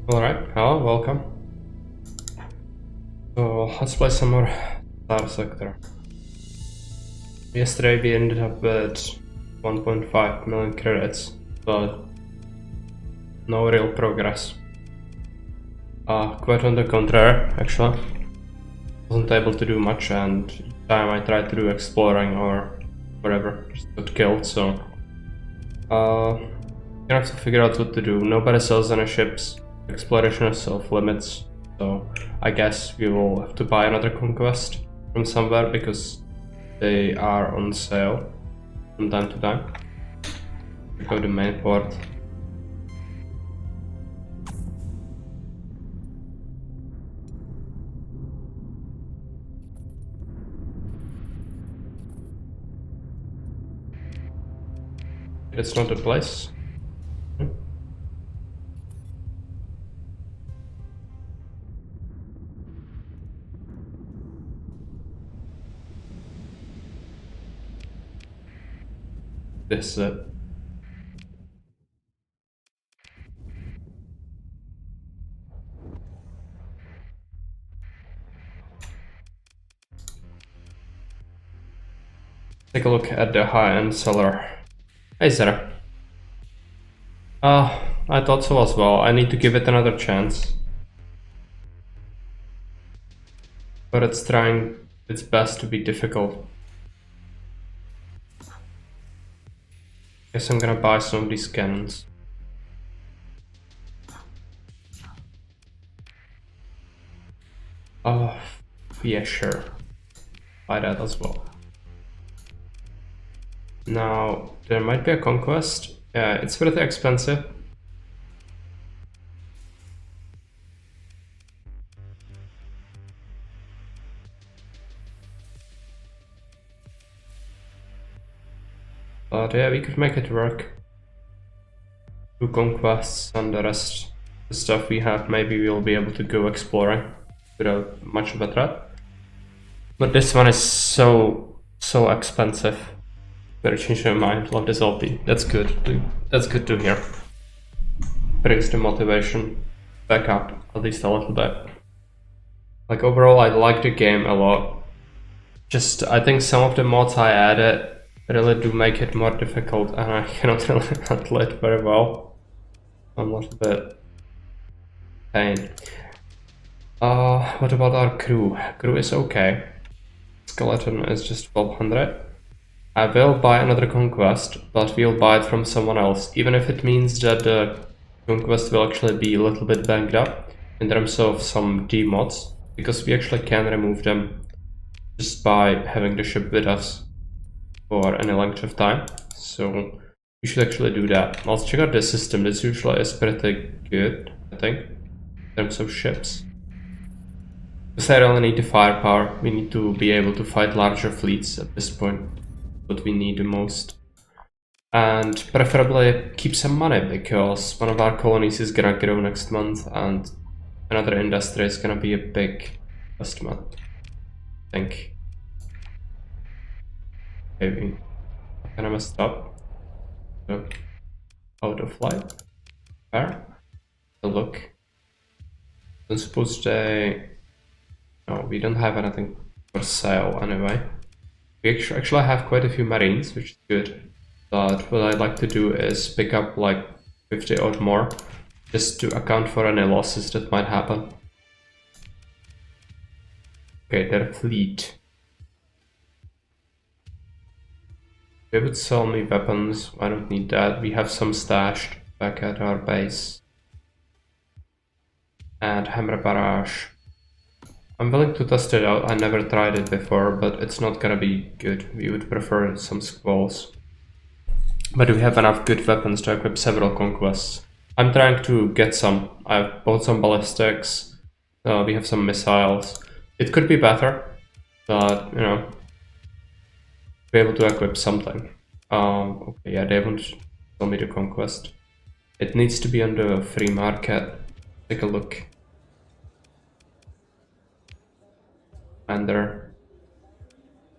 Alright, hello, welcome. So let's play some more Starsector. Yesterday we ended up with 1.5 million credits, but no real progress. Quite on the contrary, actually. Wasn't able to do much, and each time I tried to do exploring or whatever, just got killed, so gonna have to figure out what to do. Nobody sells any ships, exploration is off limits, so I guess we will have to buy another conquest from somewhere because they are on sale from time to time. Go to main port. It's not the place. This is it. Take a look at the high-end seller. Hey Zara. I thought so as well. I need to give it another chance. But it's trying its best to be difficult. Guess I'm gonna buy some of these cannons. Oh, yeah, sure. Buy that as well. Now, there might be a conquest. Yeah, it's pretty expensive. But yeah, we could make it work. 2 conquests and the rest, the stuff we have, maybe we'll be able to go exploring without much of a threat. But this one is so expensive. Better change my mind. Love this LP. That's good. That's good to hear. Brings the motivation back up at least a little bit. Like overall, I like the game a lot. Just I think some of the mods I added really do make it more difficult, and I cannot really handle it very well. I'm a little bit pain. What about our crew? Crew is okay. Skeleton is just 1200. I will buy another conquest, but we'll buy it from someone else, even if it means that the conquest will actually be a little bit banged up in terms of some demods, because we actually can remove them just by having the ship with us for any length of time. So we should actually do that. Let's check out this system. This usually is pretty good, I think, in terms of ships. Because I really need the firepower. We need to be able to fight larger fleets at this point. What we need the most, and preferably keep some money, because one of our colonies is gonna grow next month and another industry is gonna be a big customer, I think. Maybe I kinda messed up. So, out of light. Where? A look. Don't suppose they... No, we don't have anything for sale anyway. We actually have quite a few marines, which is good, but what I'd like to do is pick up like 50 or more, just to account for any losses that might happen. Okay, their fleet. They would sell me weapons, I don't need that, we have some stashed back at our base. And hammer barrage. I'm willing to test it out. I never tried it before, but it's not gonna be good. We would prefer some squalls. But we have enough good weapons to equip several conquests. I'm trying to get some. I've bought some ballistics. We have some missiles. It could be better, but you know, be able to equip something. Okay, yeah, they won't tell me the conquest. It needs to be on the free market. Take a look. Commander.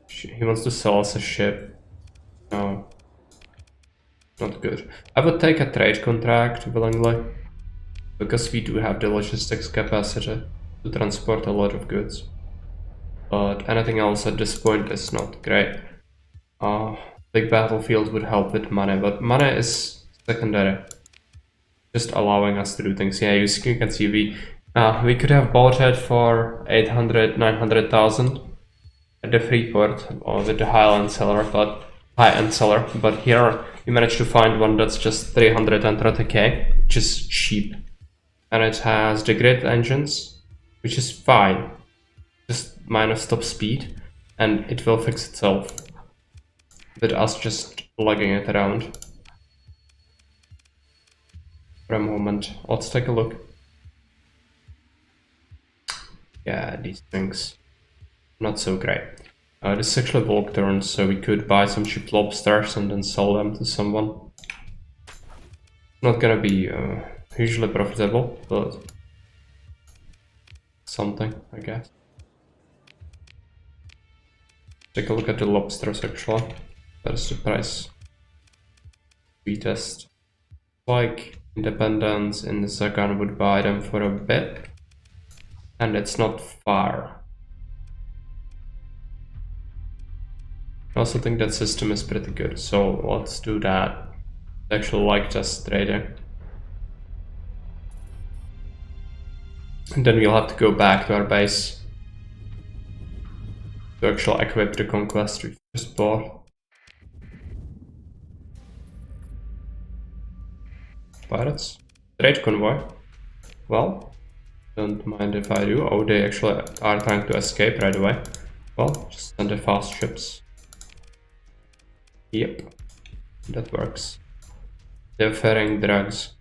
He wants to sell us a ship. No. Not good. I would take a trade contract willingly. because we do have the logistics capacity to transport a lot of goods. But anything else at this point is not great. Big battlefield would help with money, but money is secondary. Just allowing us to do things. Yeah, you can see we could have bought it for 800, 900,000 at the Freeport or with the high-end seller, but here we managed to find one that's just 330k, which is cheap. And it has the grid engines, which is fine. Just minus top speed, and it will fix itself. With us just lugging it around. For a moment, let's take a look. Yeah, these things, not so great. This is actually bulk turns, so we could buy some cheap lobsters and then sell them to someone. Not gonna be hugely profitable, but something, I guess. Take a look at the lobsters actually. That is the price. Sweetest. Like Independence in the second would buy them for a bit. And it's not far. I also think that system is pretty good, so let's do that. I actually like just trading. And then we'll have to go back to our base to actually equip the conquest we just bought. Pirates? Trade convoy? Well, don't mind if I do. Oh, they actually are trying to escape right away. Well, just send the fast ships. Yep, that works. They're ferrying drugs.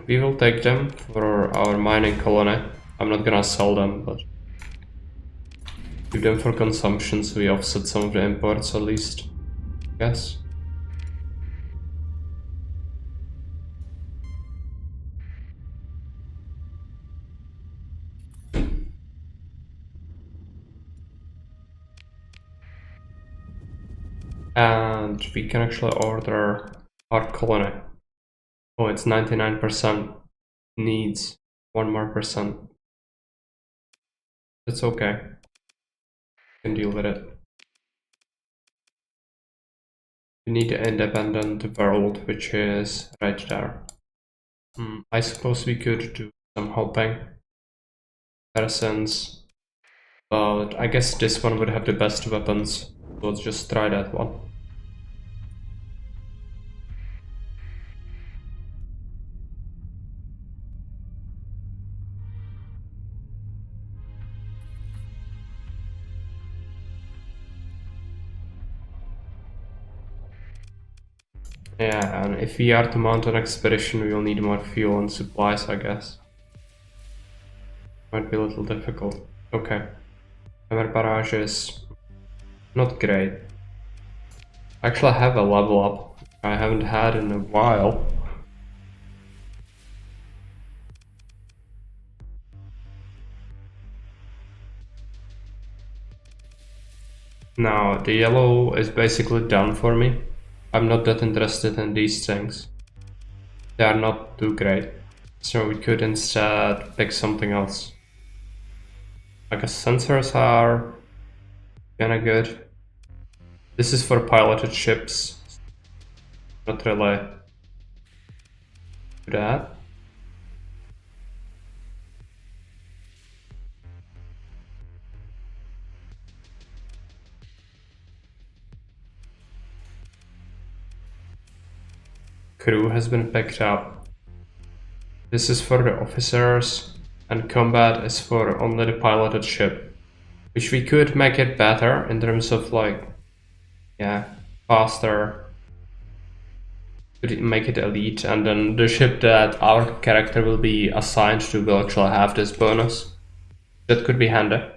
We will take them for our mining colony. I'm not gonna sell them, but keep them for consumption so we offset some of the imports at least. Yes. And we can actually order our colony. Oh, it's 99%. Needs 1 more percent. It's okay. Can deal with it. We need an independent world, which is right there. I suppose we could do some hopping persons, but I guess this one would have the best weapons. So let's just try that one. Yeah, and if we are to mount an expedition, we will need more fuel and supplies, I guess. Might be a little difficult. Okay. Hammer barrage is not great. Actually, I have a level up I haven't had in a while. Now, the yellow is basically done for me. I'm not that interested in these things. They are not too great. So we could instead pick something else. I guess sensors are kinda good. This is for piloted ships. Not really that. Crew has been picked up. This is for the officers, and combat is for only the piloted ship. Which we could make it better in terms of like, yeah, faster. Could make it elite, and then the ship that our character will be assigned to will actually have this bonus. That could be handy.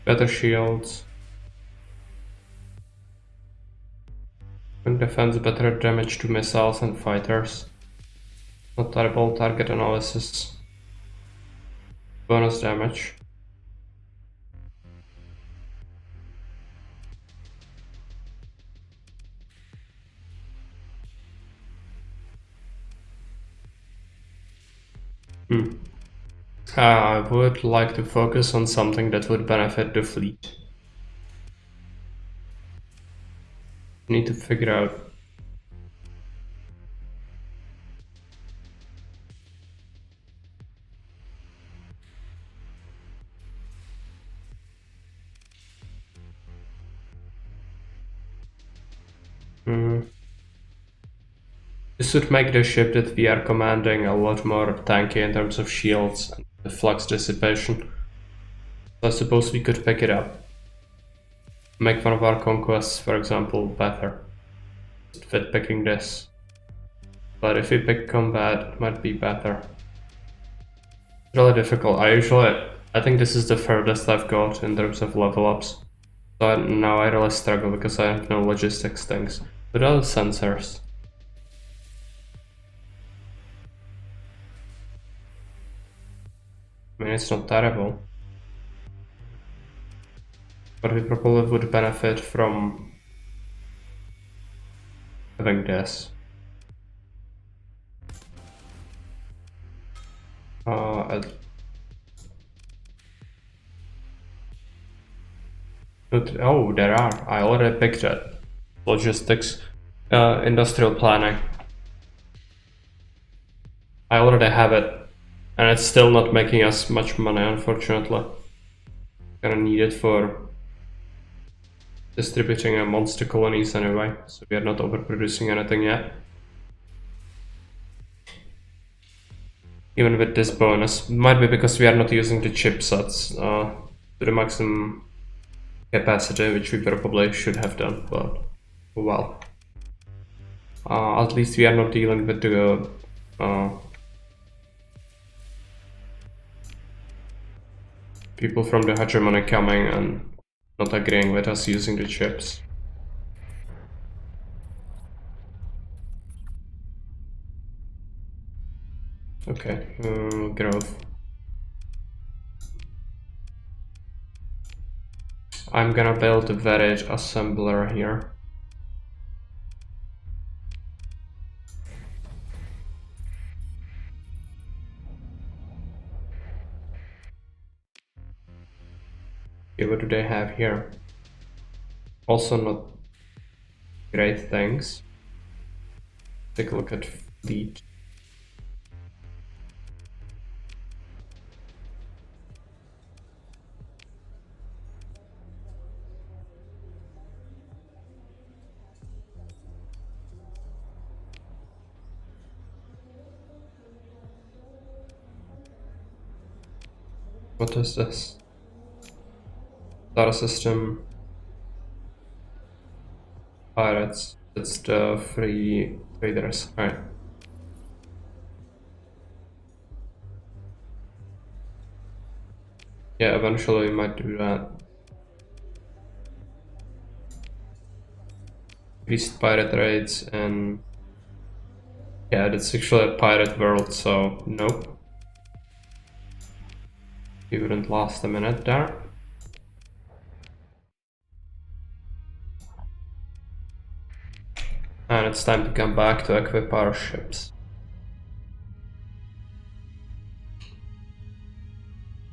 Better shields. Quick defense, better damage to missiles and fighters. Not terrible. Target analysis. Bonus damage. I would like to focus on something that would benefit the fleet. Need to figure out. This would make the ship that we are commanding a lot more tanky in terms of shields and the flux dissipation. So I suppose we could pick it up. Make one of our conquests, for example, better. With picking this. But if we pick combat, it might be better. It's really difficult. I think this is the furthest I've got in terms of level ups. So now I really struggle because I have no logistics things. But other sensors. I mean, it's not terrible. But we probably would benefit from having this. Oh, there are. I already picked it. Logistics. Industrial planning. I already have it. And it's still not making us much money, unfortunately. Gonna need it for distributing monster colonies anyway, so we are not overproducing anything yet. Even with this bonus, might be because we are not using the chipsets to the maximum capacity, which we probably should have done, but well. At least we are not dealing with the people from the hegemony coming and not agreeing with us using the chips. Okay, growth. I'm gonna build a varied assembler here. Okay, what do they have here? Also not great things. Take a look at fleet. What is this? Star system. Pirates. It's the free traders, right? Yeah, eventually we might do that. Increased pirate raids and yeah, it's actually a pirate world, so nope. You wouldn't last a minute there. And it's time to come back to equip our ships.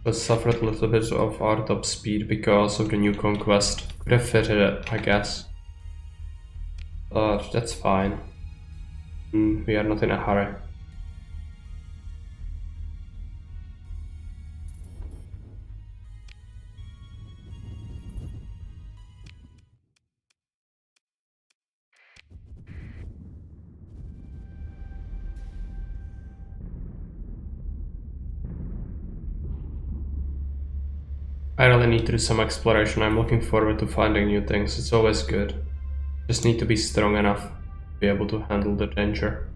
We suffered a little bit of our top speed because of the new conquest. Could have fitted it, I guess. But that's fine. We are not in a hurry. I really need to do some exploration. I'm looking forward to finding new things. It's always good. Just need to be strong enough to be able to handle the danger.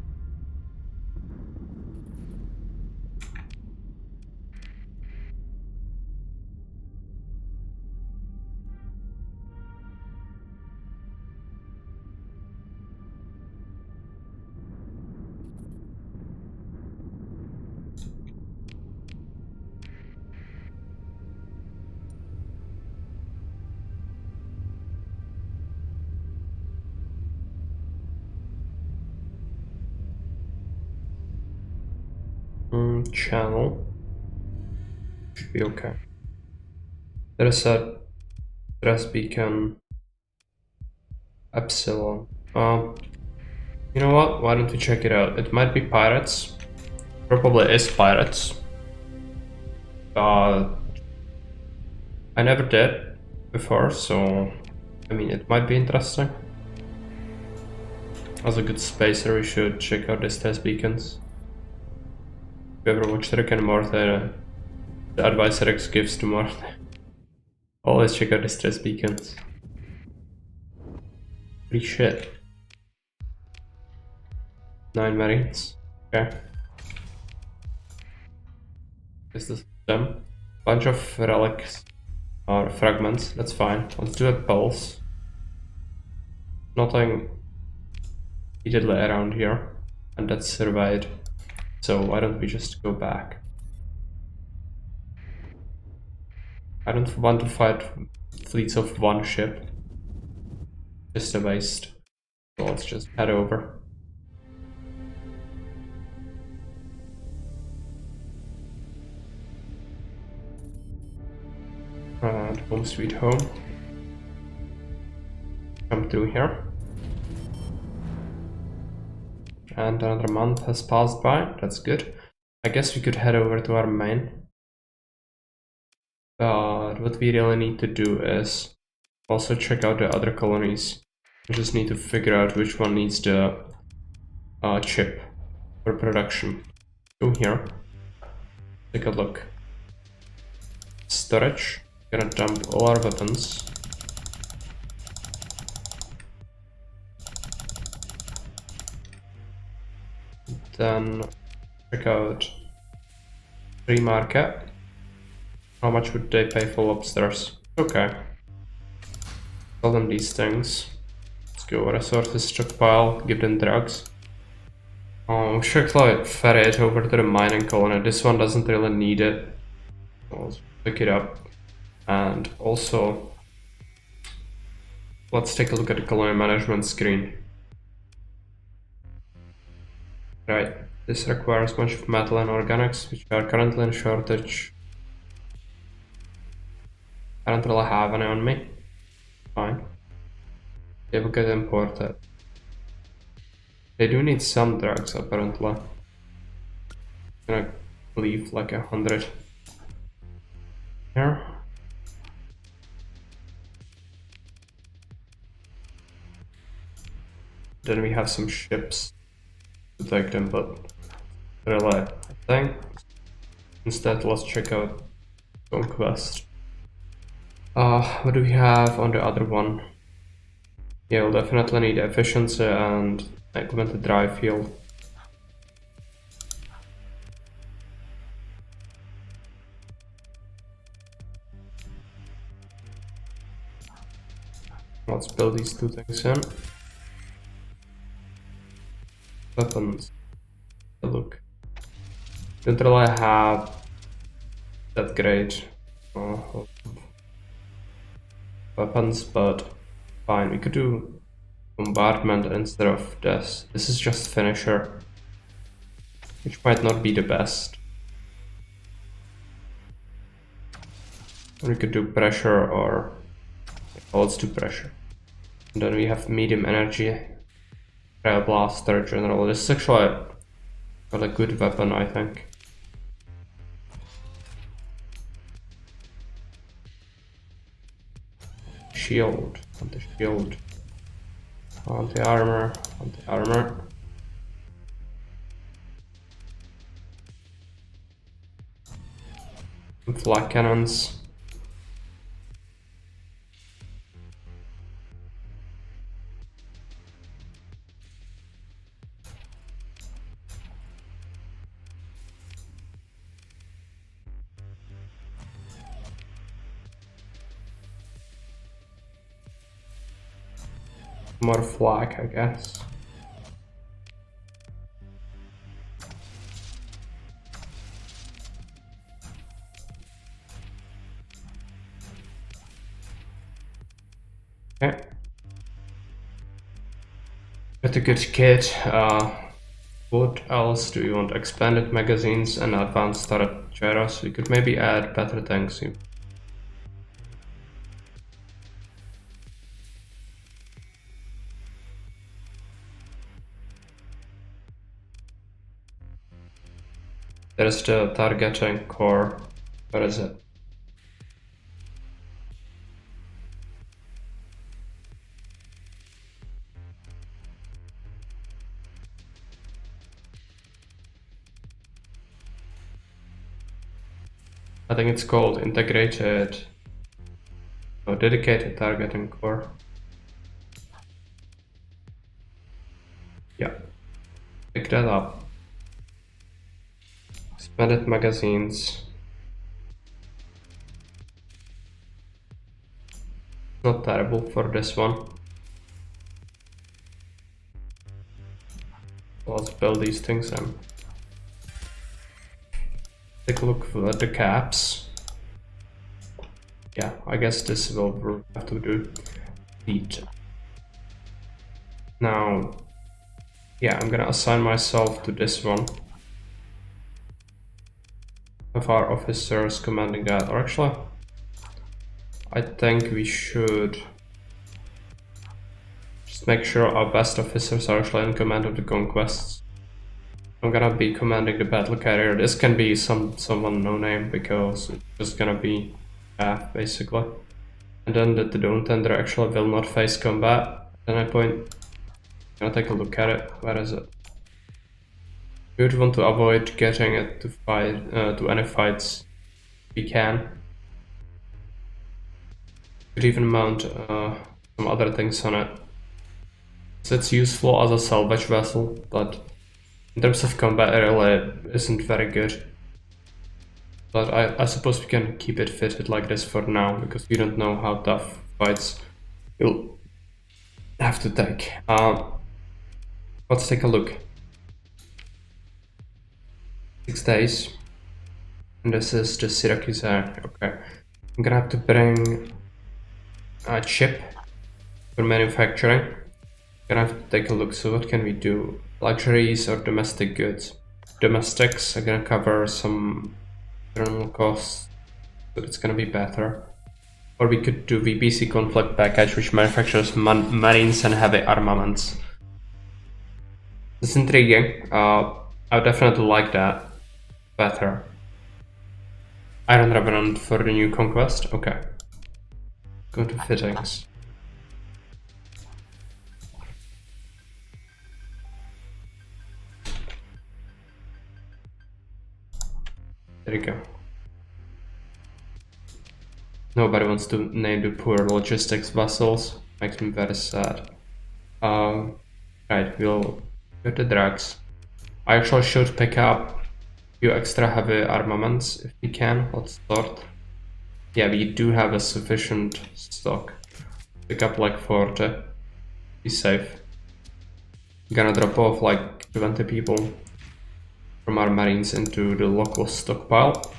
channel. Should be okay. There is a stress beacon epsilon. You know what? Why don't we check it out? It might be pirates. Probably is pirates. I never did before, so I mean it might be interesting. As a good spacer, we should check out the stress beacons. If you ever watched Rick and Morty, the advice Rex gives to Morty. Always check out the stress beacons. Pretty shit. 9 marines. Okay. This is them. Bunch of relics or fragments. That's fine. Let's do a pulse. Nothing immediately around here, and that's surveyed. So why don't we just go back? I don't want to fight fleets of one ship. Just a waste. So let's just head over. And home sweet home. Come through here. And another month has passed by. That's good. I guess we could head over to our main. But what we really need to do is also check out the other colonies. We just need to figure out which one needs the chip for production. Go here. Take a look. Storage. Gonna dump all our weapons. Then check out free market. How much would they pay for lobsters? Okay. Sell them these things. Let's go resources stockpile, give them drugs. We should like ferry it over to the mining colony. This one doesn't really need it. Let's pick it up. And also, let's take a look at the colony management screen. Right, this requires a bunch of metal and organics, which are currently in shortage. I don't really have any on me. Fine. They will get imported. They do need some drugs, apparently. I'm gonna leave like 100 here. Then we have some ships to take them, but really, I think instead let's check out Conquest. What do we have on the other one? Yeah, we'll definitely need efficiency and augmented drive field. Let's build these two things in. Weapons. Look. Don't really have that great weapons, but fine. We could do bombardment instead of this. This is just finisher, which might not be the best. We could do pressure or let's do pressure. And then we have medium energy. Trail blaster general. This is actually a good weapon, I think. Shield, anti-shield, anti-armor, anti-armor. Flak cannons. More flak, I guess. Okay. Got a good kit. What else do you want? Expanded magazines and advanced turret gyros. We could maybe add better things. There's the targeting core. Where is it? I think it's called integrated or dedicated targeting core. Yeah, pick that up. Expanded magazines. Not terrible for this one. Let's build these things in. Take a look at the caps. Yeah, I guess this will have to do. Feet. Now, yeah, I'm gonna assign myself to this one. Of our officers commanding that, or actually, I think we should just make sure our best officers are actually in command of the conquests. I'm gonna be commanding the battle carrier. This can be someone no name because it's just gonna be half basically. And then the Dawn Tender actually will not face combat at any point. I'm gonna take a look at it. Where is it? We would want to avoid getting it to fight to any fights if we can. Could even mount some other things on it. So it's useful as a salvage vessel, but in terms of combat, it really isn't very good. But I suppose we can keep it fitted like this for now, because we don't know how tough fights we'll have to take. Let's take a look. 6 days. And this is the Syracuse Air. Okay. I'm gonna have to bring a chip for manufacturing. Gonna have to take a look. So what can we do? Luxuries or domestic goods? Domestics are gonna cover some internal costs, but it's gonna be better. Or we could do VPC conflict package, which manufactures marines and heavy armaments. It's intriguing. I would definitely like that better. Iron Revenant for the new conquest. Okay. Go to fittings. There you go. Nobody wants to name the poor logistics vessels. Makes me very sad. Right, we'll go to drugs. I actually should pick up a few extra heavy armaments if we can. Let's start. Yeah, we do have a sufficient stock. Pick up like 40. Be safe. Gonna drop off like 20 people from our marines into the local stockpile.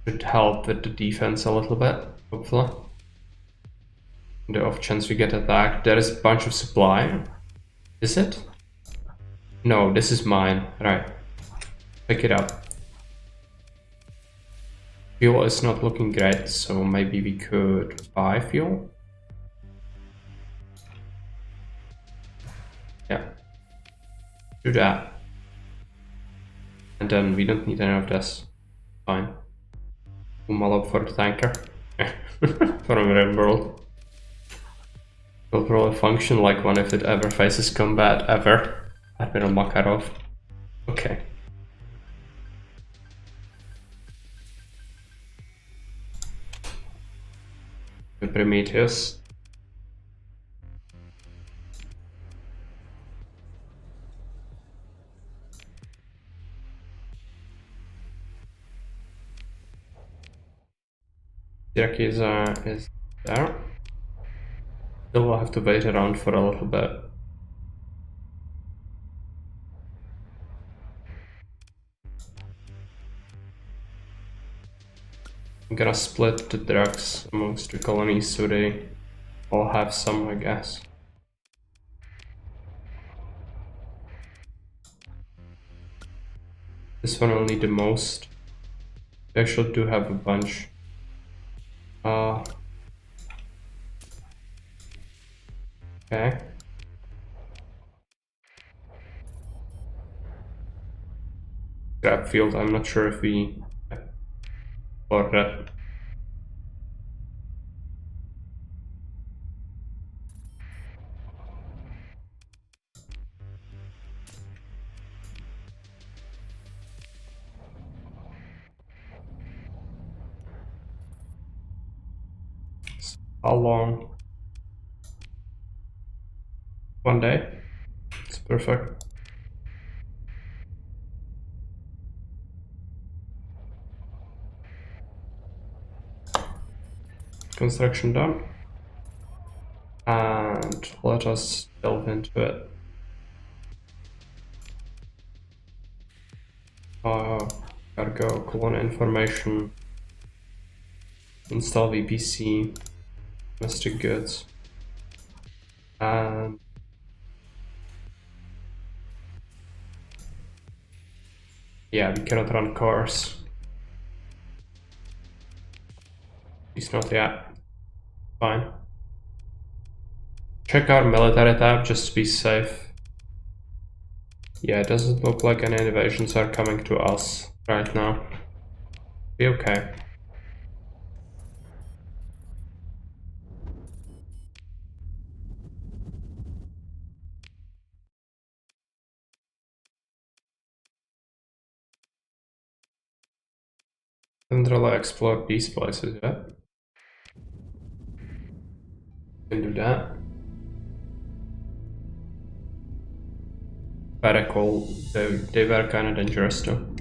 Should help with the defense a little bit, hopefully. The off chance we get attacked. There is a bunch of supply. Is it? No, this is mine. Right. Pick it up. Fuel is not looking great, so maybe we could buy fuel. Yeah. Do that. And then we don't need any of this. Fine. Up for the tanker. For a real world. Will probably function like one if it ever faces combat ever. Admiral Makarov. Okay. The Prometheus. Syracuse is there. Still will have to wait around for a little bit. I'm gonna split the drugs amongst the colonies so they all have some, I guess. This one will need the most. They actually do have a bunch. Okay. Scrap field, I'm not sure if we explored that. How long? 1 day? It's perfect. Construction done. And let us delve into it. Cargo, colon information, install VPC, domestic goods, and yeah, we cannot run cars. It's not yet. Fine. Check our military tab just to be safe. Yeah, it doesn't look like any invasions are coming to us right now. Be okay. Haven't really explored these places yet. Can do that. Very cool. They were kind of dangerous too.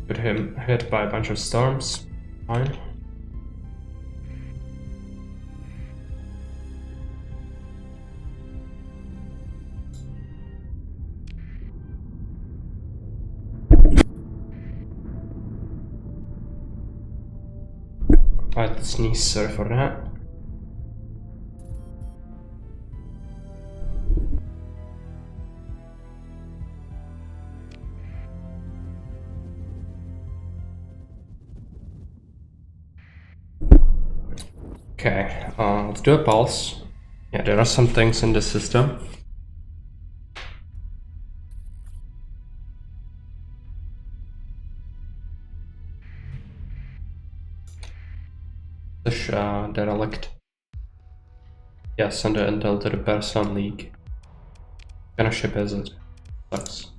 Got him hit by a bunch of storms. Fine. I had to sneeze, sorry for that. Okay, let's do a pulse. Yeah, there are some things in the system. The derelict. Yes, and the intel to repair some leak. What kind of ship is it? Sucks.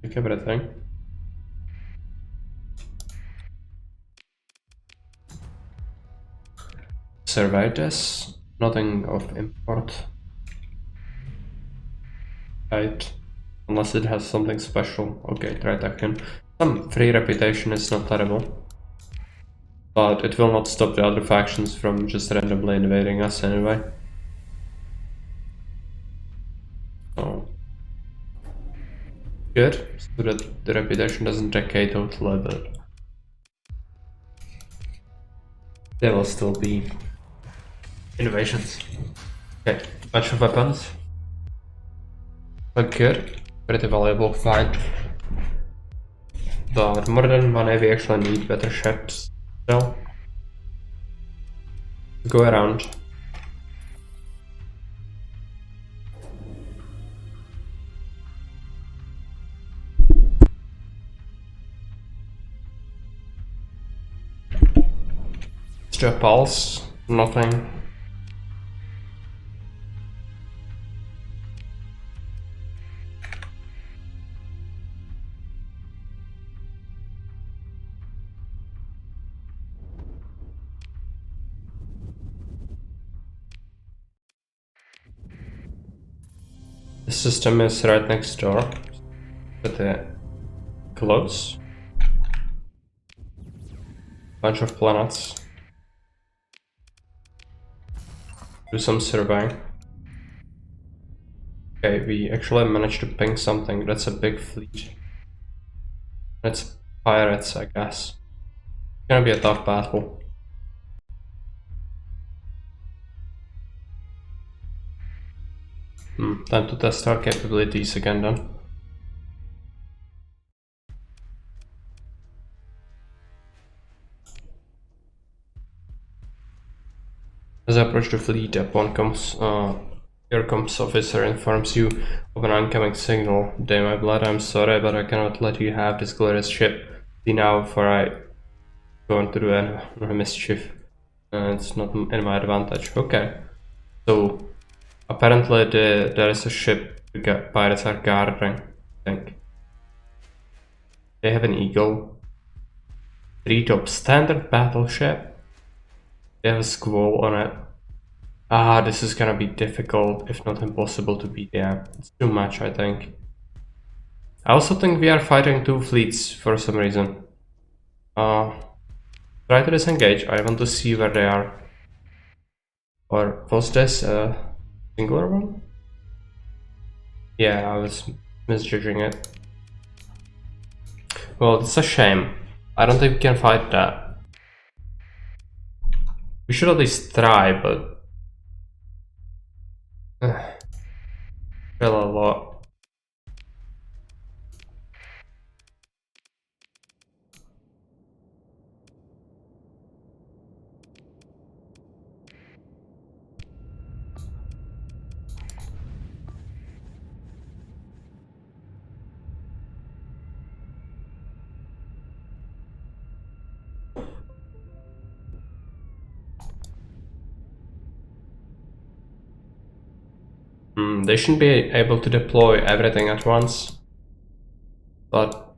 Pick everything. Survey this. Nothing of import. Right. Unless it has something special. Okay, try that again. Some free reputation is not terrible. But it will not stop the other factions from just randomly invading us anyway. So good, so that the reputation doesn't decay totally, but there will still be innovations. Okay, bunch of weapons. But good, pretty valuable fight. But more than money, we actually need better ships still. Go around. Extra pulse, nothing. The system is right next door. Pretty close. Bunch of planets. Do some surveying. Okay, we actually managed to ping something. That's a big fleet. That's pirates, I guess. It's gonna be a tough battle. Time to test our capabilities again then. As I approach the fleet, upon comes here comes officer, informs you of an oncoming signal. Day my blood, I'm sorry, but I cannot let you have this glorious ship. See now, for I go on to do any mischief. It's not in my advantage. Okay. So apparently there is a ship the pirates are guarding, I think. They have an Eagle. 3-top standard battleship. They have a Squall on it. Ah, this is gonna be difficult, if not impossible to beat. Yeah, it's too much, I think. I also think we are fighting 2 fleets for some reason. Try to disengage. I want to see where they are. Or was this a singular one? Yeah, I was misjudging it. Well, it's a shame. I don't think we can fight that. We should at least try, but still a lot. They shouldn't be able to deploy everything at once, but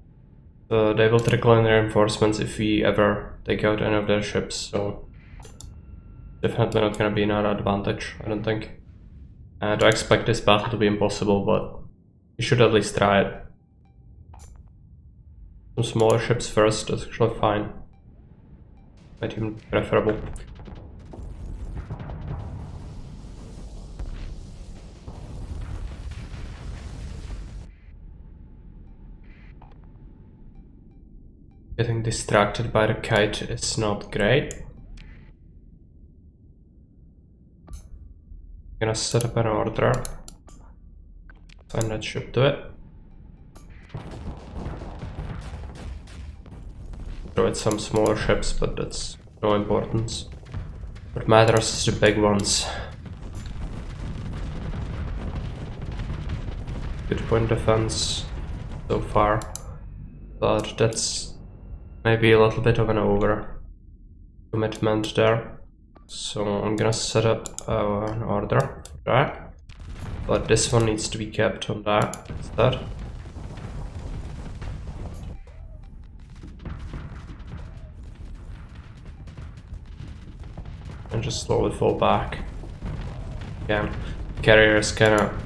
they will trickle in reinforcements if we ever take out any of their ships, so definitely not gonna be in our advantage, I don't think. And I expect this battle to be impossible, but we should at least try it. Some smaller ships first, that's actually fine. Might even be preferable. Getting distracted by the kite is not great. Gonna set up an order. Find that ship to it. Throw it some smaller ships, but that's no importance. What matters is the big ones. Good point defense so far, but that's maybe a little bit of an over commitment there. So I'm gonna set up an order for that, but this one needs to be kept on that instead. And just slowly fall back. Again, carrier is kinda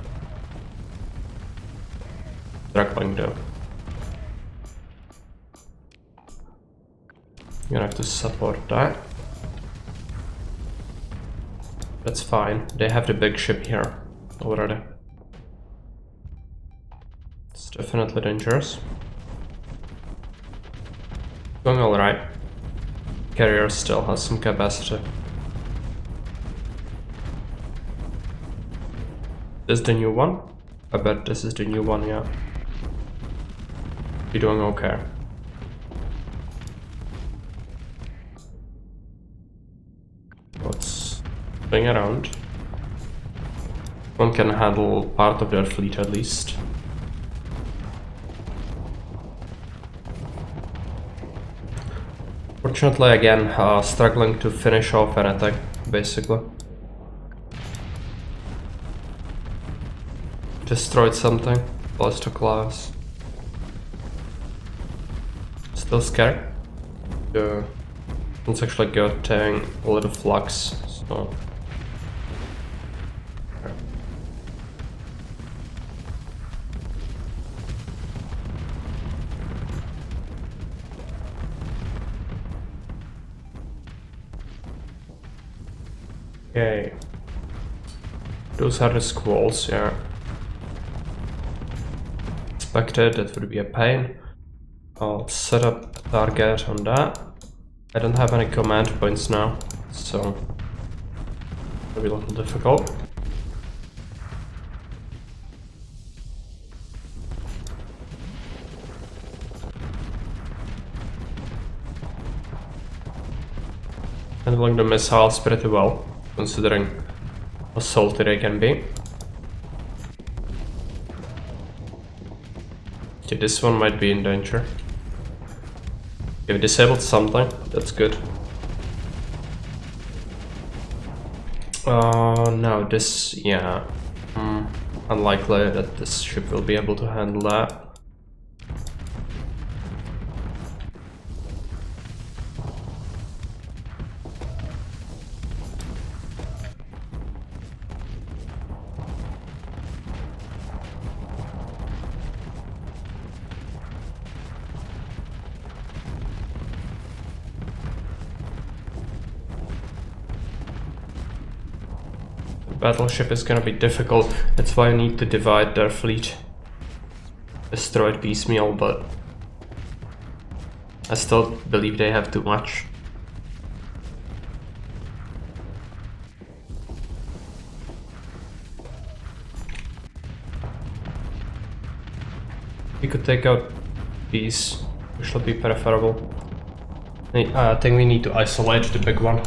struggling though. You're gonna have to support that. That's fine. They have the big ship here already. It's definitely dangerous. Going alright. Carrier still has some capacity. This is the new one? I bet this is the new one, yeah. You're doing okay. Let's swing around. One can handle part of their fleet at least. Fortunately, again, struggling to finish off an attack, basically. Destroyed something, lost a class. Still scared? Yeah. It's actually getting a little flux, so. Okay. Those are the squalls, yeah. Expected, that would be a pain. I'll set up a target on that. I don't have any command points now, so it'll be a little difficult. handling the missiles pretty well, considering how salty they can be. Okay, this one might be in danger. We've disabled something, that's good. No, this, yeah. Unlikely that this ship will be able to handle that. Battleship is gonna be difficult, that's why I need to divide their fleet. Destroy it piecemeal, but I still believe they have too much. We could take out these, which will be preferable. I think we need to isolate the big one.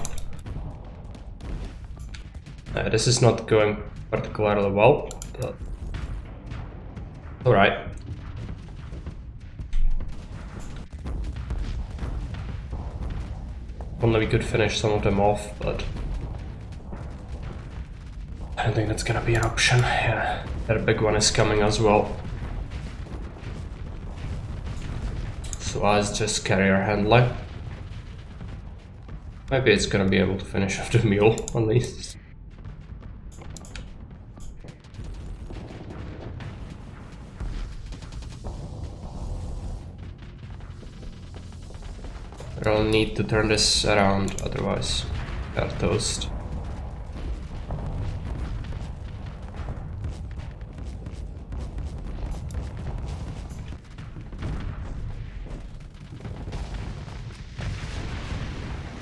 This is not going particularly well, but alright. Only we could finish some of them off, but I don't think that's gonna be an option. Yeah, that big one is coming as well. So let's just carrier handling. Maybe it's gonna be able to finish off the mule, at least. I'll need to turn this around, otherwise they're toast.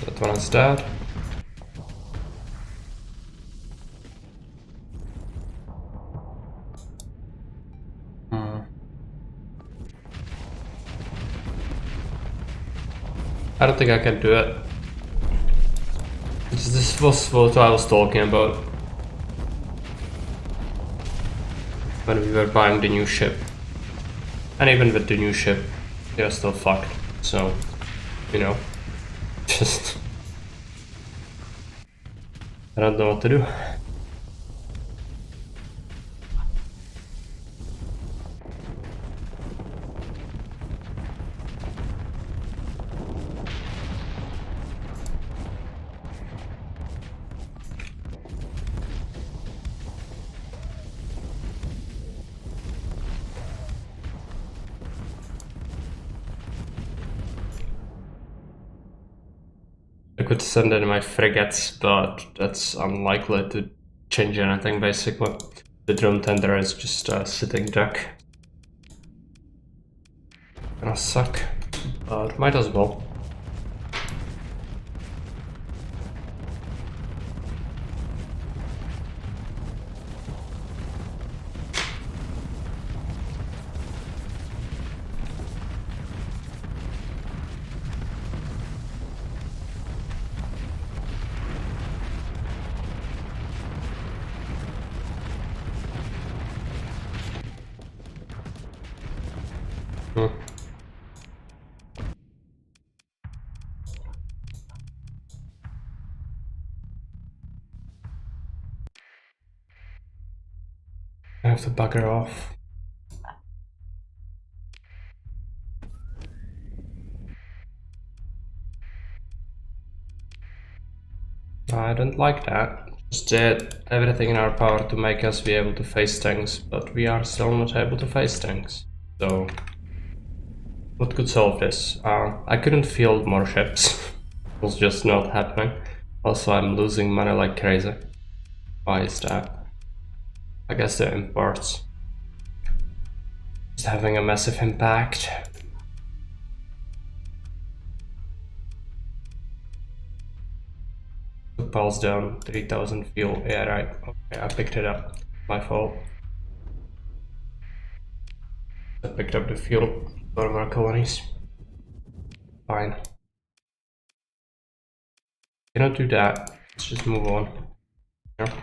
That one is dead. I don't think I can do it. This was what I was talking about when we were buying the new ship. And even with the new ship, they're still fucked. So, you know, just... I don't know what to do. I could send in my frigates, but that's unlikely to change anything basically. The drone tender is just a sitting duck. Gonna suck, but might as well. I have to bugger off. I don't like that. Just did everything in our power to make us be able to face things, but we are still not able to face things. So, what could solve this? I couldn't field more ships. It was just not happening. Also, I'm losing money like crazy. Why is that? I guess the imports is having a massive impact. Pulse down, 3000 fuel. Yeah, right. Okay, I picked it up. My fault. I picked up the fuel for more colonies. Fine. Cannot do that. Let's just move on. Yeah.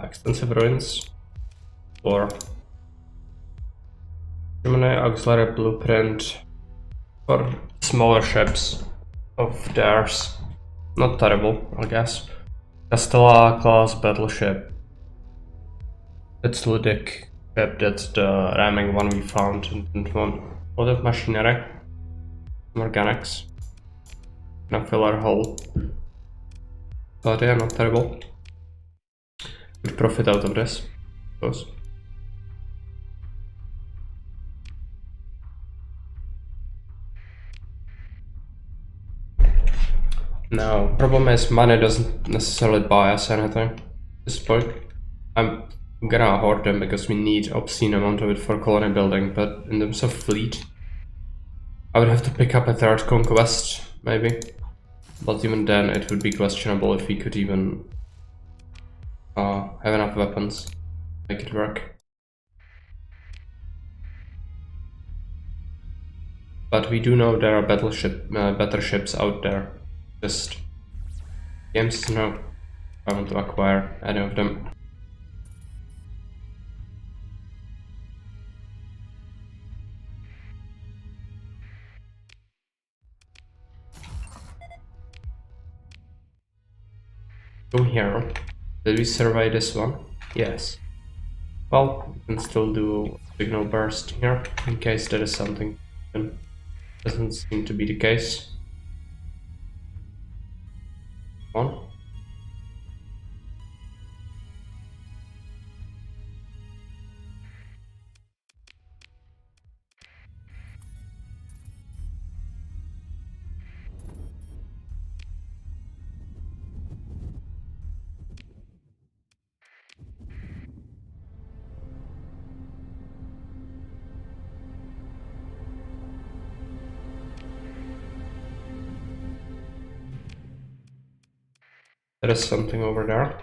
Extensive ruins or Gemini auxiliary blueprint for smaller ships of theirs. Not terrible, I guess. Castella class battleship. That's Ludic ship, that's the ramming one we found in one. A lot of machinery, organics, and a filler hull. But yeah, not terrible. Good profit out of this, of course. No, problem is money doesn't necessarily buy us anything at this point. I'm gonna hoard them because we need obscene amount of it for colony building, but in terms of fleet, I would have to pick up a third conquest, maybe. But even then, it would be questionable if we could even have enough weapons to make it work. But we do know there are better ships out there. Just games to know. I want to acquire any of them. Go here. Did we survey this one? Yes. Well, we can still do signal burst here in case there is something. Doesn't seem to be the case. One. There is something over there.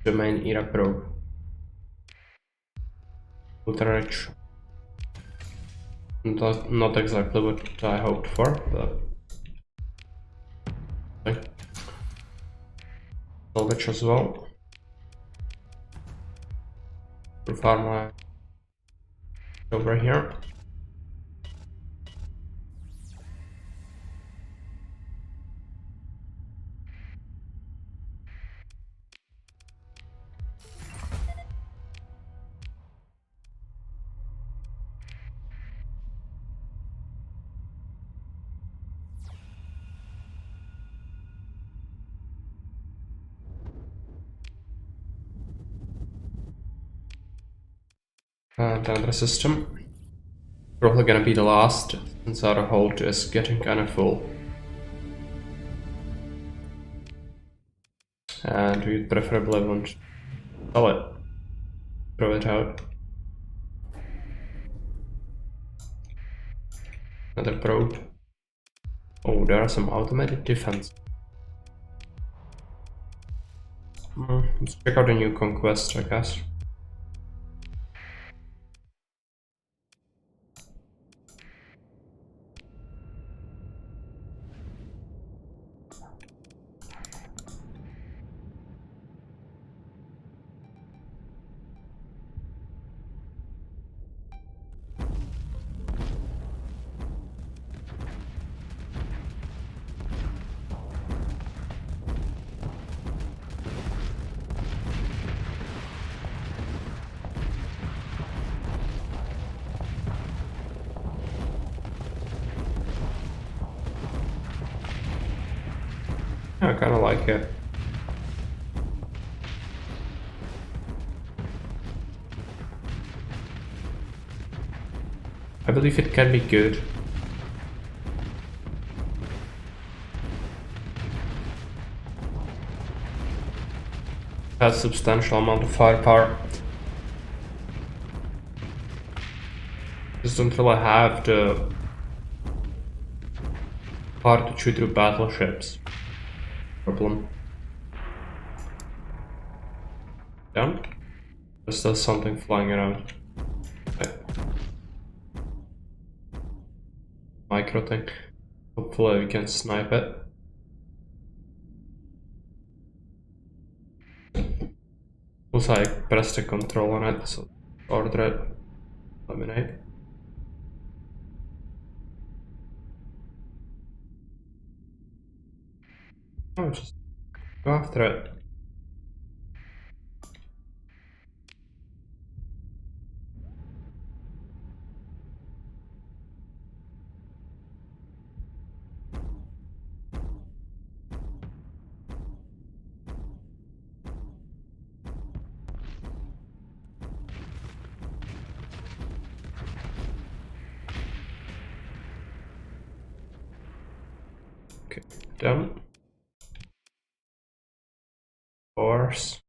The main era probe. Ultra-rich. Not exactly what I hoped for, but okay. Salvage as well. Farm over here. And another system. Probably gonna be the last, since our hold is getting kinda full. And we preferably want to sell it. Throw it out. Another probe. Oh, there are some automated defense. Let's check out a new conquest, I guess. I kinda like it. I believe it can be good. Has substantial amount of firepower. Just don't really have the power to shoot through battleships. Problem. Down? There's still something flying around. Okay. Micro thing. Hopefully we can snipe it. Also, I pressed the control on it, so order it. Eliminate. Oh, just go after it. Okay, down. Force.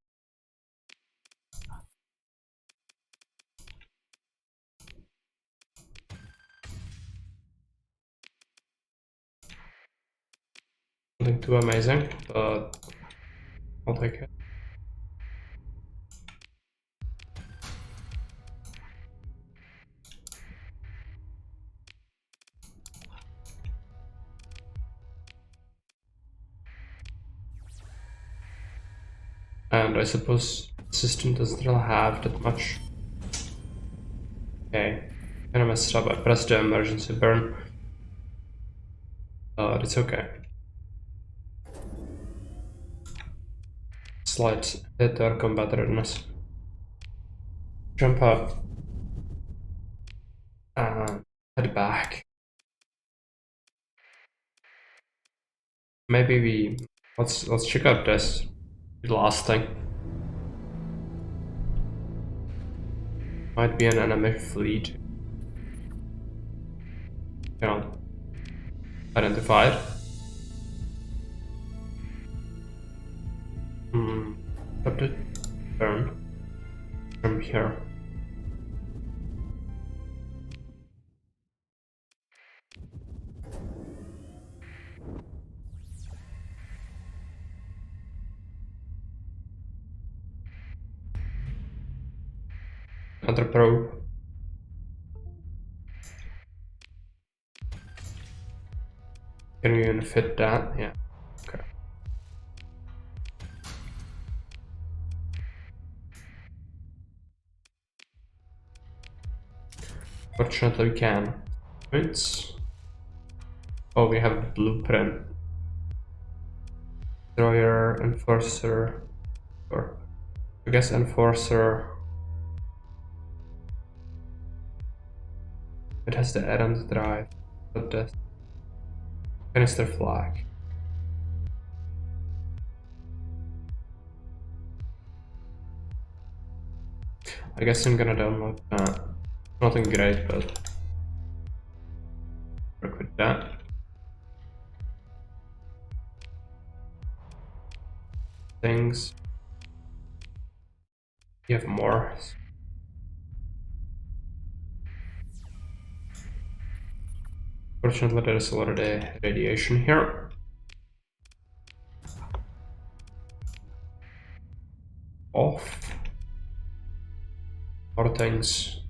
Nothing too amazing, but I'll take it. And I suppose the system doesn't really have that much. Okay, kinda messed up. I pressed the emergency burn. But it's okay. Slight hit or combat readiness. Jump up. And head back. Maybe we let's check out this last thing. Might be an enemy fleet. You know, identified. Got to turn from here. Another probe. Can we even fit that? Yeah. Okay. Fortunately, we can. Points. Oh, we have a blueprint. Destroyer, Enforcer, or I guess Enforcer. It has the errand drive, but the canister flag. I guess I'm gonna download that. Nothing great, but work with that. Things. You have more. Fortunately, there is a lot of the radiation here. Off. More things.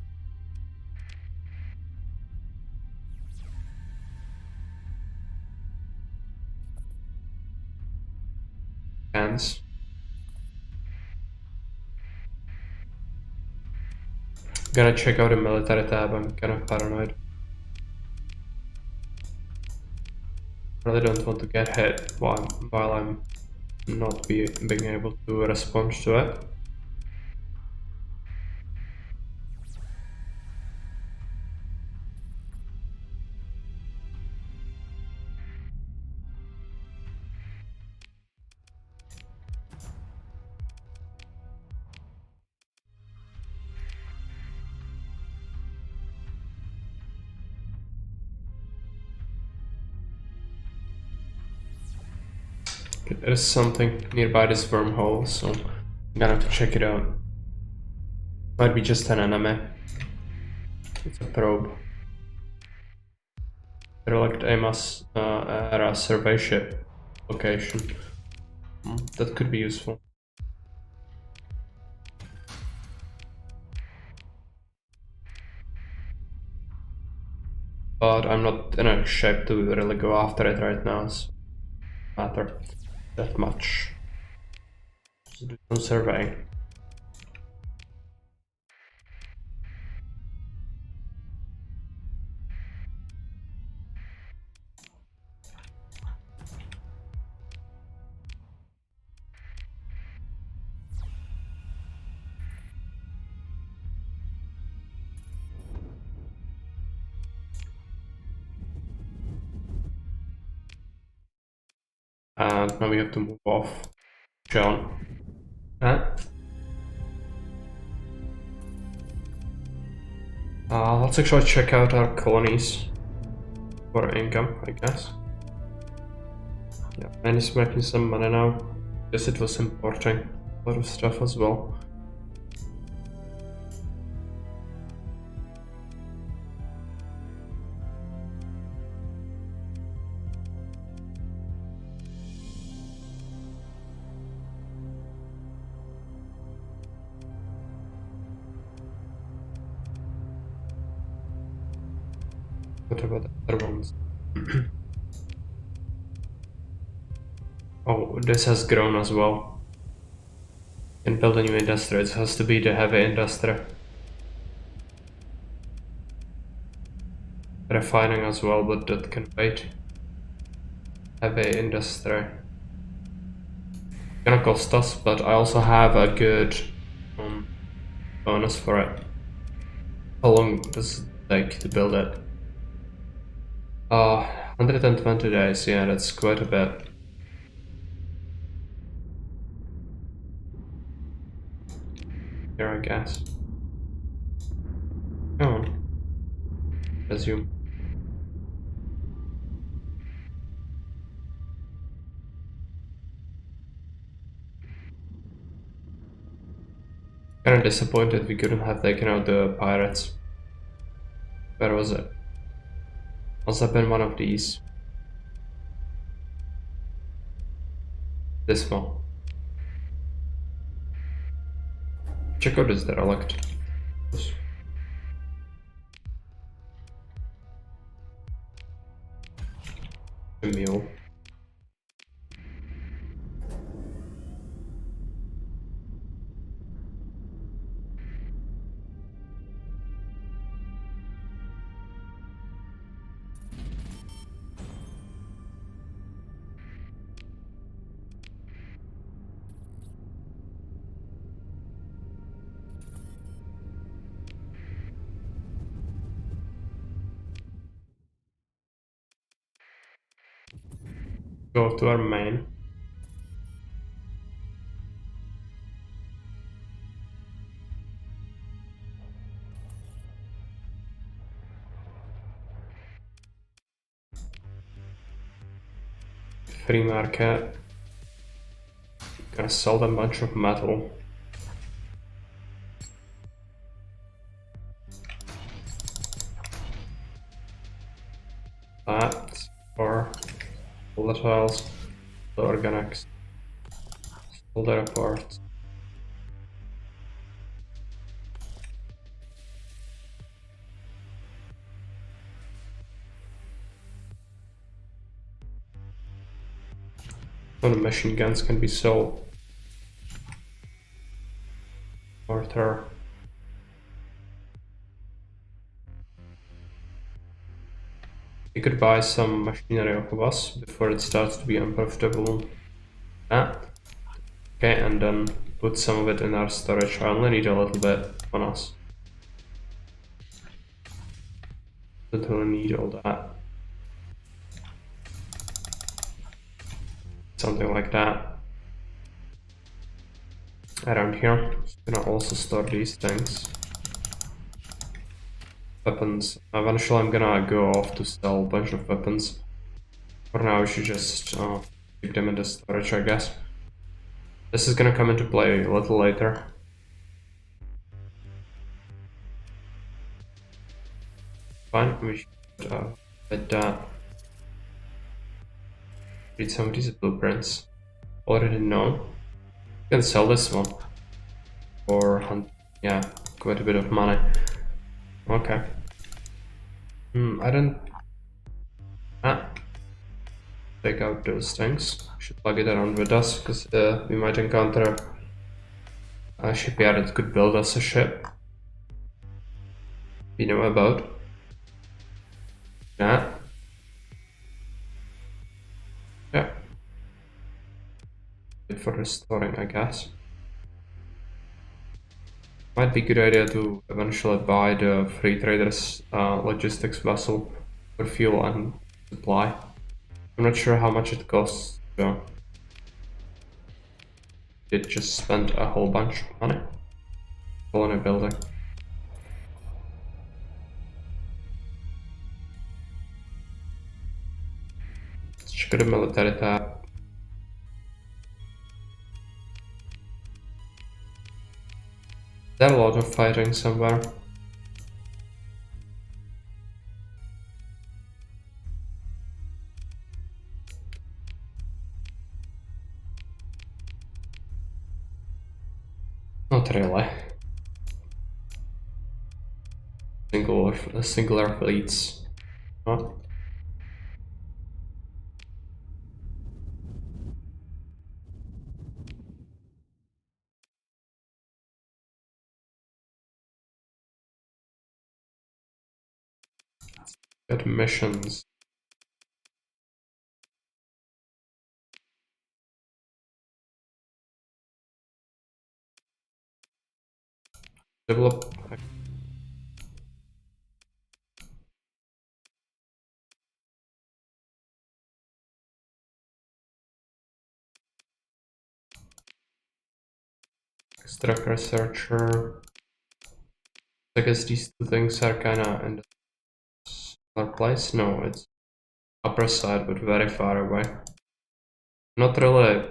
Hands. Gonna check out the military tab. I'm kind of paranoid. Really don't want to get hit while I'm not being able to respond to it. there is something nearby this wormhole, so I'm gonna have to check it out. Might be just an enemy. It's a probe. Derelict Amos era survey ship location. That could be useful. But I'm not in a shape to really go after it right now, so it doesn't matter that much. Just do some surveying. And now we have to move off. John. Let's actually check out our colonies for income, I guess. Yeah, and it's making some money now. Guess it was importing a lot of stuff as well. What about the other ones? Oh, this has grown as well. Can build a new industry. It has to be the heavy industry. Refining as well, but that can wait. Heavy industry. Gonna cost us, but I also have a good bonus for it. How long does it take to build it? 120 days, yeah, that's quite a bit. Here, I guess. Come on. Resume. Kinda disappointed we couldn't have taken out the pirates. Where was it? Must have been one of these. This one. Check out this derelict. A meal. Go to our main. Free market. Gonna sell a bunch of metal. That or volatiles, the organics, solder apart. Some of the machine guns can be sold. Mortar. You could buy some machinery off of us before it starts to be unprofitable. Okay, and then put some of it in our storage. I only need a little bit on us. Don't really need all that. Something like that. Around here. I'm gonna also store these things. Weapons. Eventually I'm gonna go off to sell a bunch of weapons. For now we should just keep them in the storage, I guess. This is gonna come into play a little later. Fine, we should let that. Read some of these blueprints. Already know. You can sell this one for yeah, quite a bit of money. Okay. I don't take out those things. We should plug it around with us because we might encounter a shipyard that could build us a ship. We know about. Yeah. Yeah. Good for restoring, I guess. Might be a good idea to eventually buy the free traders logistics vessel for fuel and supply. I'm not sure how much it costs. So it just spent a whole bunch of money on a building. Let's check the military tab. There's a lot of fighting somewhere. Not really. Singular fleets. Huh? Good missions. Develop. Extract researcher. I guess these two things are kinda in the similar place. No, it's upper side, but very far away. Not really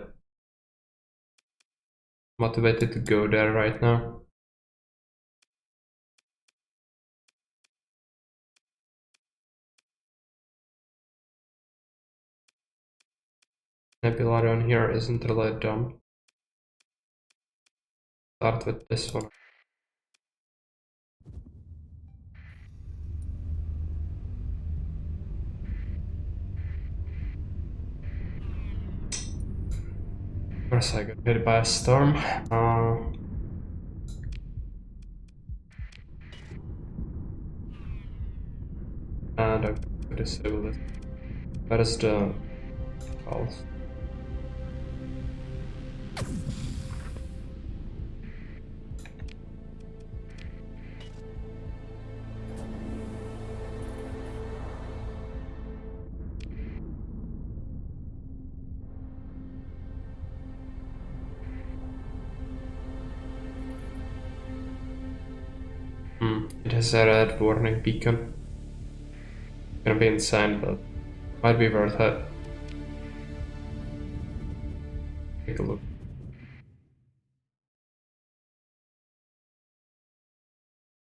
motivated to go there right now. Nebula down here isn't really dumb. Start with this one. Of course, I got hit by a storm. And I'm going to disable this. That is the pulse. It has a red warning beacon. Gonna be insane, but might be worth it. Take a look.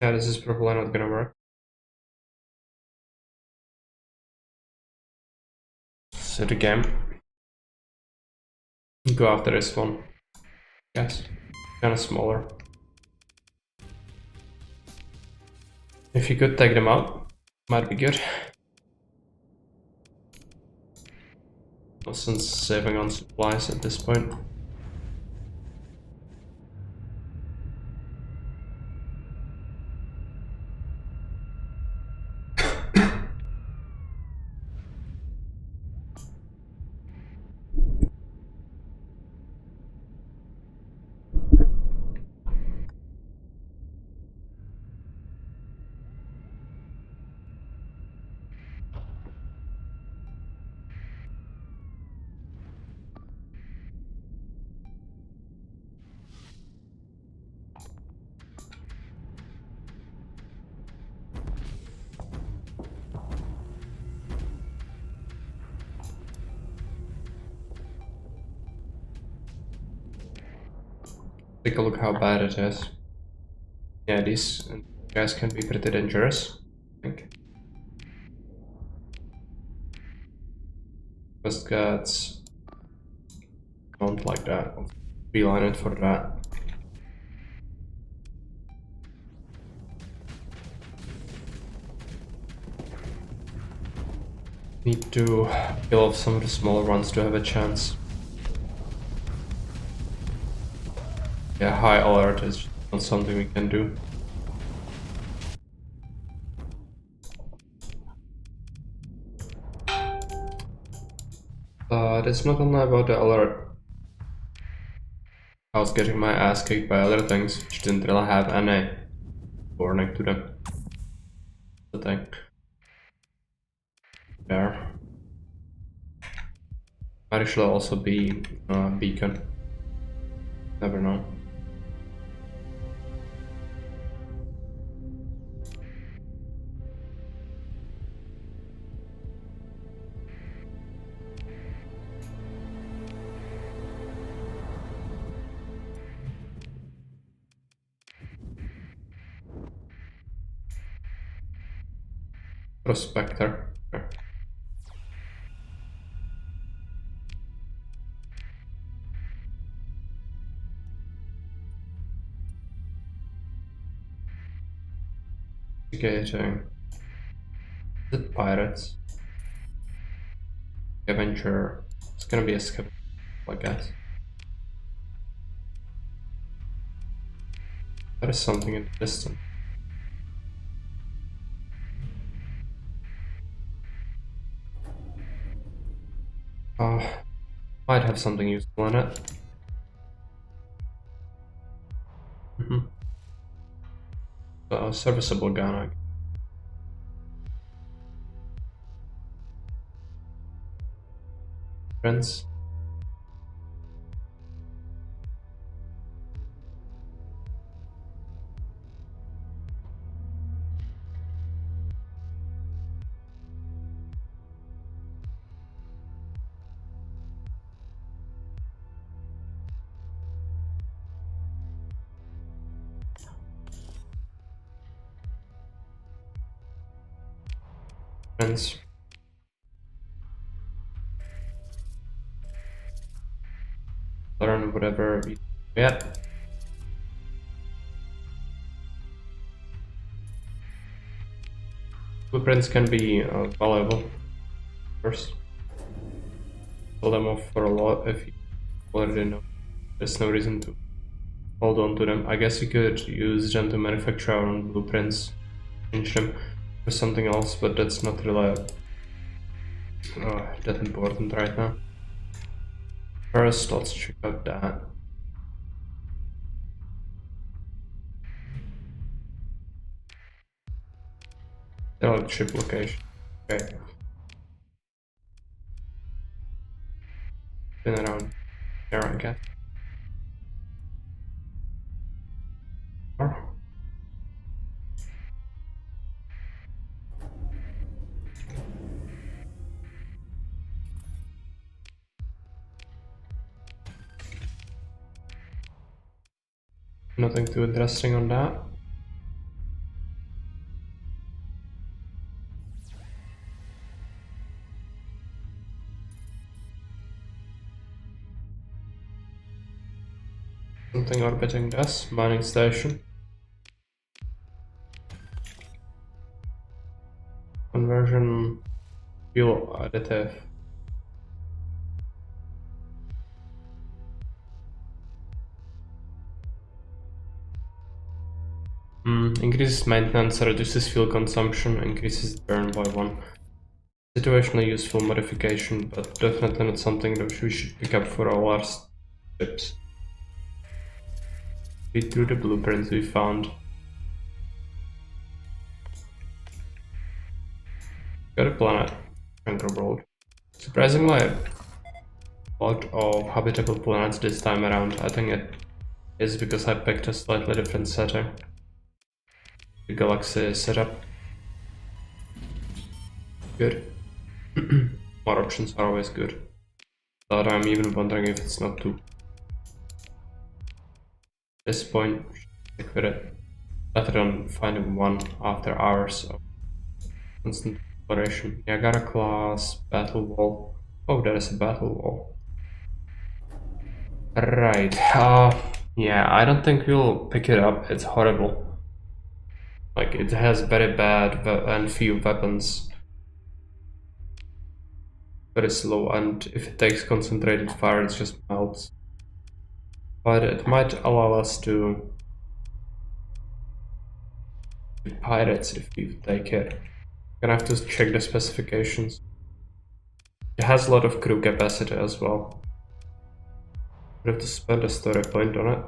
Yeah, this is probably not gonna work. So the game. Go after this one. Yes. Kinda smaller. If you could take them out, might be good. No sense saving on supplies at this point. take a look how bad it is. Yeah, these guys can be pretty dangerous, I think. Just guts don't like that. I'll beeline it for that. Need to kill off some of the smaller ones to have a chance. Yeah, high alert is not something we can do. But it's not only about the alert. I was getting my ass kicked by other things which didn't really have any warning to them. The thing. There. Might actually also be beacon. Never know. Prospector. Sure. Investigating. Is it pirates? Scavenger. It's gonna be a scavenger, I guess. There is something in the distance. Might have something useful in it. So, serviceable gun, I guess. Friends. Friends. Learn whatever we get. Blueprints can be valuable. First, pull them off for a lot if you already know. There's no reason to hold on to them. I guess you could use them to manufacture our own blueprints, change them for something else, but that's not really that important right now. First, let's check out that. Derelict ship location. Okay. Been around there, I guess. Nothing too interesting on that. Something orbiting this mining station. Conversion fuel additive. Increases maintenance, reduces fuel consumption, increases burn by 1. Situationally useful modification, but definitely not something that we should pick up for all our ships. Read through the blueprints we found. Got a planet, Anchor World. Surprisingly, a lot of habitable planets this time around. I think it is because I picked a slightly different setting. The galaxy setup. Good. More options are always good. But I'm even wondering if it's not too. this point, stick with it. Better than finding one after hours of constant exploration. Yeah, I got a class, battle wall. Oh, there is a battle wall. Right. Yeah, I don't think we'll pick it up. It's horrible. Like, it has very bad and few weapons. Very slow, and if it takes concentrated fire, it just melts. But it might allow us to be pirates if we take it. Gonna have to check the specifications. It has a lot of crew capacity as well. We have to spend a story point on it.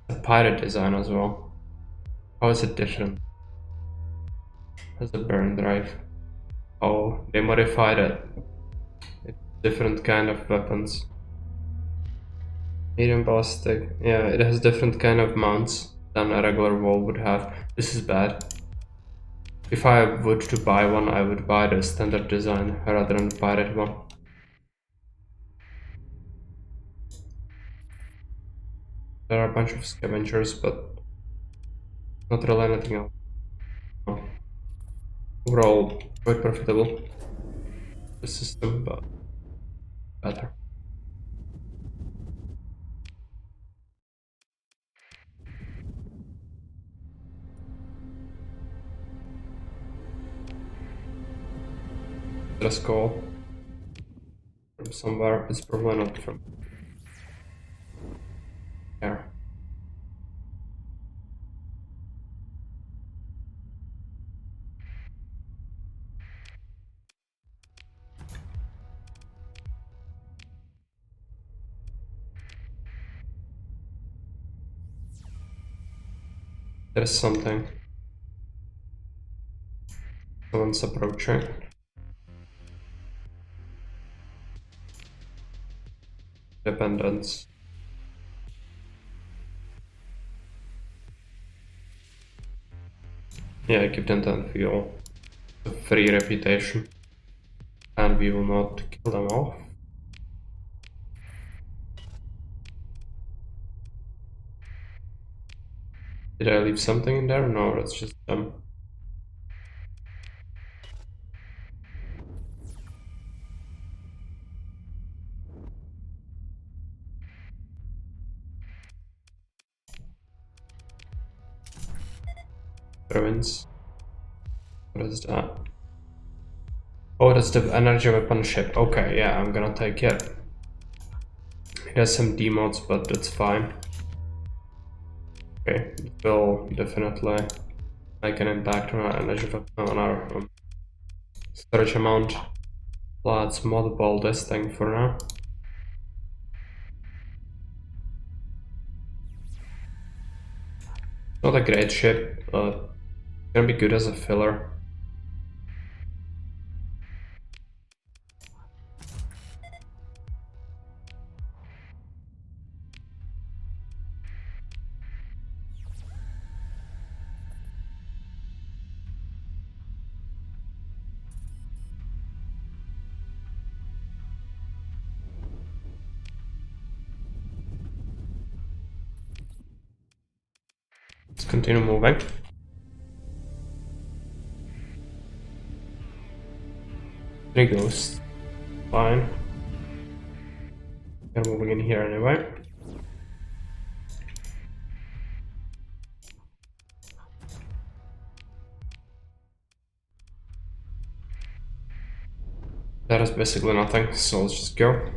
The pirate design as well. How is it different? Has a burn drive. Oh, they modified it. It's different kind of weapons. Medium ballistic. Yeah, it has different kind of mounts than a regular wall would have. This is bad. If I were to buy one, I would buy the standard design rather than the pirate one. There are a bunch of scavengers, but not really anything else. No. Overall, quite profitable. The system, but better. Let's go from somewhere. It's probably not from here. There's something. Someone's approaching. Dependence. Yeah, give them 10 fuel. A free reputation. And we will not kill them off. Did I leave something in there? No, that's just them. Ruins. What is that? Oh, that's the energy weapon ship. Okay, yeah, I'm gonna take it. It has some demods, but that's fine. Okay, it will definitely make an impact on our energy weapon, on our storage amount. Let's mothball this thing for now. Not a great ship, but gonna be good as a filler. Let's continue moving. There he goes. Fine. We're moving in here anyway. That is basically nothing, so let's just go.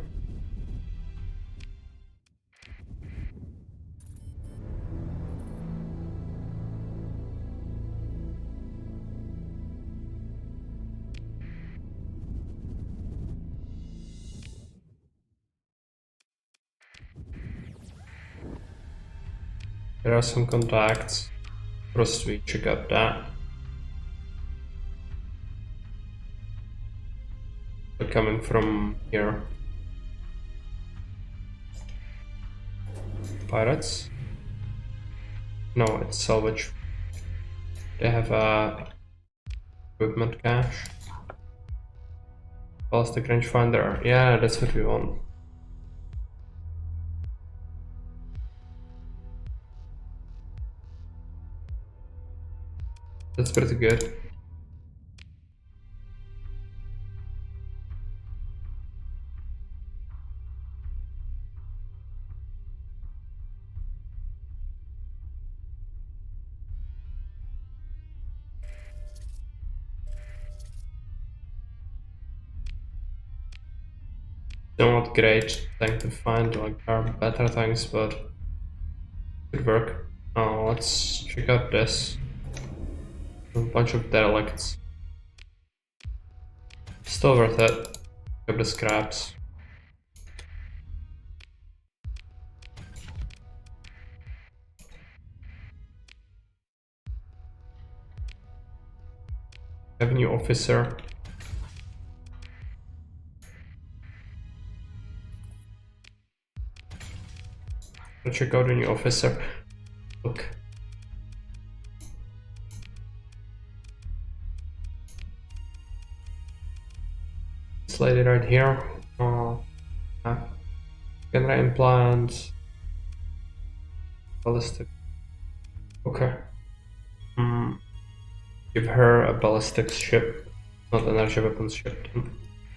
There are some contacts. First we check out that. They're coming from here. Pirates? No, it's salvage. They have a equipment cache. Ballistic rangefinder. Yeah, that's what we want. That's pretty good. Still not great thing to find, like there are better things, but good work. Let's check out this. A bunch of derelicts. Still worth it. Pick up the scraps. Have a new officer. Let's check out the new officer. Look. This lady right here. Can I implant ballistic? Okay. Give her a ballistic ship, not an energy weapons ship,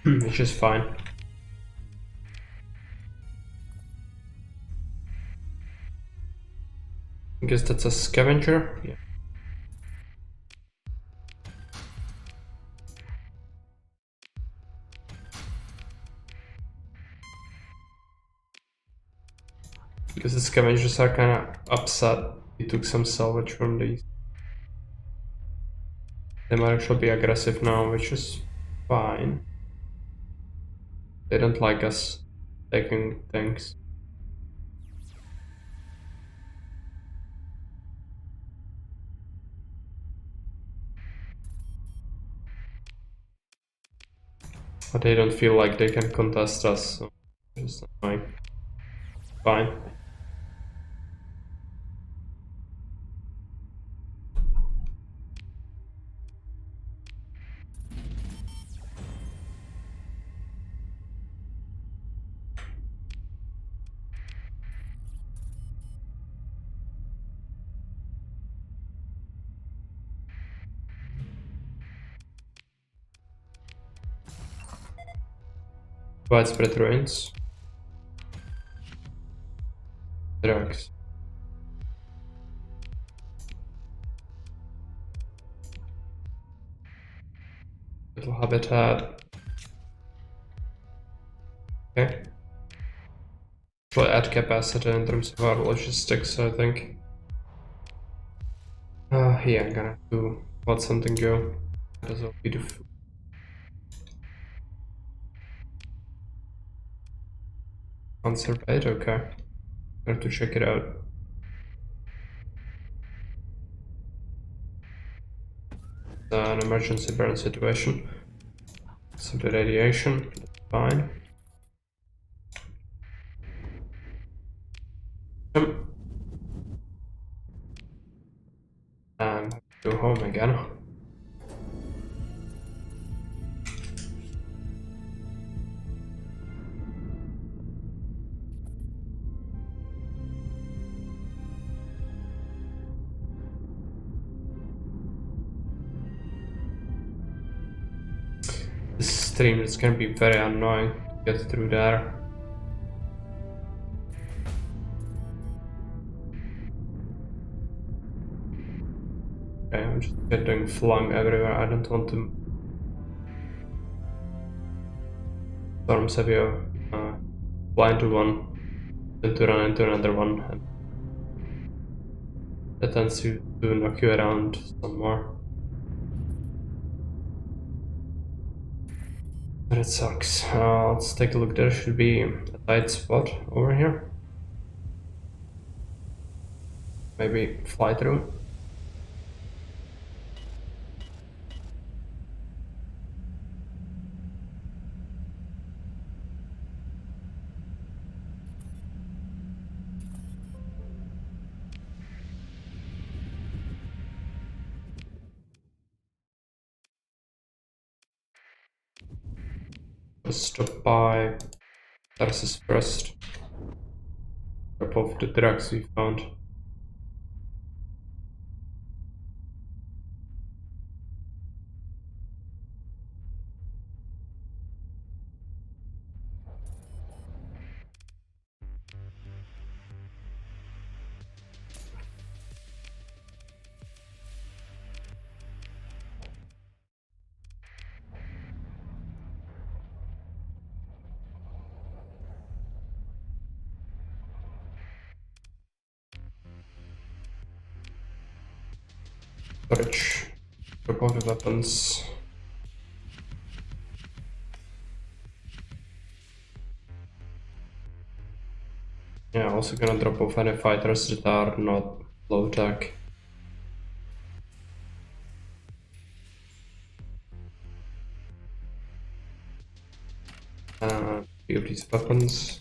which is fine. I guess that's a scavenger. Yeah. Because the scavengers are kind of upset. We took some salvage from these. They might actually be aggressive now, which is fine. They don't like us taking things. But they don't feel like they can contest us, so it's annoying. Fine. Widespread ruins. Drugs. Little habitat. Okay. Actually add capacity in terms of our logistics, I think. Yeah, I'm gonna have to let something go. That is all beautiful. Unsurveyed, okay. I have to check it out. An emergency burn situation. So the radiation, that's fine. And go home again. This stream is gonna be very annoying to get through there. Okay, I'm just getting flung everywhere. I don't want to. Storms have you fly into one, then to run into another one, and that tends to knock you around some more. But it sucks. Let's take a look. There should be a tight spot over here. Maybe fly through. Stop by Tarsus first. Drop off the drugs we found. storage. Drop all the weapons. Yeah, also gonna drop off any fighters that are not low tech. Few of these weapons.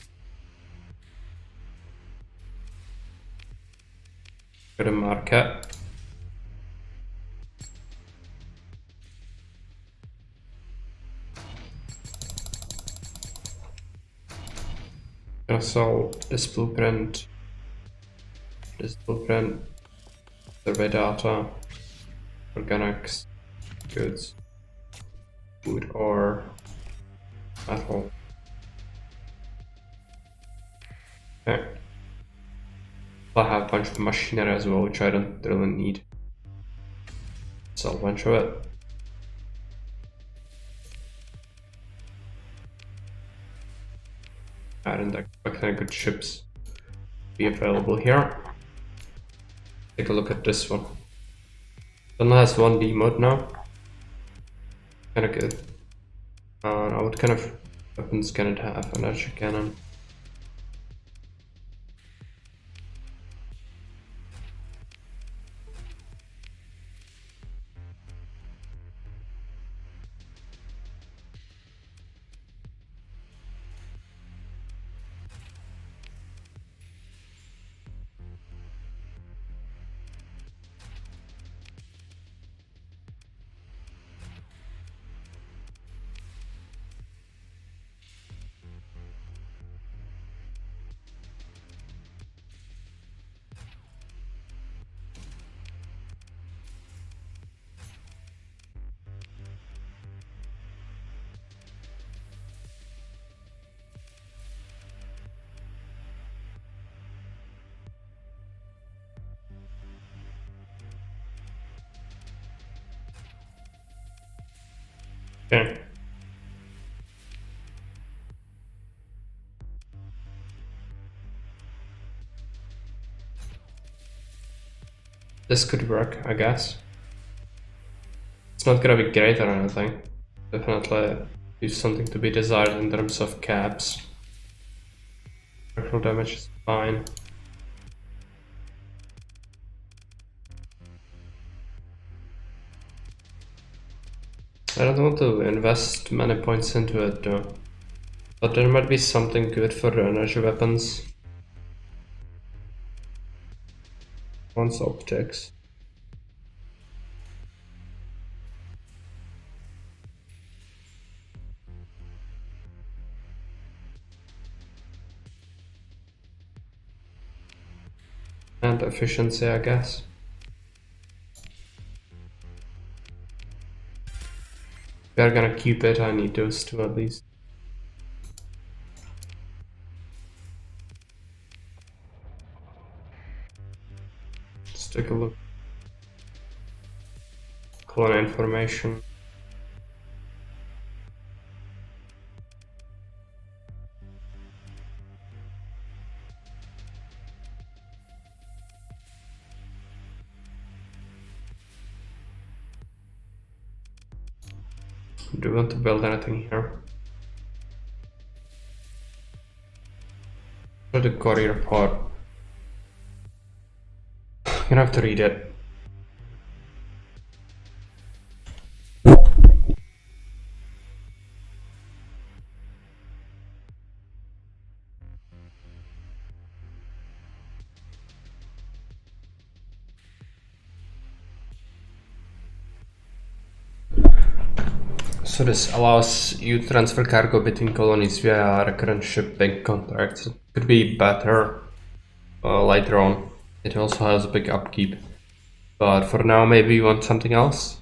Go to market. Gonna sell this blueprint, survey data, organics, goods, food, or metal. Okay. I have a bunch of machinery as well, which I don't really need. Sell a bunch of it. I didn't expect any good ships to be available here. Take a look at this one. It only has 1D mode now. Kinda good. Now what kind of weapons can it have? An energy cannon. Okay. This could work, I guess. It's not gonna be great or anything. Definitely leaves something to be desired in terms of caps. Structural damage is fine. I don't want to invest many points into it though. But there might be something good for the energy weapons. Once optics. And efficiency, I guess. If we are gonna keep it, I need those two at least. Let's take a look. Colony information. Do you want to build anything here? For the courier pod. You're gonna have to read it. So this allows you to transfer cargo between colonies via recurrent shipping contracts. It could be better later on. It also has a big upkeep. But for now, maybe you want something else?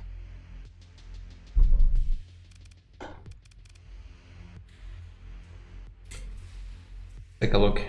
Take a look.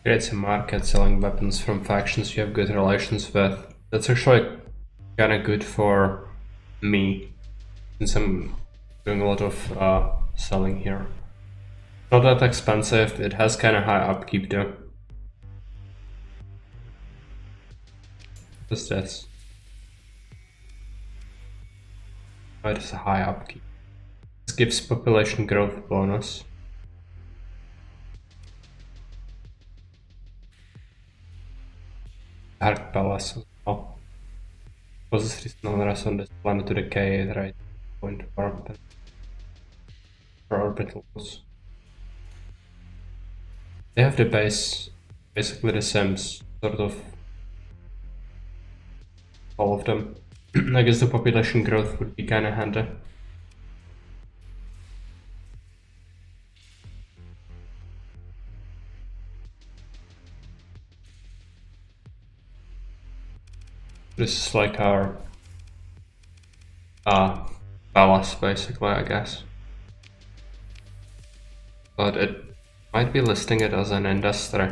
creates a market selling weapons from factions you have good relations with. That's actually kind of good for me, since I'm doing a lot of selling here. Not that expensive, it has kind of high upkeep though. What's this? Oh, it is a high upkeep. This gives population growth bonus. Dark Palace as well. Causes reasonable rest on this planet to decay at right point orbit. For orbitals. They have the base, basically the Sims, sort of all of them. I guess the population growth would be kinda handy. This is like our palace, basically, I guess. But it might be listing it as an industry.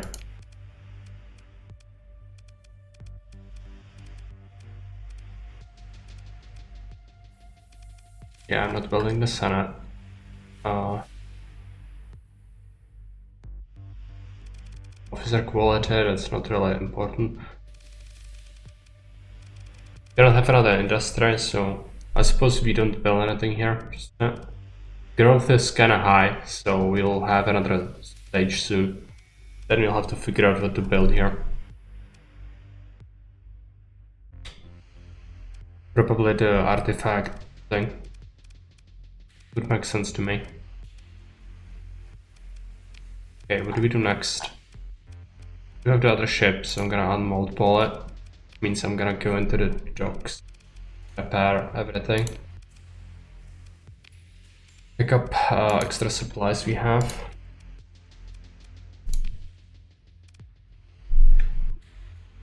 Yeah, I'm not building the Senate. Officer quality, that's not really important. We don't have another industry, so I suppose we don't build anything here. Just, growth is kinda high, so we'll have another stage soon. Then we'll have to figure out what to build here. Probably the artifact thing. Would make sense to me. Okay, what do we do next? We have the other ship, so I'm gonna unmold it. Means I'm gonna go into the docks, repair everything, pick up extra supplies we have.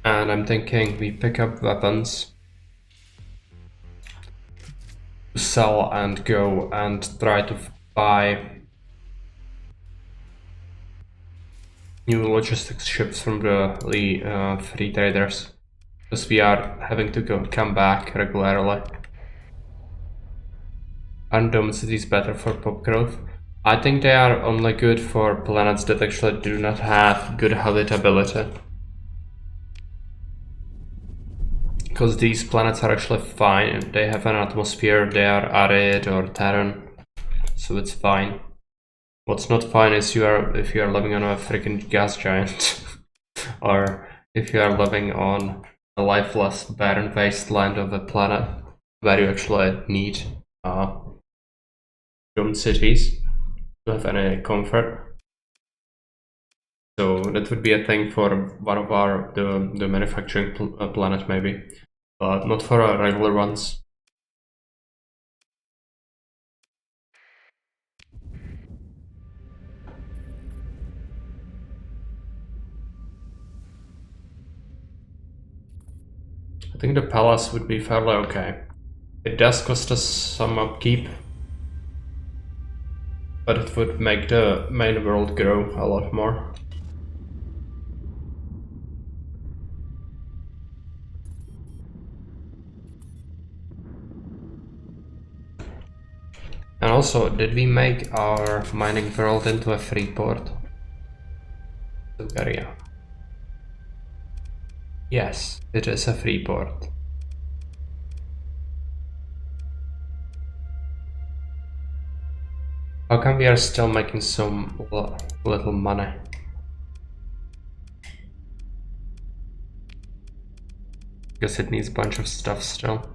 And I'm thinking we pick up weapons, sell and go and try to buy new logistics ships from the free traders, because we are having to come back regularly. Undome cities better for pop growth. I think they are only good for planets that actually do not have good habitability. Because these planets are actually fine, they have an atmosphere, they are arid or terran, so it's fine. What's not fine is if you are living on a freaking gas giant, or if you are living on a lifeless, barren wasteland of a planet where you actually need domed cities to have any comfort. So that would be a thing for one of the manufacturing planets maybe, but not for our regular ones. I think the palace would be fairly okay. It does cost us some upkeep, but it would make the main world grow a lot more. And also, did we make our mining world into a free port? Bulgaria. Yes, it is a free port. How come we are still making some little money? Because it needs a bunch of stuff still.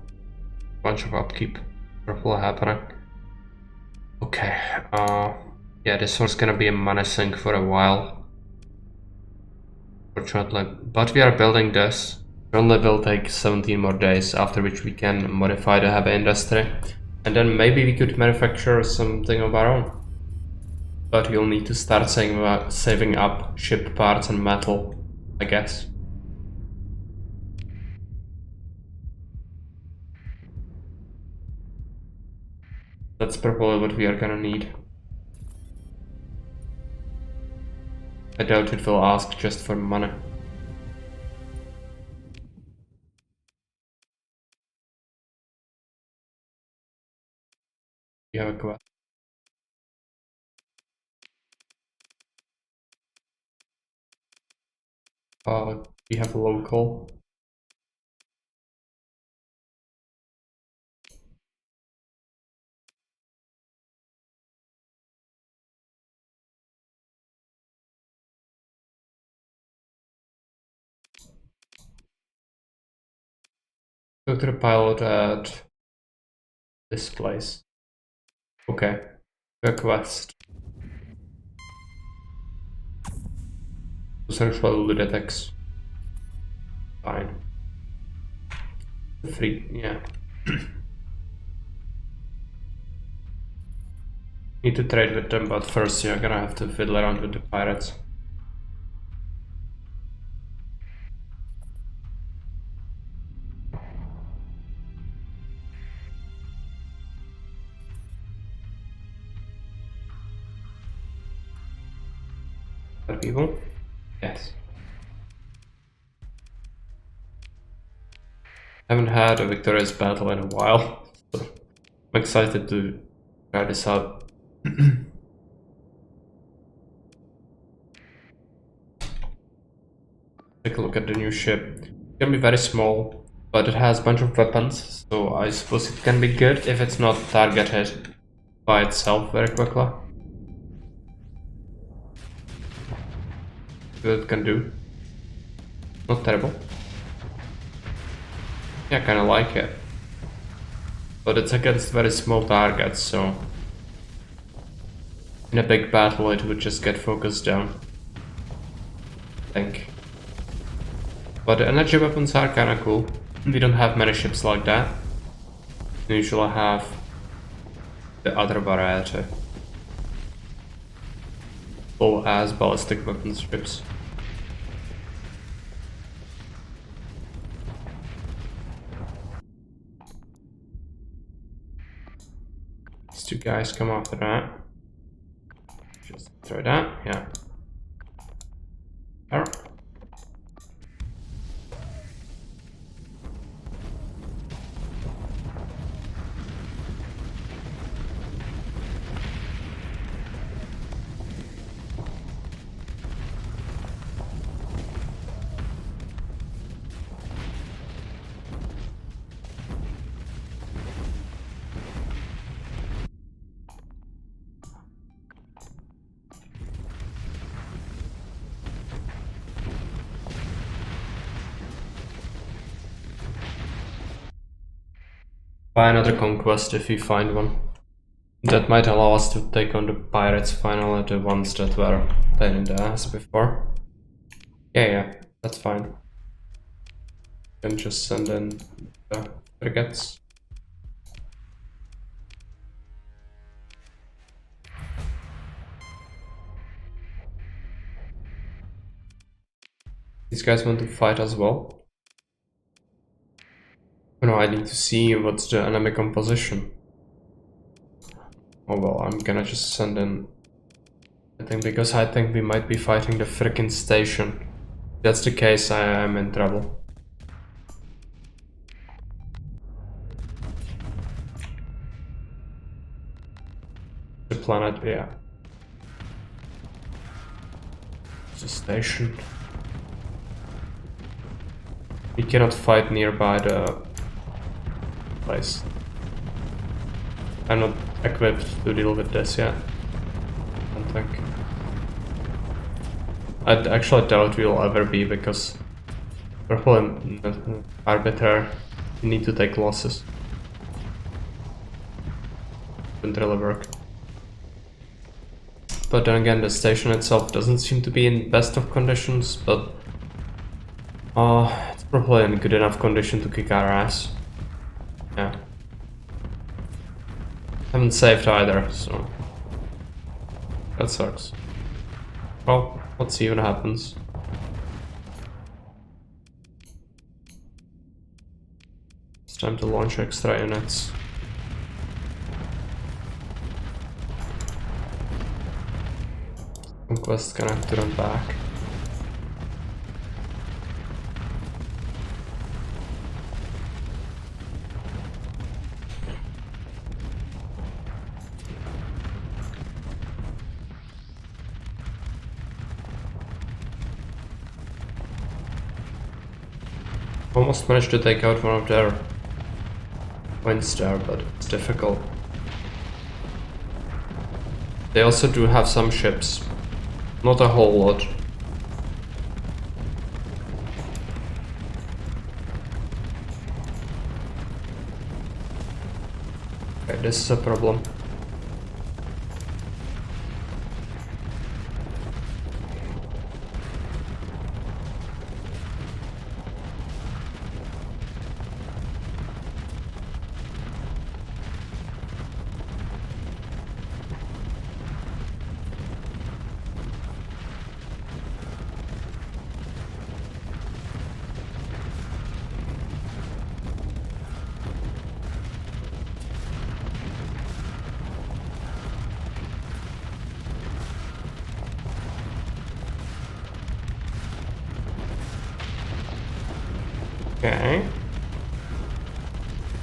Bunch of upkeep. Probably happening. Okay, yeah, this one's gonna be a money sink for a while. Fortunately, but we are building this. It only will take 17 more days, after which we can modify the heavy industry. And then maybe we could manufacture something of our own. But you'll need to start saving up ship parts and metal, I guess. That's probably what we are gonna need. I doubt it will ask just for money. You have a quest. We have a local. Go to the pilot at this place. Okay. Request. Search for ludetics. Fine. Free, yeah. Need to trade with them, but first you're gonna have to fiddle around with the pirates. Are people? Yes. Haven't had a victorious battle in a while, so I'm excited to try this out. Take a look at the new ship. It's gonna be very small, but it has a bunch of weapons, so I suppose it can be good if it's not targeted by itself very quickly. See what it can do. Not terrible. Yeah, I kinda like it. But it's against very small targets, so in a big battle it would just get focused down, I think. But the energy weapons are kinda cool. We don't have many ships like that. We usually have the other variety. Full as ballistic weapons ships. These two guys come after that. Just throw that, yeah. Alright. Buy another conquest if you find one. That might allow us to take on the pirates finally, the ones that were pain in the ass before. Yeah, that's fine. Can just send in the frigates. These guys want to fight as well. No, I need to see what's the enemy composition. Oh well, I'm gonna just send in, I think, because I think we might be fighting the frickin' station. If that's the case, I am in trouble. The planet, yeah. It's a station. We cannot fight nearby the place. I'm not equipped to deal with this yet. I don't think. I actually doubt we'll ever be, because purple and arbiter, you need to take losses. Wouldn't really work. But then again, the station itself doesn't seem to be in best of conditions, but it's probably in good enough condition to kick our ass. Yeah. Haven't saved either, so that sucks. Well, let's see what happens. It's time to launch extra units. Conquest gonna have to run back. Almost managed to take out one of their points there, but it's difficult. They also do have some ships, not a whole lot. Okay, this is a problem. Okay.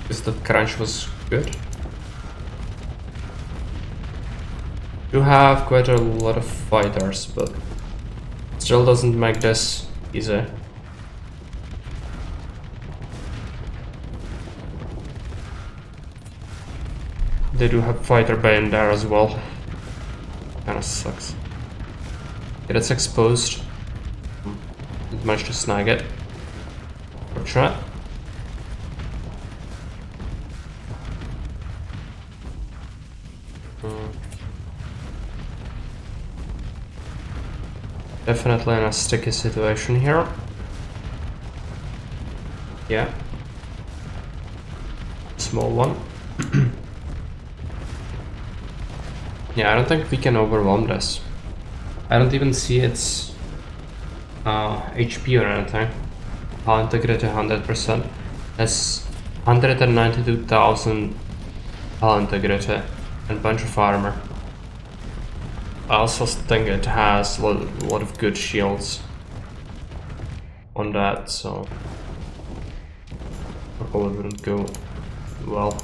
Because the crunch was good. You have quite a lot of fighters, but still doesn't make this easy. They do have fighter bay in there as well. Kinda sucks. Okay, that's exposed. Didn't manage to snag it. Fortunate. Definitely in a sticky situation here. Yeah. Small one. Yeah, I don't think we can overwhelm this. I don't even see its HP or anything. Hull integrity 100%. That's 192,000 hull integrity and bunch of armor. I also think it has a lot of good shields on that, so probably wouldn't go well.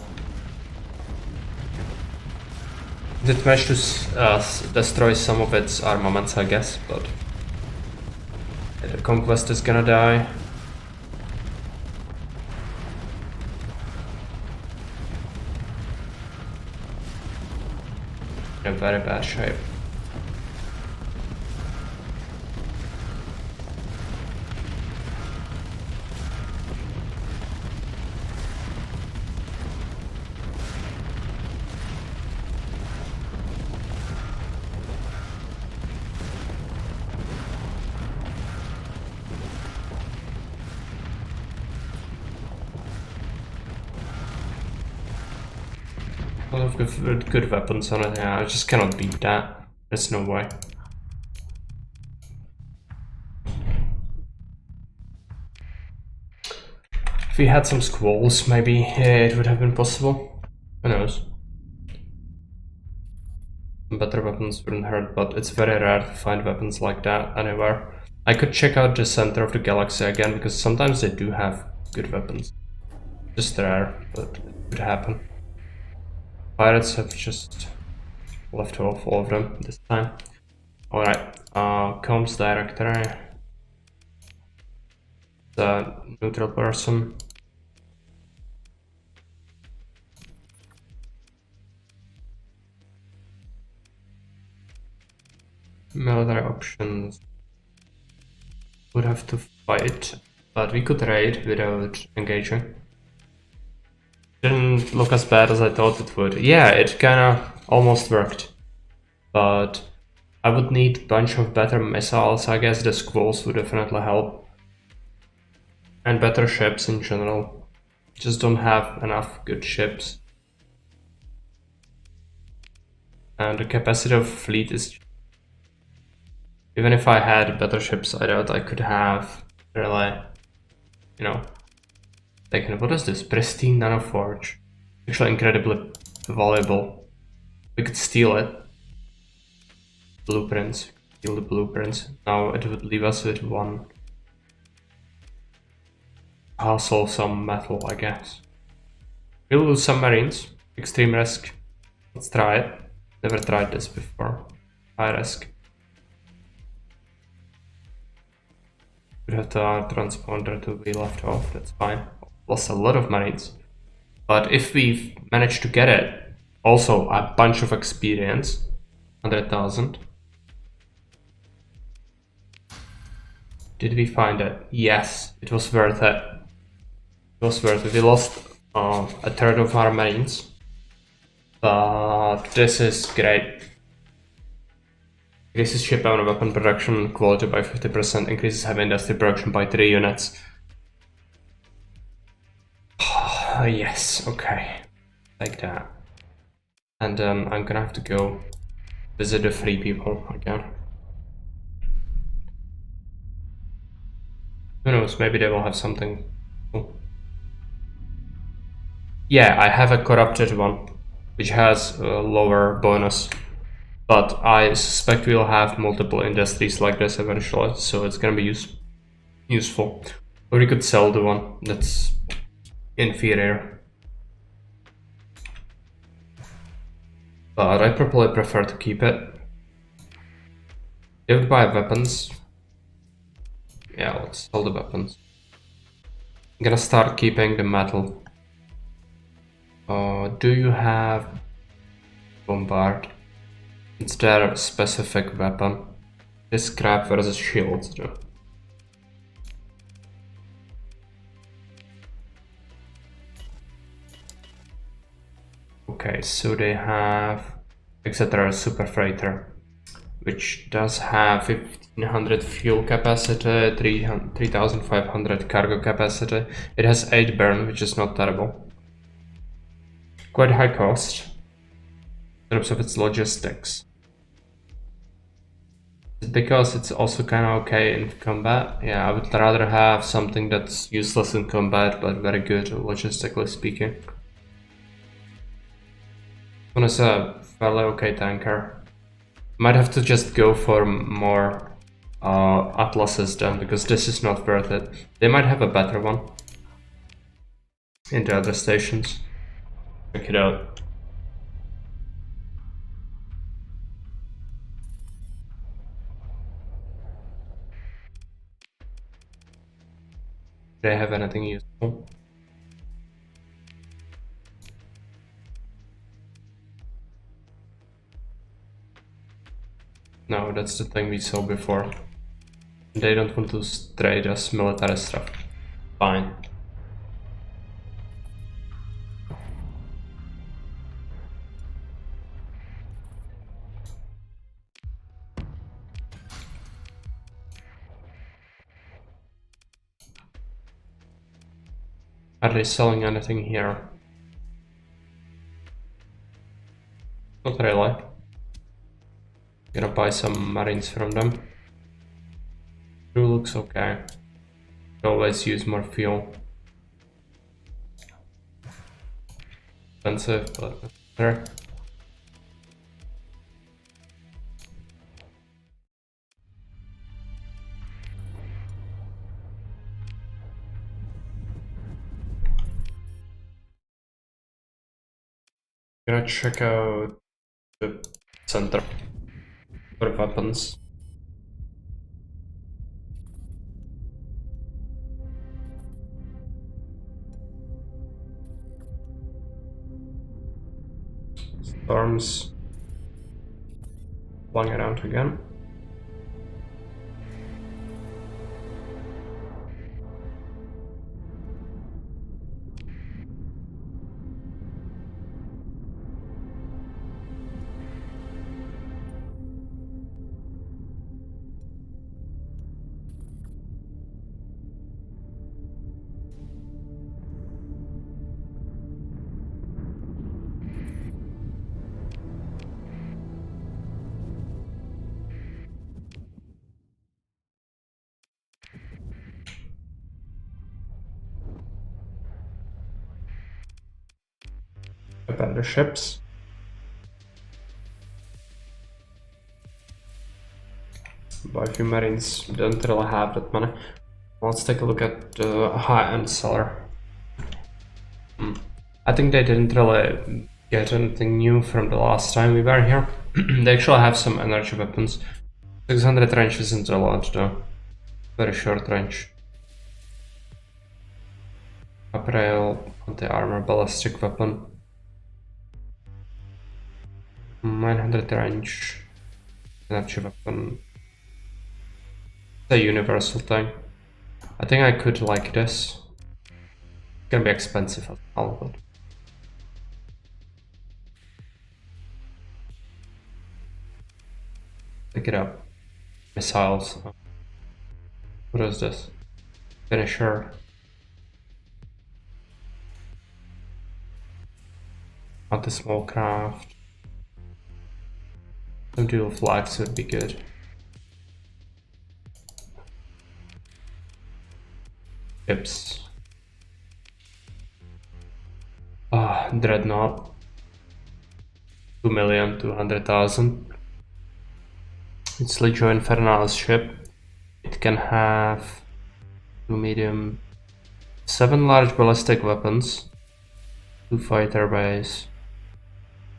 It managed to destroy some of its armaments, I guess, but the Conquest is gonna die. In a very bad shape. A lot of good weapons on it, yeah, I just cannot beat that. There's no way. If we had some squalls, maybe it would have been possible. Who knows? Better weapons wouldn't hurt, but it's very rare to find weapons like that anywhere. I could check out the center of the galaxy again, because sometimes they do have good weapons. Just rare, but it could happen. Pirates have just left off all of them this time. Alright, comms directory. The neutral person. Military options. Would have to fight, but we could raid without engaging. Didn't look as bad as I thought it would. Yeah, it kinda almost worked. But I would need a bunch of better missiles. I guess the squalls would definitely help. And better ships in general. Just don't have enough good ships. And the capacity of fleet is... Even if I had better ships, I doubt I could have really, you know, taken... What is this? Pristine nanoforge. Actually incredibly valuable. We could steal it. Blueprints. steal the blueprints. Now it would leave us with one hustle, some metal, I guess. We'll lose some marines. Extreme risk. Let's try it. Never tried this before. High risk. We have the transponder to be left off, that's fine. Lost a lot of marines. But if we manage to get it, also a bunch of experience, 100,000. Did we find it? Yes, it was worth it. It was worth it. We lost a third of our marines. But this is great. Increases shipbound weapon production quality by 50%, increases heavy industry production by 3 units. Yes, okay. Like that. And then I'm gonna have to go visit the free people again. Who knows, maybe they will have something cool. Yeah, I have a corrupted one, which has a lower bonus. But I suspect we'll have multiple industries like this eventually, so it's gonna be useful. Or we could sell the one that's inferior. But I probably prefer to keep it. They would buy weapons. Yeah, let's sell the weapons. I'm gonna start keeping the metal. Do you have bombard? It's their specific weapon. This scrap versus shields though. Okay, so they have etc. super freighter, which does have 1500 fuel capacity, 3500 cargo capacity. It has 8 burn, which is not terrible. Quite high cost in terms of its logistics. Because it's also kind of okay in combat. Yeah, I would rather have something that's useless in combat but very good logistically speaking. This one is a fairly okay tanker. Might have to just go for more Atlases then, because this is not worth it. They might have a better one in the other stations. Check it out. Do they have anything useful? No, that's the thing we saw before. They don't want to trade us military stuff. Fine. Are they selling anything here? Not really. Gonna buy some marines from them. Crew looks okay. Always use more fuel. Expensive, but better. Gonna check out the center for weapons. Storms flying around again. Prepare the ships. buy a few marines. Don't really have that money. Let's take a look at the high-end seller. I think they didn't really get anything new from the last time we were here. They actually have some energy weapons. 600 range isn't a lot though. Very short range. Up rail, anti-armor, ballistic weapon. 900 range. Energy weapon. It's a universal thing. I think I could like this. It's gonna be expensive as well, but... Pick it up. Missiles. What is this? Finisher. Anti-small craft. Some dual flags would be good. Ships. Dreadnought. 2,200,000. It's Legio Infernalis ship. It can have 2 medium, 7 large ballistic weapons, 2 fighter bays.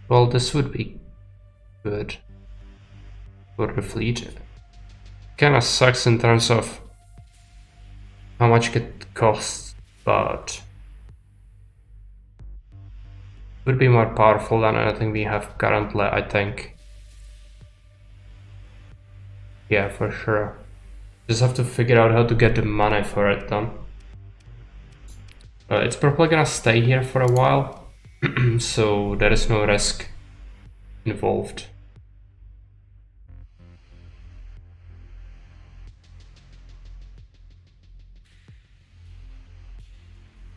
Well, this would be good for the fleet. Kinda sucks in terms of how much it costs, but would be more powerful than anything we have currently, I think. Yeah, for sure. Just have to figure out how to get the money for it done. It's probably gonna stay here for a while, so there is no risk involved.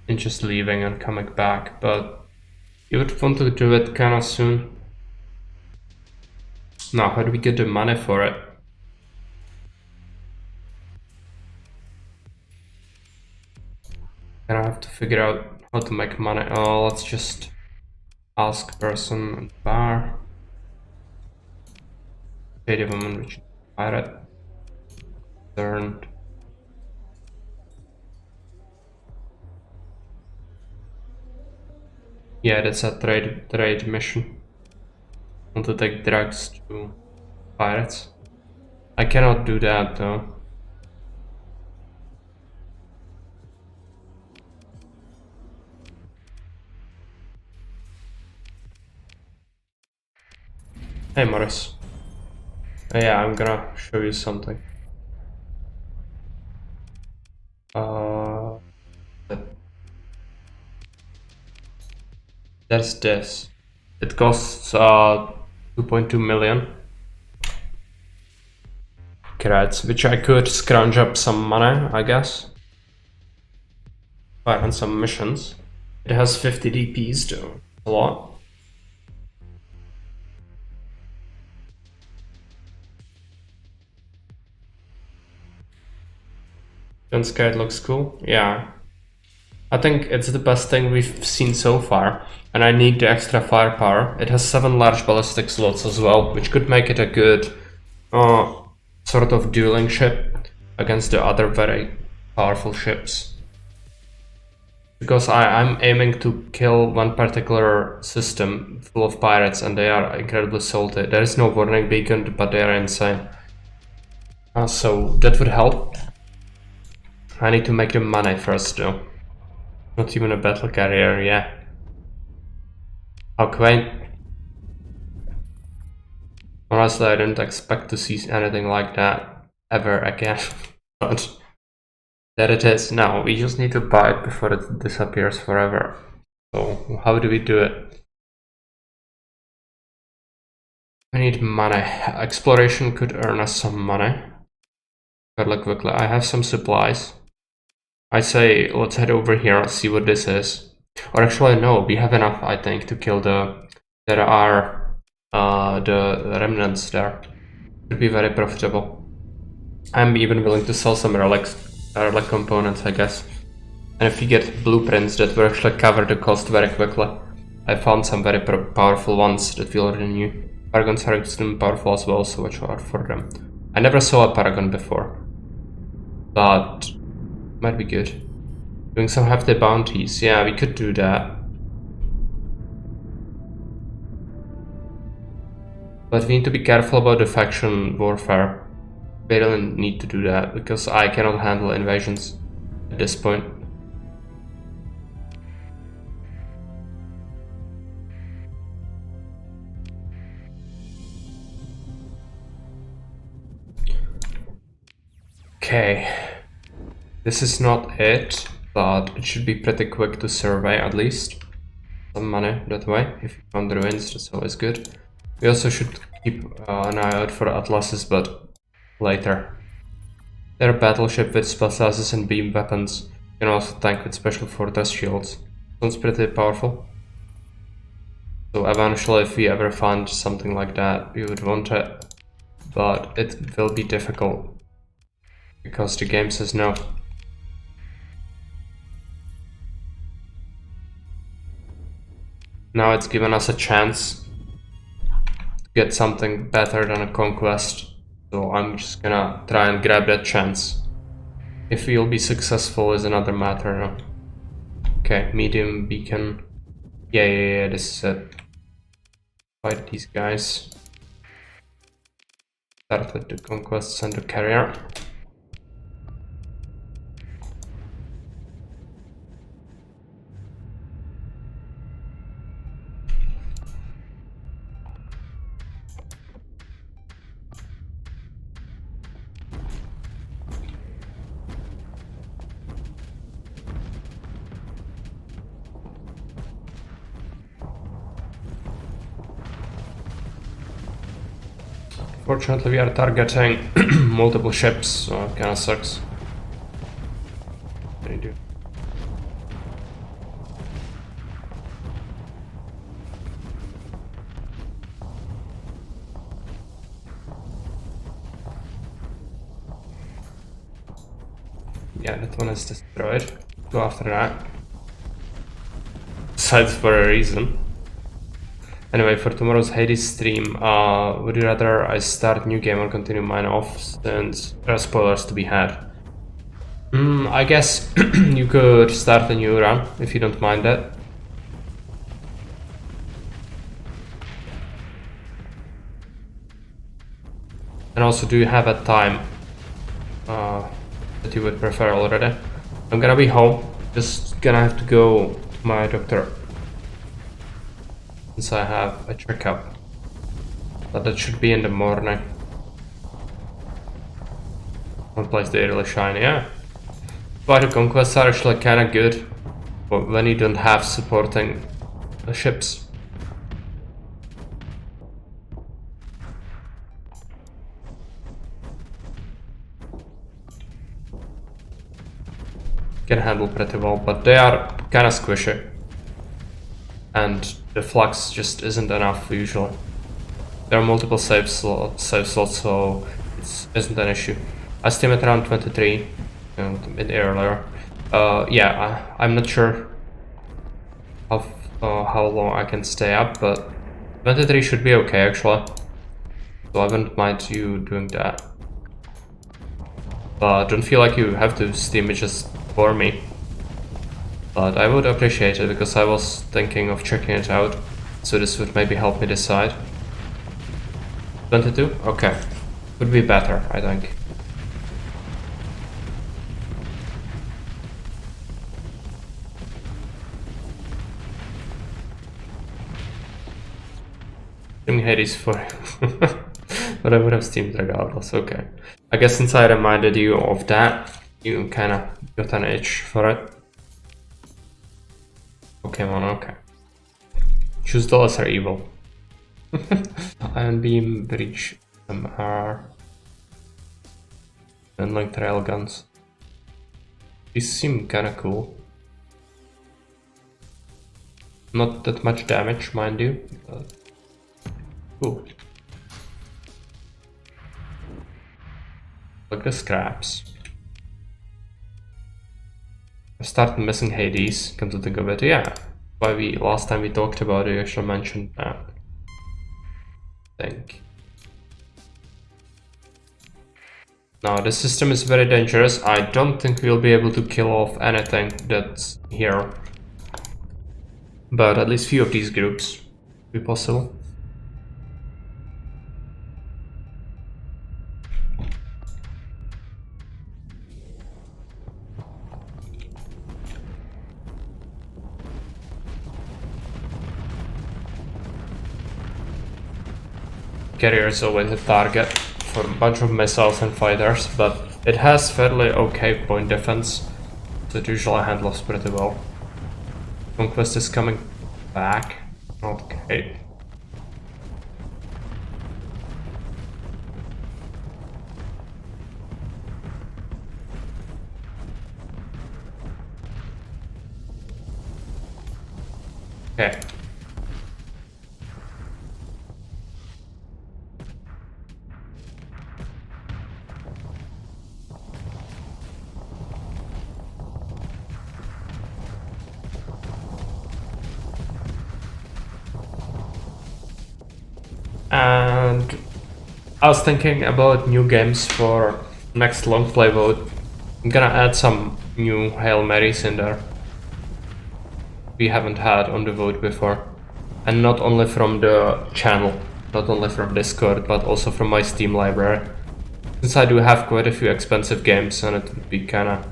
And just leaving and coming back, but you would want to do it kinda soon. Now, how do we get the money for it? Gonna have to figure out how to make money. Oh, let's just ask person in the bar. Shady woman, which pirate. Turned. Yeah, that's a trade mission. Want to take drugs to pirates. I cannot do that though. Hey Morris. Yeah, I'm gonna show you something. There's this. It costs 2.2 million credits, which I could scrounge up some money, I guess. Fire on some missions. It has 50 DPs though. A lot. Gunscared looks cool. Yeah. I think it's the best thing we've seen so far, and I need the extra firepower. It has 7 large ballistic slots as well, which could make it a good sort of dueling ship against the other very powerful ships. Because I'm aiming to kill one particular system full of pirates, and they are incredibly salty. There is no warning beacon, but they are insane. So that would help. I need to make the money first though. Not even a battle carrier, yeah. How quaint. Honestly, I didn't expect to see anything like that ever again. But there it is. Now, we just need to buy it before it disappears forever. So, how do we do it? We need money. Exploration could earn us some money. Fairly quickly. I have some supplies. I say, let's head over here and see what this is. Or actually, no, we have enough, I think, to kill the... There are the remnants there. Could be very profitable. I'm even willing to sell some relic components, I guess. And if we get blueprints, that will actually cover the cost very quickly. I found some very powerful ones that we already knew. Argons are extremely powerful as well, so watch out for them. I never saw a Paragon before, but might be good. Doing some hefty bounties, yeah, we could do that. But we need to be careful about the faction warfare. We don't need to do that, because I cannot handle invasions at this point. Okay, this is not it, but it should be pretty quick to survey at least. Some money that way, if you found the ruins, that's always good. We also should keep an eye out for atlases, but later. They're a battleship with spellclasses and beam weapons. You can also tank with special fortress shields. Sounds pretty powerful. So eventually, if we ever find something like that, we would want it. But it will be difficult. Because the game says no. Now it's given us a chance to get something better than a conquest. So I'm just gonna try and grab that chance. If we'll be successful is another matter. Okay, medium beacon. Yeah, this is it. Fight these guys. Start with the conquest center carrier. Fortunately, we are targeting multiple ships, so it kinda sucks. What do you do? Yeah, that one is destroyed. Go after that. Besides for a reason. Anyway, for tomorrow's Hades stream, would you rather I start new game or continue mine off, since there are spoilers to be had? I guess you could start a new run, if you don't mind that. And also, do you have a time that you would prefer already? I'm gonna be home, just gonna have to go to my doctor. Since I have a checkup. But that should be in the morning. One place they really shine, yeah. But the conquests are actually kinda good. But when you don't have supporting the ships. Can handle pretty well, but they are kinda squishy. And the flux just isn't enough usually. There are multiple save slots, so it isn't an issue. I estimate around 23, a bit earlier. Yeah, I'm not sure how long I can stay up, but 23 should be okay actually. So I wouldn't mind you doing that. But don't feel like you have to steam it just for me. But I would appreciate it, because I was thinking of checking it out, so this would maybe help me decide. 22? Okay. Would be better, I think. Steam Hades for but I would have steamed regardless, okay. I guess since I reminded you of that, you kinda got an itch for it. Pokemon, okay. Choose the lesser evil. Iron Beam, Breach, MR, and like trail guns. These seem kinda cool. Not that much damage, mind you, but cool. Like the scraps. I started missing Hades, come to think of it, yeah. Why last time we talked about it, you actually mentioned that. I think. Now, this system is very dangerous. I don't think we'll be able to kill off anything that's here. But at least few of these groups will be possible. Carrier is always a target for a bunch of missiles and fighters, but it has fairly okay point defense, so it usually handles pretty well. Conquest is coming back. Okay. Okay. And I was thinking about new games for next long play vote. I'm gonna add some new Hail Marys in there we haven't had on the vote before. And not only from the channel, not only from Discord, but also from my Steam library. Since I do have quite a few expensive games, and it would be kinda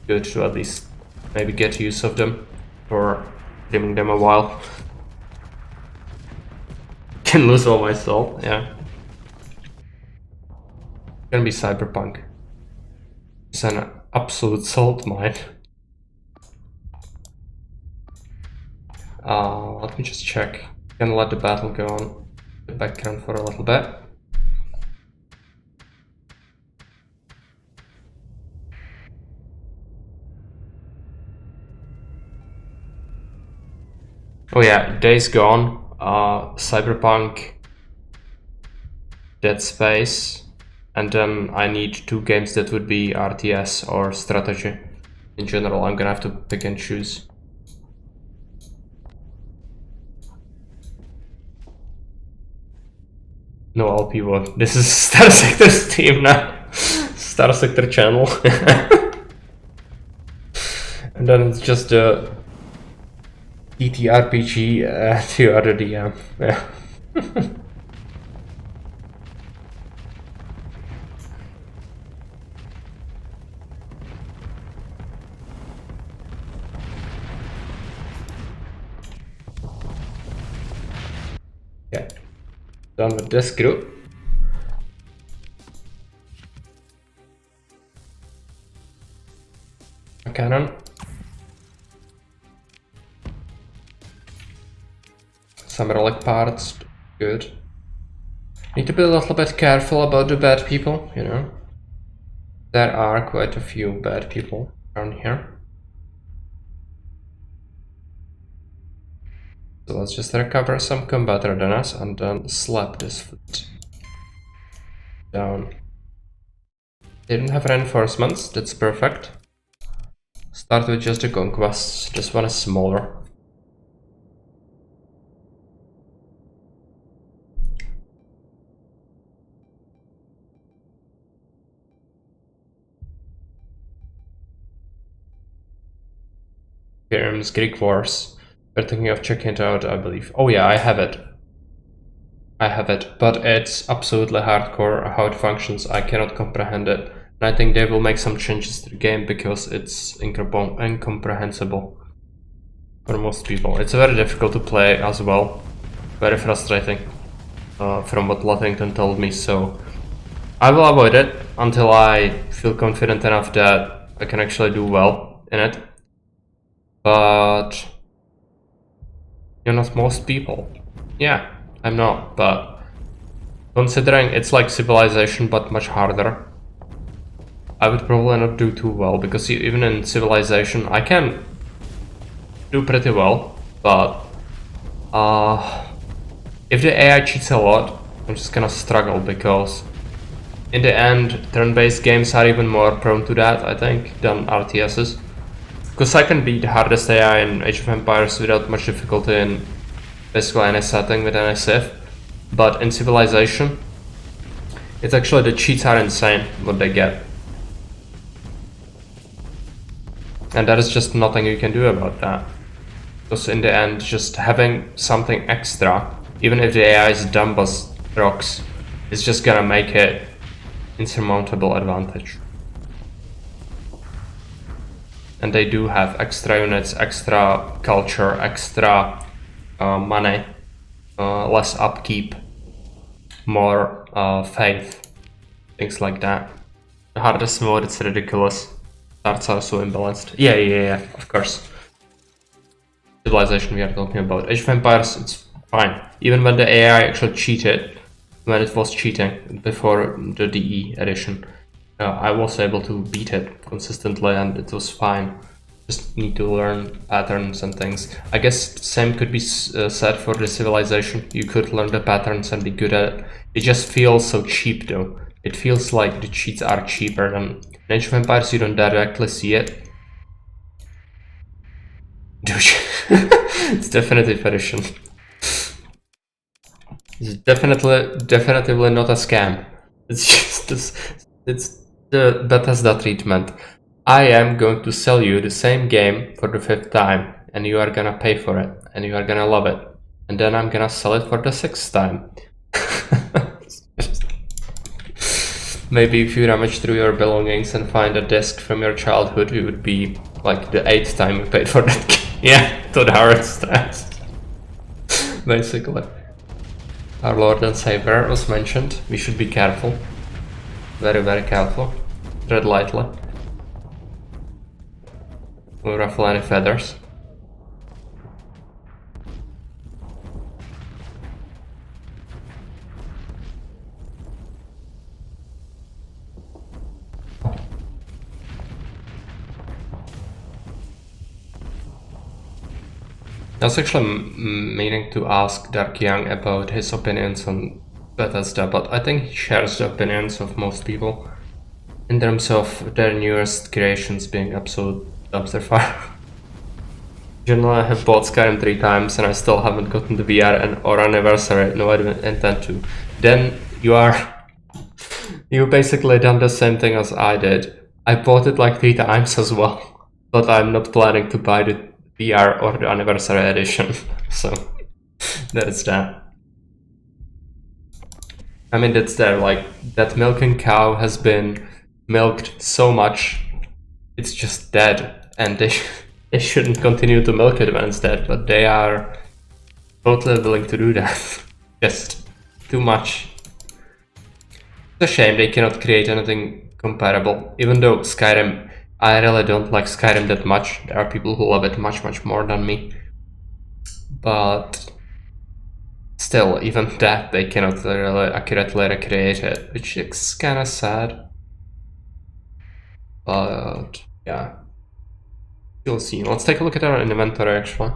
good to at least maybe get use of them for streaming them a while. Can lose all my soul, yeah. It's gonna be Cyberpunk. It's an absolute salt mine. Let me just check. Gonna let the battle go on the background for a little bit. Oh yeah, Days Gone, Cyberpunk, Dead Space, and then I need 2 games that would be RTS or strategy. In general, I'm gonna have to pick and choose. No LP1. This is Starsector's team now. Starsector channel. And then it's just a TTRPG to other DM. Yeah. Okay. Done with this group. A cannon. Some relic parts, good. Need to be a little bit careful about the bad people, you know. There are quite a few bad people around here. So let's just recover some combat readiness and then slap this foot down. They didn't have reinforcements, that's perfect. Start with just the conquests, this one is smaller. Games, Greek Wars. We're thinking of checking it out, I believe. Oh yeah, I have it. I have it, but it's absolutely hardcore how it functions. I cannot comprehend it. And I think they will make some changes to the game because it's incomprehensible for most people. It's very difficult to play as well. Very frustrating, from what Luffington told me, so I will avoid it until I feel confident enough that I can actually do well in it. But you're not most people. Yeah, I'm not, but considering it's like Civilization but much harder, I would probably not do too well, because even in Civilization I can do pretty well, but if the AI cheats a lot, I'm just gonna struggle, because in the end turn-based games are even more prone to that, I think, than RTSs. Because I can beat the hardest AI in Age of Empires without much difficulty in basically any setting with any civ. But in Civilization, It's actually, the cheats are insane what they get. And there is just nothing you can do about that. Because in the end, just having something extra, even if the AI is dumb as rocks, is just gonna make it insurmountable advantage. And they do have extra units, extra culture, extra money, less upkeep, more faith, things like that. The hardest mode, it's ridiculous. Starts are so imbalanced. Yeah, of course. Civilization we are talking about. Age of Empires, it's fine. Even when the AI actually cheated, when it was cheating before the DE edition, I was able to beat it consistently and it was fine. Just need to learn patterns and things. I guess the same could be said for the Civilization. You could learn the patterns and be good at it. It just feels so cheap though. It feels like the cheats are cheaper than in Age of Empires. You don't directly see it. Dude, it's definitely fetition. It's definitely not a scam. It's just this, it's the Bethesda treatment. I am going to sell you the same game for the 5th time, and you are gonna pay for it, and you are gonna love it, and then I'm gonna sell it for the 6th time. Maybe if you rummage through your belongings and find a disc from your childhood, it would be like the 8th time you paid for that game. Yeah, to the hardest times. Basically. Our Lord and Savior was mentioned. We should be careful. Very, very careful. Tread lightly. Don't ruffle any feathers. I was actually meaning to ask Dark Young about his opinions on Bethesda, but I think he shares the opinions of most people in terms of their newest creations being absolute dumpster fire. Generally, I have bought Skyrim 3 times and I still haven't gotten the VR or anniversary, no, I don't intend to. Then you basically done the same thing as I did. I bought it like 3 times as well, but I'm not planning to buy the VR or the anniversary edition, so that's that. I mean, that's there, like, that milking cow has been milked so much, it's just dead, and they shouldn't continue to milk it when it's dead, but they are totally willing to do that. Just too much. It's a shame they cannot create anything comparable, even though Skyrim, I really don't like Skyrim that much. There are people who love it much more than me. But still, even that they cannot really accurately recreate it, which is kinda sad. But yeah. You'll see. Let's take a look at our inventory actually.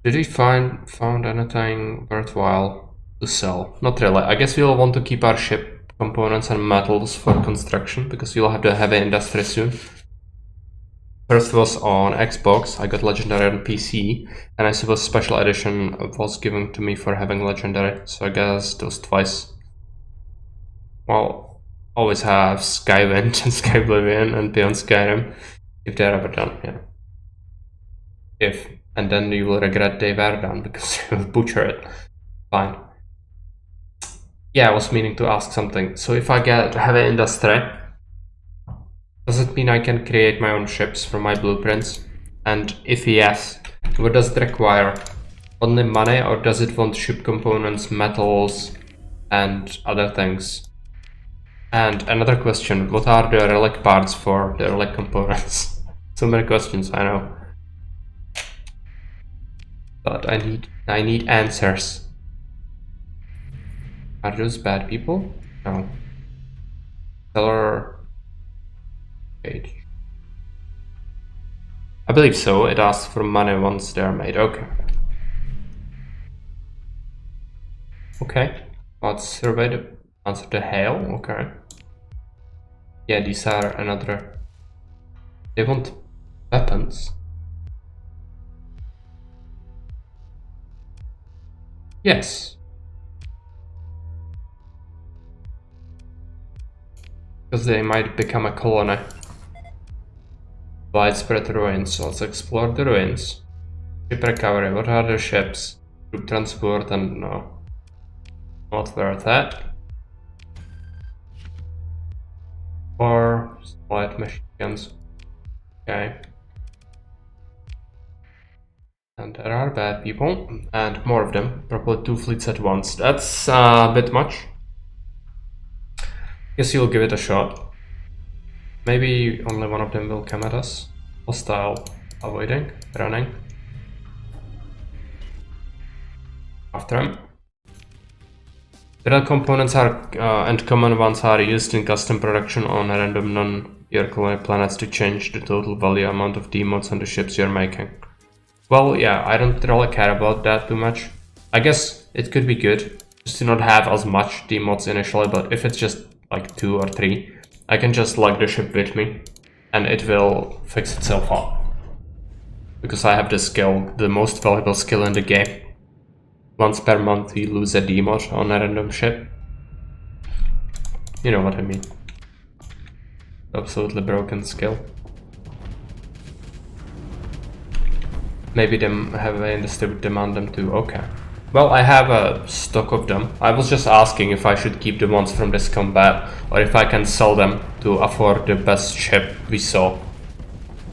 Did we found anything worthwhile to sell? Not really. I guess we'll want to keep our ship components and metals for construction because we'll have the heavy industry soon. First was on Xbox, I got Legendary on PC, and I suppose Special Edition was given to me for having Legendary, so I guess those twice. Well, always have Skywind and Skyblivion and Beyond Skyrim, if they're ever done, yeah. And then you will regret they were done, because you will butcher it. Fine. Yeah, I was meaning to ask something. So if I get heavy industry, does it mean I can create my own ships from my blueprints? And if yes, what does it require? Only money, or does it want ship components, metals, and other things? And another question, what are the relic parts for the relic components? So many questions, I know. But I need answers. Are those bad people? No. Seller page. I believe so. It asks for money once they're made. Okay. Okay. Let's survey the answer to hail. Okay. Yeah, these are another. They want weapons. Yes. because they might become a colony. Widespread ruins, so let's explore the ruins. Ship recovery, what are the ships? Troop transport and no. Not worth that. Or light machine guns. Okay. And there are bad people, and more of them. Probably 2 fleets at once. That's a bit much. Guess you'll give it a shot. Maybe only one of them will come at us. Hostile. Avoiding. Running. After him. Real components are and common ones are used in custom production on random non-Earth planets to change the total value amount of D-mods on the ships you're making. Well, yeah, I don't really care about that too much. I guess it could be good just to not have as much D-mods initially, but if it's just like 2 or 3, I can just lug the ship with me and it will fix itself up. Because I have the skill, the most valuable skill in the game. Once per month we lose a D-mod on a random ship. You know what I mean. Absolutely broken skill. Maybe them have an industry would demand them too. Okay. Well, I have a stock of them. I was just asking if I should keep the ones from this combat or if I can sell them to afford the best ship we saw.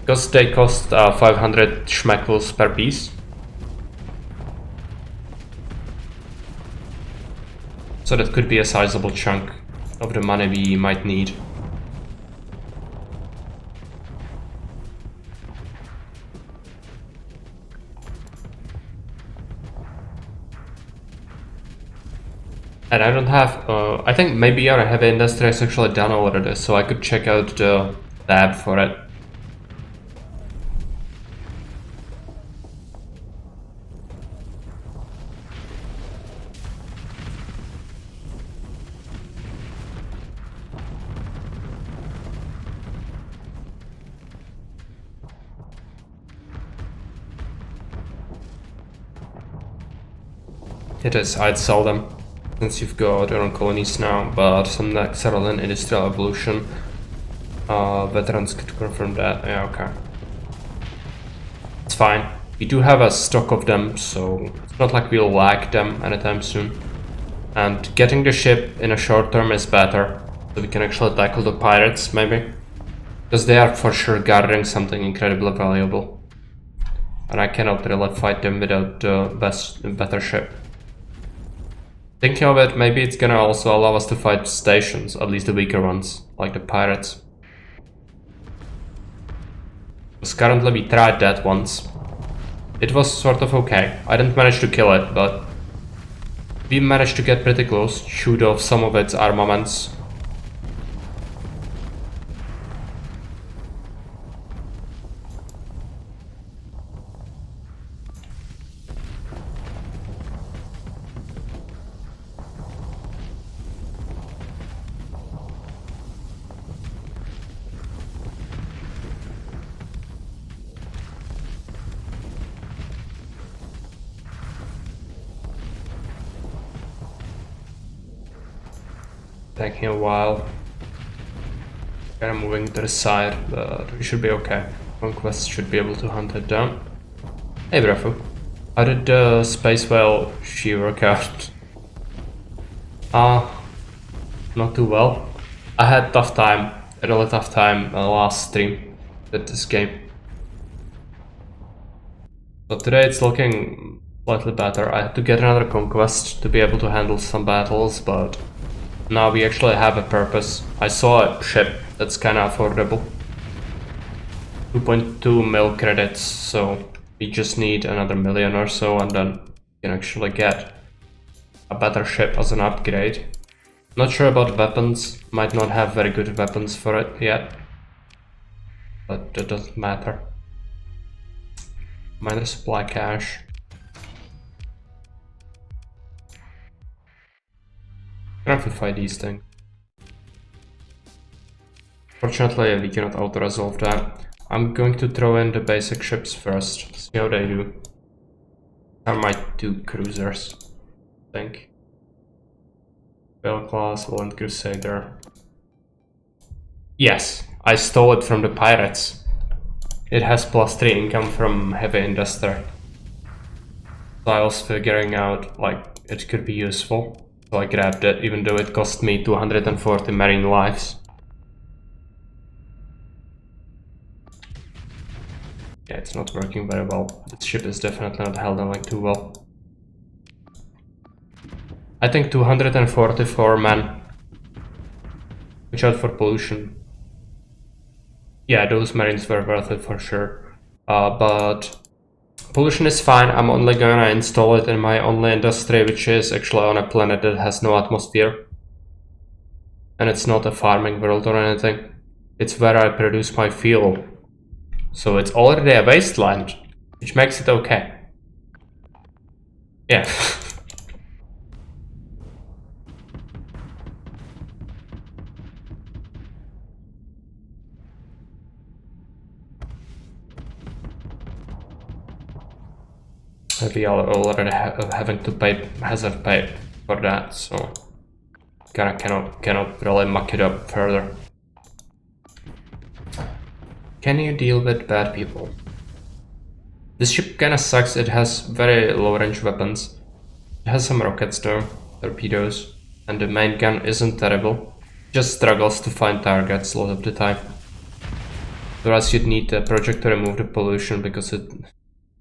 Because they cost 500 schmeckles per piece. So that could be a sizable chunk of the money we might need. And I don't have, I think maybe our heavy industry is actually done already, so I could check out the tab for it. It is, I'd sell them, since you've got your own colonies now, but some Nexaral and Industrial Evolution veterans could confirm that. Yeah, okay. It's fine. We do have a stock of them, so it's not like we'll lack them anytime soon. And getting the ship in a short term is better, so we can actually tackle the pirates, maybe. Because they are for sure gathering something incredibly valuable. And I cannot really fight them without the better ship. Thinking of it, maybe it's gonna also allow us to fight stations, at least the weaker ones, like the pirates. Because currently we tried that once. It was sort of okay. I didn't manage to kill it, but we managed to get pretty close, shoot off some of its armaments. Taking a while. Kind of moving to the side, but we should be okay. Conquest should be able to hunt it down. Hey Brafu, how did the space whale she work out? Not too well. I had a really tough time last stream with this game. So today it's looking slightly better. I had to get another conquest to be able to handle some battles, but now we actually have a purpose. I saw a ship that's kinda affordable. 2.2 mil credits, so we just need another million or so and then we can actually get a better ship as an upgrade. Not sure about weapons, might not have very good weapons for it yet. But that doesn't matter. Minor supply cache. Gonna have to fight these things. Fortunately, we cannot auto-resolve that. I'm going to throw in the basic ships first, see how they do. Are my 2 cruisers, I think. Bell class, Land Crusader. Yes, I stole it from the pirates. It has +3 income from heavy industry. So I was figuring out, like, it could be useful. So I grabbed it, even though it cost me 240 marine lives. Yeah, it's not working very well. This ship is definitely not handling too well. I think 244 men. Watch out for pollution. Yeah, those marines were worth it for sure. But pollution is fine. I'm only gonna install it in my only industry, which is actually on a planet that has no atmosphere. And it's not a farming world or anything. It's where I produce my fuel. So it's already a wasteland, which makes it okay. Yeah. We are already having to pay hazard pay for that, so cannot really muck it up further. Can you deal with bad people? This ship kinda sucks. It has very low range weapons. It has some rockets though, torpedoes, and the main gun isn't terrible. It just struggles to find targets a lot of the time. Whereas you'd need a project to remove the pollution because it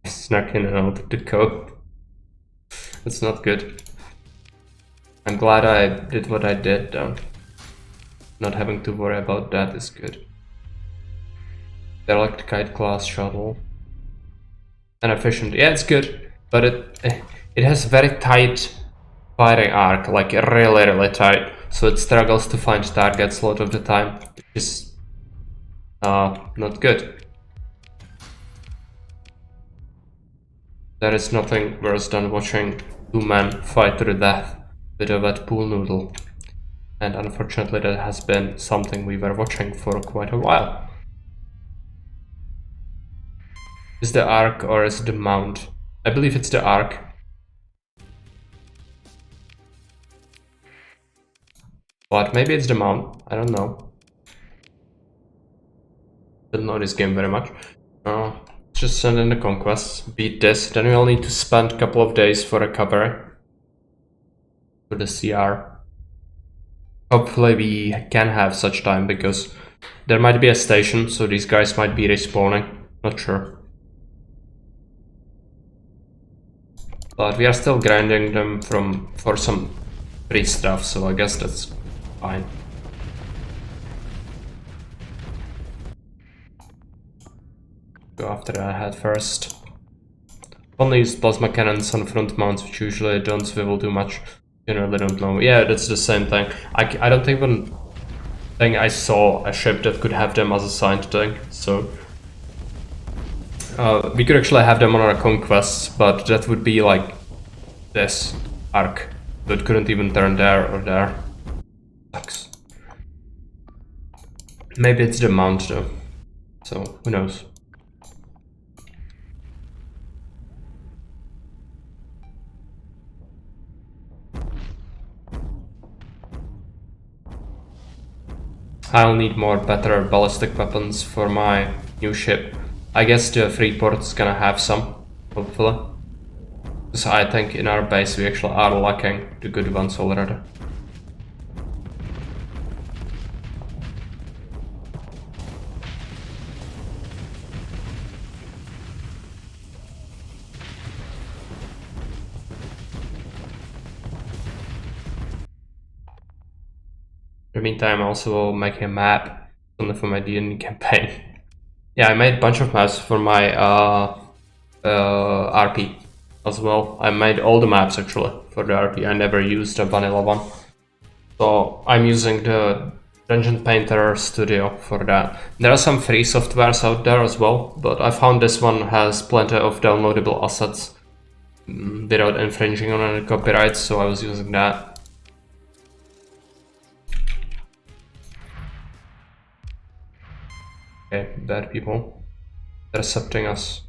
snuck in and out of the code. It's not good. I'm glad I did what I did though. Not having to worry about that is good. Derelict kite class shuttle. And efficient. Yeah, it's good, but it has very tight firing arc, like really tight, so it struggles to find targets a lot of the time, which is not good. There is nothing worse than watching two men fight to the death with a wet pool noodle, and unfortunately that has been something we were watching for quite a while. Is the arc or is it the mount? I believe it's the arc. But maybe it's the mount, I don't know. Don't know this game very much. Just send in the conquests, beat this, then we'll need to spend a couple of days for recovery. For the CR. Hopefully we can have such time, because there might be a station, so these guys might be respawning. Not sure. But we are still grinding them for some free stuff, so I guess that's fine. Go after that head first. Only use plasma cannons on front mounts, which usually don't swivel too much. Generally don't know. Yeah, that's the same thing. I don't even think I saw a ship that could have them as a signed thing, so... we could actually have them on our conquests, but that would be like this arc. That couldn't even turn there or there. Sucks. Maybe it's the mount though, so who knows. I'll need more better ballistic weapons for my new ship. I guess the Freeport is gonna have some, hopefully. Because I think in our base we actually are lacking the good ones already. In the meantime, I also will make a map only for my D&D campaign. Yeah, I made a bunch of maps for my RP as well. I made all the maps actually for the RP. I never used a vanilla one. So I'm using the Dungeon Painter Studio for that. There are some free softwares out there as well, but I found this one has plenty of downloadable assets without infringing on any copyrights, so I was using that. Okay, bad people intercepting us.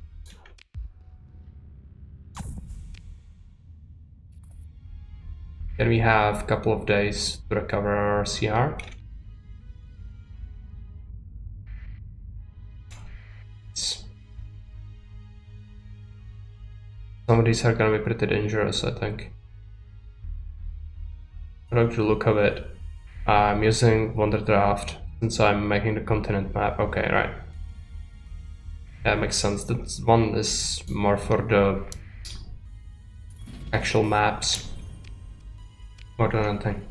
Then we have a couple of days to recover our CR. Some of these are gonna be pretty dangerous, I think. I like the look of it. I'm using Wonder Draft since I'm making the continent map. Okay, right. That makes sense. This one is more for the actual maps more than anything.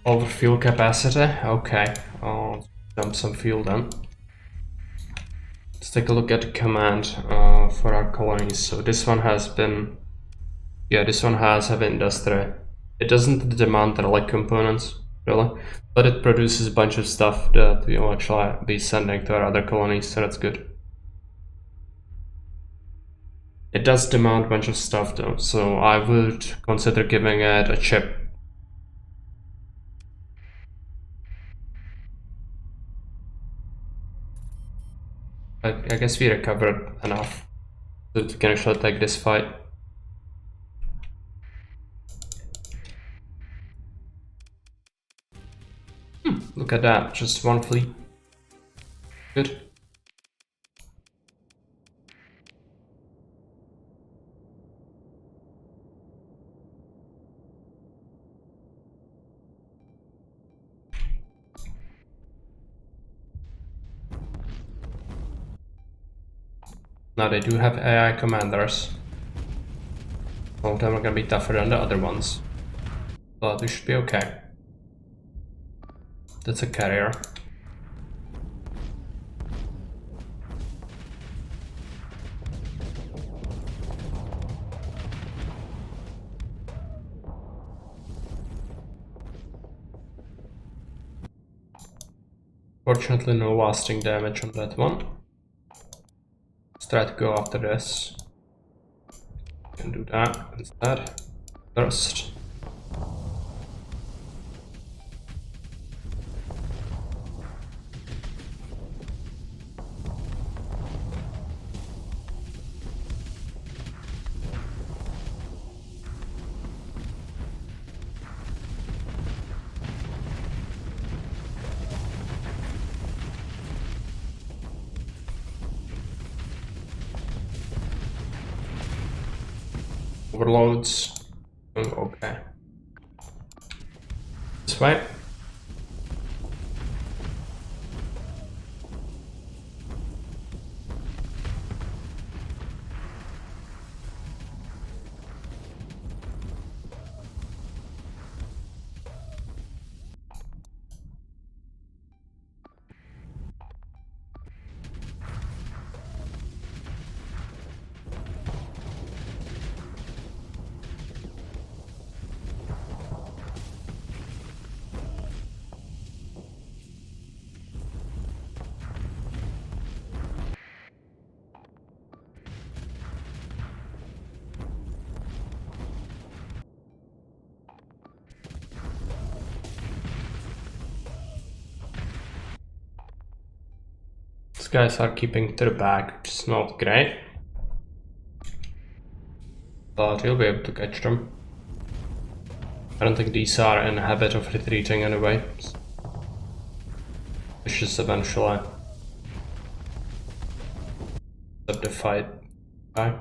Over fuel capacity? Okay. I'll dump some fuel then. Let's take a look at the command for our colonies. So this one has been... Yeah, this one has heavy industry. It doesn't demand relic components, really, but it produces a bunch of stuff that we'll actually be sending to our other colonies, so that's good. It does demand a bunch of stuff though, so I would consider giving it a chip. I guess we recovered enough so that we can actually take this fight. Look at that, just one fleet. Good. Now they do have AI commanders. Some of them are gonna be tougher than the other ones, but we should be okay. That's a carrier. Fortunately, no lasting damage on that one. Let's try to go after this. Can do that instead. First. Overloads. Okay. This way. These guys are keeping to the back, which is not great. But you'll be able to catch them. I don't think these are in the habit of retreating anyway. It's just eventually stop the fight. Okay.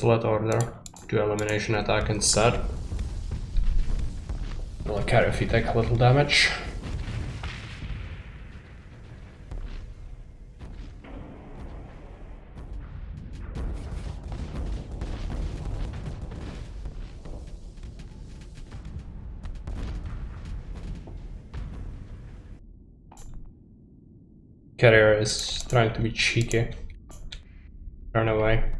Let order to elimination attack instead. I'll carry if you take a little damage. Carrier is trying to be cheeky. Run away.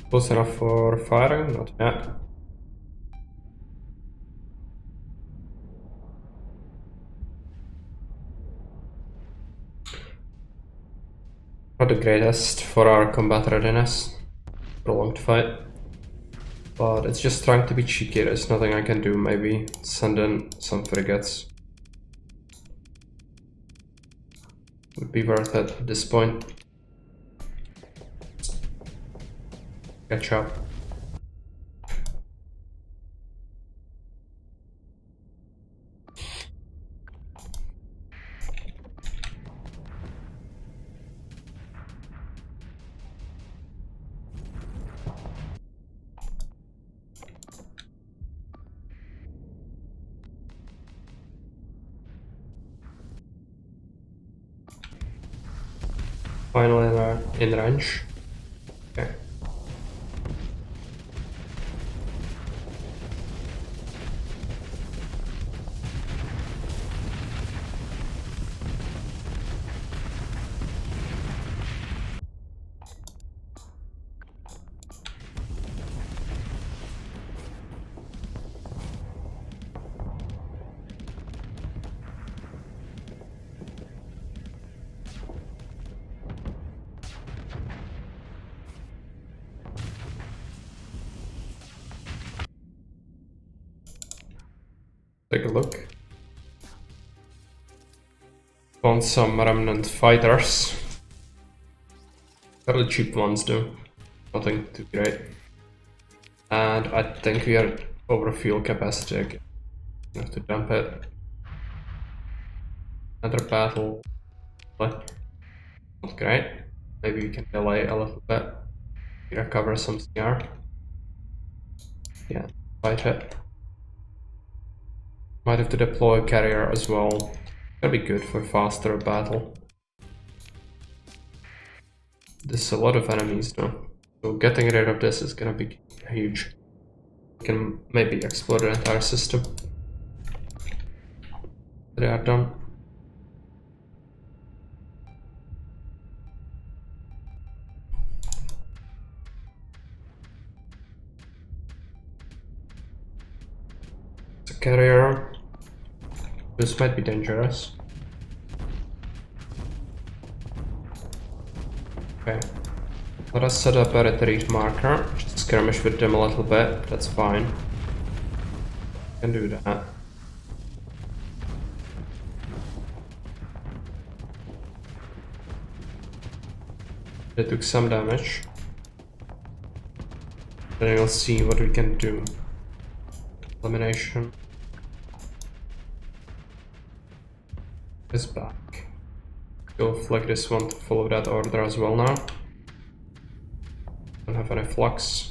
Close enough for firing? Not yet. Not the greatest for our combat readiness. Prolonged fight. But it's just trying to be cheeky. There's nothing I can do. Maybe send in some frigates. Would be worth it at this point. Catch up. Finally in range. Okay. Take a look. Found some remnant fighters. Fairly cheap ones though. Nothing too great. And I think we are over fuel capacity again. We have to dump it. Another battle. Not great. Maybe we can delay a little bit. Recover some CR. Yeah, fight it. Might have to deploy a carrier as well. That'd be good for faster battle. There's a lot of enemies though, so getting rid of this is gonna be huge. We can maybe explore the entire system. They are done. It's a carrier. This might be dangerous. Okay. Let us set up a retreat marker. Just skirmish with them a little bit. That's fine. Can do that. They took some damage. Then we'll see what we can do. Elimination is back. Go flag this one to follow that order as well now. Don't have any flux.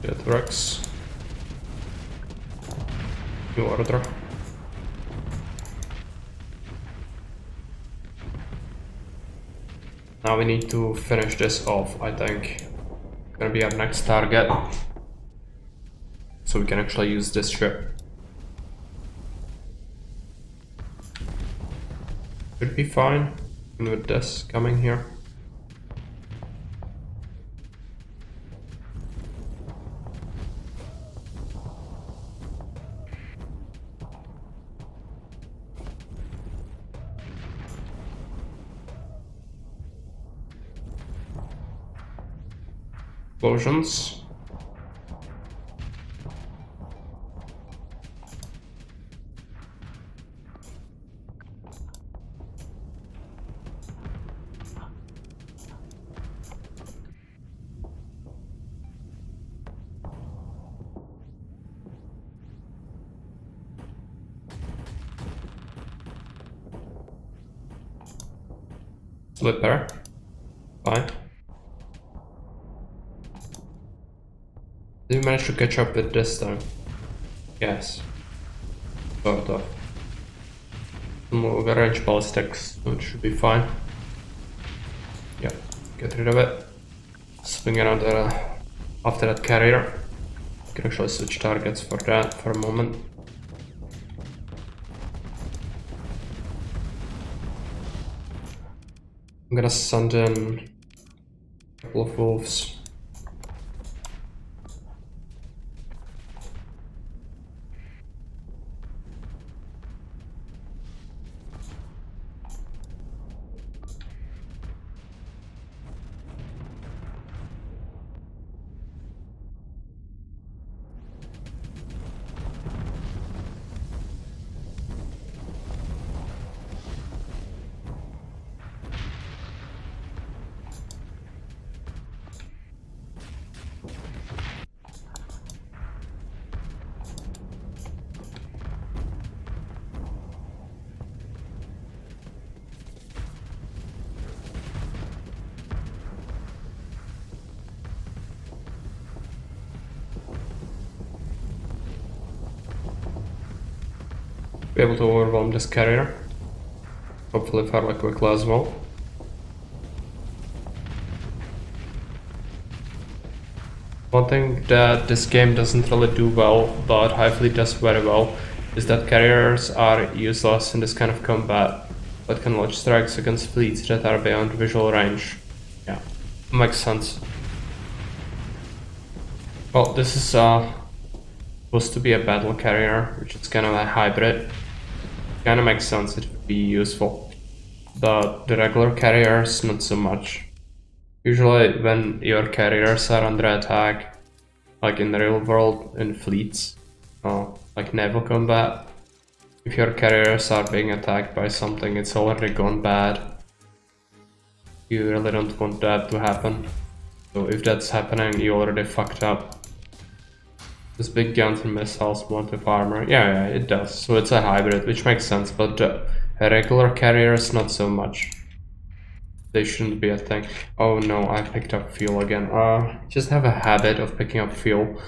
That works. New order. Now we need to finish this off, I think. Gonna be our next target. So we can actually use this ship. Should be fine with this coming here. Explosions. Slipper. Fine. Did we manage to catch up with this time? Yes. Sort of. We'll range ballistics, so it should be fine. Yeah, get rid of it. Swing around after that carrier. can actually switch targets for that for a moment. I'm gonna send in a couple of wolves. Be able to overwhelm this carrier. Hopefully fairly quickly as well. One thing that this game doesn't really do well, but Hive Fleet does very well, is that carriers are useless in this kind of combat, but can launch strikes against fleets that are beyond visual range. Yeah, makes sense. Well, this is supposed to be a battle carrier, which is kind of a hybrid. Kinda makes sense, it would be useful. But the regular carriers, not so much. Usually when your carriers are under attack, like in the real world, in fleets, like naval combat, if your carriers are being attacked by something, it's already gone bad. You really don't want that to happen. So if that's happening, you already fucked up. This big guns and missiles, motive armor, yeah, it does. So it's a hybrid, which makes sense, but regular carriers, not so much. They shouldn't be a thing. Oh no, I picked up fuel again. Just have a habit of picking up fuel.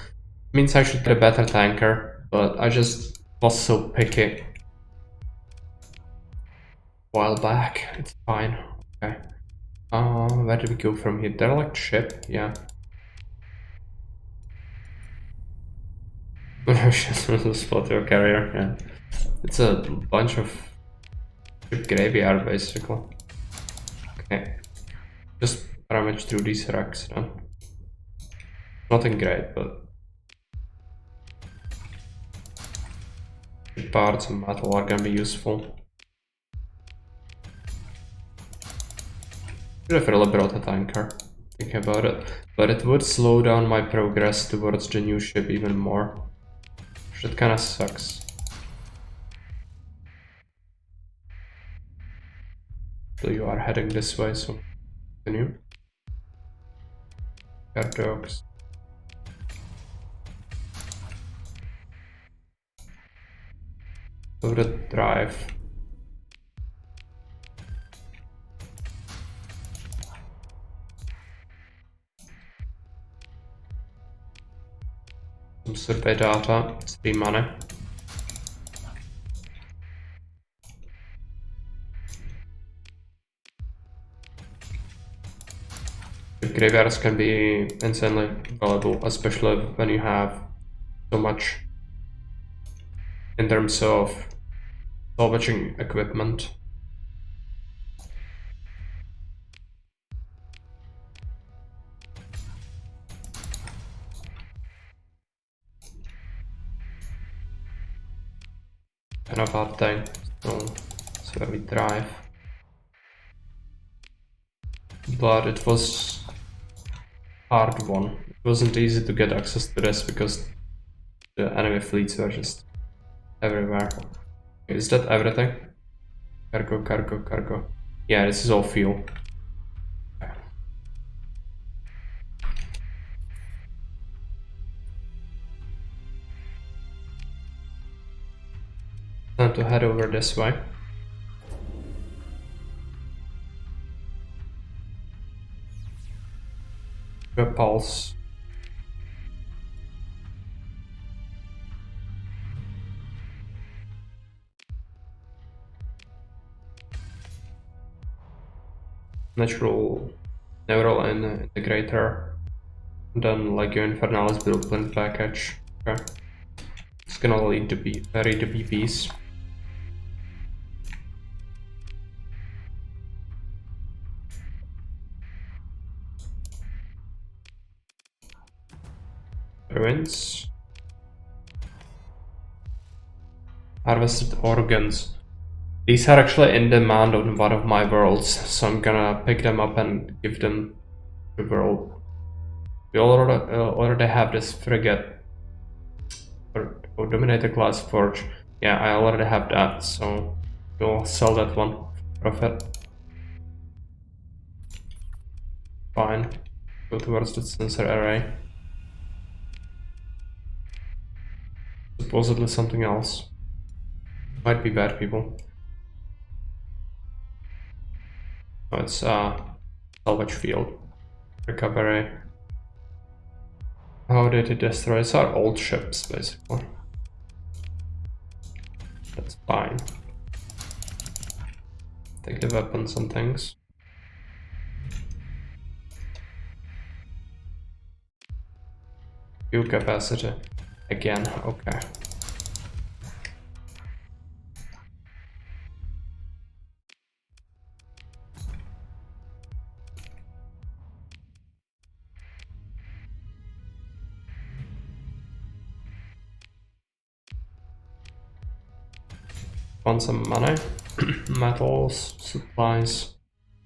Means I should get a better tanker, but I just was so picky. A while back, it's fine. Okay. Where do we go from here? Derelict ship, yeah. Spot your carrier, yeah. It's a bunch of ship graveyard basically. Okay. Just rummage through these racks then. Nothing great, but parts and metal are gonna be useful. Should have really brought a tanker, think about it. But it would slow down my progress towards the new ship even more. That kinda sucks. So you are heading this way, so continue. Guard dogs. So the drive. Some survey data, it's 3 money. Graveyards can be insanely valuable, especially when you have so much in terms of salvaging equipment. Kind of hard thing, so where we drive. But it was hard one. It wasn't easy to get access to this because the enemy fleets were just everywhere. Okay, is that everything? Cargo, cargo, cargo. Yeah, this is all fuel. Okay. Time to head over this way. Pulse. Natural neural integrator. And then Legio Infernalis blueprint package. Okay. It's gonna lead to BPs. Ruins. Harvested organs. These are actually in demand on one of my worlds, so I'm gonna pick them up and give them to the world. We already have this frigate or Dominator class forge. Yeah, I already have that, so we'll sell that one for profit. Fine. Go towards the sensor array. Supposedly something else. Might be bad people. Oh, it's salvage field. Recovery. How did it destroy? It's our old ships, basically. That's fine. Take the weapons and things. Fuel capacity. Again, okay. Want some money? Metals, supplies.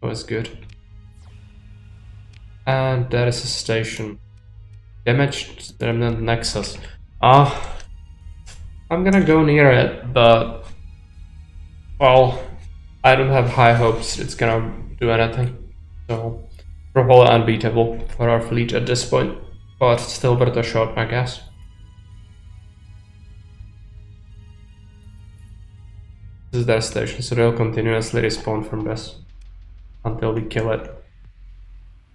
Always good. And there is a station. Damaged remnant nexus. I'm gonna go near it, but well, I don't have high hopes it's gonna do anything. So probably unbeatable for our fleet at this point, but still worth a shot, I guess. This is their station, so they'll continuously respawn from this until we kill it.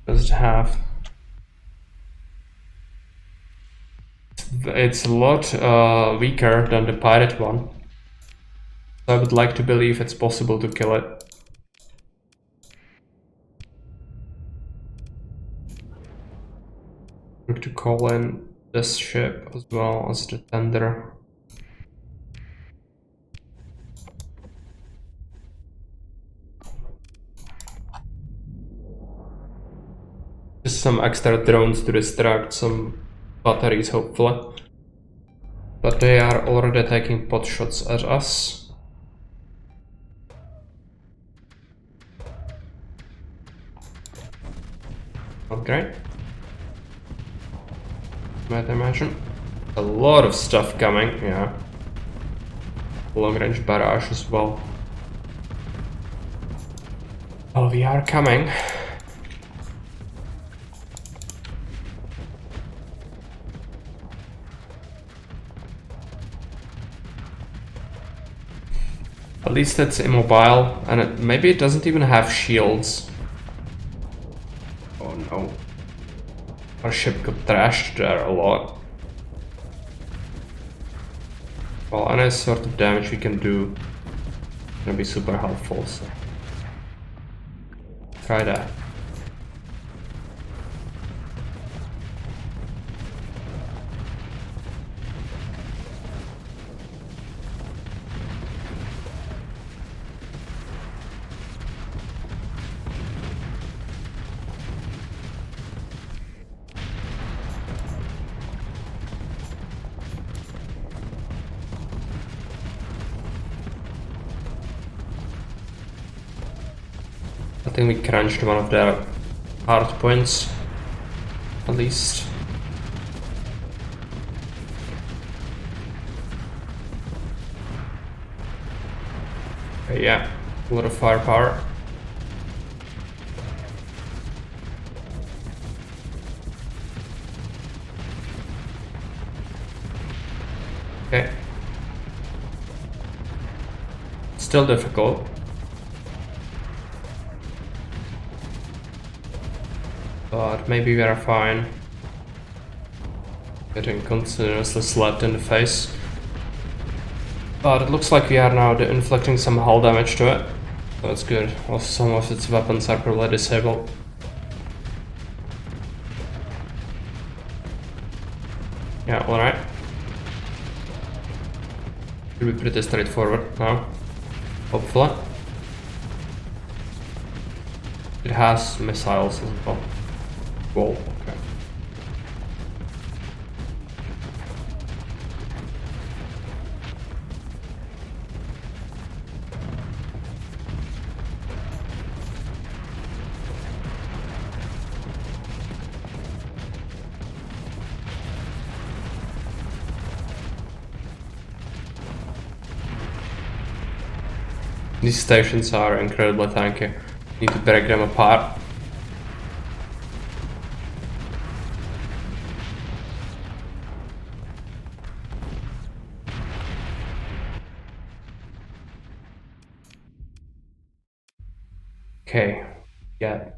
Does it have? It's a lot weaker than the pirate one. So I would like to believe it's possible to kill it. Look to call in this ship as well as the tender. Just some extra drones to distract some batteries, hopefully. But they are already taking pot shots at us. Not great. Might imagine. A lot of stuff coming, yeah. Long range barrage as well. Well, we are coming. At least it's immobile, and maybe it doesn't even have shields. Oh no. Our ship got trashed there a lot. Well, any sort of damage we can do is gonna be super helpful, so try that. I think we crunched one of their hard points, at least. Okay, yeah, a lot of firepower. Okay. Still difficult. But maybe we are fine. Getting continuously slapped in the face. But it looks like we are now inflicting some hull damage to it. So that's good. Also, some of its weapons are probably disabled. Yeah, alright. Should be pretty straightforward now, hopefully. It has missiles as well. Cool, okay. These stations are incredibly tanky. Need to break them apart. Okay, yeah.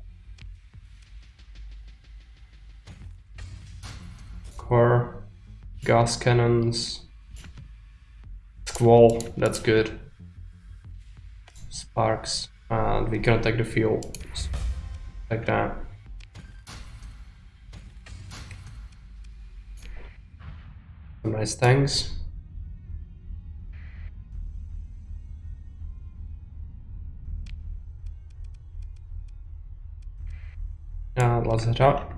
Core, gas cannons, squall, that's good. Sparks, and we can take the fuel. Like that. Some nice things. Let's head out.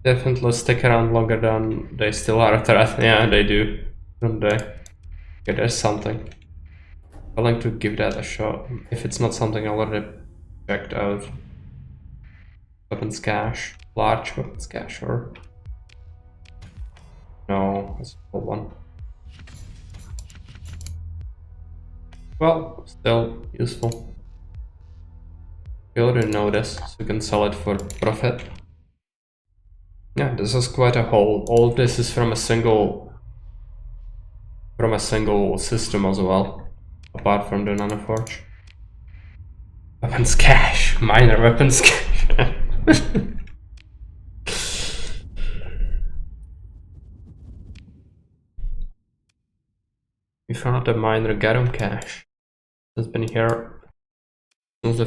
Definitely stick around longer than they still are a threat. Yeah, they do, don't they? Okay, there's something. I'd like to give that a shot. If it's not something I already checked out. Weapons cache. Large weapons cache, or... No, it's a small one. Well, still useful. We already know this, so we can sell it for profit. Yeah, this is quite a haul. All this is from a single system as well, apart from the nanoforge. Weapons cache, minor weapons cache. We found a minor garum cache. It's been here since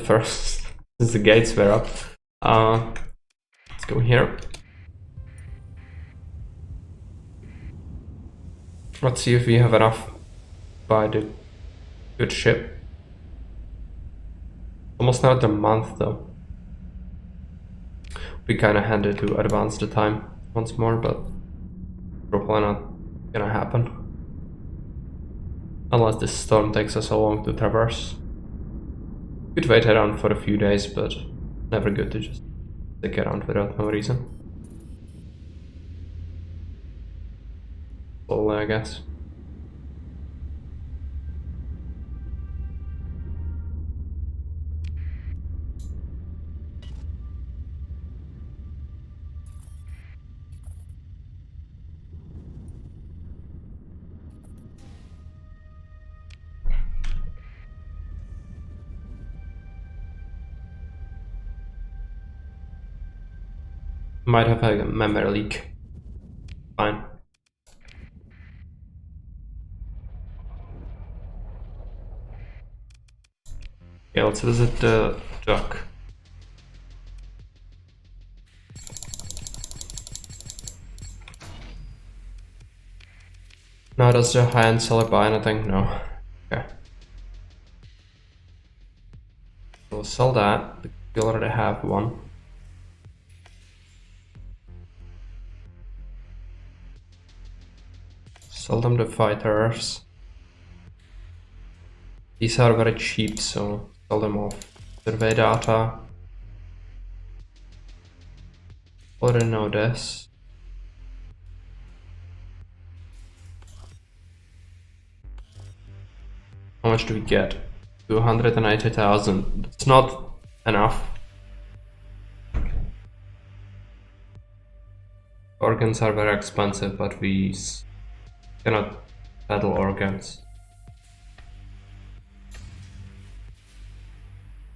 since the gates were up. Let's go here. Let's see if we have enough by the good ship. Almost not a month though. We kinda had to advance the time once more, but probably not gonna happen. Unless this storm takes us so long to traverse. Could wait around for a few days, but never good to just stick around without no reason. Slowly, I guess. Might have a memory leak. Fine. Yeah, let's visit the dock. Now, does the high-end seller buy anything? No. Okay. We'll sell that. We already have one. Sell them the fighters. These are very cheap, so sell them off. Survey data. Already know this. How much do we get? 280,000. It's not enough. Organs are very expensive, but we cannot peddle organs.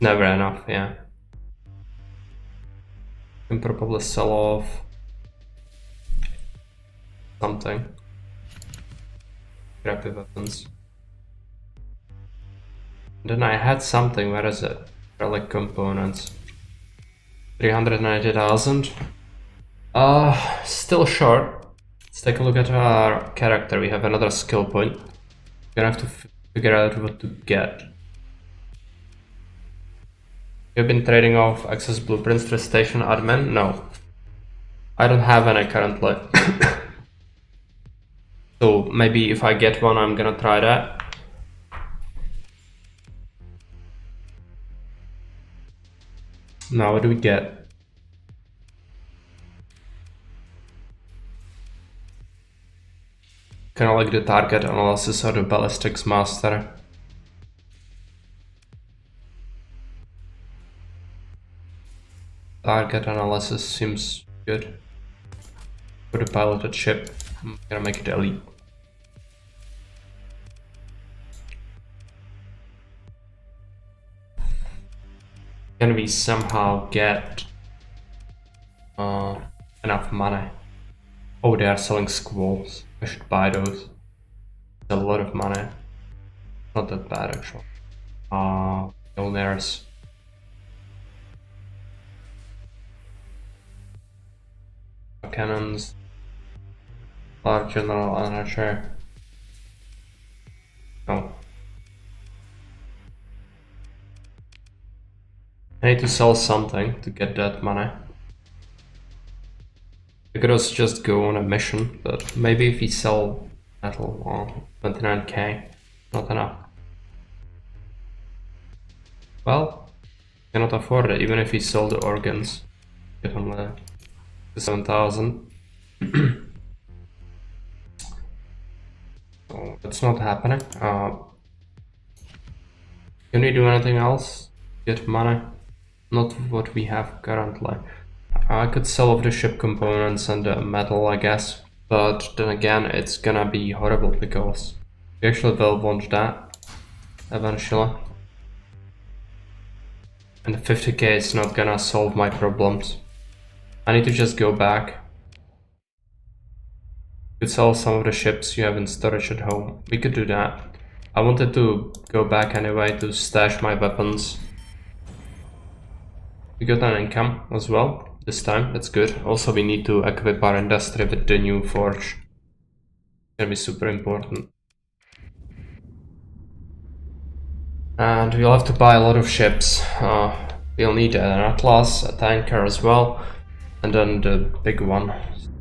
Never enough, yeah. Can probably sell off something. Crappy weapons. Then I had something, where is it? Relic components. 390,000. Still short. Let's take a look at our character. We have another skill point. We're gonna have to figure out what to get. You've been trading off access blueprints to the station admin? No. I don't have any currently. So maybe if I get one, I'm gonna try that. Now what do we get? Kinda like the target analysis or the ballistics master. Target analysis seems good. For the piloted ship, I'm gonna make it elite. Can we somehow get enough money? Oh, they are selling squalls. I should buy those. It's a lot of money. Not that bad actually. Millionaires. Cannons. Large general archer. No. I need to sell something to get that money. I could also just go on a mission, but maybe if we sell metal, 29k, not enough. Well, cannot afford it, even if we sell the organs. Get only 7,000. So that's not happening. Can we do anything else? Get money? Not what we have currently. I could sell off the ship components and the metal, I guess. But then again, it's gonna be horrible because we actually will want that eventually. And the 50k is not gonna solve my problems. I need to just go back. Could sell some of the ships you have in storage at home. We could do that. I wanted to go back anyway to stash my weapons. We got an income as well this time, that's good. Also we need to equip our industry with the new forge. It's gonna be super important. And we'll have to buy a lot of ships. We'll need an Atlas, a tanker as well, and then the big one.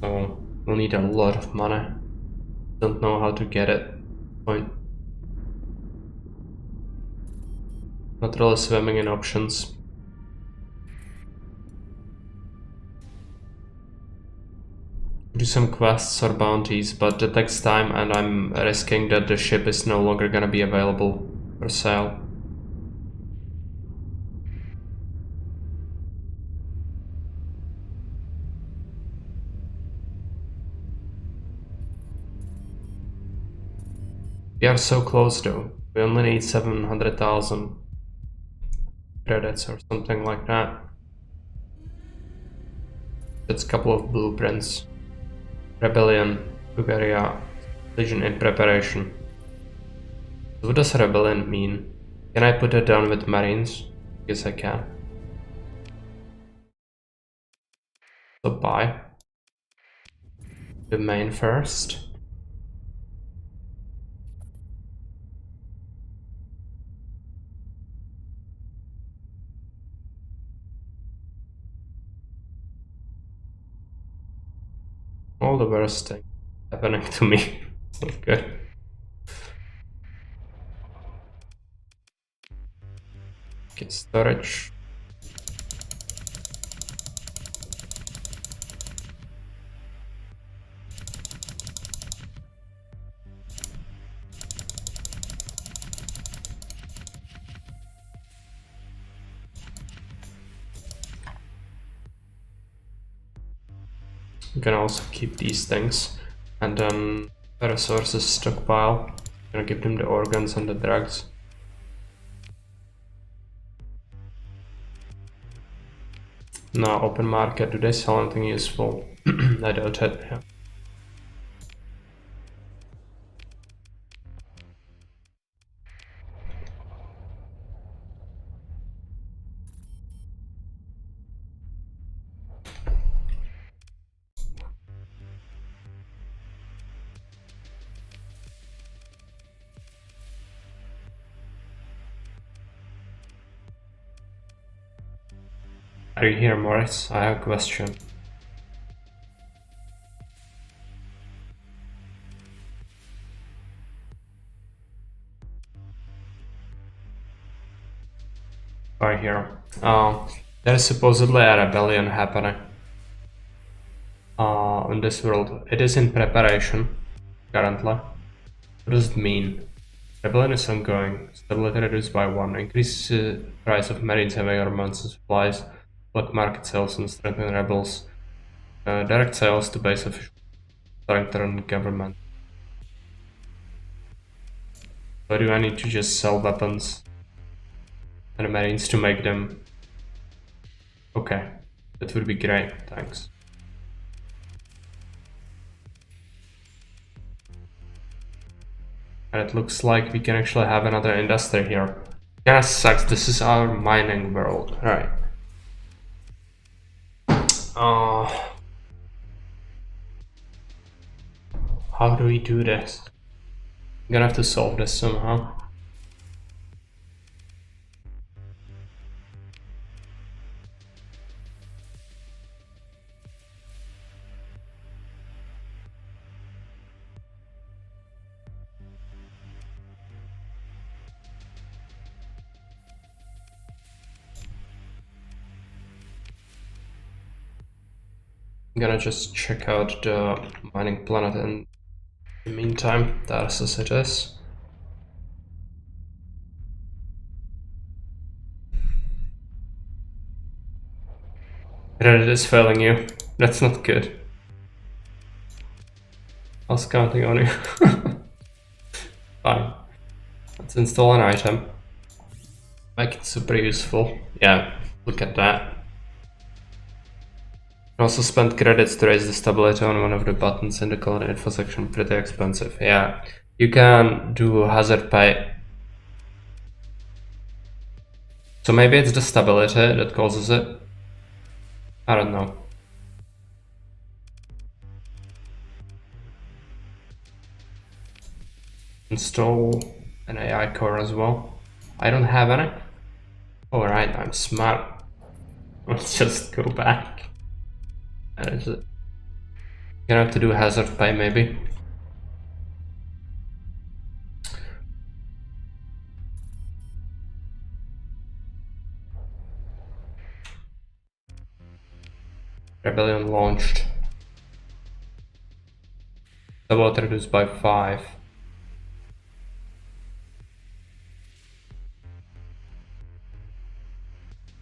So we'll need a lot of money. Don't know how to get it. Point. Not really swimming in options. Do some quests or bounties, but it takes time and I'm risking that the ship is no longer gonna be available for sale. We are so close though. We only need 700,000 credits or something like that. That's a couple of blueprints. Rebellion, Bulgaria, Legion in preparation. So what does rebellion mean? Can I put it down with Marines? Yes, I can. So buy the main first. All the worst thing happening to me. Not good. Okay, storage. You can also keep these things, and then the resources stockpile. I'm gonna give them the organs and the drugs. Now, open market, do they sell anything useful? I doubt it. Yeah. Are you here, Morris? I have a question. Right here. There is supposedly a rebellion happening in this world. It is in preparation currently. What does it mean? Rebellion is ongoing. Stability reduced by 1. Increase price of marines, heavy armaments and supplies. Black market sales and strengthen rebels. Direct sales to base officials. Strengthen government. So do I need to just sell weapons and marines to make them? Okay, that would be great, thanks. And it looks like we can actually have another industry here. Kinda sucks, this is our mining world, right. How do we do this? I'm gonna have to solve this somehow. I'm gonna just check out the mining planet in the meantime, that's as it is. Reddit is failing you. That's not good. I was counting on you. Fine. Let's install an item. Make it super useful. Yeah, look at that. Also spend credits to raise the stability on one of the buttons in the colony info section. Pretty expensive. Yeah, you can do hazard pay. So maybe it's the stability that causes it. I don't know. Install an AI core as well. I don't have any. Alright, I'm smart. Let's just go back. That is it. Gonna have to do hazard pay maybe. Rebellion launched. Stability reduced by 5.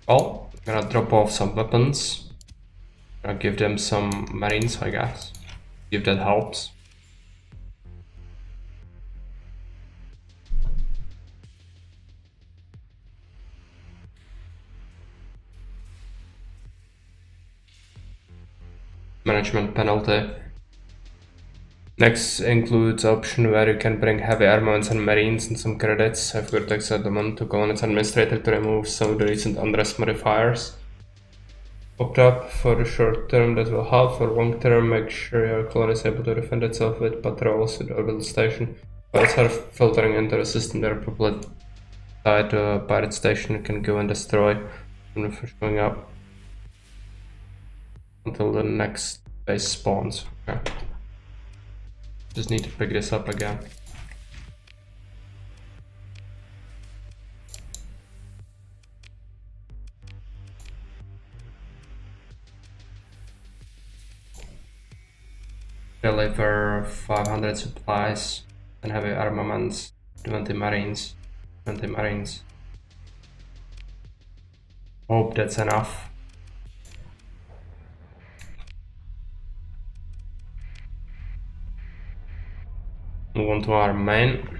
Well, I'm gonna drop off some weapons. I'll give them some marines, I guess. If that helps. Management penalty. Next includes option where you can bring heavy armaments and marines and some credits. I've got text at the moment to colonies administrator to remove some of the recent unrest modifiers. Opt up for the short term, that will help. For long term, make sure your colony is able to defend itself with patrols in the orbital station. Pirates are filtering into the system, they're probably tied to a pirate station. You can go and destroy them for showing up until the next base spawns. Okay. Just need to pick this up again. Deliver 500 supplies and heavy armaments, 20 marines. Hope that's enough. Move on to our main.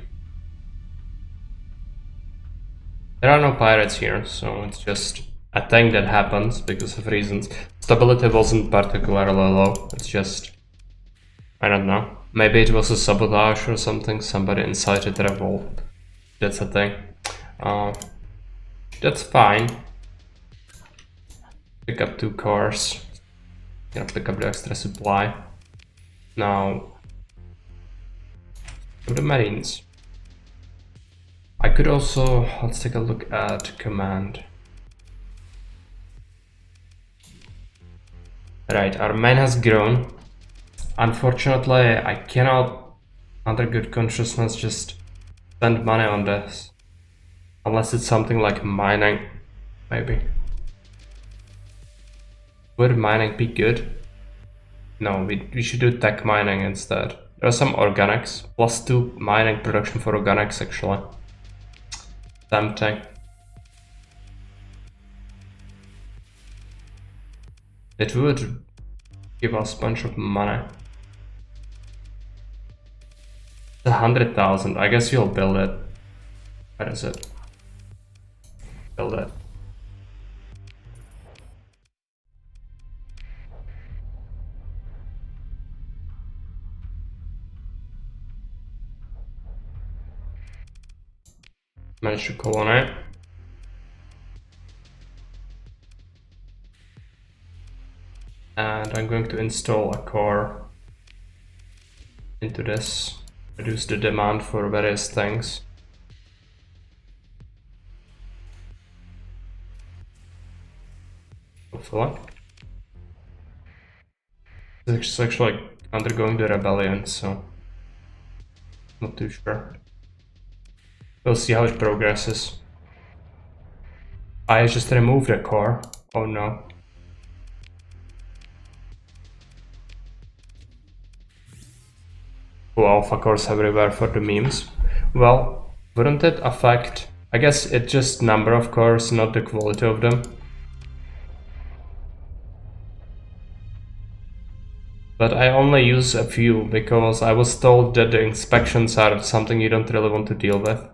There are no pirates here, so it's just a thing that happens because of reasons. Stability wasn't particularly low, it's just, I don't know. Maybe it was a sabotage or something, somebody incited revolt. That's a thing. That's fine. Pick up 2 cars. Gonna pick up the extra supply. Now, to the marines. I could also, let's take a look at command. Right, our mine has grown. Unfortunately, I cannot, under good consciousness, just spend money on this. Unless it's something like mining, maybe. Would mining be good? No, we should do tech mining instead. There are some organics. +2 mining production for organics, actually. Tempting. It would give us a bunch of money. 100,000. I guess you'll build it. Where is it? Build it. Managed to colonize. And I'm going to install a core into this. Reduce the demand for various things. Hopefully. It's actually undergoing the rebellion, so not too sure. We'll see how it progresses. I just removed a core. Oh no. Full alpha cores everywhere for the memes. Well, wouldn't it affect... I guess it's just number of cores, not the quality of them. But I only use a few because I was told that the inspections are something you don't really want to deal with.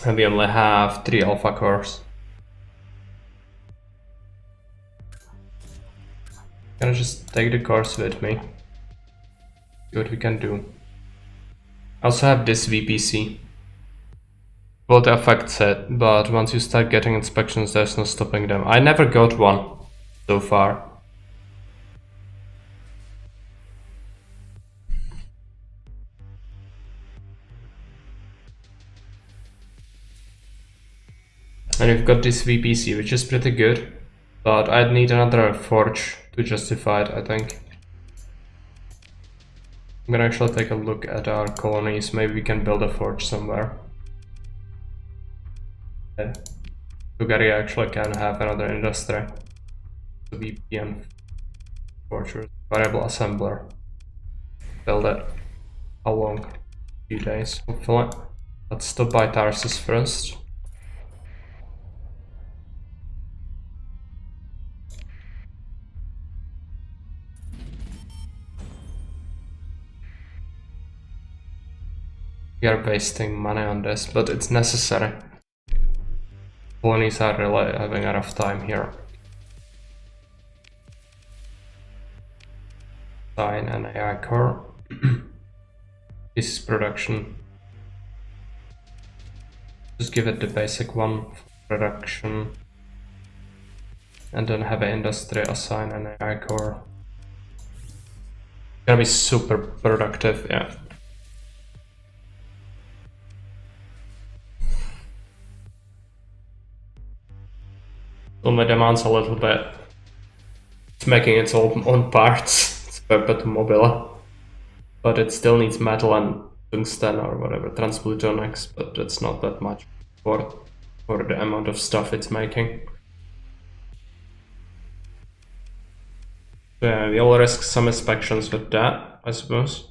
And we only have 3 alpha cores. Can I just take the cores with me? See what we can do. I also have this VPC. Well, it affects it, but once you start getting inspections, there's no stopping them. I never got one so far. And we've got this VPC, which is pretty good, but I'd need another forge to justify it, I think. I'm gonna actually take a look at our colonies. Maybe we can build a forge somewhere. Okay. Bulgaria actually can have another industry. The VPN forge, variable assembler. Build it. How long? A few days, hopefully. Let's stop by Tarsus first. We are wasting money on this, but it's necessary. Colonies are really having a rough time here. Sign an AI core. This is production. Just give it the basic one for production. And then have an industry assign an AI core. It's gonna be super productive, yeah. Only demands a little bit. It's making its own parts. It's perpetuum mobile. But it still needs metal and tungsten or whatever, transplutonics, but it's not that much for the amount of stuff it's making. So yeah, we'll risk some inspections with that, I suppose.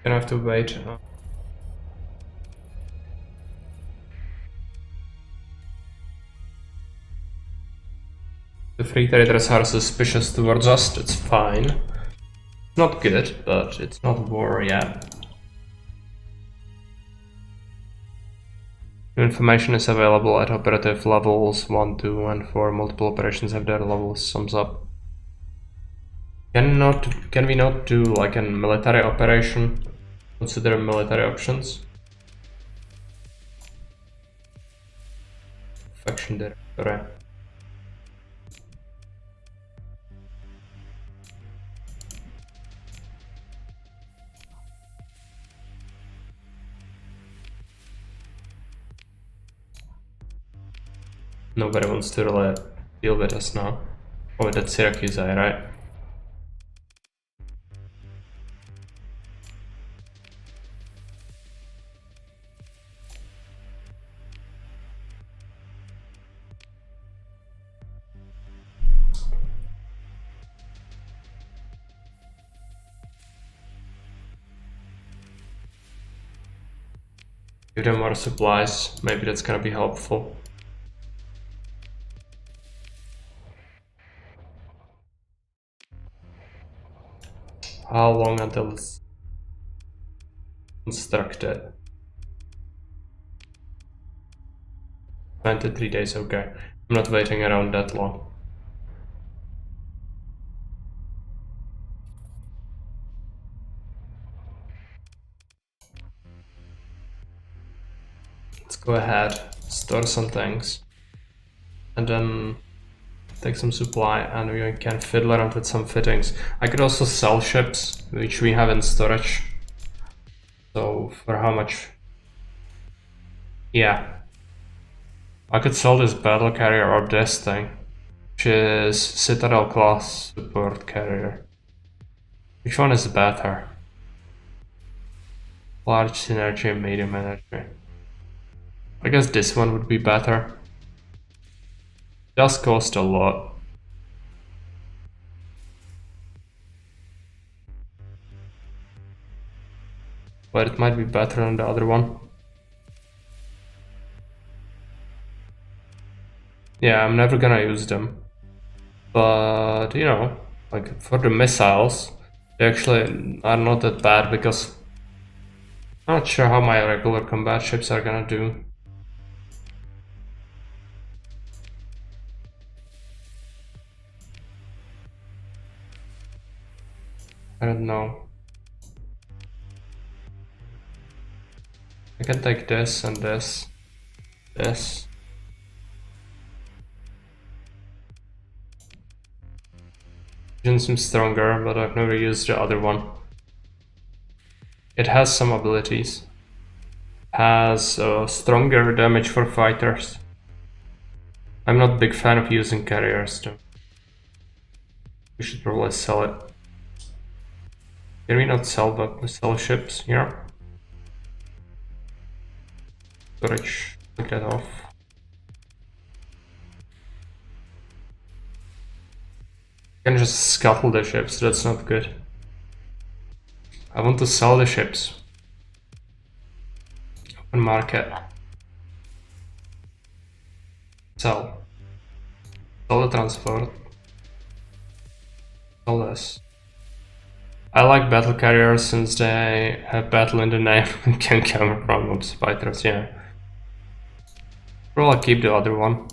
Gonna have to wait. The free traders are suspicious towards us, it's fine. Not good, but it's not war yet. Information is available at operative levels 1, 2, and 4. Multiple operations have their levels, sums up. Can we not do like a military operation? Consider military options. Faction directory. Nobody wants to really deal with us now. Oh, that's Syracuse, right? Give them more supplies, maybe that's gonna be helpful. How long until it's constructed? 23 days, okay. I'm not waiting around that long. Let's go ahead, store some things, and then take some supply, and we can fiddle around with some fittings. I could also sell ships, which we have in storage. So for how much? Yeah. I could sell this battle carrier or this thing, which is Citadel class support carrier. Which one is better? Large synergy and medium energy. I guess this one would be better. It does cost a lot. But it might be better than the other one. Yeah, I'm never gonna use them. But, you know, like for the missiles, they actually are not that bad because I'm not sure how my regular combat ships are gonna do. I don't know. I can take this and this. This. Vision seems stronger, but I've never used the other one. It has some abilities. Has stronger damage for fighters. I'm not a big fan of using carriers though. We should probably sell it. Can we not sell ships here? Storage, take that off. I can just scuttle the ships, that's not good. I want to sell the ships. Open market. Sell. Sell the transport. Sell this. I like battle carriers since they have battle in the name and can counter problems fighters, yeah. Probably keep the other one.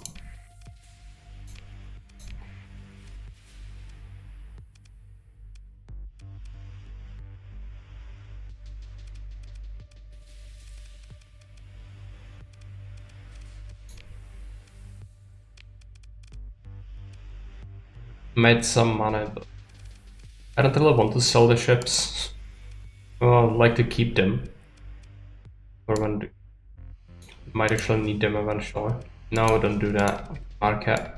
Made some money, but I don't really want to sell the ships. Well, I'd like to keep them. For when might actually need them eventually. No, don't do that. Market.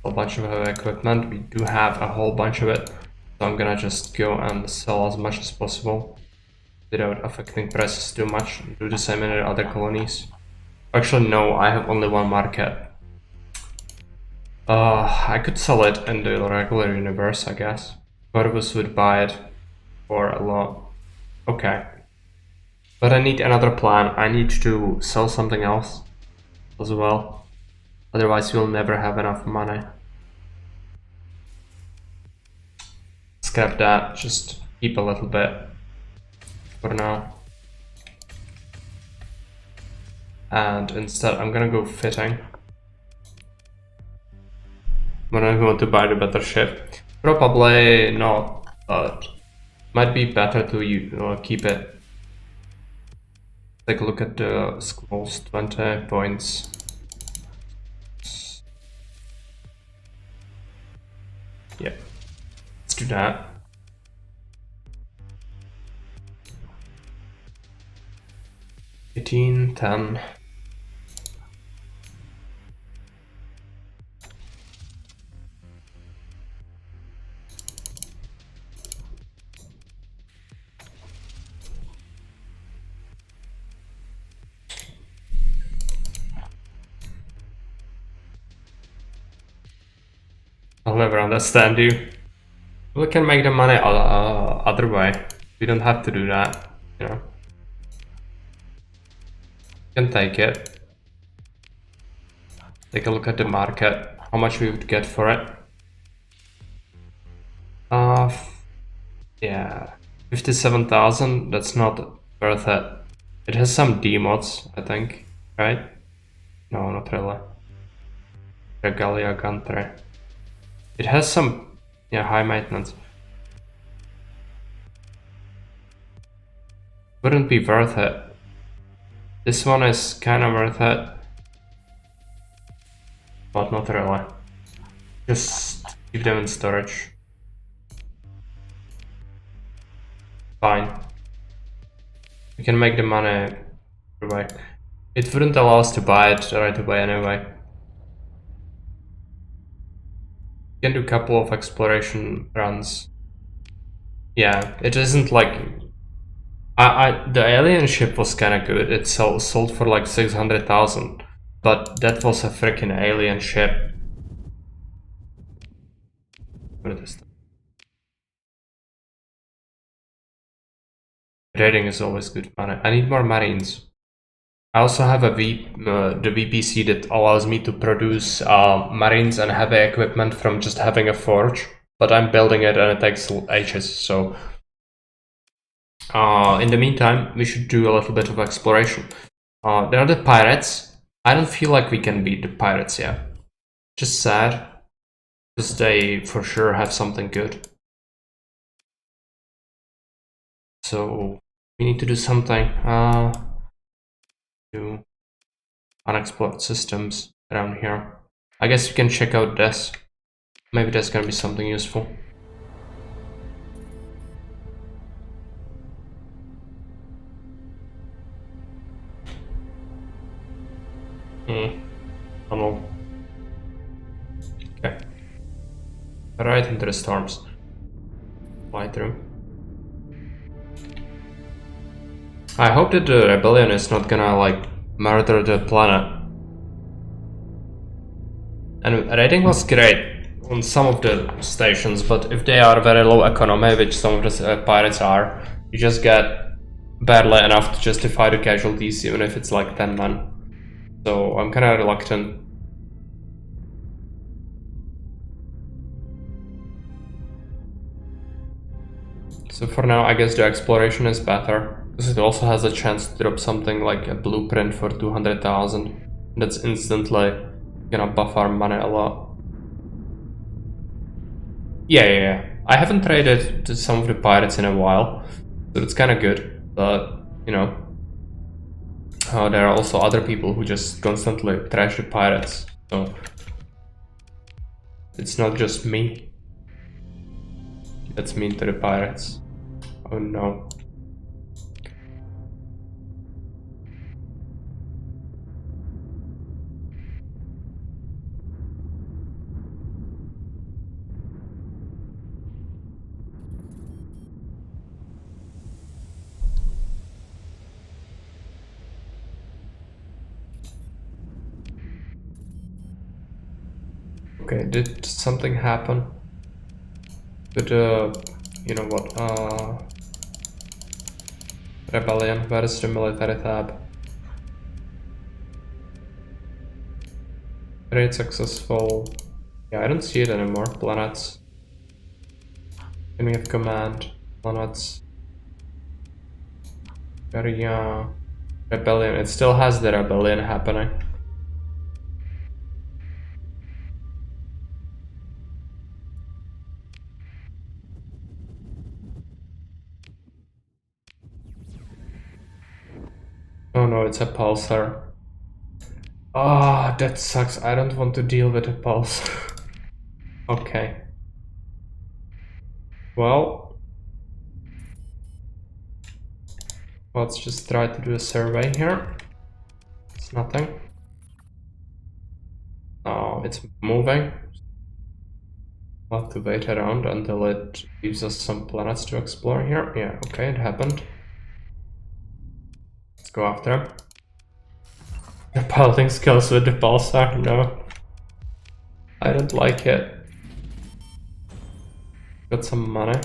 A bunch of heavy equipment. We do have a whole bunch of it. So I'm gonna just go and sell as much as possible without affecting prices too much. Do the same in the other colonies. Actually, no, I have only one market. I could sell it in the regular universe, I guess. Both of us would buy it for a lot. Okay. But I need another plan. I need to sell something else as well. Otherwise, we'll never have enough money. Scrap that. Just keep a little bit for now. And instead, I'm gonna go fitting. when I want to buy the better ship. Probably not, but might be better to keep it. Take a look at the scrolls, 20 points. Yeah, let's do that. $18, $10. I'll never understand you. We can make the money other way. We don't have to do that, you know. You can take it. Take a look at the market. How much we would get for it. Yeah, 57,000. That's not worth it. It has some D mods, I think, right? No, not really. Regalia Gantry. It has some, yeah, high maintenance. Wouldn't be worth it. This one is kind of worth it, but not really. Just keep them in storage. Fine. We can make the money anyway. It wouldn't allow us to buy it right away anyway. We can do a couple of exploration runs. Yeah, it isn't like the alien ship was kind of good. It sold for like 600,000, but that was a freaking alien ship. What is that? Raiding is always good money. I need more marines. I also have the VPC that allows me to produce marines and heavy equipment from just having a forge, but I'm building it and it takes ages, so in the meantime, we should do a little bit of exploration. There are the pirates. I don't feel like we can beat the pirates yet. Just sad, because they for sure have something good. So we need to do something. Do unexplored systems around here. I guess we can check out this. Maybe that's gonna be something useful. I don't know. Okay. Right into the storms. Fly through. I hope that the rebellion is not gonna like murder the planet. And raiding was great on some of the stations, but if they are very low economy, which some of the pirates are, you just get barely enough to justify the casualties, even if it's like 10 men. So I'm kind of reluctant. So for now, I guess the exploration is better, because it also has a chance to drop something like a blueprint for 200,000. That's instantly gonna buff our money a lot. Yeah. I haven't traded to some of the pirates in a while, so it's kind of good, but, you know, there are also other people who just constantly trash the pirates, so it's not just me that's mean to the pirates. Oh no. Okay, did something happen? But you know what, rebellion, where is the military tab? Raid successful. Yeah, I don't see it anymore. Planets. Can we have command? Planets. Area. Rebellion. It still has the rebellion happening. no, it's a pulsar. Ah, that sucks. I don't want to deal with a pulsar. Okay. Well, let's just try to do a survey here. It's nothing. Oh, it's moving. We'll have to wait around until it gives us some planets to explore here. Yeah, okay, it happened. Let's go after him. The piloting skills with the pulsar, no. I don't like it. Got some money.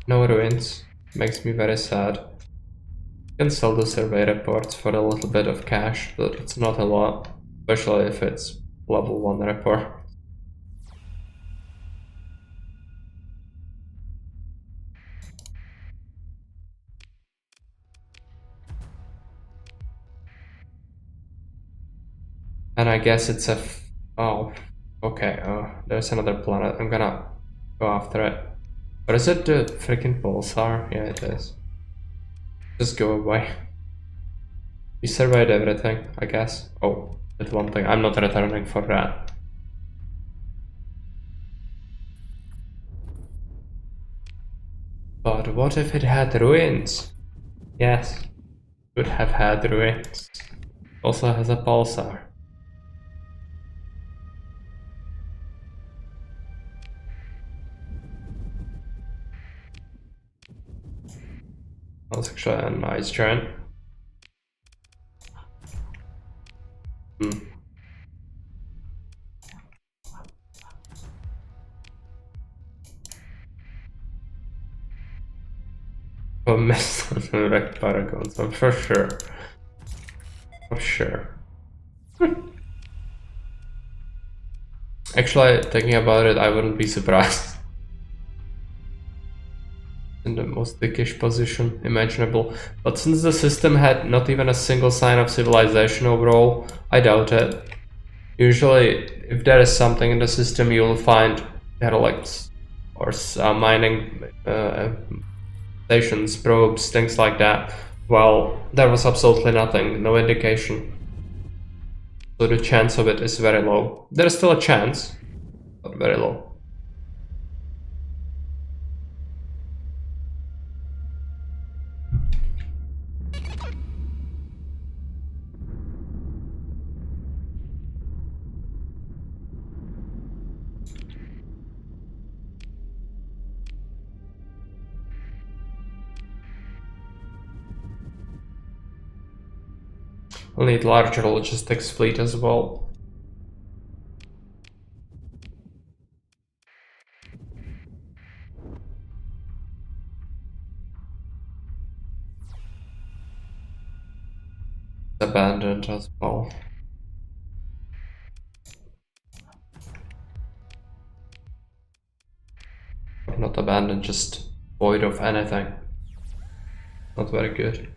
No ruins. Makes me very sad. Can sell the survey reports for a little bit of cash, but it's not a lot, especially if it's level 1 report. And I guess it's a oh, okay, there's another planet. I'm gonna go after it. But is it the freaking pulsar? Yeah, it is. Just go away. We surveyed everything, I guess. Oh, that's one thing. I'm not returning for that. But what if it had ruins? Yes, it would have had ruins. Also has a pulsar. That's actually a nice giant. Oh, missed on wrecked paragons, I'm for sure. For sure. Actually, thinking about it, I wouldn't be surprised. In the most dickish position imaginable. But since the system had not even a single sign of civilization overall, I doubt it. Usually, if there is something in the system, you will find derelicts or mining stations, probes, things like that. Well, there was absolutely nothing, no indication. So the chance of it is very low. There is still a chance, but very low. We'll need larger logistics fleet as well. Abandoned as well. Not abandoned, just void of anything. Not very good.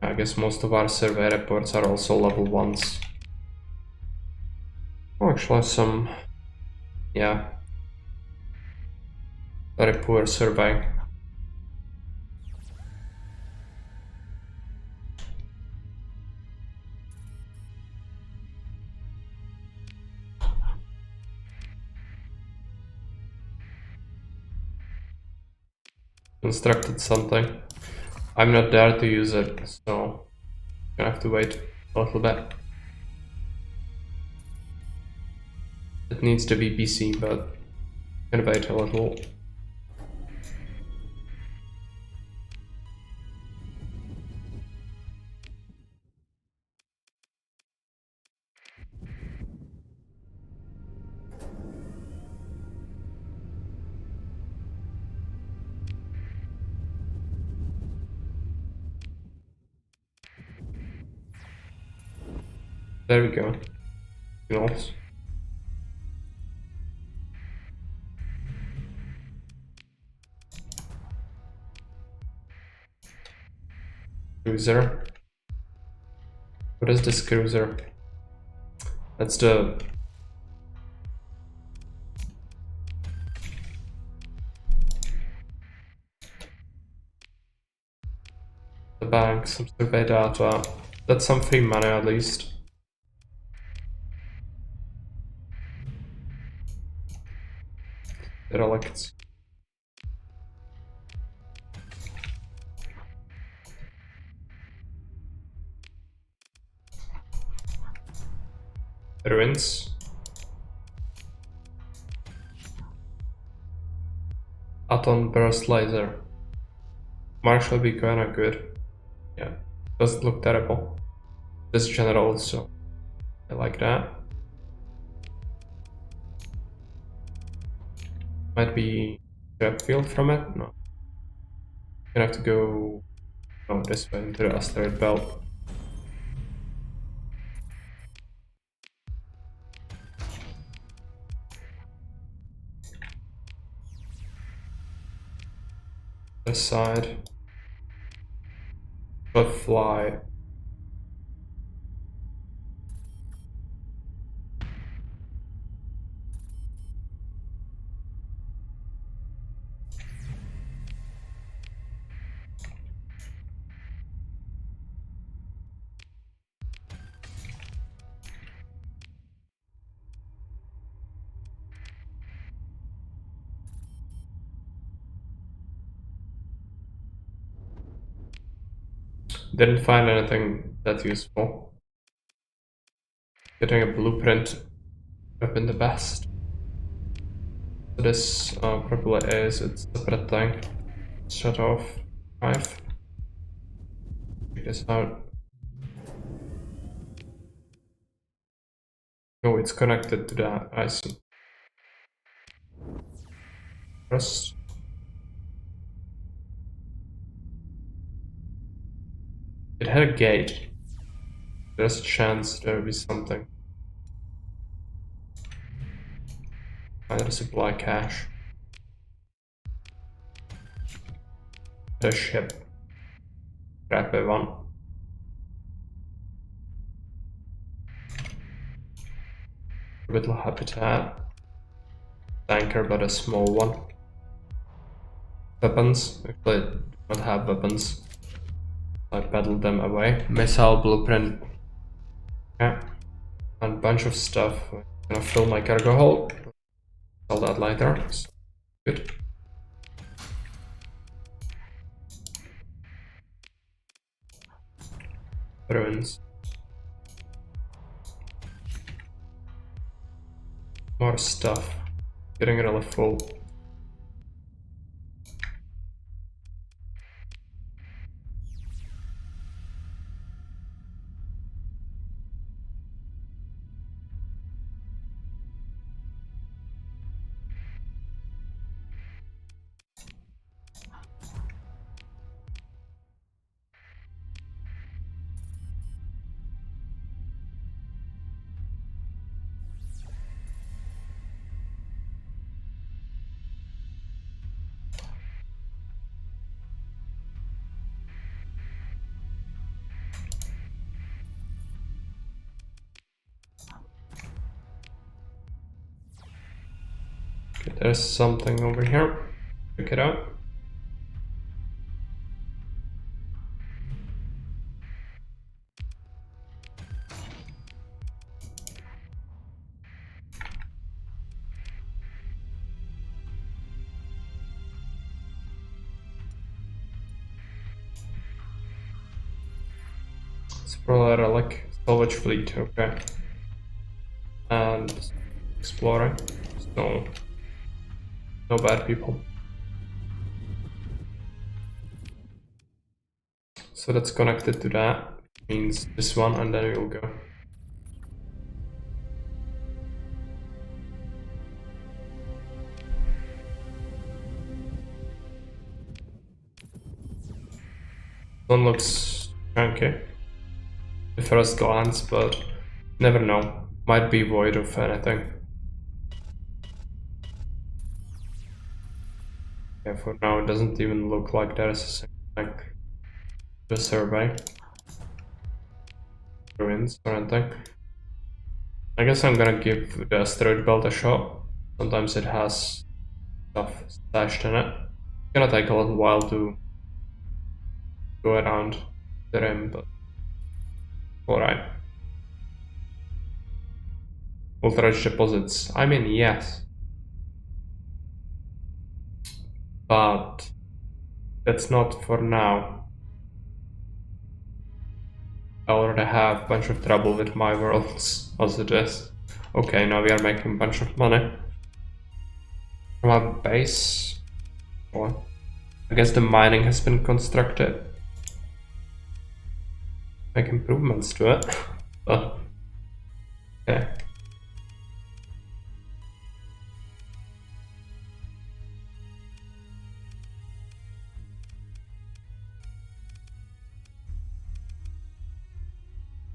I guess most of our survey reports are also level 1s. Oh, actually some... yeah. Very poor survey. Constructed something. I'm not there to use it, so I'm gonna have to wait a little bit. It needs to be PC, but I'm gonna wait a little. There we go. Nice. Cruiser. What is this cruiser? That's the... The bank, some survey data. That's some free money at least. Relicts. Ruins. Atom burst laser. Mark shall be kinda good. Yeah, doesn't look terrible. This general also. I like that. Might be trap field from it? No. Gonna have to go this way into the asteroid belt. This side. But fly. Didn't find anything that useful. Getting a blueprint up in the best. So this probably is its separate thing. Shut off. 5. Check this out. Oh, it's connected to that. I see. First. It had a gate. There's a chance there'll be something. Find a supply cache. The ship. Grab one. Orbital habitat. Tanker, but a small one. Weapons. Actually, I don't have weapons. I peddled them away. Missile blueprint. Yeah. And a bunch of stuff. I'm gonna fill my cargo hold. Sell that later. So, good. Ruins. More stuff. Getting really full. Okay, there's something over here. Check it out. Explore relic. Salvage fleet, okay. And exploring. So no bad people. So that's connected to that. Means this one, and then we'll go. One looks chunky at first glance, but never know. Might be void of anything. Yeah, for now it doesn't even look like there's a single thing. The survey. Ruins or anything. I guess I'm gonna give the asteroid belt a shot. Sometimes it has stuff stashed in it. It's gonna take a little while to go around the rim, but alright. Ultra-rich deposits. I mean, yes. But that's not for now. I already have a bunch of trouble with my worlds as it is. Okay, now we are making a bunch of money. From our base. Well, I guess the mining has been constructed. Make improvements to it. But, okay.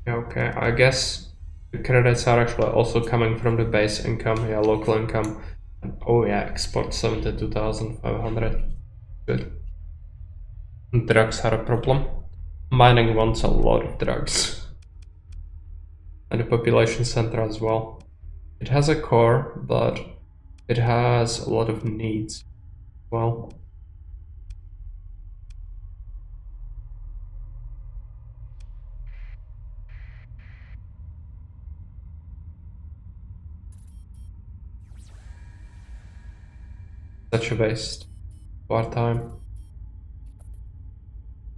Okay, I guess the credits are actually also coming from the base income, yeah, local income. And, oh yeah, export 72,500. Good. Drugs are a problem. Mining wants a lot of drugs. And the population center as well. It has a core, but it has a lot of needs. Well, such a waste. Wartime.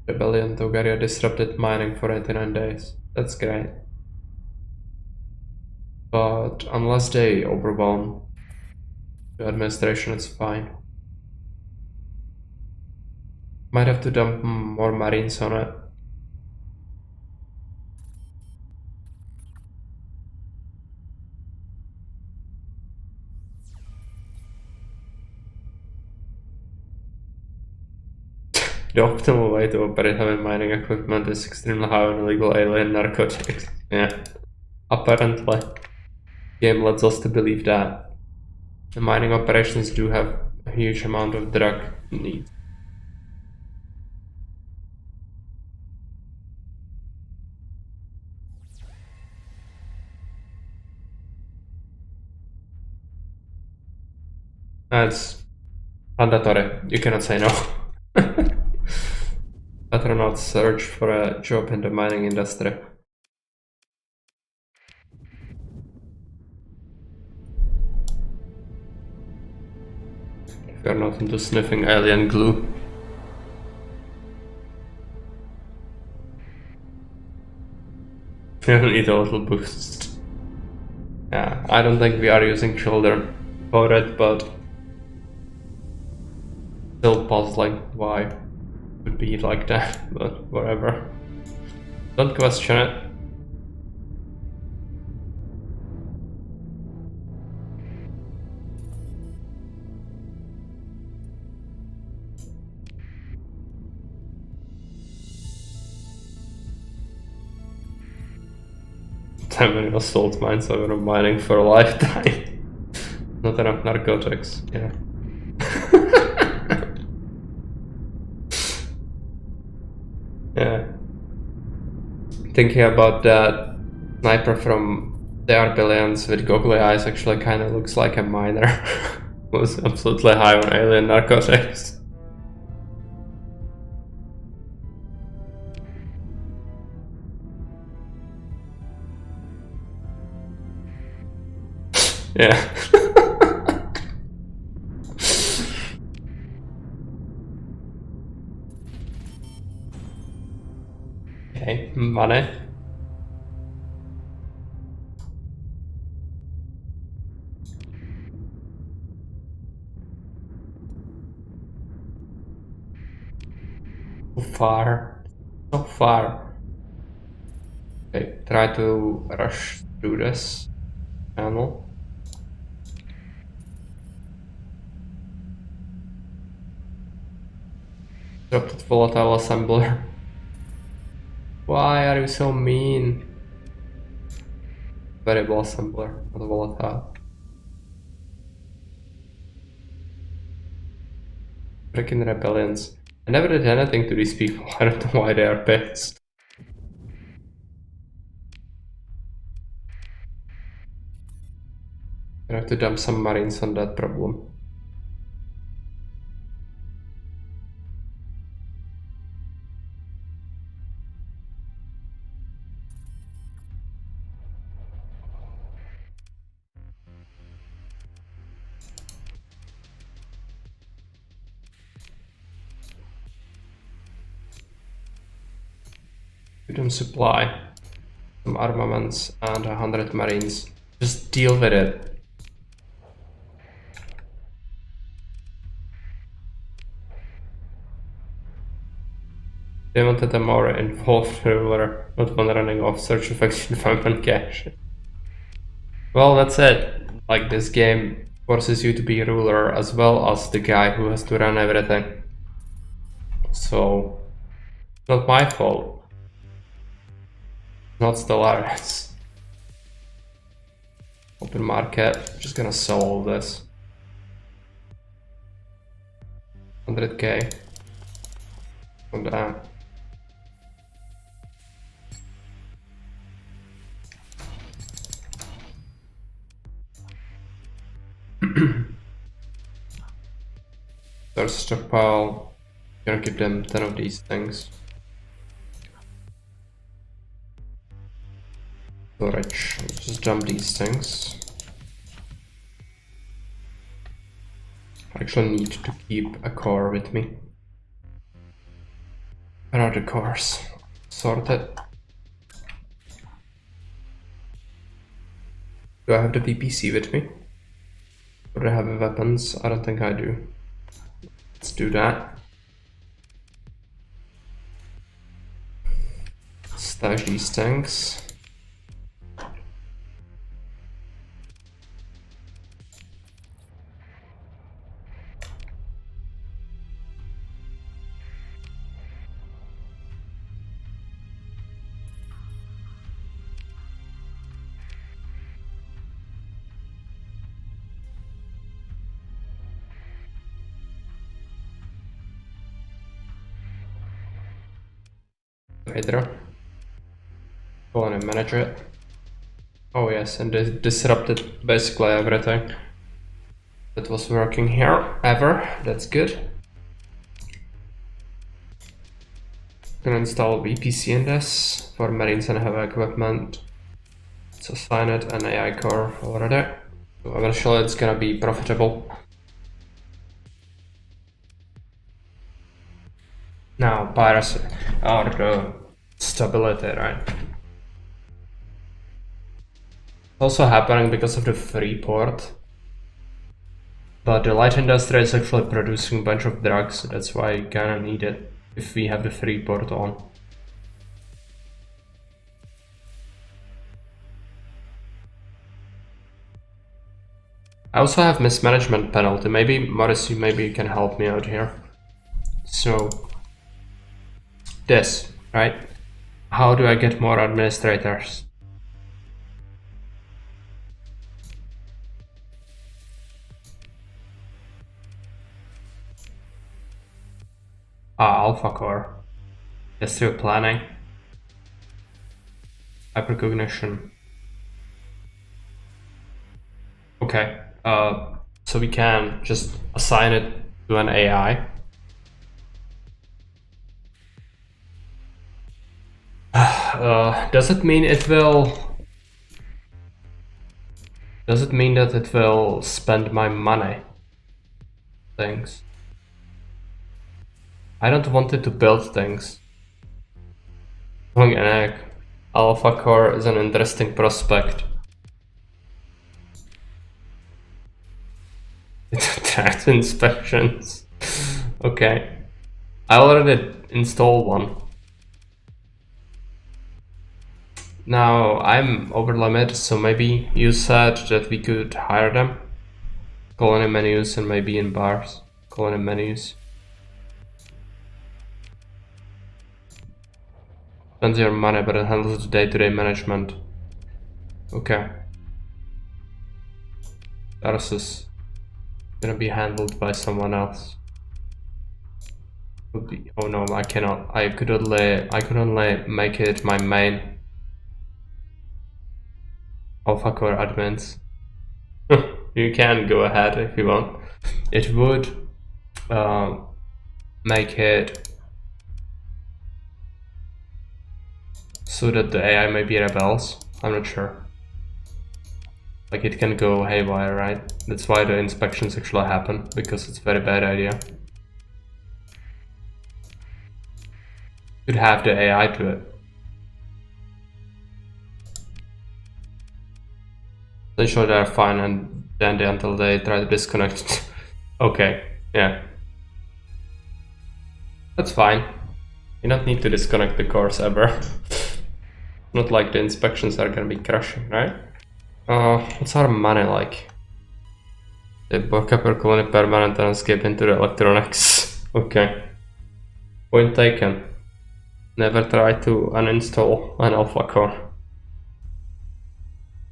Rebellion Togaria disrupted mining for 89 days. That's great. But unless they overwhelm the administration, it's fine. Might have to dump more marines on it. The optimal way to operate heavy mining equipment is extremely high on illegal alien narcotics. Yeah. Apparently. Game lets us to believe that. The mining operations do have a huge amount of drug needs. That's mandatory. You cannot say no. Better not search for a job in the mining industry. If you're not into sniffing alien glue. You need a little boost. Yeah, I don't think we are using children for it, but still puzzling why it would be like that, but whatever. Don't question it. That many assault mines I've been mining for a lifetime. Not enough narcotics, yeah. Yeah. Thinking about that sniper from the Billions with goggly eyes actually kind of looks like a miner. Was absolutely high on alien narcotics. Yeah. Okay, money. So far. So far. Okay, try to rush through this channel. Dropped volatile assembler. Why are you so mean? Variable assembler, not volatile. Freaking rebellions. I never did anything to these people. I don't know why they are pissed. I have to dump some marines on that problem. Give them supply, some armaments, and 100 marines. Just deal with it. They wanted a more involved ruler, not one running off search of action weapon cache. Well, that's it. Like, this game forces you to be a ruler as well as the guy who has to run everything. So, not my fault. Not Stellaris. Open market. Just gonna sell all this. 100k. On that. Start stockpile. Gonna give them 10 of these things. Storage. Just dump these things. I actually need to keep a core with me. Where are the cores? Sorted. Do I have the VPC with me? Or do I have weapons? I don't think I do. Let's do that. Stash these tanks. Hydra. Go on and manage it. Oh yes, and they disrupted basically everything that was working here ever. That's good. Gonna install VPC in this for marines and heavy equipment. Let's assign it an AI core already. So eventually it's gonna be profitable. Now piracy or the stability, right? Also happening because of the free port. But the light industry is actually producing a bunch of drugs, so that's why you kinda need it if we have the free port on. I also have mismanagement penalty. Maybe Morris, you can help me out here. So this, right? How do I get more administrators? Alpha core. Industrial planning. Hypercognition. Okay. So we can just assign it to an AI. Does it mean it will... Does it mean that it will spend my money? Things. I don't want it to build things. Wrong egg. Alpha core is an interesting prospect. Tract inspections. Okay. I already installed one. Now I'm over limit, so maybe you said that we could hire them. Colony menus and maybe in bars. Colony menus. Spends your money, but it handles the day-to-day management. Okay. That is gonna be handled by someone else. Oh no, I cannot. I could only make it my main. Alpha core admins. You can go ahead if you want. It would make it so that the AI maybe rebels. I'm not sure. Like it can go haywire, right? That's why the inspections actually happen, because it's a very bad idea. Could have the AI do it. Essentially they're fine and dandy until they try to disconnect. Okay, yeah. That's fine. You don't need to disconnect the cores ever. Not like the inspections are gonna be crashing, right? What's our money like? The backup per colony permanent and escape into the electronics. Okay. Point taken. Never try to uninstall an alpha core.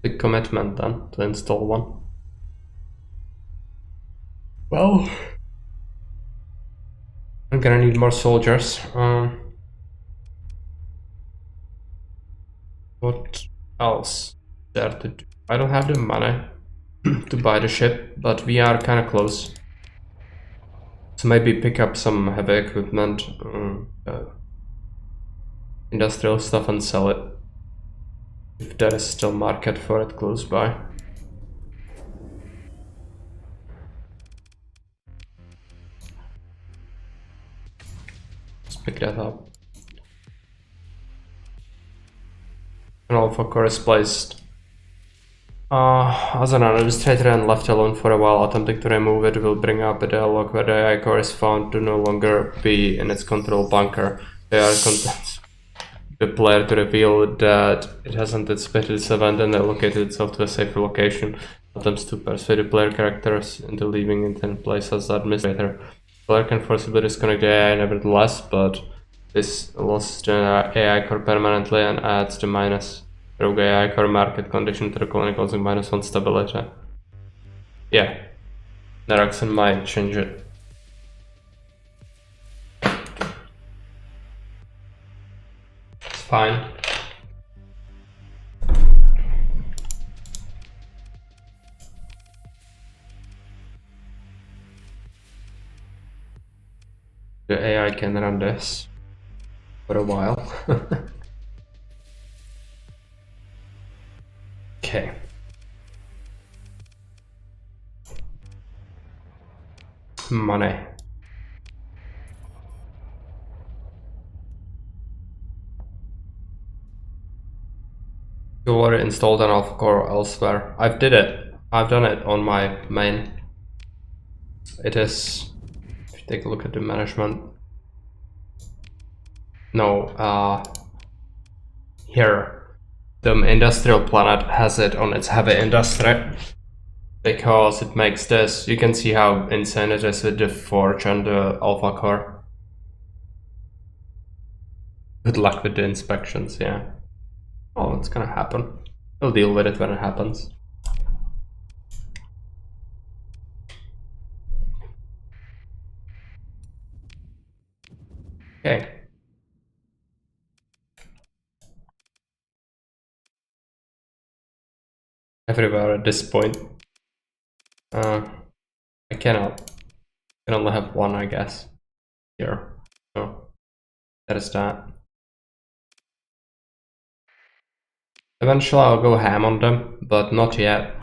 Big commitment then to install one. Well, I'm gonna need more soldiers. What else there to do? I don't have the money to buy the ship, but we are kind of close. So maybe pick up some heavy equipment, industrial stuff and sell it. If there is still market for it close by. Let's pick that up. An alpha core is placed. As an administrator and left alone for a while, attempting to remove it will bring up a dialog where the AI core is found to no longer be in its control bunker. They are the player to reveal that it has anticipated this event and allocated itself to a safer location. Attempts to persuade the player characters into leaving it in place as administrator. The player can forcibly disconnect the AI nevertheless, but this loses the AI core permanently and adds the minus rogue AI core market condition to the colony causing -1 stability. Yeah, Naraxon might change it. It's fine. The AI can run this for a while. Okay. Money. You already installed an alpha core elsewhere. I've done it on my main. It is, if you take a look at the management. No, here. The industrial planet has it on its heavy industry. Because it makes this, you can see how insane it is with the Forge and the alpha core. Good luck with the inspections, yeah. Oh, it's gonna happen. We'll deal with it when it happens. Okay. Everywhere at this point. I cannot. I can only have one, I guess. Here. So that is that. Eventually I'll go ham on them, but not yet.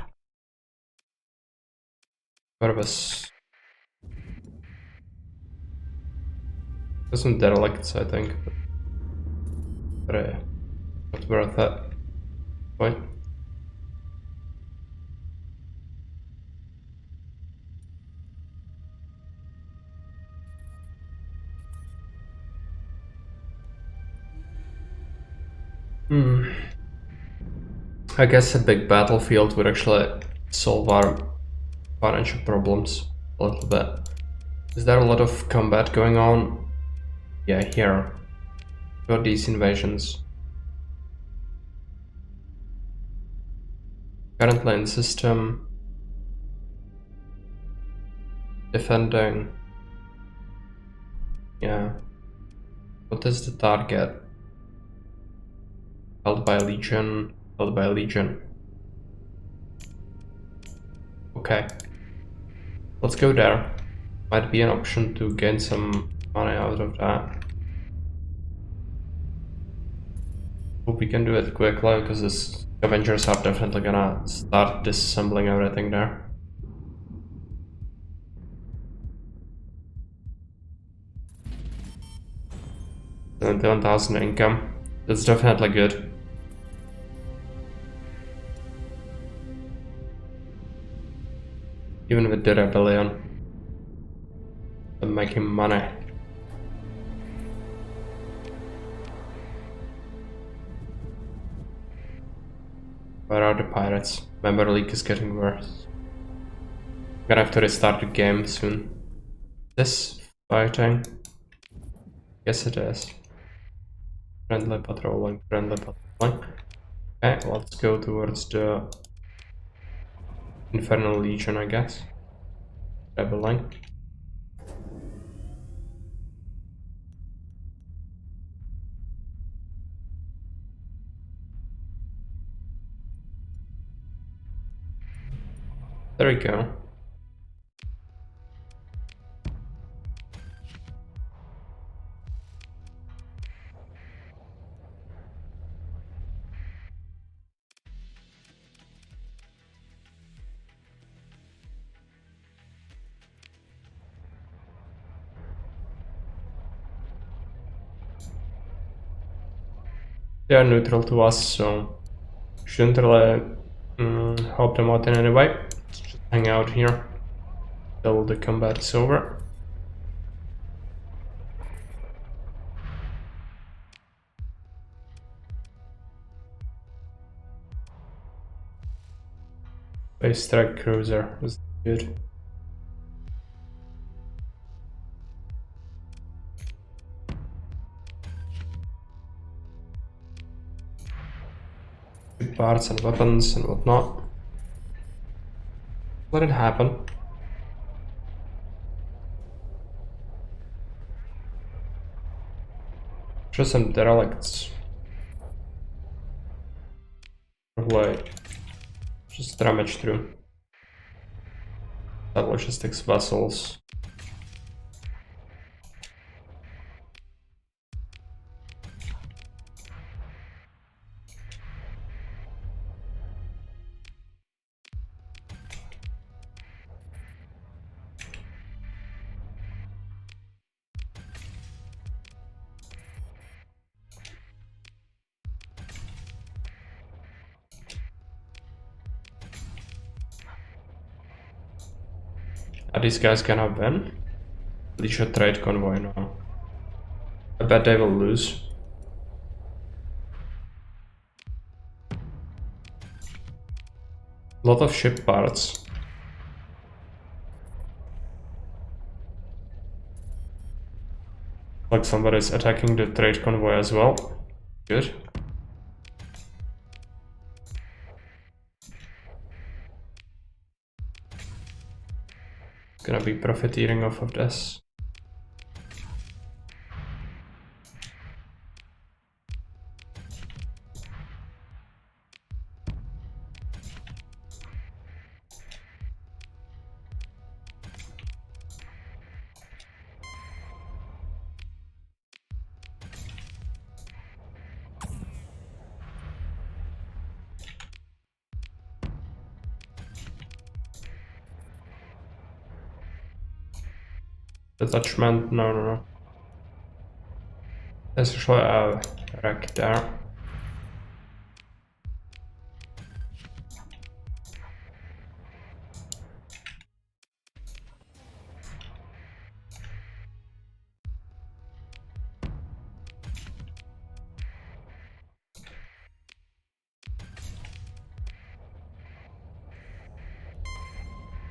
Where was some derelicts, I think. But not worth it. Point. I guess a big battlefield would actually solve our financial problems a little bit. Is there a lot of combat going on? Yeah, here. Got these invasions. Currently in system. Defending. Yeah. What is the target? Held by Legion. Held by Legion. Okay. Let's go there. Might be an option to gain some money out of that. Hope we can do it quickly, because the scavengers are definitely gonna start disassembling everything there. $71,000 income. That's definitely good. Even with the rebellion. I'm making money. Where are the pirates? Member leak is getting worse. I'm gonna have to restart the game soon. This fighting? Yes it is. Friendly patrolling, friendly patrolling. Okay, let's go towards the Infernal Legion, I guess. Rebelling. There we go. They are neutral to us, so shouldn't really help them out in any way. Let's just hang out here till the combat is over. Base strike cruiser was good. Good parts and weapons and whatnot. Let it happen. Just some derelicts. Wait. Just damage through. That logistics vessels. Are these guys gonna win? Leisure trade convoy now. I bet they will lose. A lot of ship parts. Like somebody's attacking the trade convoy as well. Good. Gonna be profiteering off of this. Detachment, no. There's actually a wreck there.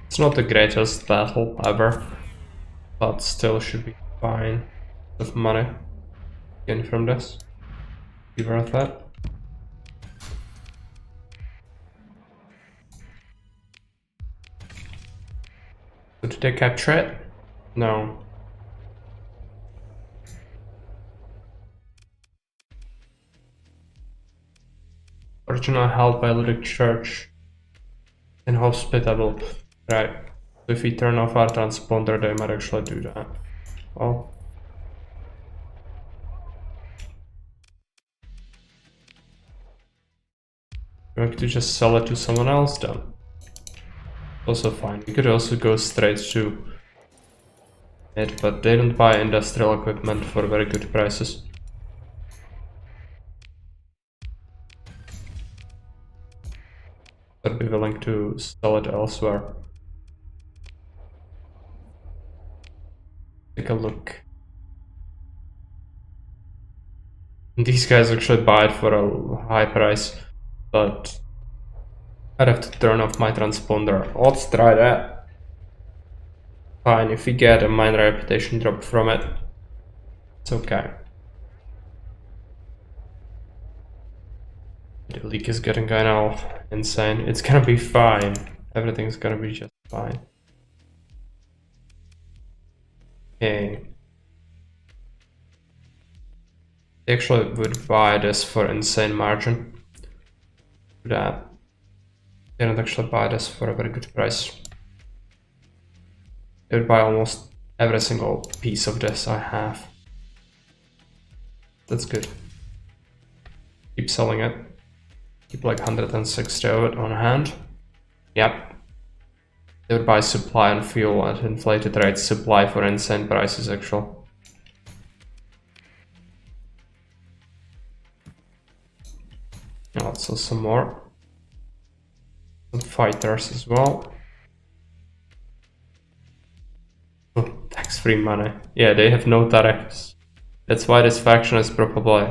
It's not the greatest battle ever, but still should be fine. Of money gained from this. Be worth that. So did they capture it? No. Original held by Ludwig Church. Inhospitable. Right. So if we turn off our transponder, they might actually do that. Well. Going to just sell it to someone else then. Also fine. We could also go straight to it, but they don't buy industrial equipment for very good prices. I'd be willing to sell it elsewhere. Take a look. These guys actually buy it for a high price, but I'd have to turn off my transponder. Let's try that. Fine, if we get a minor reputation drop from it, it's okay. The leak is getting kind of insane. It's gonna be fine. Everything's gonna be just fine. Okay. They actually would buy this for insane margin. That they don't actually buy this for a very good price. They would buy almost every single piece of this I have. That's good. Keep selling it. Keep like 160 of it on hand. Yep. They would buy supply and fuel at inflated rates. Supply for insane prices actually. Let's sell some more. Some fighters as well. Oh, tax-free money. Yeah, they have no tariffs. That's why this faction is probably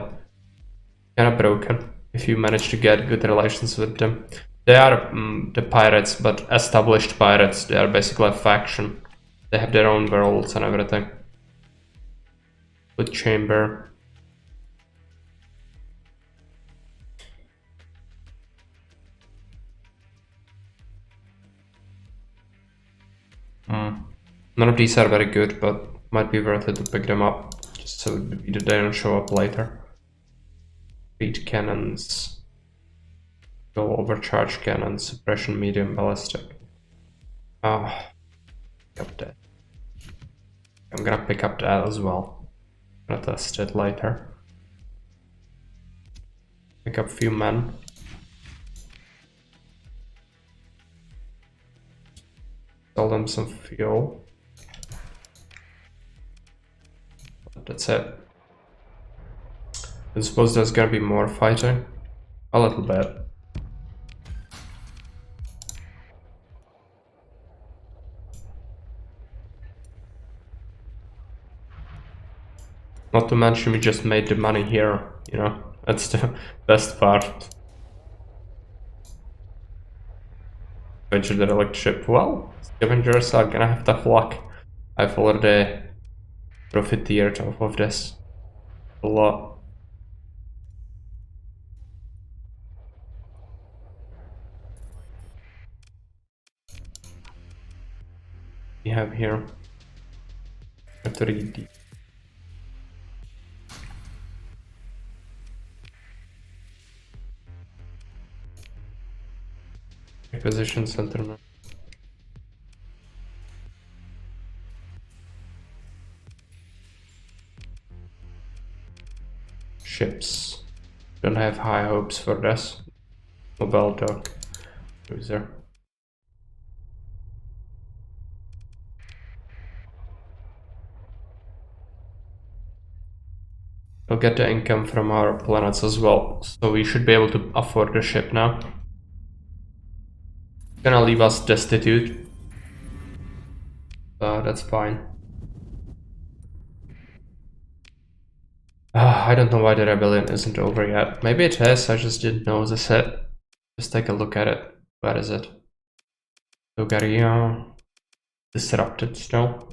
kind of broken. If you manage to get good relations with them. They are the pirates, but established pirates. They are basically a faction. They have their own worlds and everything. With chamber. None of these are very good, but might be worth it to pick them up, just so they don't show up later. Speed cannons, go overcharge cannons, suppression medium ballistic. Ah, pick up that. I'm gonna pick up that as well. I'm gonna test it later. Pick up few men. Sell them some fuel. That's it. I suppose there's gonna be more fighting. A little bit. Not to mention we just made the money here, you know, that's the best part. Venture the relic ship. Well, scavengers are gonna have tough luck. I've already profiteered off of this a lot. We have here 3D. Acquisition center. Ships. Don't have high hopes for this. Mobile dock. Cruiser. We'll get the income from our planets as well, so we should be able to afford the ship now. Gonna leave us destitute. That's fine. I don't know why the rebellion isn't over yet. Maybe it is, I just didn't notice it. Just take a look at it. Where is it? Bulgaria. Disrupted still.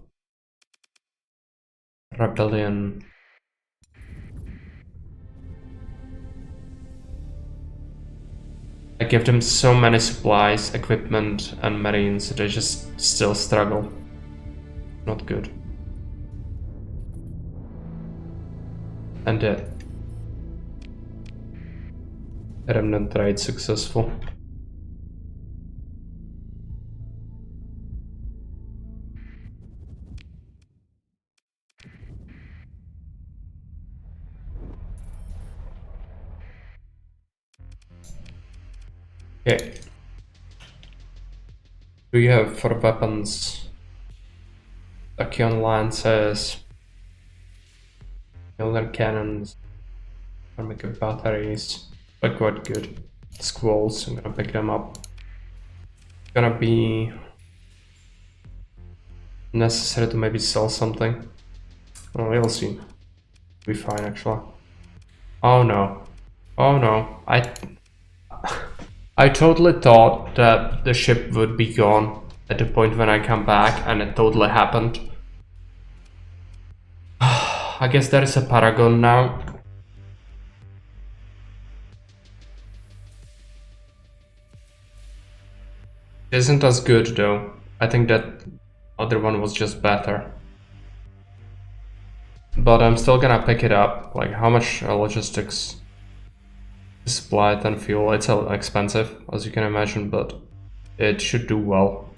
Rebellion. I give them so many supplies, equipment and marines, they just still struggle. Not good. And the remnant trade successful. Okay. Do you have for weapons? Tachyon lances, Miller cannons, Armica batteries, but quite good. Squalls, I'm gonna pick them up. It's gonna be necessary to maybe sell something. Oh, we'll see. Be fine, actually. Oh no. Oh no. I totally thought that the ship would be gone at the point when I come back, and it totally happened. I guess there is a Paragon now. Isn't as good though. I think that other one was just better. But I'm still gonna pick it up. Like, how much logistics supply and fuel? It's expensive, as you can imagine, but it should do well.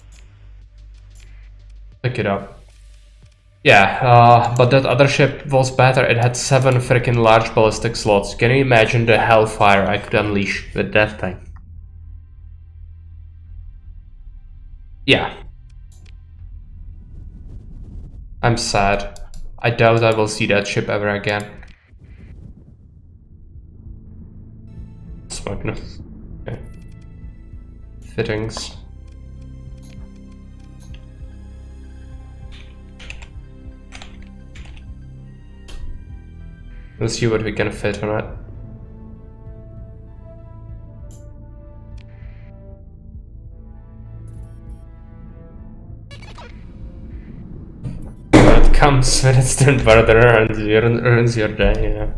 Pick it up. Yeah, but that other ship was better. It had 7 freaking large ballistic slots. Can you imagine the hellfire I could unleash with that thing? Yeah. I'm sad. I doubt I will see that ship ever again. Smugness. Okay. Fittings. Let's see what we can fit on it. When it comes with its inverter and ruins your day, yeah.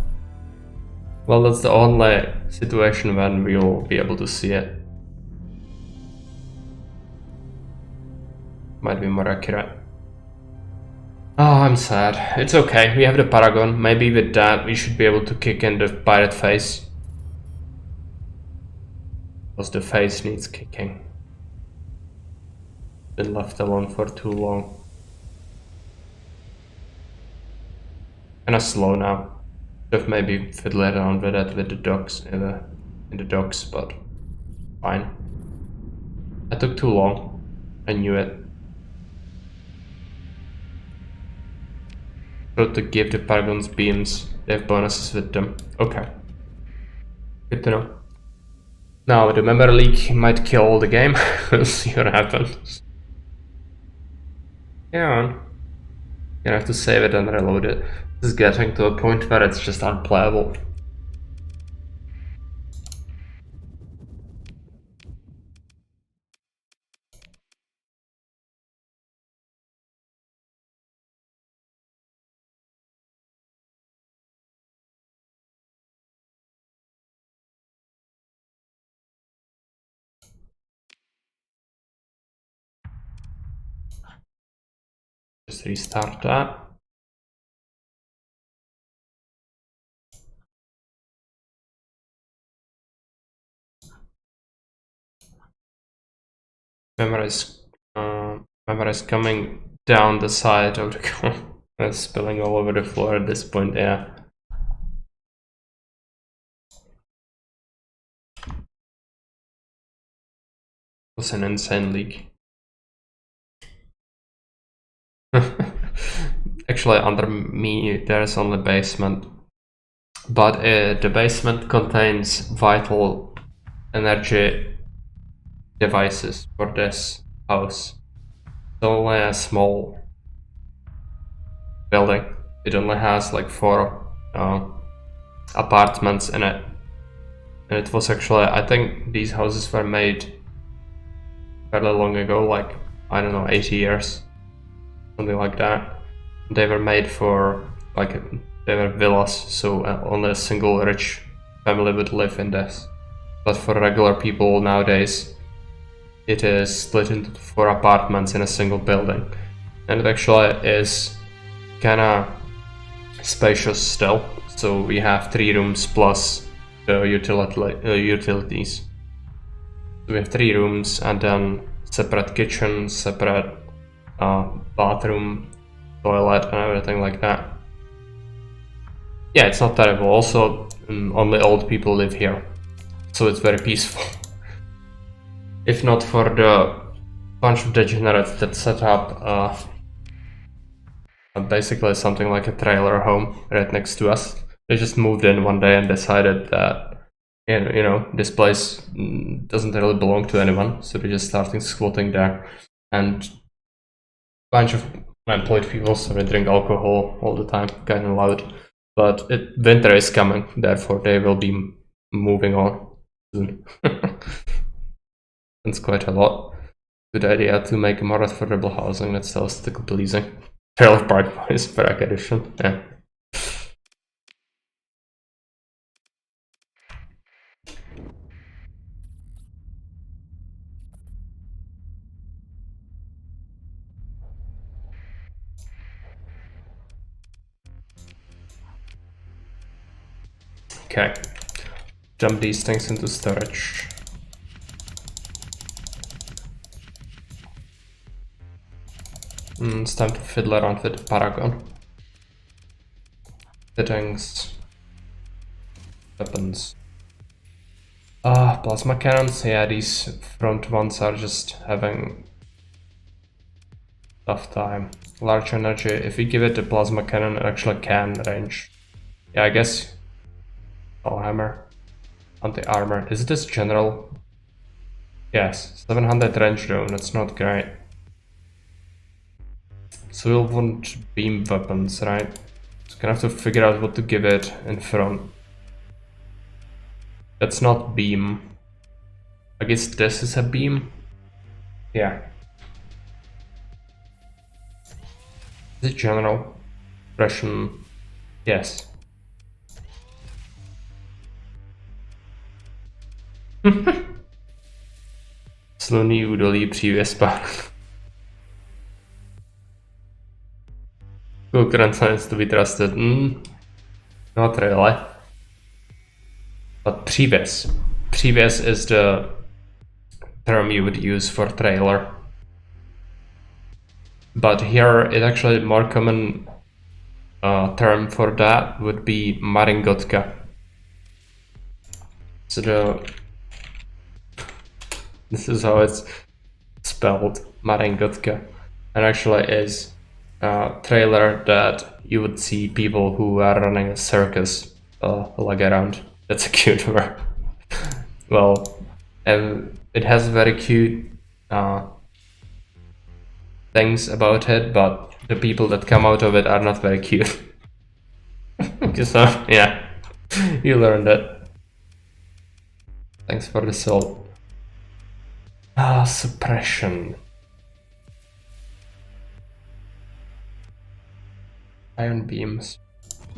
Well, that's the only situation when we'll be able to see it. Might be more accurate. Oh, I'm sad. It's okay, we have the Paragon. Maybe with that we should be able to kick in the pirate phase. Because the phase needs kicking. Been left alone for too long. Kinda slow now. Should have maybe fiddled around with it with the docks in the docks, but fine. I took too long. I knew it. To give the Paragon's beams. They have bonuses with them. Okay. Good to know. Now, the member leak might kill the game. We'll see what happens. Yeah. Gonna have to save it and reload it. This is getting to a point where it's just unplayable. Just restart that. Member is coming down the side of the car. It's spilling all over the floor at this point, yeah. It was an insane leak. Actually, under me there's only basement, but the basement contains vital energy devices for this house. It's only a small building. It only has like 4 apartments in it, and it was actually, I think these houses were made fairly long ago, like, I don't know, 80 years, something like that. They were made for, like, they were villas, so only a single rich family would live in this. But for regular people nowadays, it is split into 4 apartments in a single building. And it actually is kinda spacious still. So we have 3 rooms plus the utilities. So we have 3 rooms and then separate kitchen, separate bathroom, toilet and everything like that. Yeah, it's not terrible. Also, only old people live here, so it's very peaceful. If not for the bunch of degenerates that set up basically something like a trailer home right next to us. They just moved in one day and decided that, you know, this place doesn't really belong to anyone, so they're just starting squatting there. And bunch of Unemployed people, so they drink alcohol all the time, kind of loud. But winter is coming, therefore they will be moving on soon. That's quite a lot. Good idea to make more affordable housing that sells aesthetically pleasing. Trailer park is Prague edition, yeah. Okay, dump these things into storage. It's time to fiddle around with the Paragon. Fittings. Weapons. Plasma cannons. Yeah, these front ones are just having tough time. Large energy. If we give it a plasma cannon, it actually can range. Yeah, I guess. Oh, hammer. Anti-armor. Is this general? Yes. 700 range though, that's not great. So we'll want beam weapons, right? So gonna have to figure out what to give it in front. That's not beam. I guess this is a beam. Yeah. Is it general? Russian. Yes. Sluný údolí přívěspa. Concurrence needs to be trusted. Not really. But přívěs. Přívěs is the term you would use for trailer. But here, it actually more common term for that would be maringotka. So this is how it's spelled, maringotka, and actually is a trailer that you would see people who are running a circus lug around. That's a cute word. Well, it has very cute things about it, but the people that come out of it are not very cute. So, yeah, you learned it. Thanks for the salt. Suppression. Ion beams.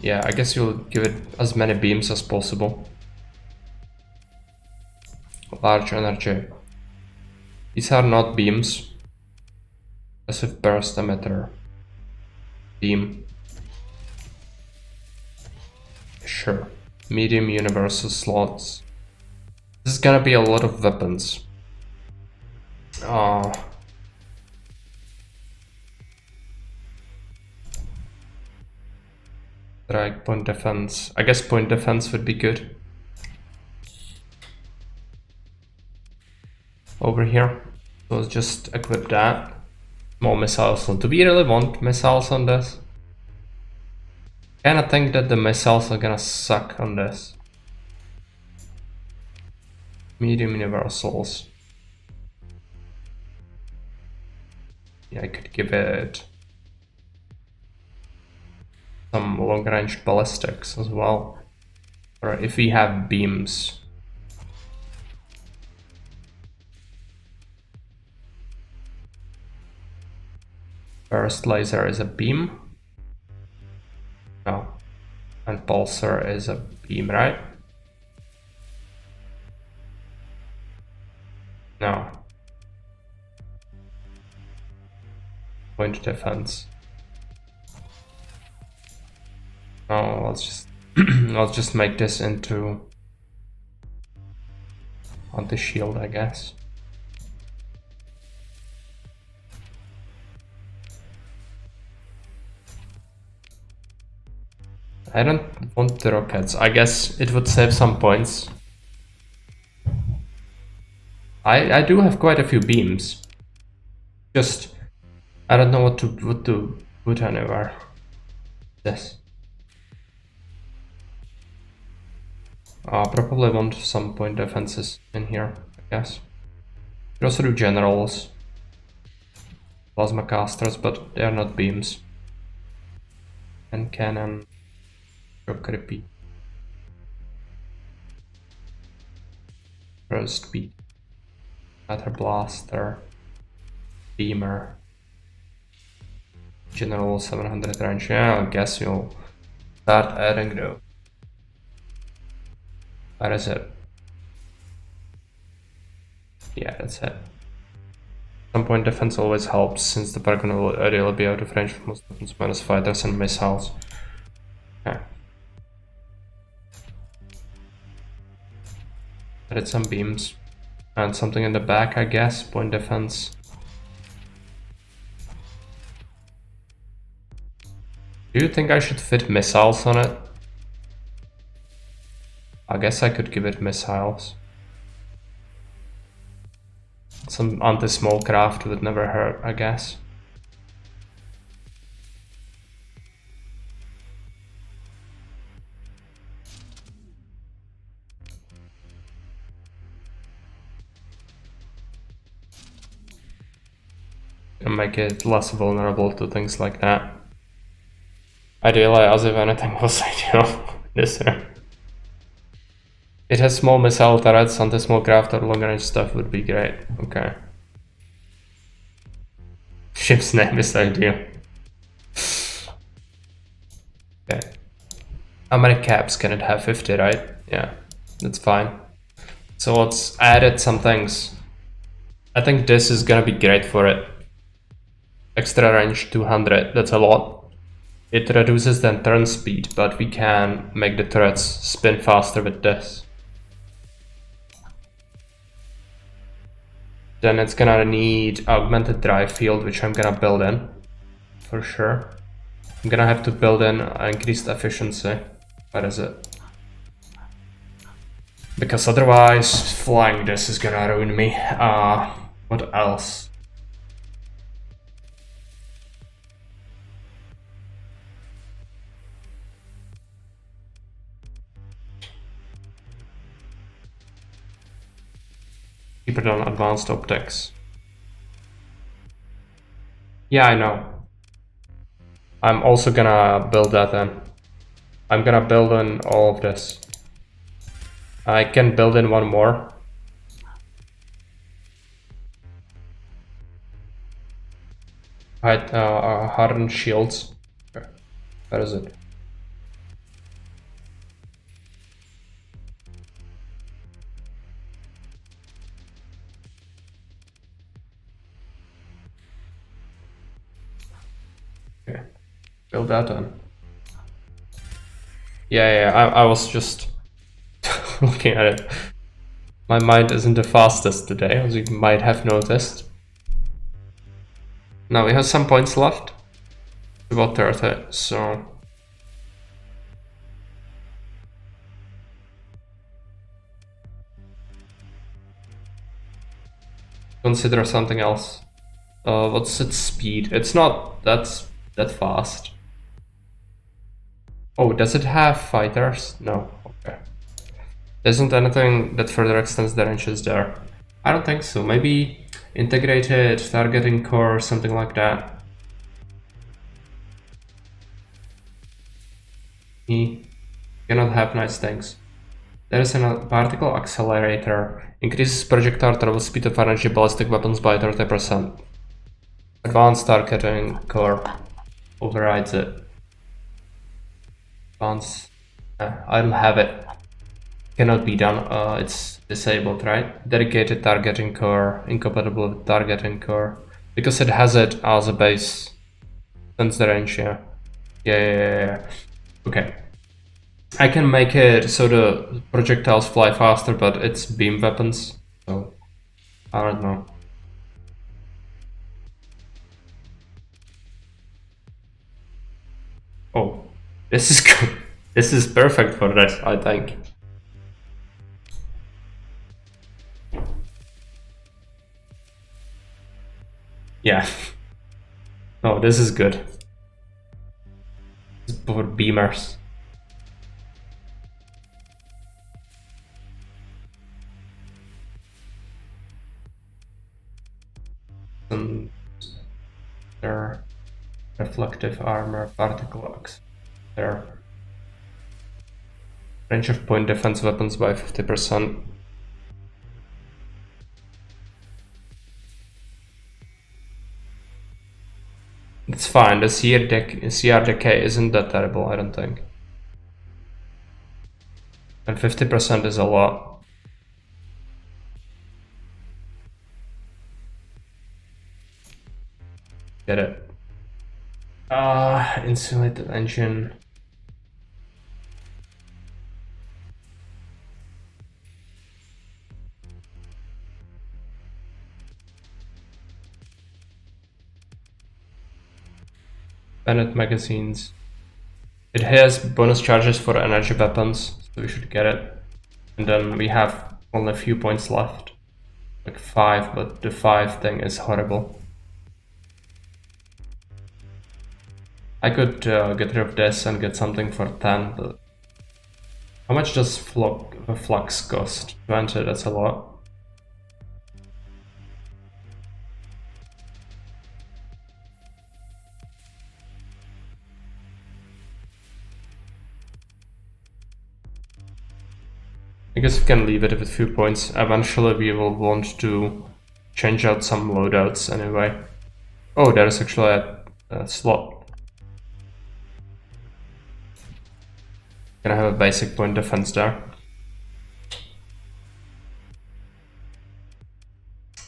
Yeah, I guess you'll give it as many beams as possible. Large energy. These are not beams. Passive burst emitter. Beam. Sure. Medium universal slots. This is gonna be a lot of weapons. Strike, point defense. I guess point defense would be good. Over here. So let's just equip that. More missiles. Do we really want missiles on this? Kinda think that the missiles are gonna suck on this. Medium universals. Yeah, I could give it some long-range ballistics as well. Or if we have beams. Burst laser is a beam. No. And pulsar is a beam, right? No. Point defense. Oh, let's just make this into anti-shield, I guess. I don't want the rockets. I guess it would save some points. I do have quite a few beams. Just I don't know what to put anywhere. This. I'll probably want some point defenses in here, I guess. You also do generals. plasma casters, but they are not beams. And cannon, shock repeat. Burst beat. Matter blaster. Beamer. General 700 range. Yeah, I guess you'll start adding though. Where is it? Yeah, that's it. Some point defense always helps, since the Paragon will really be out of range for most weapons minus fighters and missiles. Okay. Added some beams. And something in the back, I guess. Point defense. Do you think I should fit missiles on it? I guess I could give it missiles. Some anti-small craft would never hurt, I guess. And make it less vulnerable to things like that. Ideally, as if anything was ideal this turn. It has small missile turrets, anti-small craft or long range stuff would be great. Okay. Ship's name is ideal. Okay. How many caps can it have? 50, right? Yeah, that's fine. So let's add some things. I think this is gonna be great for it. Extra range 200, that's a lot. It reduces the turn speed, but we can make the turrets spin faster with this. Then it's gonna need augmented drive field, which I'm gonna build in, for sure. I'm gonna have to build in increased efficiency. What is it? Because otherwise, flying this is gonna ruin me. What else? Keep it on advanced optics. Yeah, I know. I'm also gonna build that in. I'm gonna build in all of this. I can build in one more. Hardened shields. Where is it? Okay, build that on. Yeah, I was just looking at it. My mind isn't the fastest today, as you might have noticed. Now we have some points left. About 30, so... Consider something else. What's its speed? It's not that fast. Oh, does it have fighters? No, okay. Isn't anything that further extends the ranges there? I don't think so. Maybe integrated targeting core or something like that. He cannot have nice things. There is a particle accelerator. Increases projectile travel speed of energy ballistic weapons by 30%. Advanced targeting core overrides it. Advanced. I don't have it. Cannot be done. It's disabled, right? Dedicated targeting core, incompatible with targeting core, because it has it as a base. Sense the range, yeah. Yeah. Okay. I can make it so the projectiles fly faster, but it's beam weapons, so I don't know. Oh, this is good. This is perfect for this, I think. Yeah. Oh, this is good. This is for beamers. There. Reflective armor, particle axe. There. Range of point defense weapons by 50%. It's fine, the CR decay isn't that terrible, I don't think. And 50% is a lot. Get it. Insulated engine. Bennett magazines. It has bonus charges for energy weapons, so we should get it. And then we have only a few points left. Like 5, but the 5 thing is horrible. I could get rid of this and get something for 10, but how much does flux cost? 20, that's a lot. I guess we can leave it with a few points. Eventually we will want to change out some loadouts anyway. Oh, there is actually a slot. Gonna have a basic point defense there.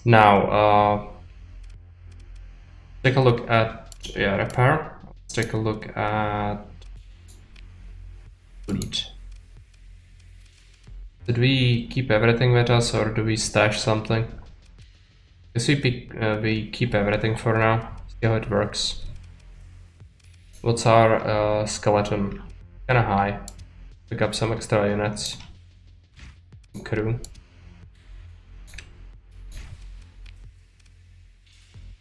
Now, take a look at repair. Let's take a look at fleet. Did we keep everything with us, or do we stash something? Guess we keep everything for now. See how it works. What's our skeleton? Kinda high. Pick up some extra units. Crew.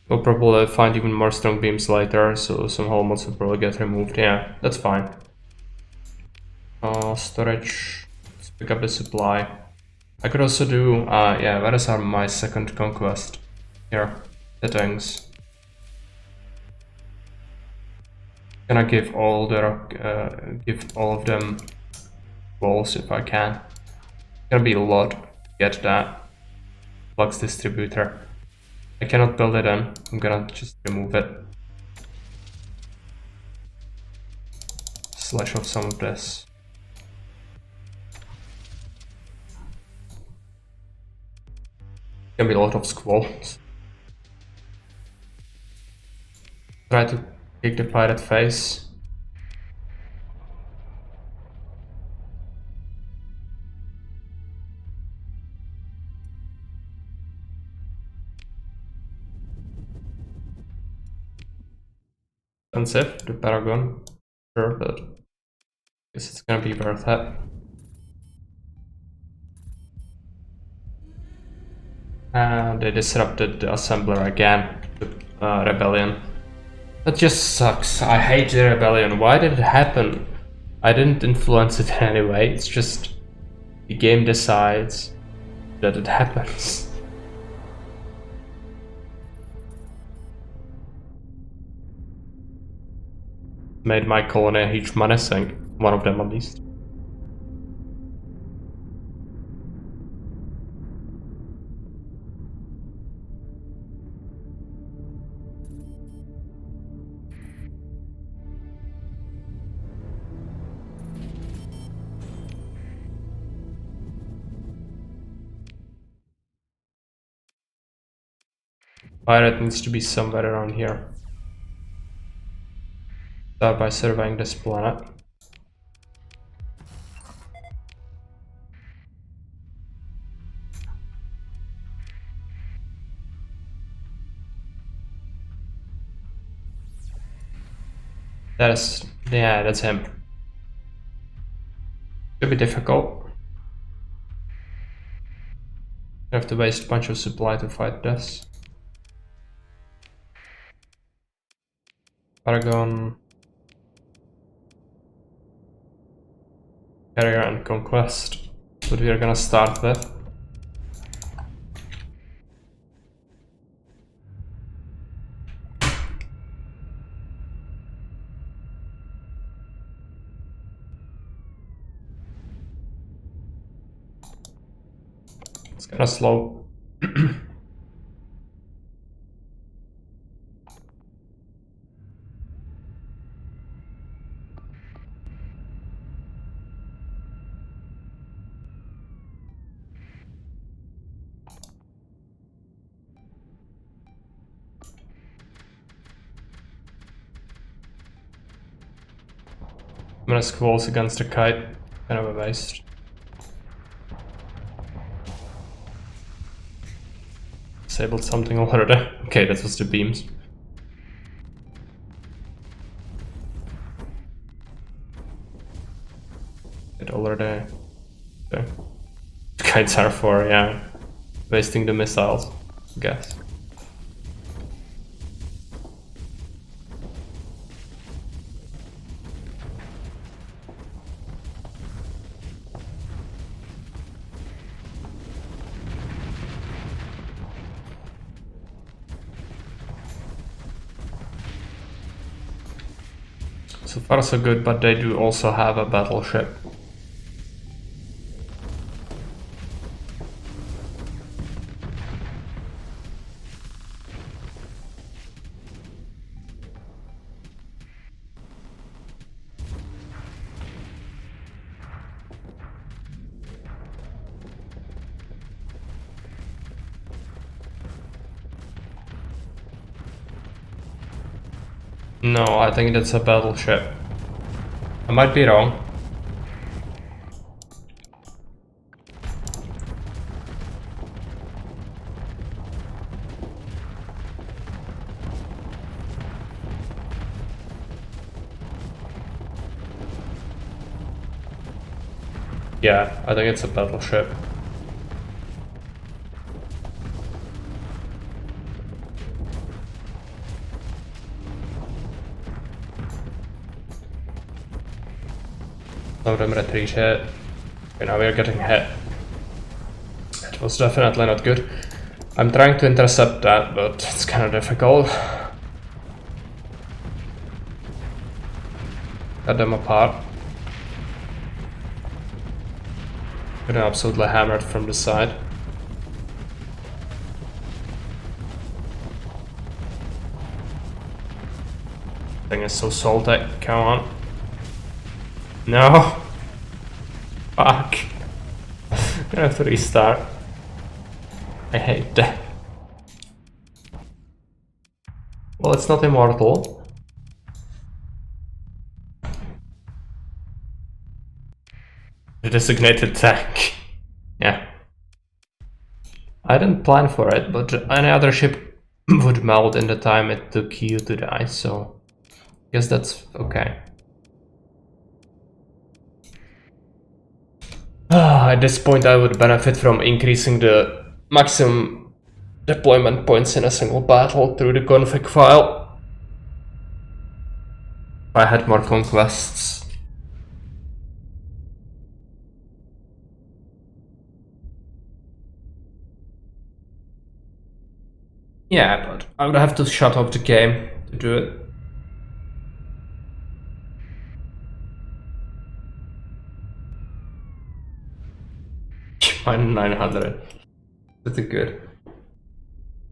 We'll probably find even more strong beams later, so some helmets will probably get removed. Yeah, that's fine. Storage. Let's pick up the supply. I could also do, where is my second conquest? Here, settings. Gonna give all of them walls if I can. Gonna be a lot to get that flux distributor. I cannot build it in. I'm gonna just remove it. Slash off some of this. Gonna be a lot of squalls. Try to kick the pirate face. Expensive, the Paragon. Sure, but I guess it's gonna be worth it. They disrupted the assembler again, the rebellion. That just sucks. I hate the rebellion. Why did it happen? I didn't influence it in any way. It's just the game decides that it happens. Made my colony a huge money sink. One of them at least. Pirate needs to be somewhere around here. Start by surveying this planet. That's him. Could be difficult. I have to waste a bunch of supply to fight this. Paragon, Carrier and Conquest. That's what we are gonna start with. It's kind of slow. I'm gonna squalls against the kite. Kind of a waste. Disabled something already. Okay, that was the beams. It already. Okay. Kites are for, yeah, wasting the missiles, I guess. So far so good, but they do also have a battleship. No, I think that's a battleship. I might be wrong. Yeah, I think it's a battleship. Some of them retreat hit. Okay, now we are getting hit. It was definitely not good. I'm trying to intercept that, but it's kind of difficult. Cut them apart. Getting absolutely hammered from the side. Thing is so salty. Come on. No. Fuck. I'm gonna have to restart. I hate that. Well, it's not immortal. The designated tank. Yeah. I didn't plan for it, but any other ship would melt in the time it took you to die, so I guess that's okay. At this point I would benefit from increasing the maximum deployment points in a single battle through the config file. If I had more conquests. Yeah, but I would have to shut off the game to do it. Mine 900. Pretty good.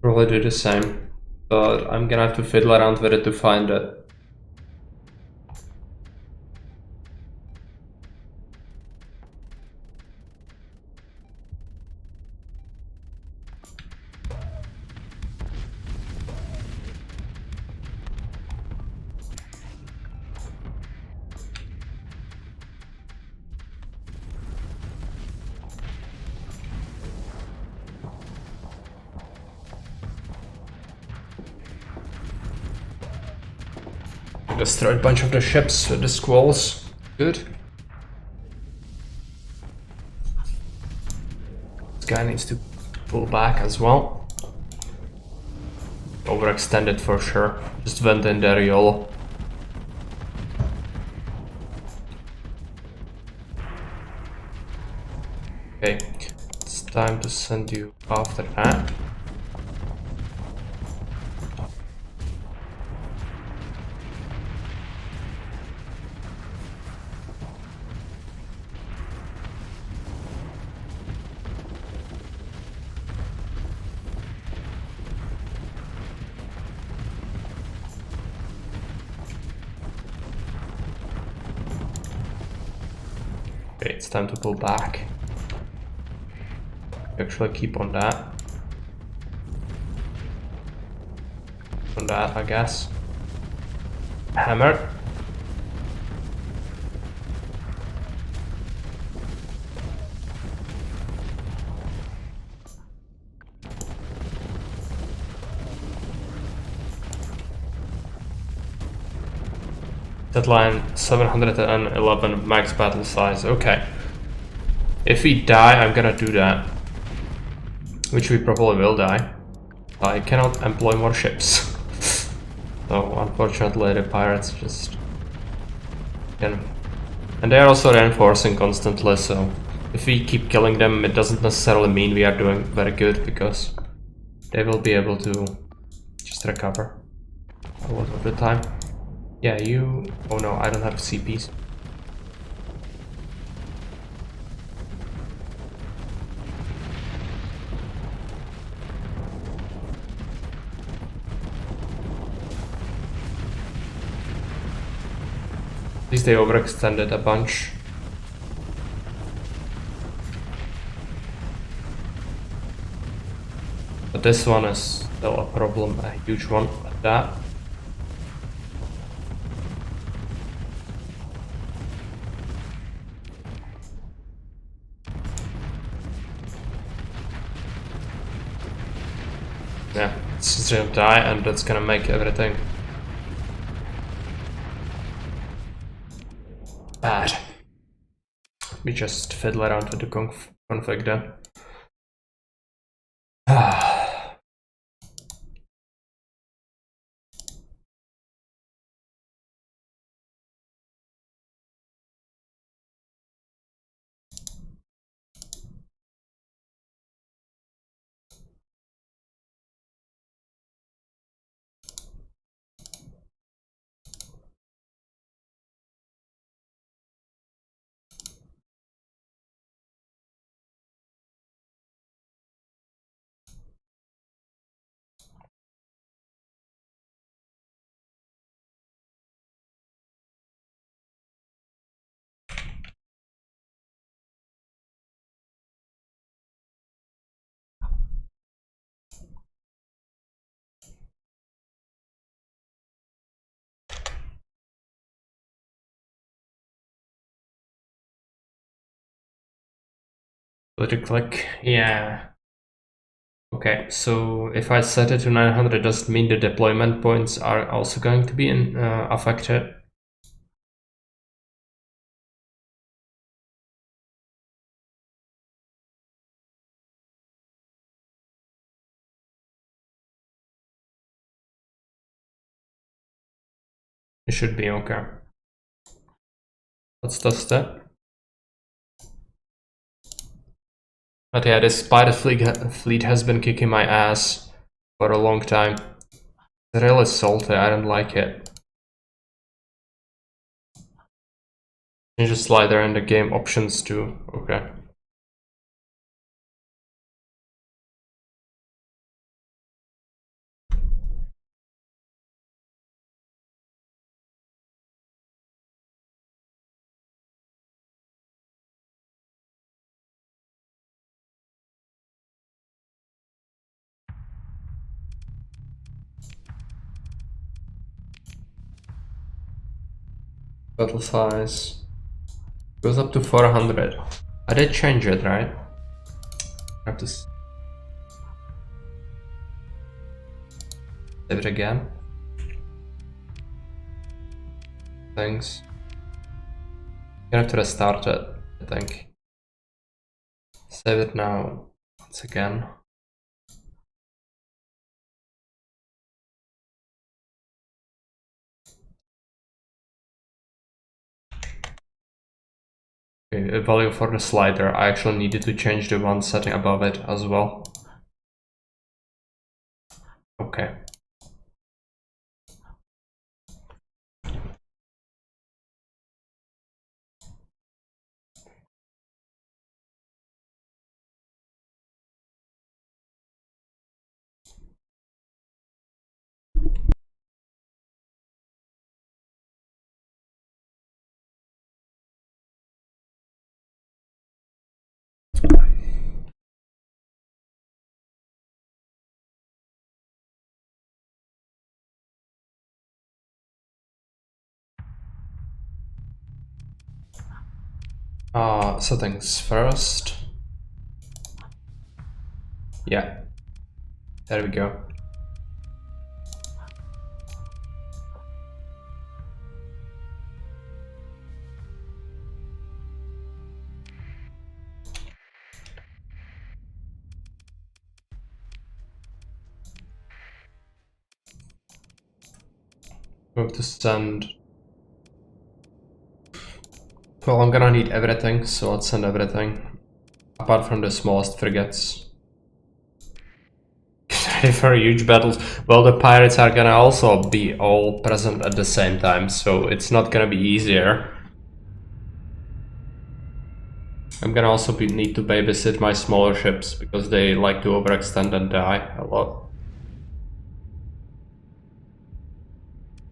Probably do the same, but I'm gonna have to fiddle around with it to find it. Destroyed a bunch of the ships with the squalls. Good. This guy needs to pull back as well. Overextended for sure. Just went in there, YOLO. Okay, it's time to send you after that. Okay, it's time to pull back. Actually keep on that. On that, I guess. Hammer. Deadline 711 max battle size. Okay. If we die, I'm gonna do that. Which we probably will die. I cannot employ more ships. So unfortunately the pirates just can. And they are also reinforcing constantly, so if we keep killing them, it doesn't necessarily mean we are doing very good, because they will be able to just recover a lot of the time. Yeah, you... Oh no, I don't have CPs. At least they overextended a bunch. But this one is still a problem, a huge one at that. Yeah, it's just gonna die, and that's gonna make everything bad. We just fiddle around with the config then. Let it click, yeah. Okay, so if I set it to 900, does it mean the deployment points are also going to be affected? It should be okay. Let's test it. But yeah, this pirate fleet has been kicking my ass for a long time. It's really salty, I don't like it. Change the slider in the game options too, okay. Battle size goes up to 400. I did change it, right? I have to save it again. Thanks. Gonna have to restart it, I think. Save it now, once again. Okay, a value for the slider. I actually needed to change the one setting above it as well. Okay. Settings first. Yeah, there we go. Going to send. Well, I'm gonna need everything, so let's send everything. Apart from the smallest frigates. Ready for huge battles. Well, the pirates are gonna also be all present at the same time, so it's not gonna be easier. I'm gonna also need to babysit my smaller ships, because they like to overextend and die a lot.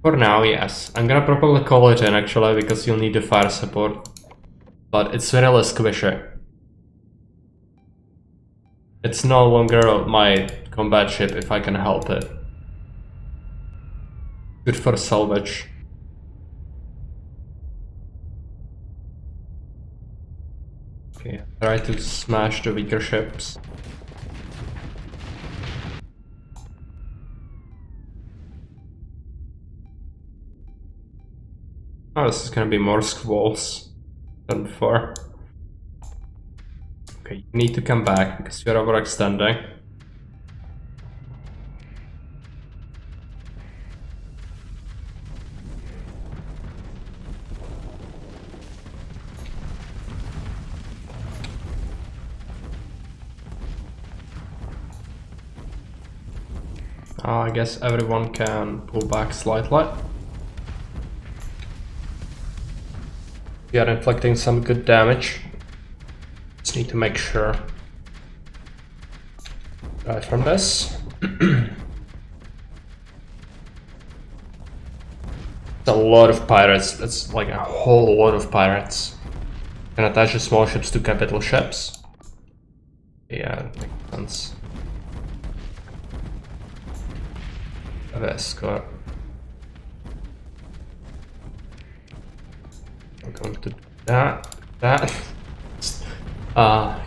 For now, yes. I'm gonna probably call it in actually, because you'll need the fire support. But it's really squishy. It's no longer my combat ship if I can help it. Good for salvage. Okay, try to smash the weaker ships. Oh, this is gonna be more squalls than before. Okay, you need to come back because you're overextending. I guess everyone can pull back slightly. We are inflicting some good damage. Just need to make sure. Right from this. It's a lot of pirates. That's like a whole lot of pirates. Can attach the small ships to capital ships. Yeah, that makes sense. Escort. I'm going to do that.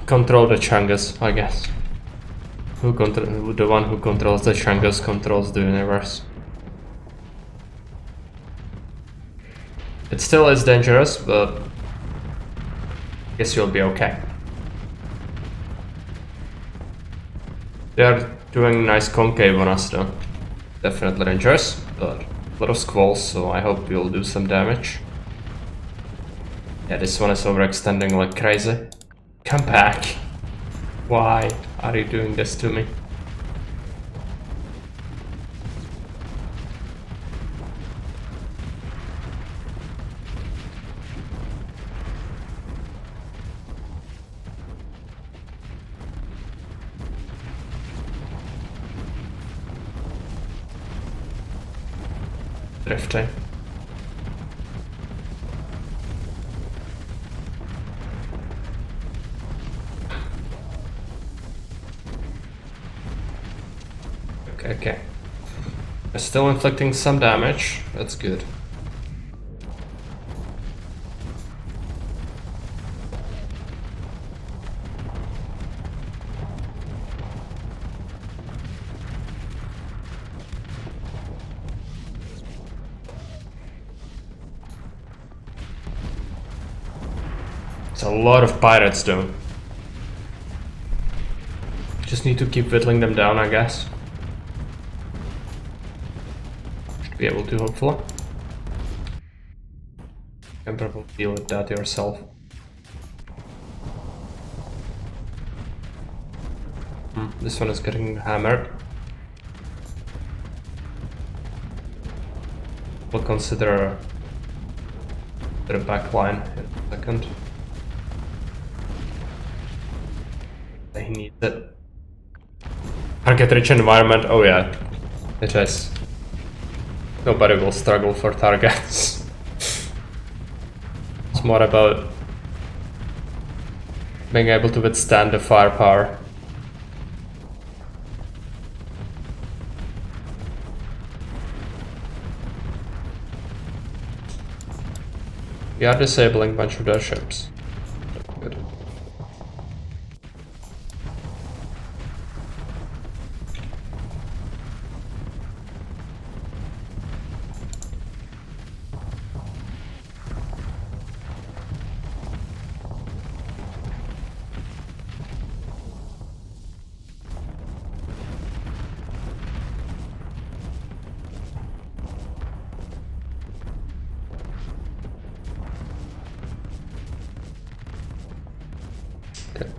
Control the Chungus, I guess. The one who controls the Chungus controls the universe. It still is dangerous, but I guess you'll be okay. They are doing nice concave on us though. Definitely dangerous, but a lot of squalls, so I hope we'll do some damage. Yeah, this one is overextending like crazy. Come back! Why are you doing this to me? Drifting. Okay. We're still inflicting some damage. That's good. It's a lot of pirates though. Just need to keep whittling them down, I guess. Should be able to, hopefully. You can probably deal with that yourself. This one is getting hammered. We'll consider the back line in a second. He needs it. Target-rich environment, oh yeah, it is. Nobody will struggle for targets. It's more about being able to withstand the firepower. We are disabling a bunch of their ships.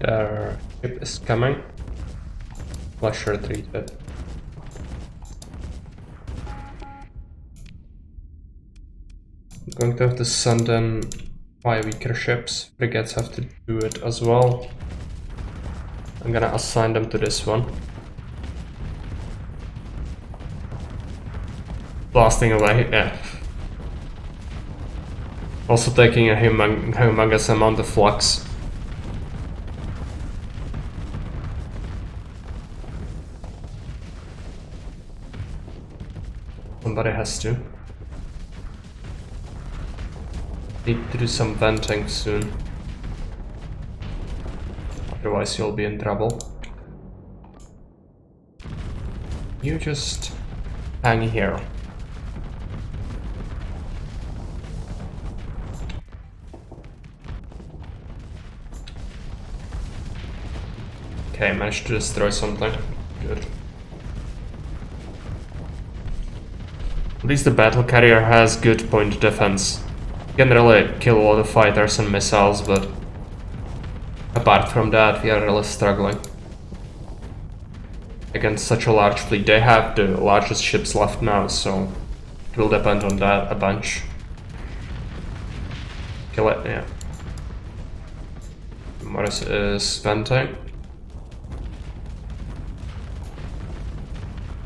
Their ship is coming. Flush retreated. I'm going to have to send in my weaker ships. Frigates have to do it as well. I'm gonna assign them to this one. Blasting away, yeah. Also taking a humongous amount of flux. Somebody has to. Need to do some venting soon. Otherwise you'll be in trouble. You just hang here. Okay, managed to destroy something. Good. At least the battle carrier has good point defense. You can really kill a lot of fighters and missiles, but apart from that, we are really struggling against such a large fleet. They have the largest ships left now, so it will depend on that a bunch. Kill it, yeah. Morris is venting.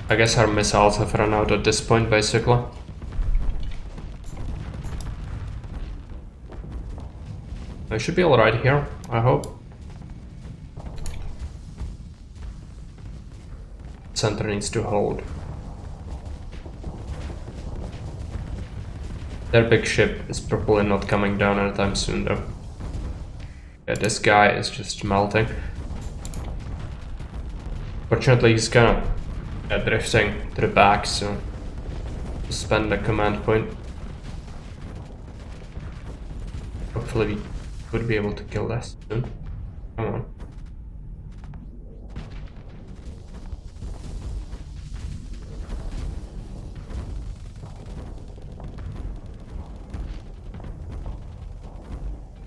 I guess our missiles have run out at this point, basically. I should be alright here, I hope. Center needs to hold. Their big ship is probably not coming down anytime soon, though. Yeah, this guy is just melting. Fortunately, he's kind of drifting to the back, so suspend the command point. Hopefully we would be able to kill this soon. Come on.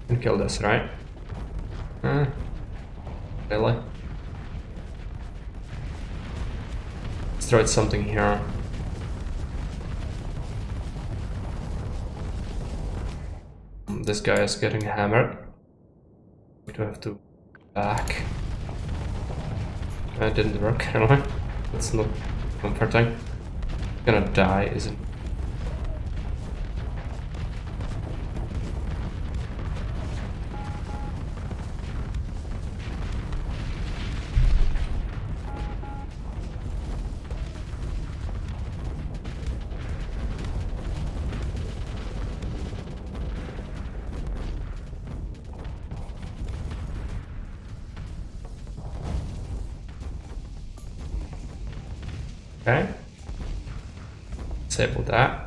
Can kill this, right? Really? Destroyed something here. This guy is getting hammered. We do have to back. That didn't work, anyway. That's not comforting. Gonna die, isn't it? Okay. Disable that.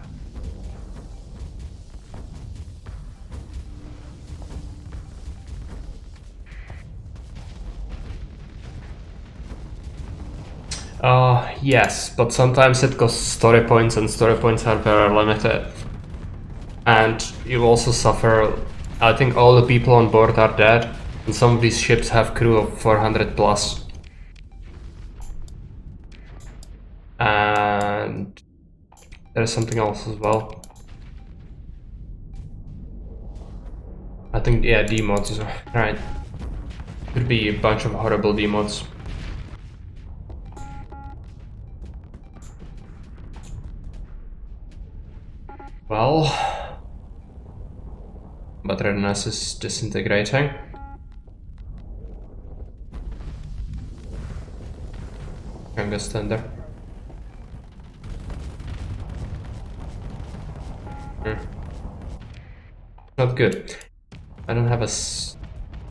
Yes, but sometimes it costs story points, and story points are very limited. And you also suffer. I think all the people on board are dead, and some of these ships have crew of 400 plus. And there's something else as well. I think, yeah, D-mods, right. Could be a bunch of horrible D-mods. Well, but readiness is disintegrating. Youngest tender. Not good. I don't have a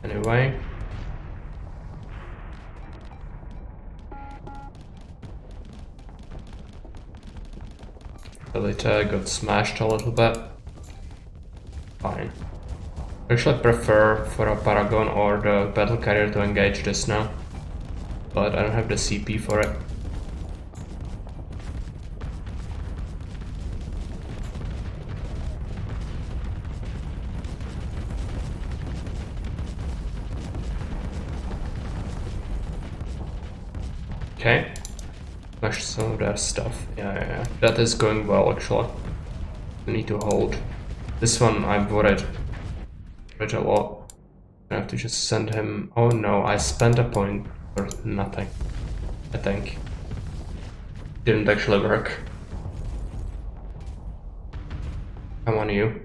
anyway. The later got smashed a little bit. Fine. Actually, I prefer for a Paragon or the battle carrier to engage this now, but I don't have the CP for it. Okay. Smash some of their stuff. Yeah. That is going well, actually. We need to hold. This one, I'm worried a lot. I have to just send him... Oh no, I spent a point for nothing. I think. Didn't actually work. Come on, you.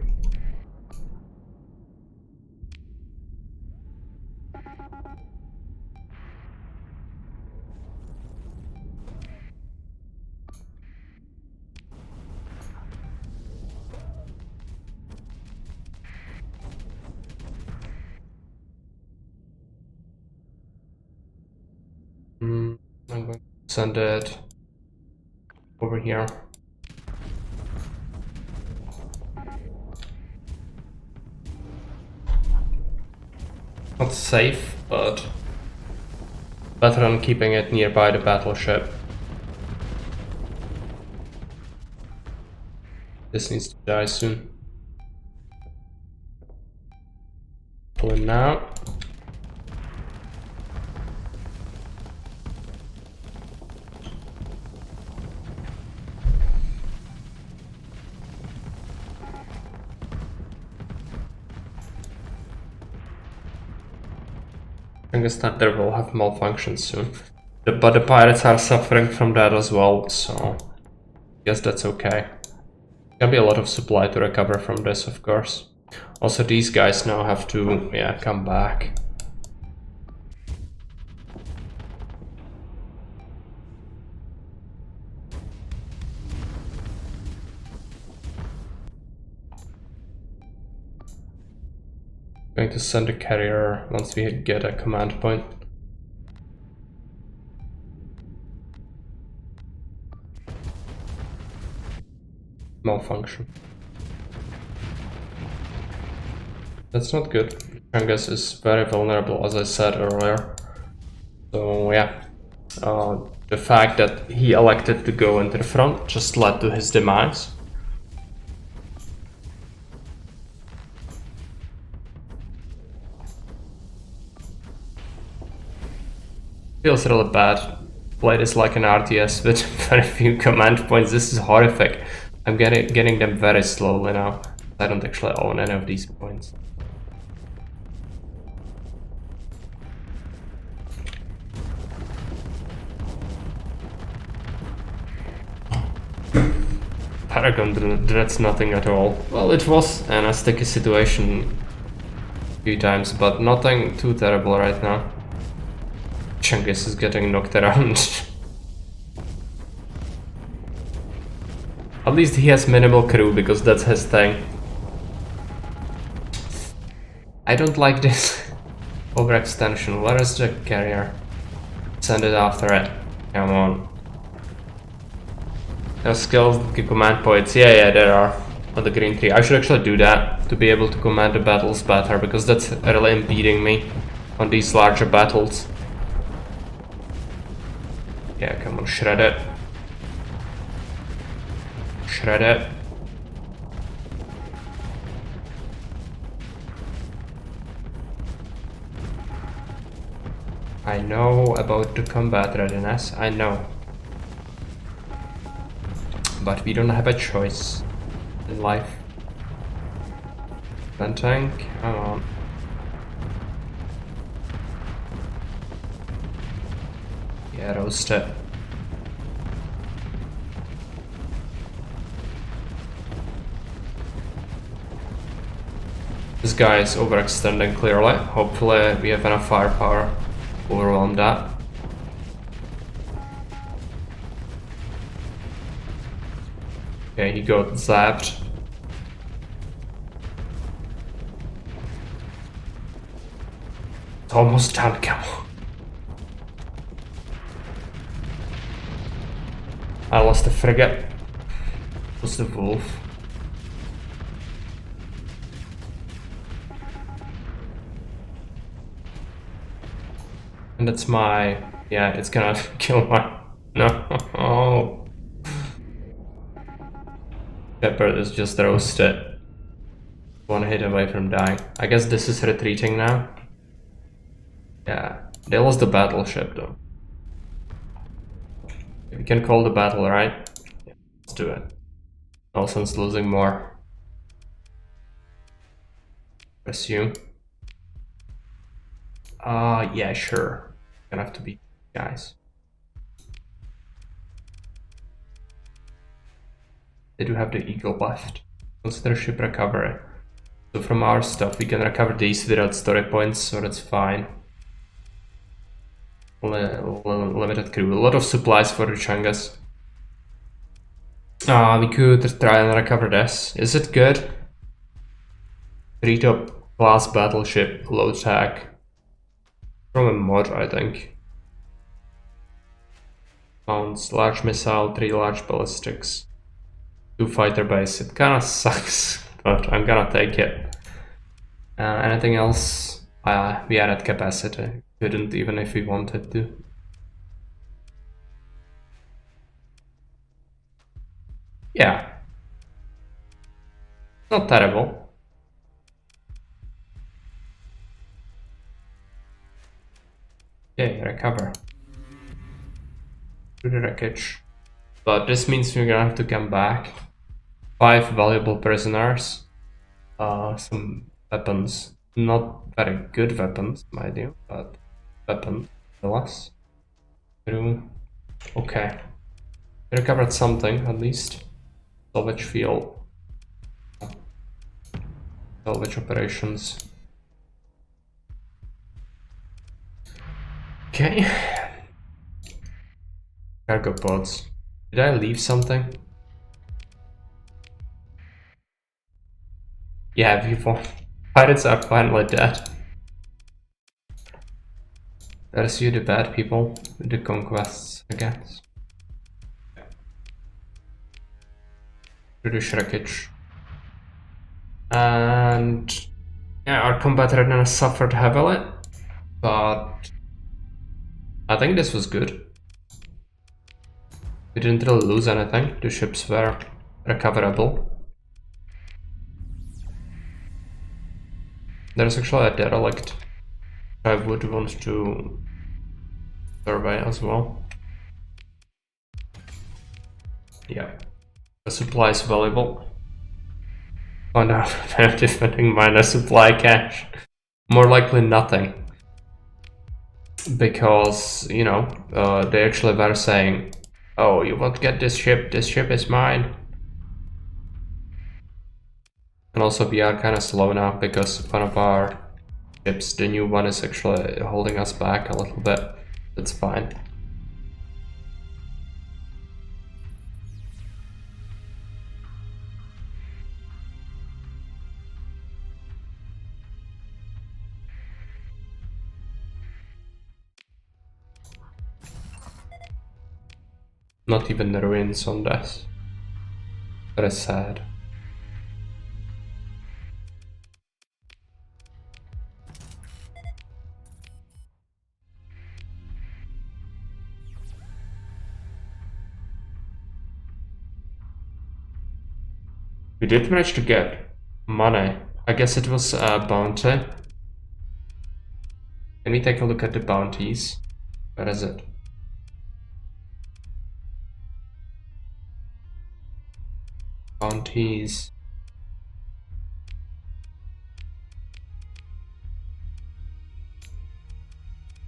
I'm going to send it over here. Not safe, but better than keeping it nearby the battleship. This needs to die soon. Pull him now. I guess that there will have malfunctions soon. But the pirates are suffering from that as well, so I guess that's okay. There'll be a lot of supply to recover from this, of course. Also, these guys now have to, come back. Going to send a carrier once we get a command point. Malfunction. That's not good. Chungus is very vulnerable, as I said earlier. So yeah, the fact that he elected to go into the front just led to his demise. Feels really bad. Play this like an RTS with very few command points. This is horrific. I'm getting them very slowly now. I don't actually own any of these points. Paragon, that's nothing at all. Well, it was in a sticky situation a few times, but nothing too terrible right now. Chungus is getting knocked around. At least he has minimal crew, because that's his thing. I don't like this overextension. Where is the carrier? Send it after it. Come on. No skills, command points. Yeah, there are. On the green tree. I should actually do that to be able to command the battles better, because that's really impeding me on these larger battles. Yeah, come on, shred it. Shred it. I know about the combat readiness, I know. But we don't have a choice in life. Gun tank, come on. Yeah, roast it. This guy is overextending clearly. Hopefully we have enough firepower to overwhelm that. Okay, he got zapped. It's almost done, come on. I lost the frigate. It was the wolf. And that's my... yeah, it's gonna kill my... no. Shepard is just roasted. One hit away from dying. I guess this is retreating now. Yeah, they lost the battleship though. We can call the battle, right? Yeah, let's do it. No sense losing more. Assume. Yeah, sure. Gonna have to beat guys. They do have the eagle left. Consider ship recovery. So from our stuff, we can recover these without story points, so that's fine. Limited crew. A lot of supplies for the Changas. We could try and recover this. Is it good? 3-top class battleship, low tech. From a mod, I think. Mounts, large missile, 3 large ballistics. 2 fighter base. It kinda sucks, but I'm gonna take it. Anything else? We added capacity. Couldn't even if we wanted to. Yeah. Not terrible. Okay, recover. To the wreckage. But this means we're gonna have to come back. 5 valuable prisoners. Some weapons. Not very good weapons, mind you, but weapons. Nonetheless. Okay. We recovered something, at least. Salvage field. Salvage operations. Okay. Cargo pods. Did I leave something? Yeah, people. Pirates are finally dead. There's you the bad people with the conquests, I guess. British wreckage. And yeah, our combat readiness suffered heavily, but I think this was good. We didn't really lose anything. The ships were recoverable. There's actually a derelict I would want to survey as well. Yeah. The supply is valuable. Find out if they're defending minus supply cache. More likely nothing. Because, you know, they actually were saying, oh, you won't get this ship is mine. And also we are kind of slow now because one of our ships, the new one, is actually holding us back a little bit. That's fine. Not even the ruins on this. Very sad. We did manage to get money. I guess it was a bounty. Can we take a look at the bounties? Where is it? Bounties.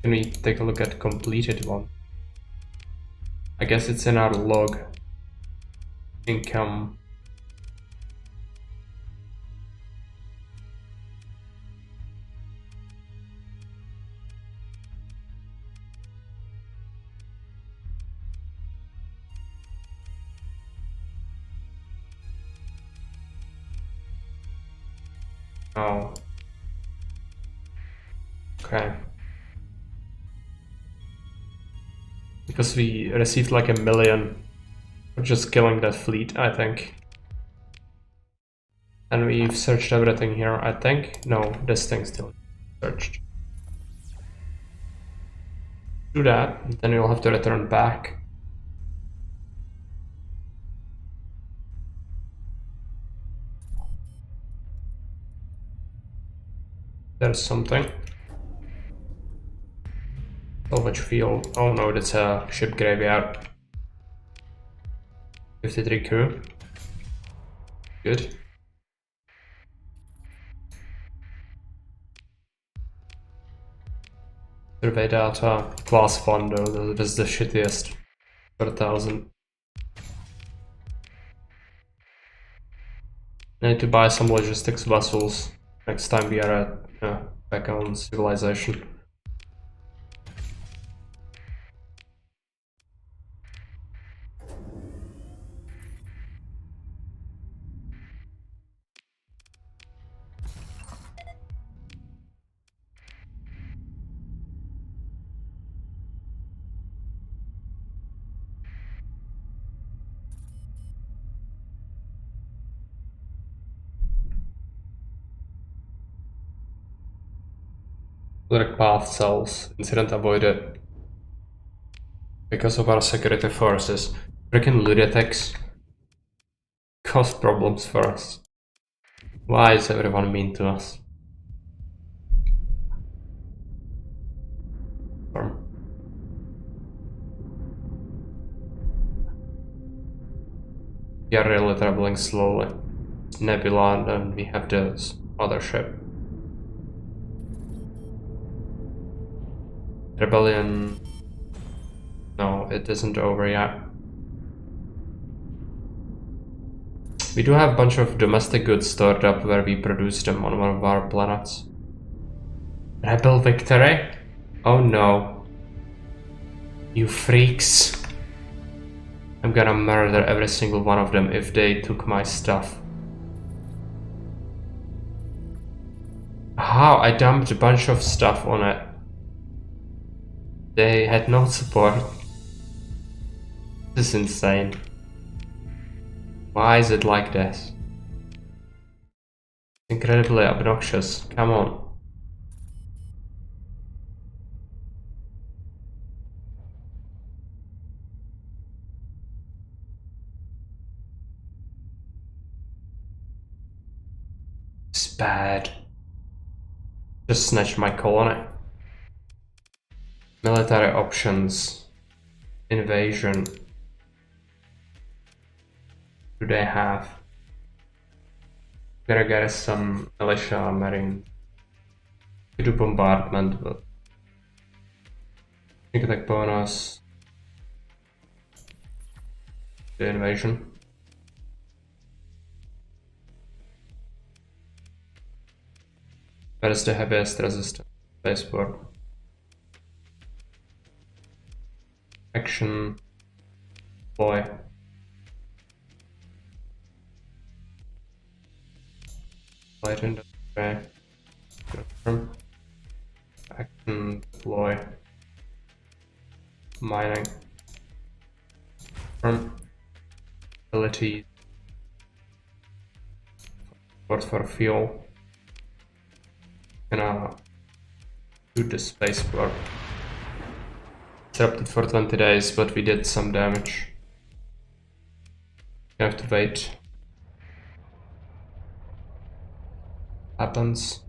Can we take a look at completed one? I guess it's in our log. Income. Oh. Okay. Because we received like 1 million for just killing that fleet, I think. And we've searched everything here, I think. No, this thing still searched. Do that, then you'll have to return back. There's something. Salvage field. Oh no, that's a ship graveyard. 53 crew. Good. Survey data. Class 1 though, this is the shittiest. For 1,000. I need to buy some logistics vessels next time we are at back on civilization. Direct path cells. Incident avoided. Because of our security forces. Freaking lunatics. Cause problems for us. Why is everyone mean to us? We are really traveling slowly. Nebula, and then we have this other ship. Rebellion. No, it isn't over yet. We do have a bunch of domestic goods stored up where we produce them on one of our planets. Rebel victory? Oh no. You freaks. I'm gonna murder every single one of them if they took my stuff. How? I dumped a bunch of stuff on it. They had no support. This is insane. Why is it like this? Incredibly obnoxious. Come on. It's bad. Just snatch my colony. Military options. Invasion. Do they have? Gotta get some militia, marine. We do bombardment, but sneak attack bonus. The invasion. Where is the heaviest resistance? Spaceport. Action. Boy. Light industry. Confirm. Action. Deploy. Mining. Confirm. Ability. Support for fuel. Gonna do the spaceport. Interrupted for 20 days, but we did some damage. You have to wait. Happens.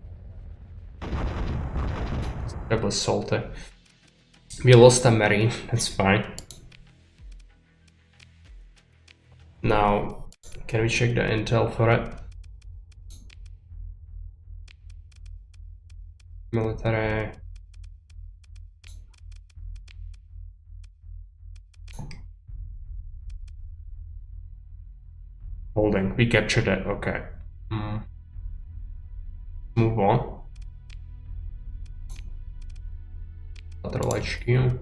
That was salty. We lost a marine, that's fine. Now, can we check the intel for it? Military. Holding. We captured it. Okay. Move on. Lateral HQ.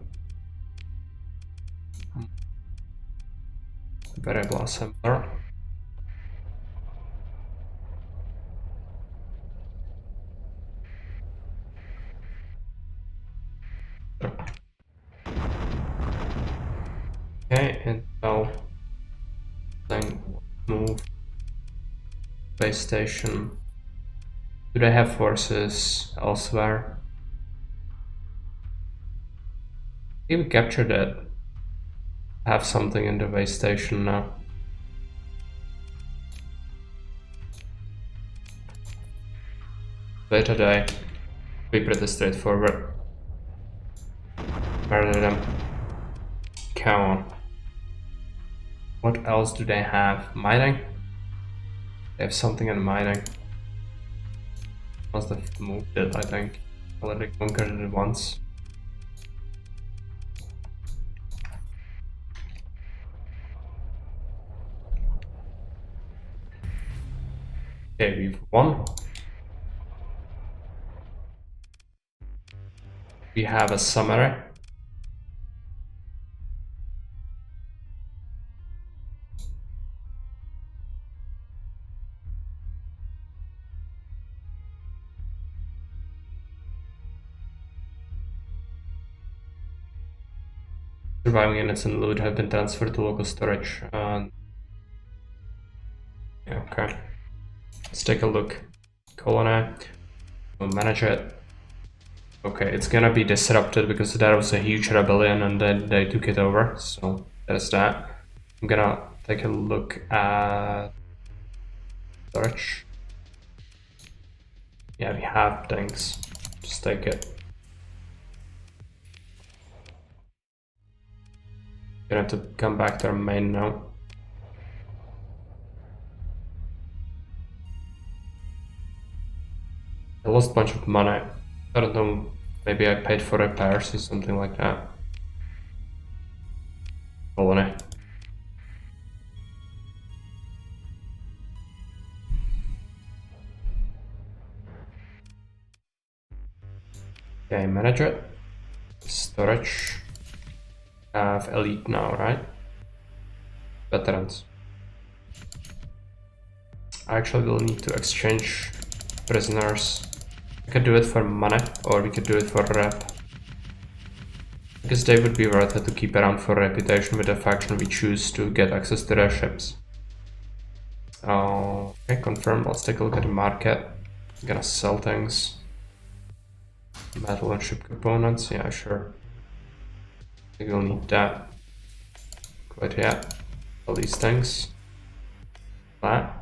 Variable assembler. Okay, and now then move base station. Do they have forces elsewhere? We captured it. Have something in the base station now. Later day. Be pretty straightforward. Murder them. Come on. What else do they have? Mining? They have something in mining. Must have moved it, I think. Already conquered it once. Okay, we've won. We have a summary. Surviving units and loot have been transferred to local storage. Yeah, okay. Let's take a look. Colony. We'll manage it. Okay, it's gonna be disrupted because that was a huge rebellion and then they took it over. So there's that. I'm gonna take a look at storage. Yeah, we have things. Just take it. Gonna have to come back to our main now. I lost a bunch of money. I don't know, maybe I paid for repairs or something like that. Colony. Okay, manage it. Storage. Have elite now, right? Veterans. I actually will need to exchange prisoners. We could do it for money, or we could do it for rep. Because they would be worth it to keep around for reputation with the faction we choose to get access to their ships. Okay, confirm. Let's take a look at the market. I'm gonna sell things. Metal and ship components, yeah, sure. I think we'll need that. Quite yet. All these things. That.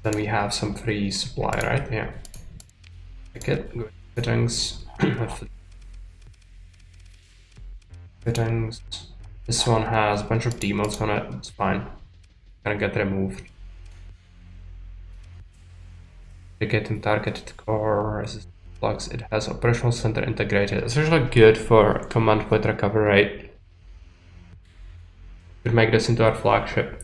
Then we have some free supply, right? Yeah. Take it. Good fittings. Fittings. This one has a bunch of demotes on it. It's fine. Gonna get removed. Dedicated targeted core resist blocks. It has operational center integrated. It's actually good for command point recovery rate. Could make this into our flagship.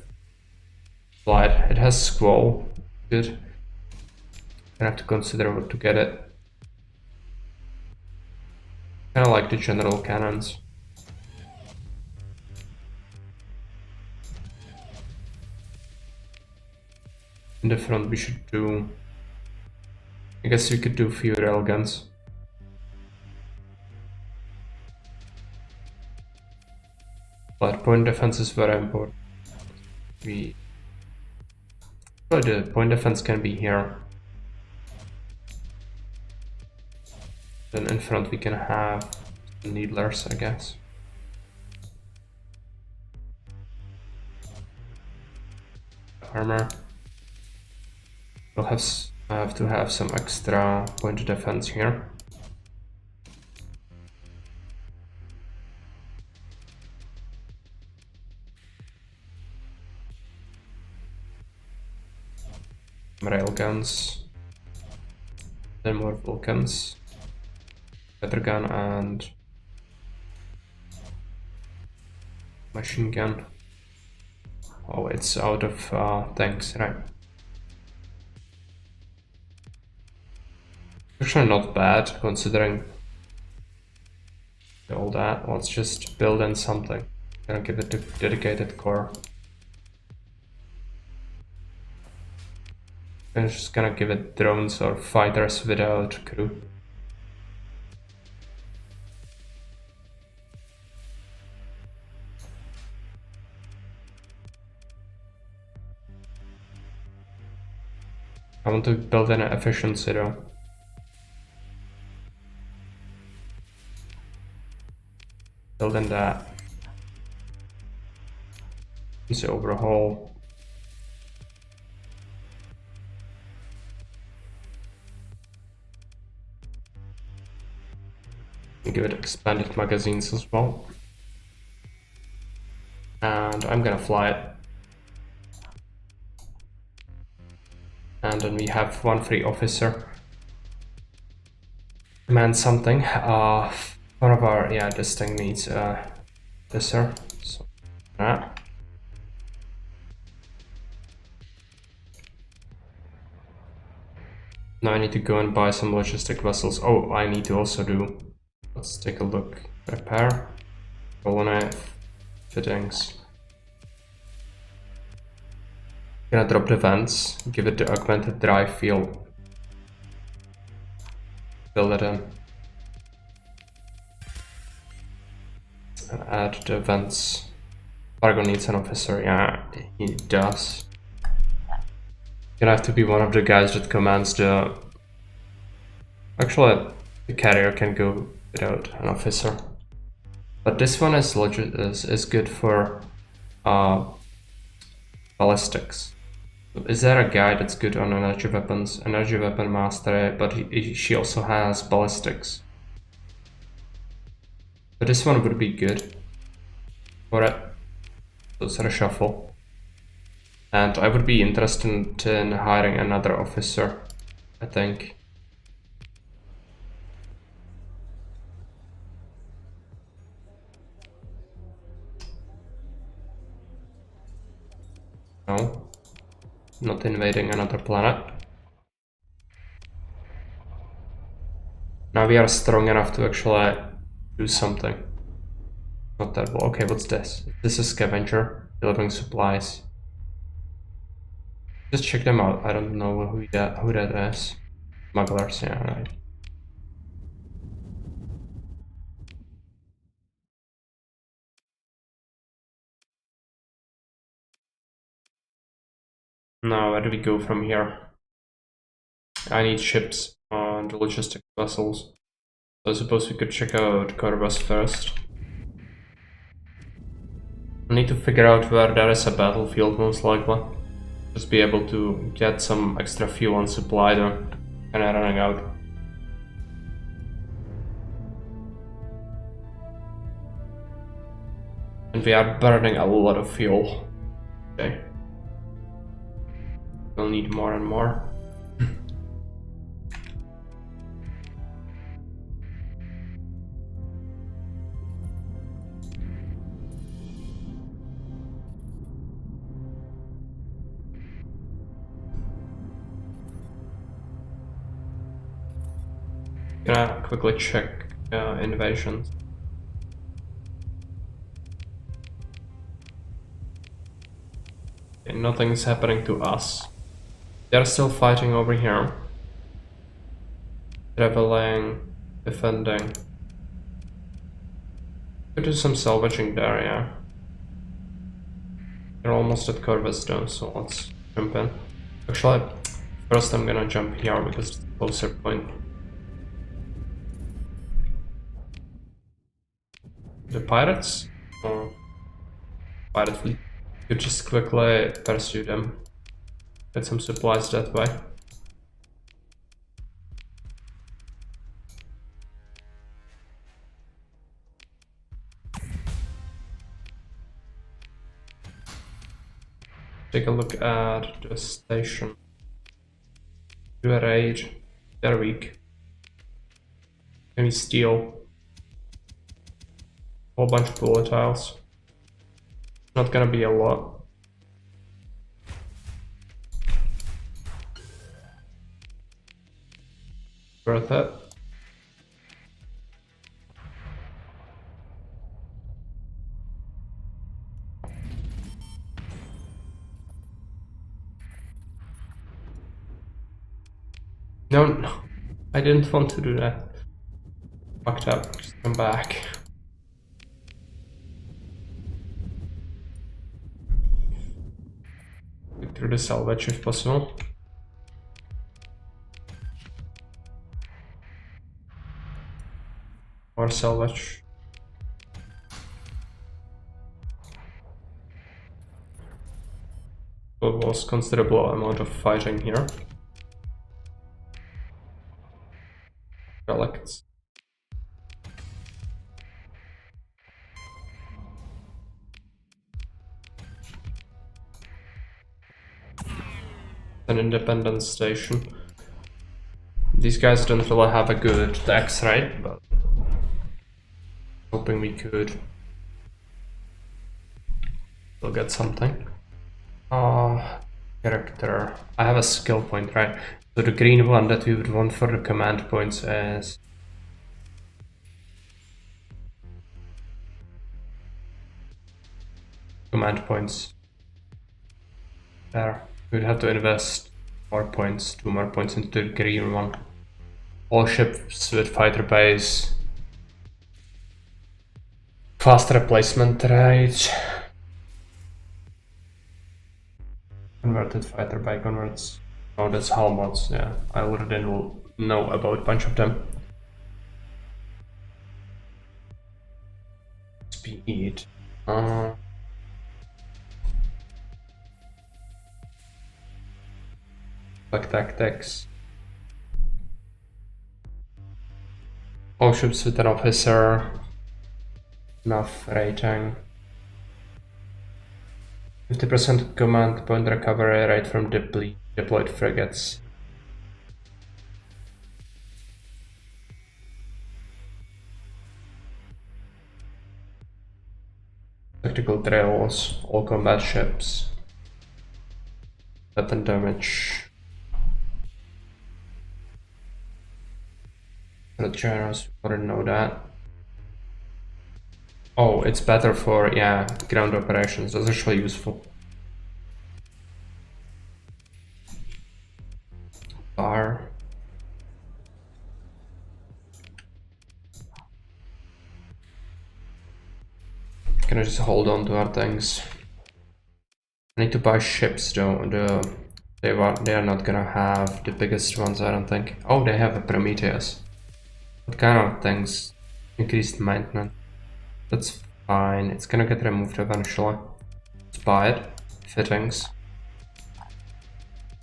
Slide. It has scroll. Good. Gonna have to consider what to get it. Kinda like the general cannons. In the front we should do... I guess we could do few railguns. But point defense is very important. But the point defense can be here. Then in front we can have needlers, I guess. Armor. We'll have to have some extra point defense here. Railguns. Then more Vulcans. Better gun and machine gun. Oh, it's out of tanks, right? Actually not bad, considering all that. Let's just build in something. Gonna give it a dedicated core. I'm just gonna give it drones or fighters without crew. I want to build in efficiency though. Build in that. Let's overhaul. Give it expanded magazines as well. And I'm gonna fly it. And then we have one free officer. Command something. One of our, yeah, this thing needs officer. So that. Now I need to go and buy some logistic vessels. Oh, I need to also do. Let's take a look. Repair. Colonnade. Fittings. Gonna drop the vents. Give it the augmented drive field. Fill it in. And add the vents. Fargo needs an officer. Yeah, he does. Gonna have to be one of the guys that commands the. Actually, the carrier can go without an officer. But this one is good for ballistics. Is there a guy that's good on energy weapons? Energy weapon master, but she also has ballistics. But this one would be good for it. Let's reshuffle. And I would be interested in hiring another officer, I think. No, not invading another planet. Now we are strong enough to actually do something. Not that well. Okay, what's this? This is scavenger, delivering supplies. Just check them out. I don't know who that is. Smugglers, yeah, right. Now, where do we go from here? I need ships on the logistic vessels. So I suppose we could check out Corvus first. I need to figure out where there is a battlefield, most likely. Just be able to get some extra fuel and supply there. And I'm running out. And we are burning a lot of fuel. Okay. We'll need more and more. Gonna quickly check invasions. Okay, nothing is happening to us. They're still fighting over here. Traveling, defending. Could do some salvaging there, yeah. They're almost at Corvus though, so let's jump in. Actually, first I'm gonna jump here because it's a closer point. The pirates? Or pirate fleet? Could just quickly pursue them. Get some supplies that way. Take a look at the station. Do a raid. They're weak. Can we steal? Whole bunch of volatiles. Not gonna be a lot. Worth it. No, I didn't want to do that. Fucked up. Just come back. Through the salvage if possible. Or salvage. There was considerable amount of fighting here. Relicts. an independent station. These guys don't really have a good dex, right? But hoping we could still get something. Character. I have a skill point, right? So the green one that we would want for the command points is command points. There. We'd have to invest more points, 2 more points into the green one. All ships with fighter bays. Fast replacement rate. Converted fighter bay converts. Oh, that's hull mods, yeah. I already know about a bunch of them. Speed. Like tactics. All ships with an officer. Enough rating. 50% command point recovery rate from deployed frigates. Tactical drills, all combat ships. Weapon damage. The generals, we already know that. Oh, it's better for, yeah, ground operations. That's actually useful. Bar. Can I just hold on to our things? I need to buy ships though. They are not gonna have the biggest ones, I don't think. Oh, they have a Prometheus. What kind of things? Increased maintenance. That's fine. It's gonna get removed eventually. Let's buy it. Fittings.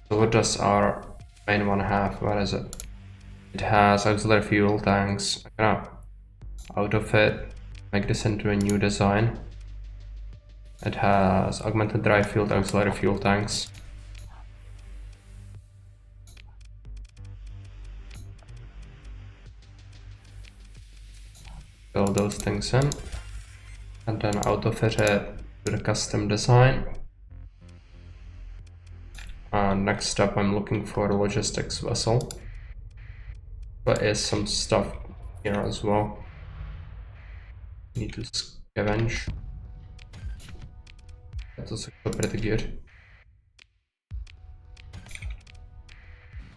So what does our main one have? What is it? It has auxiliary fuel tanks. I'm gonna auto-fit. Make this into a new design. It has augmented dry field auxiliary fuel tanks. Build those things in. And then auto-fit it to the custom design. Next up, I'm looking for a logistics vessel. There is some stuff here as well. Need to scavenge. That's also pretty good.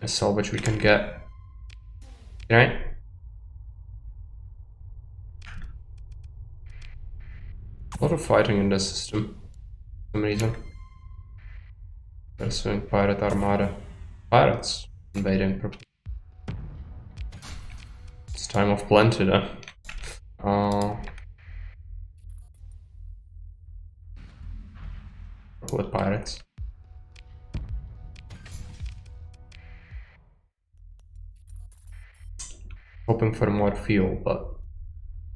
A salvage we can get. Right? A lot of fighting in this system for some reason. Pursuing pirate armada. Pirates invading. It's time of plenty then. With pirates. Hoping for more fuel, but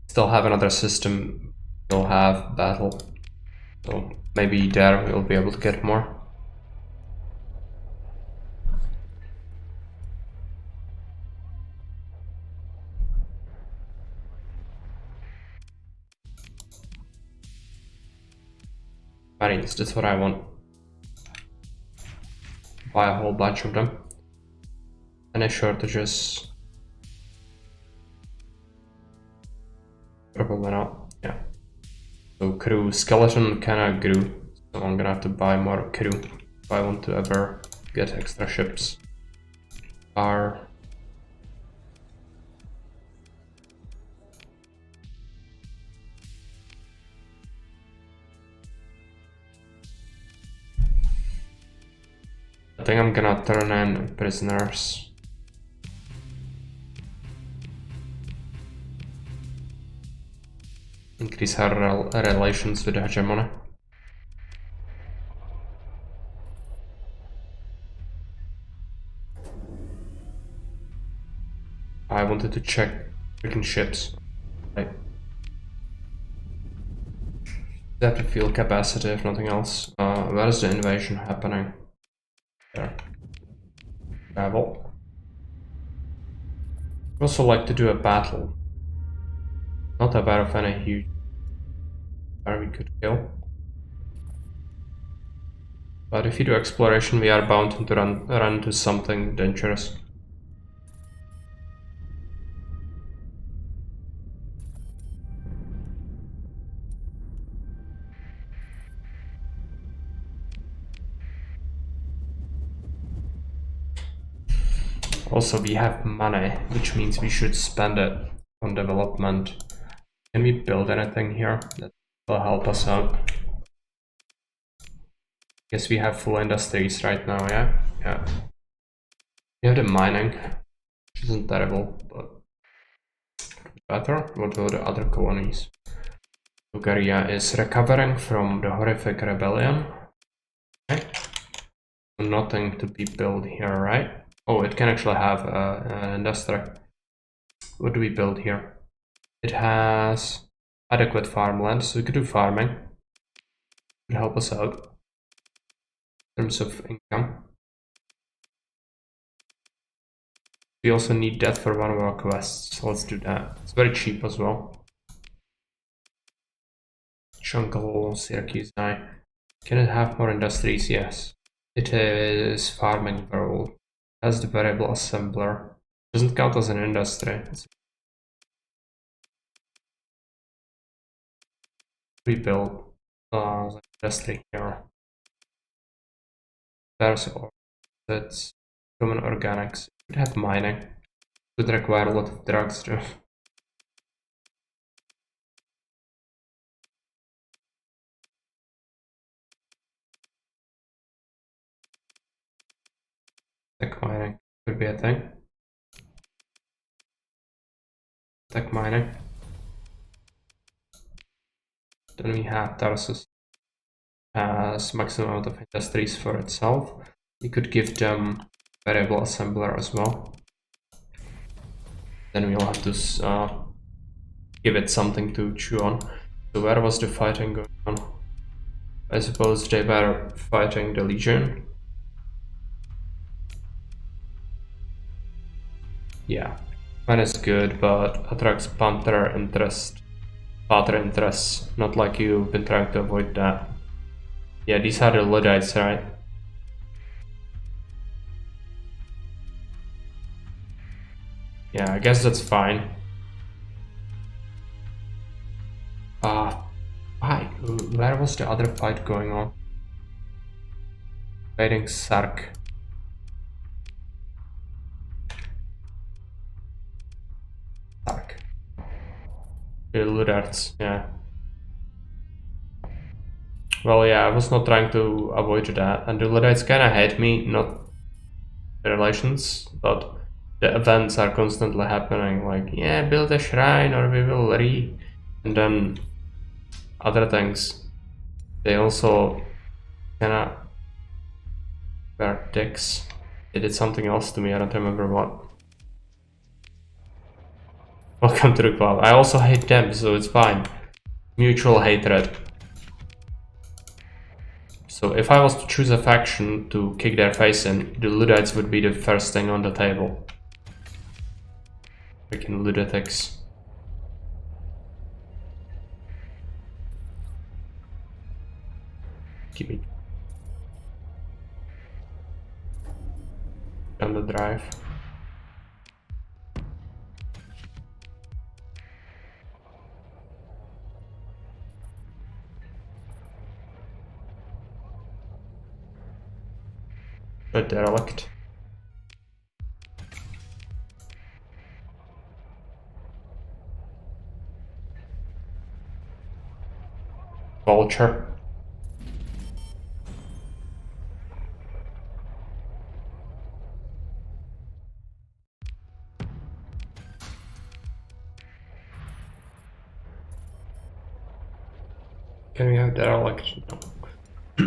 still have another system. We'll have battle, so maybe there we'll be able to get more. Marines, that's what I want. Buy a whole bunch of them. Any shortages? Probably not. Yeah. So crew, skeleton kinda grew, so I'm gonna have to buy more crew if I want to ever get extra ships. I think I'm gonna turn in prisoners. Increase her relations with the hegemony. I wanted to check freaking ships. Like, depth of field capacity, if nothing else. Where is the invasion happening? There. travel. I'd also like to do a battle. Not aware of any huge where we could kill. But if you do exploration, we are bound to run into something dangerous. Also, we have money, which means we should spend it on development. Can we build anything here that will help us out? Guess we have full industries right now, yeah? Yeah. We have the mining, which isn't terrible, but better. What are the other colonies? Bulgaria is recovering from the horrific rebellion. Okay. Nothing to be built here, right? Oh, it can actually have an industry. What do we build here? It has adequate farmland, so we could do farming. It would help us out in terms of income. We also need that for one of our quests, so let's do that. It's very cheap as well. Jungle, Syracuse, Can it have more industries? Yes. It is farming world. Has the variable assembler. Doesn't count as an industry. Rebuild industry here. There's that's common organics. It would have mining. It would require a lot of drugs too. Tech mining could be a thing. Tech mining. Then we have Tarsus has maximum amount of industries for itself. We could give them variable assembler as well. Then we'll have to give it something to chew on. So where was the fighting going on? I suppose they were fighting the Legion. Yeah, mine is good, but attracts Panther interest. Pater interests, not like you've been trying to avoid that. Yeah, these are the Luddites, right? Yeah, I guess that's fine. Why? Where was the other fight going on? Fighting Sark. Sark. The Luddites, yeah. Well, yeah, I was not trying to avoid that, and the Luddites kinda hate me, not the relations, but the events are constantly happening, like, yeah, build a shrine or we will and then other things. They also kinda were dicks. They did something else to me, I don't remember what. Welcome to the club. I also hate them, so it's fine. Mutual hatred. So if I was to choose a faction to kick their face in, the Luddites would be the first thing on the table. Freaking lunatics. Keep me on the drive. A derelict. Vulture. Can we have derelict? No.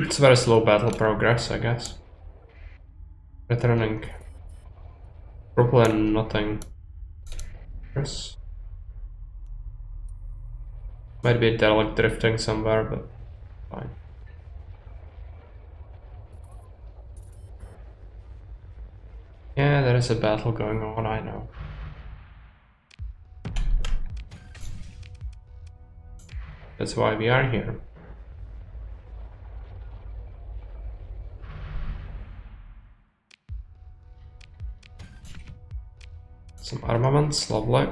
It's very slow battle progress, I guess. Returning. Probably nothing. Yes. Might be a derelict drifting somewhere, but fine. Yeah, there is a battle going on, I know. That's why we are here. Some armaments, lovely.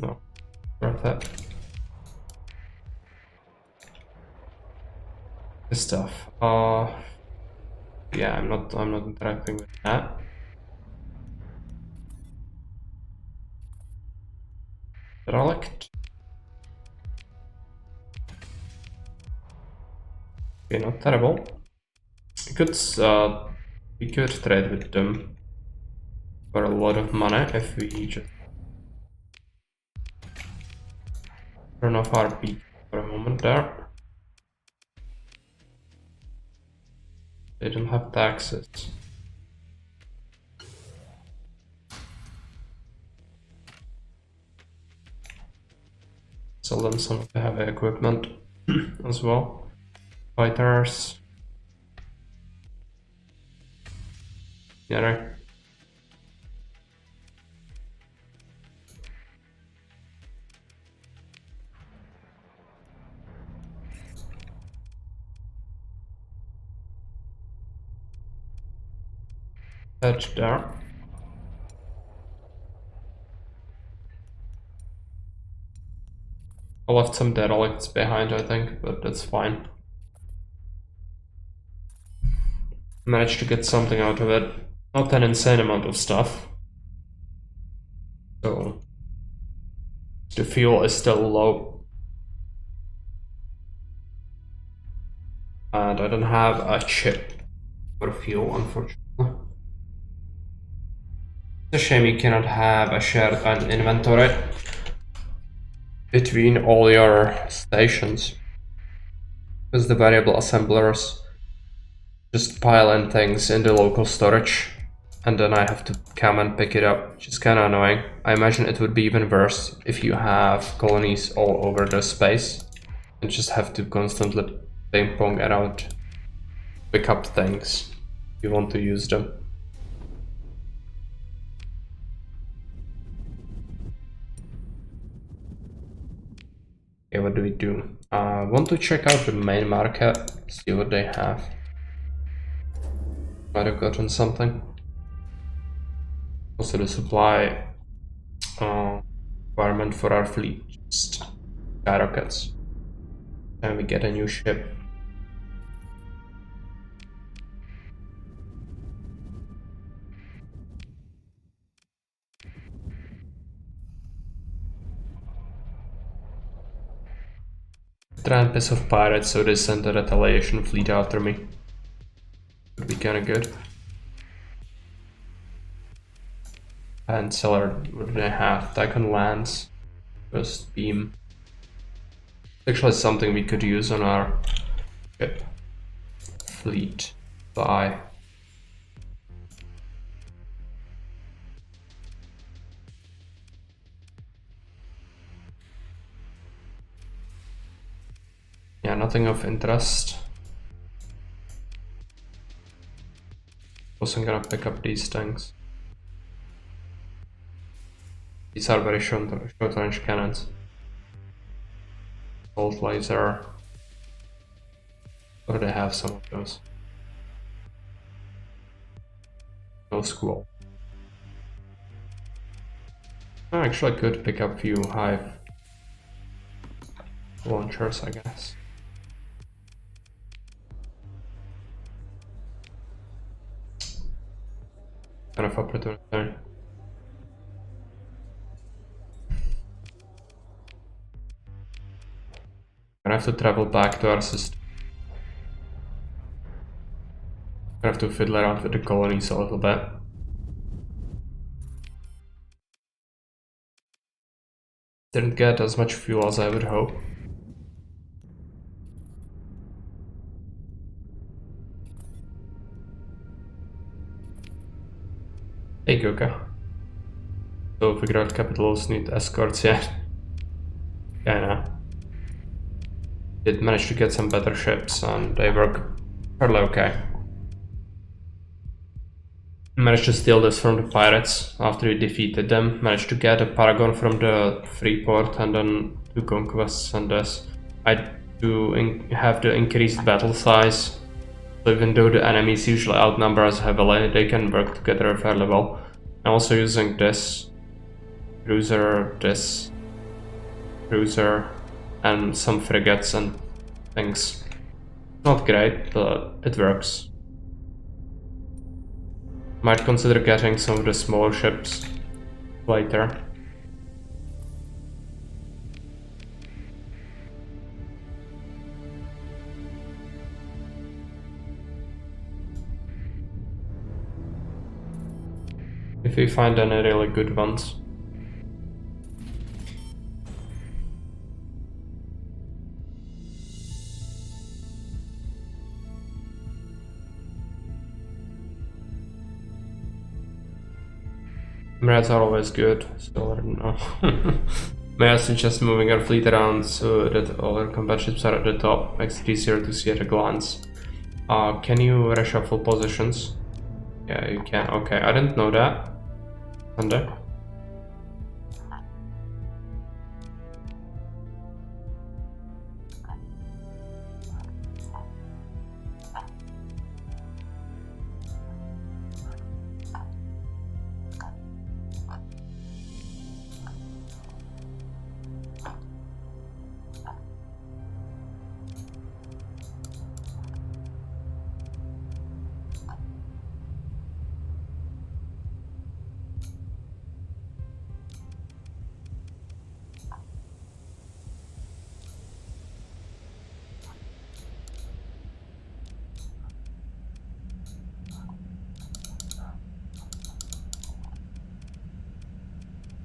No, worth it. This stuff. Yeah, I'm not interacting with that. Relict. Okay, not terrible. We could trade with them for a lot of money if we just turn off our beat for a moment there. They don't have taxes. Sell them some of the heavy equipment as well. Fighters. Yeah, right. Edge there. I left some derelicts behind, I think, but that's fine. Managed to get something out of it. Not an insane amount of stuff. So the fuel is still low. And I don't have a chip for fuel, unfortunately. It's a shame you cannot have a shared inventory between all your stations. Because the variable assemblers just pile in things in the local storage. And then I have to come and pick it up, which is kind of annoying. I imagine it would be even worse if you have colonies all over the space and just have to constantly ping pong around, pick up things if you want to use them. Okay, what do we do? I want to check out the main market, see what they have. Might have gotten something. Also the supply requirement for our fleet just skyrockets. And we get a new ship. Trampus of pirates, so they send a retaliation fleet after me. Would be kinda good. And seller, what do they have? Tycoon lands. First beam. Actually something we could use on our ship. Fleet. Buy. Yeah, nothing of interest. Also, I'm gonna pick up these things. These are very short range cannons. Bolt laser. Or they have some of those. No school. Actually, I could pick up a few hive launchers, I guess. Kind of opportunity there. I have to travel back to our system. I have to fiddle around with the colonies a little bit. Didn't get as much fuel as I would hope. Hey Goka. So figure out capitals need escorts yet. Kinda. Did manage to get some better ships and they work Fairly okay. Managed to steal this from the pirates after we defeated them. Managed to get a paragon from the free port and then 2 conquests and this. I do have the increased battle size. So even though the enemies usually outnumber us heavily, they can work together fairly well. I'm also using this cruiser, and some frigates and things. Not great, but it works. Might consider getting some of the smaller ships later. If we find any really good ones. Reds are always good, so I don't know. May I suggest moving our fleet around so that all our combat ships are at the top, makes it easier to see at a glance. Can you reshuffle positions? Yeah, you can. Okay, I didn't know that. Under.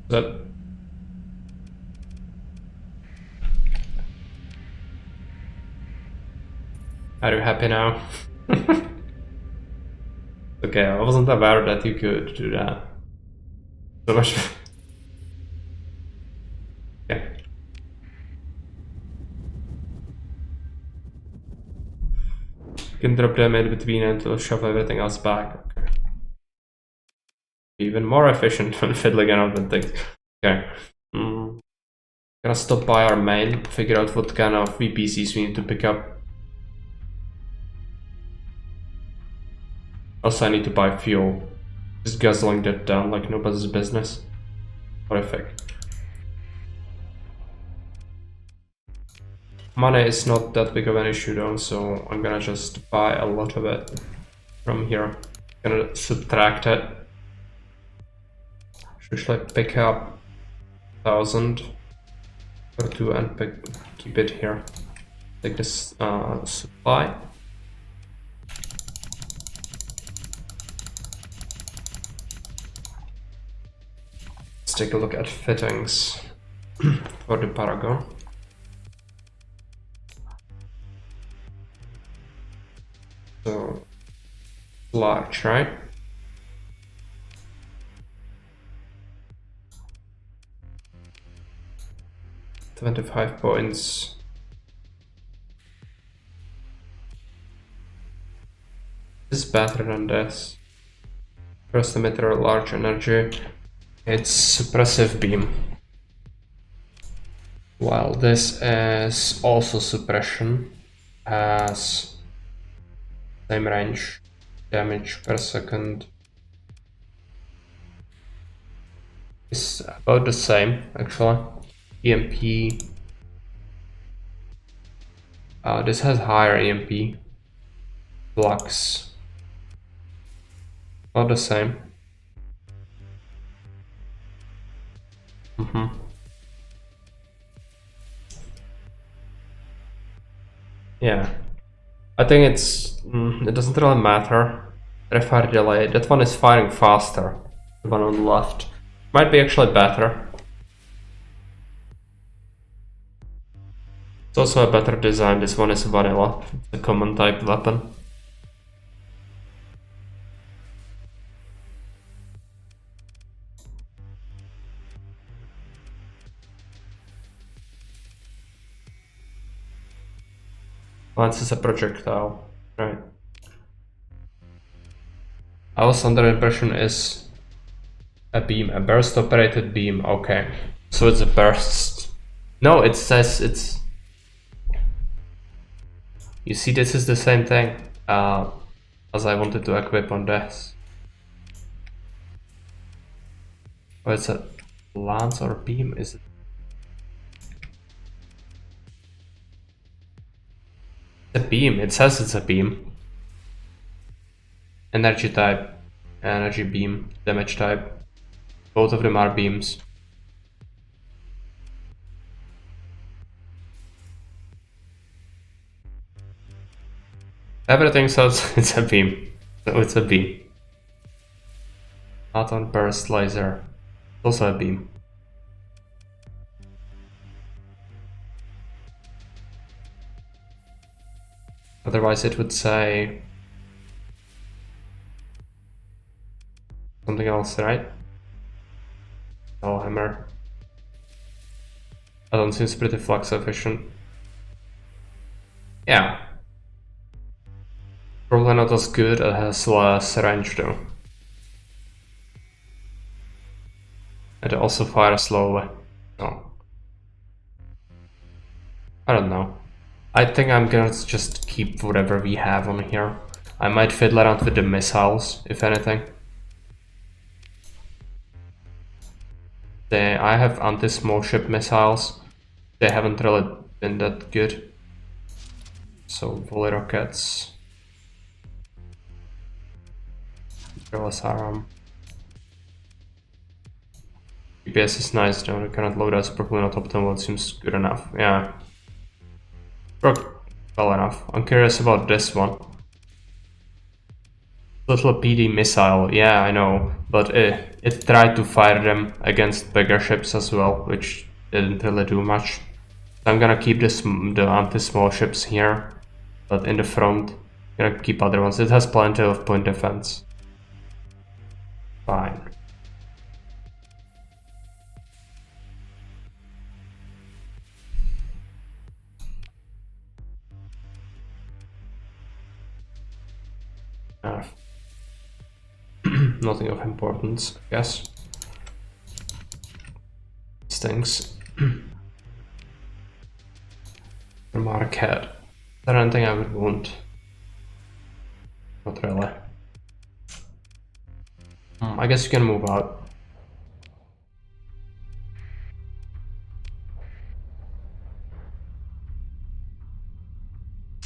That. Are you happy now? Okay, I wasn't aware that you could do that. So much. Okay. You can drop them in between and to shove everything else back. Okay. Even more efficient when fiddling around with things. Okay. Gonna stop by our main, figure out what kind of VPCs we need to pick up. Also, I need to buy fuel. Just guzzling that down like nobody's business. Horrific. Money is not that big of an issue though, so I'm gonna just buy a lot of it from here. Gonna subtract it. Should I pick up 1,000 or 2 and keep it here? Take this supply. Let's take a look at fittings for the Paragon. So large, right? $25 points. This is better than this. First emitter, large energy. It's suppressive beam. While this is also suppression, has same range, damage per second. It's about the same actually. EMP. This has higher EMP. Flux. About the same. Yeah. I think it doesn't really matter. Refire delay. That one is firing faster. The one on the left. Might be actually better. It's also a better design. This one is vanilla. It's a common type weapon. Lance is a projectile, right? was under the impression is a beam, a burst operated beam. Okay, so it's a burst. No, it says it's. You see, this is the same thing as I wanted to equip on this. Oh, it's a lance or a beam, is it? It's a beam, it says it's a beam. Energy type, energy beam, damage type. Both of them are beams. Everything says it's a beam, so it's a beam. Not on burst laser, also a beam. Otherwise it would say something else, right? Oh, hammer. That one seems pretty flux efficient. Yeah. Probably not as good, it has less range though. It also fires slowly. No. I don't know. I think I'm gonna just keep whatever we have on here. I might fiddle around with the missiles, if anything. I have anti-small ship missiles. They haven't really been that good. So volley rockets. Fearless arm. GPS is nice though, I cannot load that's probably not optimal, it seems good enough. Yeah. Worked well enough. I'm curious about this one. Little PD missile, yeah, I know, but it tried to fire them against bigger ships as well, which didn't really do much. I'm gonna keep the anti-small ships here, but in the front, I'm gonna keep other ones. It has plenty of point defense. Fine. Nothing of importance, I guess. Stinks. Marquette. Is there anything I would want? Not really. I guess you can move out.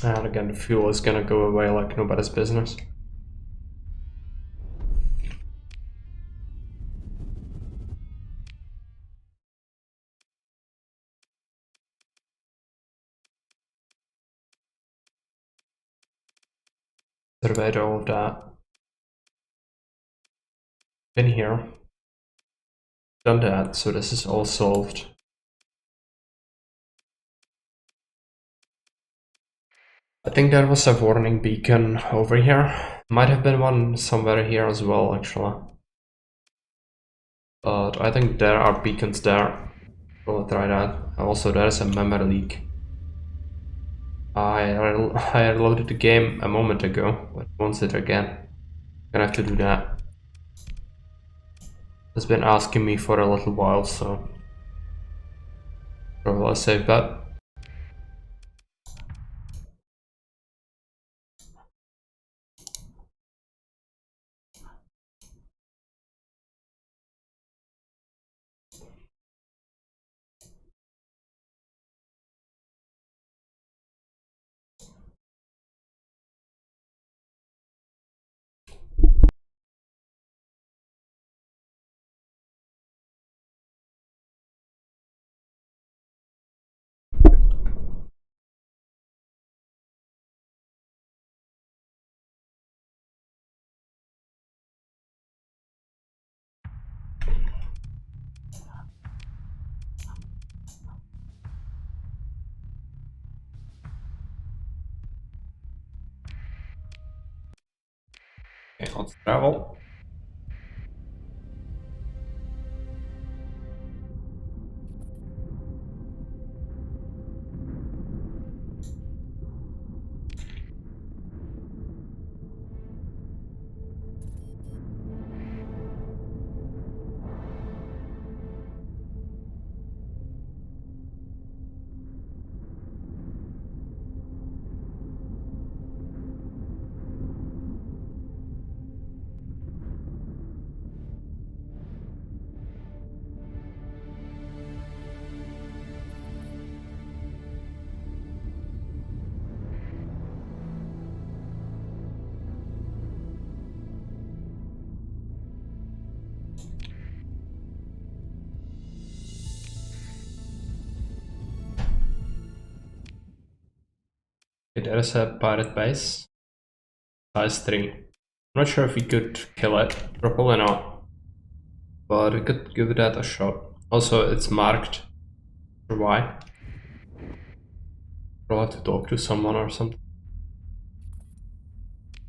And again, the fuel is gonna go away like nobody's business. Surveyed all of that. Been here. Done that, so this is all solved. I think there was a warning beacon over here. Might have been one somewhere here as well, actually. But I think there are beacons there. We'll try that. Also, there's a memory leak. I reloaded the game a moment ago, but wants it again. Gonna have to do that. It's been asking me for a little while, so probably I'll save that. Okay, let's travel. Okay, there is a pirate base. Size 3. I'm not sure if we could kill it. Probably not. But we could give that a shot. Also, it's marked. Why? We'll have to talk to someone or something.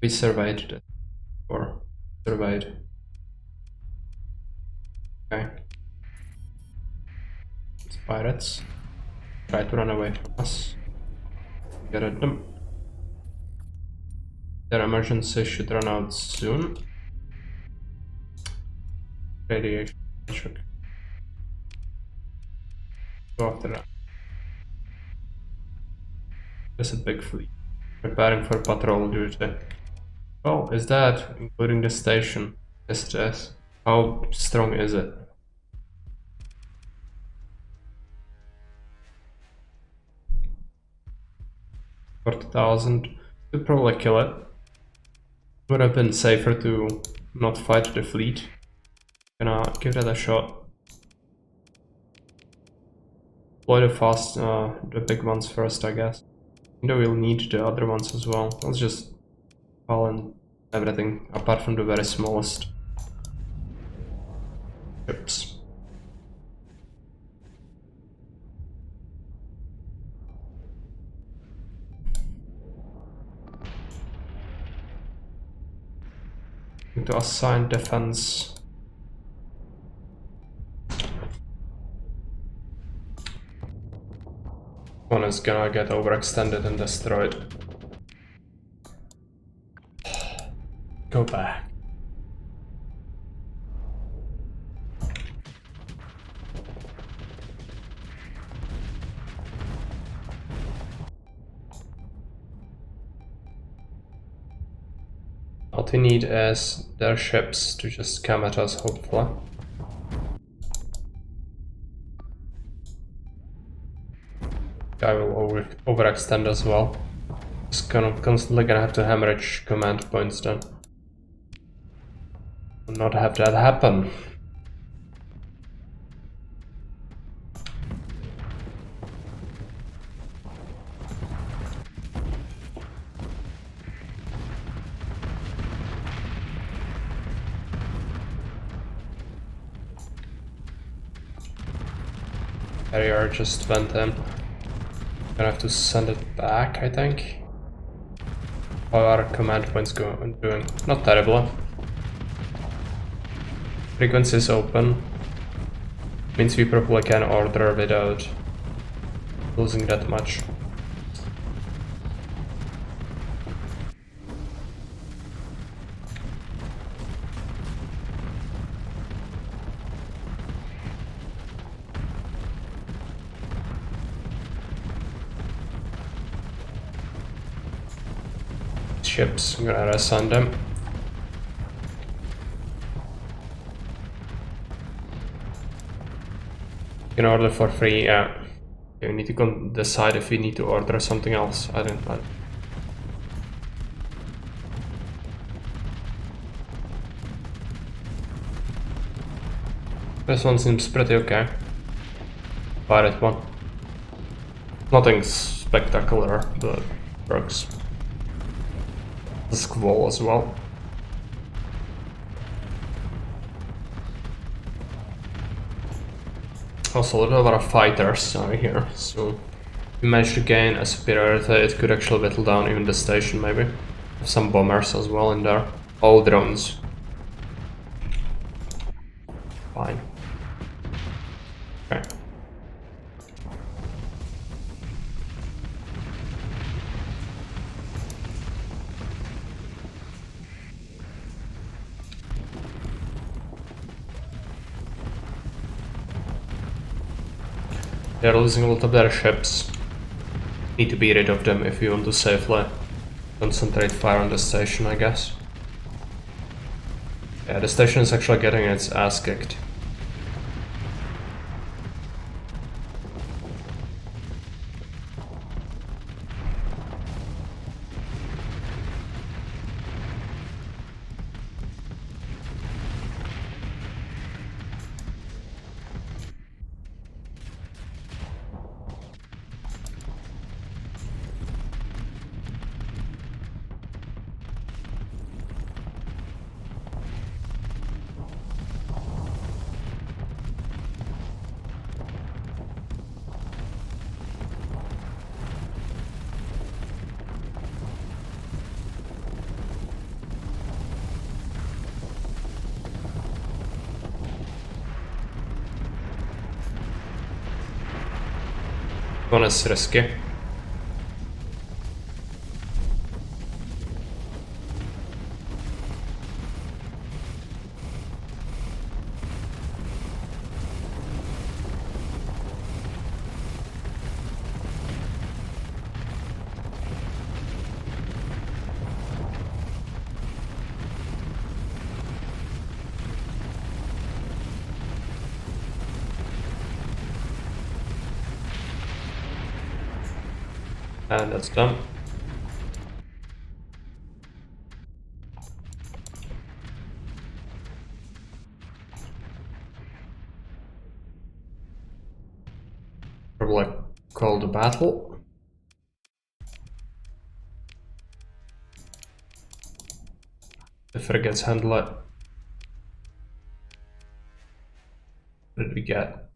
We surveyed it. Or surveyed. Okay. It's pirates. Try to run away from us. Get at them. Their emergency should run out soon. Radiation check. Go after that. There's a big fleet. Preparing for patrol duty. Oh, is that including the station? Yes, it is. How strong is it? 40,000. Could probably kill it. Would have been safer to not fight the fleet. Gonna give that a shot. Deploy the big ones first, I guess. Though we'll need the other ones as well. Let's just call in everything apart from the very smallest ships. Need to assign defense. One is gonna get overextended and destroyed. Go back. What we need is their ships to just come at us, hopefully. I will overextend as well. Just constantly gonna have to hemorrhage command points then. Will not have that happen. Carrier just went in. Gonna have to send it back, I think. How are command points doing? Not terribly. Frequency is open. Means we probably can order without losing that much. Ships, I'm gonna assign them. You can order for free, yeah. Okay, we need to decide if we need to order something else. I don't know. This one seems pretty okay. Pirate one. Nothing spectacular, but works. The squall as well. Also, a lot of fighters are here, so if we manage to gain a superiority, it could actually whittle down even the station, maybe. Have some bombers as well in there. All drones. Fine. Okay. They're losing a lot of their ships. Need to be rid of them if we want to safely concentrate fire on the station, I guess. Yeah, the station is actually getting its ass kicked. One is risky. And that's done. Probably call the battle. The frigates handle it. What did we get?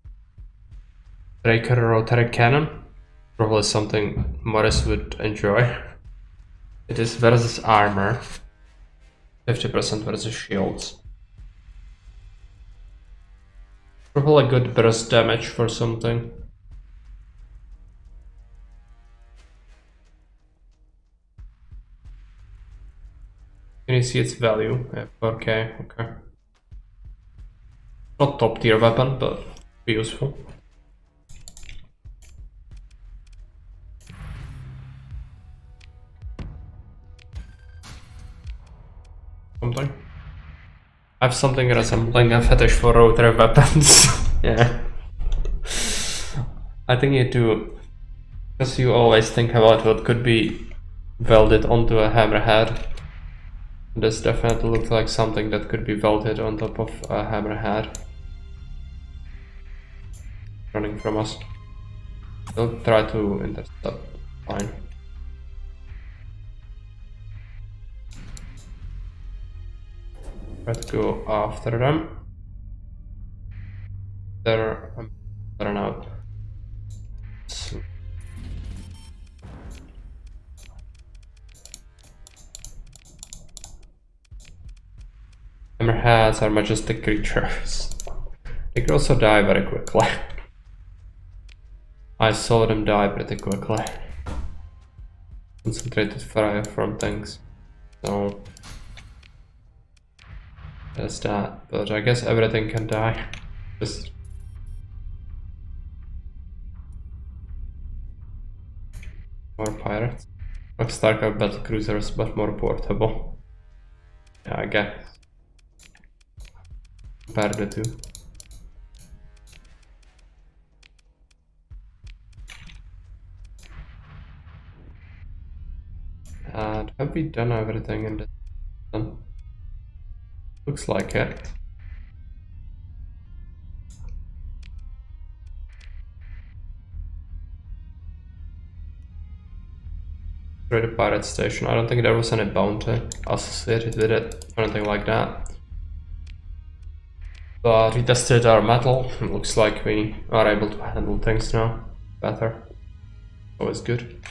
Breaker rotary cannon. Probably something Morris would enjoy. It is versus armor. 50% versus shields. Probably good burst damage for something. Can you see its value? Yeah, 4k, okay. Not top tier weapon, but be useful. Something. I have something resembling a fetish for rotary weapons. Yeah. I think you do, because you always think about what could be welded onto a hammerhead. This definitely looks like something that could be welded on top of a hammerhead. Running from us. They'll try to intercept. Fine. Try to go after them. They're run out. So. Hammerheads are majestic creatures. They can also die very quickly. I saw them die pretty quickly. Concentrated fire from things. So there's that. But I guess everything can die. Just more pirates. Like Starcraft battle cruisers, but more portable. Yeah, I guess. Compare the two. And have we done everything in this one? Looks like it. Great pirate station. I don't think there was any bounty associated with it or anything like that. But we tested our metal. It looks like we are able to handle things now better. Always good.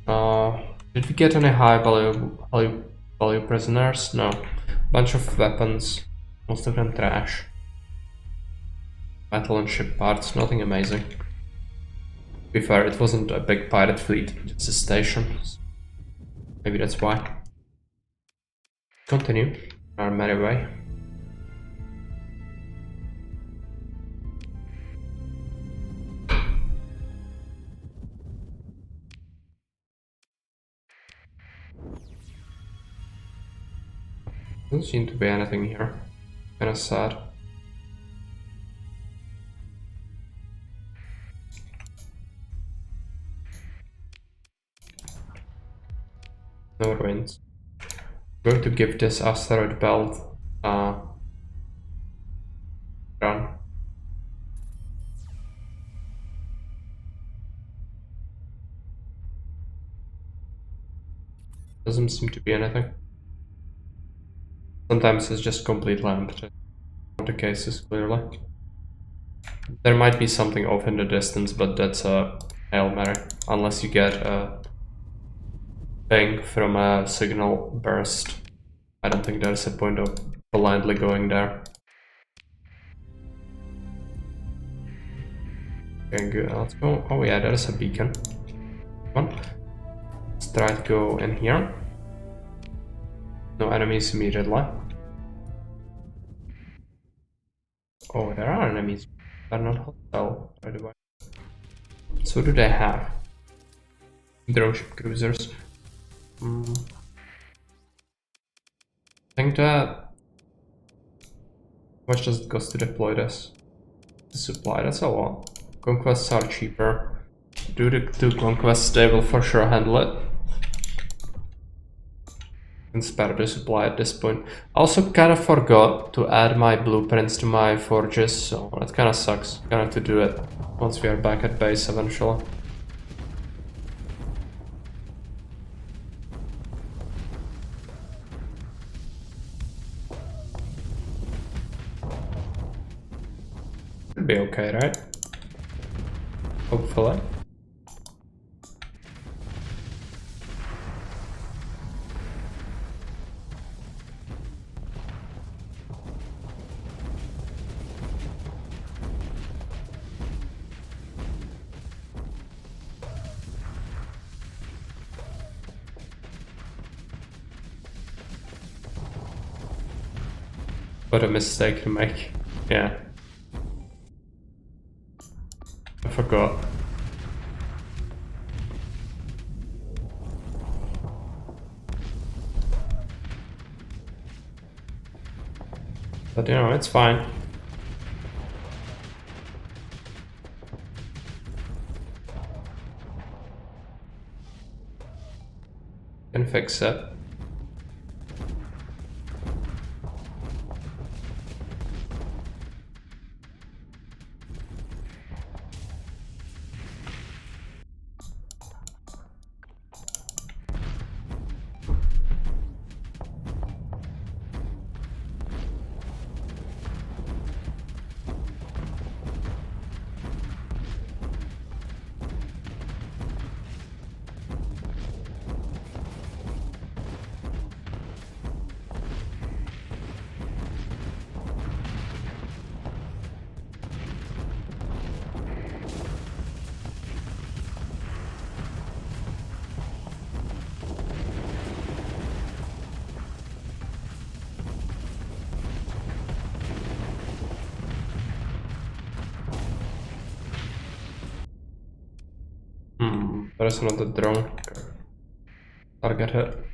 Did we get any high value prisoners? No. Bunch of weapons, most of them trash. Metal and ship parts, nothing amazing. To be fair, it wasn't a big pirate fleet, just a station. Maybe that's why. Continue our merry way. Doesn't seem to be anything here. Kinda sad. No ruins. I'm going to give this asteroid belt run. Doesn't seem to be anything. Sometimes it's just completely empty. Not the cases, clearly. There might be something off in the distance, but that's a Hail Mary. Unless you get a ping from a signal burst. I don't think there's a point of blindly going there. Okay, good. Let's go. Oh yeah, there's a beacon. Come on. Let's try to go in here. No enemies immediately. Oh, there are enemies. They're not hostile right away. So do they have? Dropship cruisers. I think that... How much does it cost to deploy this? The supply, that's a lot. Conquests are cheaper. Do the 2 conquests, they will for sure handle it. Can spare the supply at this point. I also kind of forgot to add my blueprints to my forges, so that kind of sucks. Gonna have to do it once we are back at base eventually. Should be okay, right? Hopefully. What a mistake to make. Yeah. I forgot. But you know, it's fine. Can fix it. There's another drone. Target hit.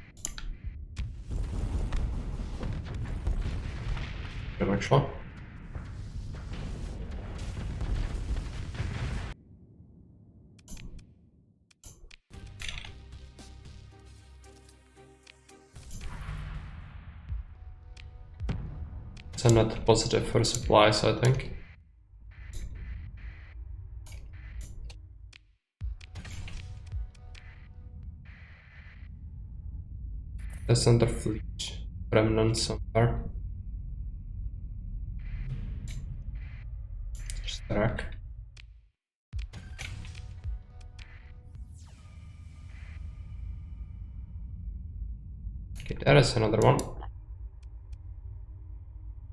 Good actually. It's a net positive for supplies, I think. There's another fleet remnant somewhere. Just track. Okay, there is another one.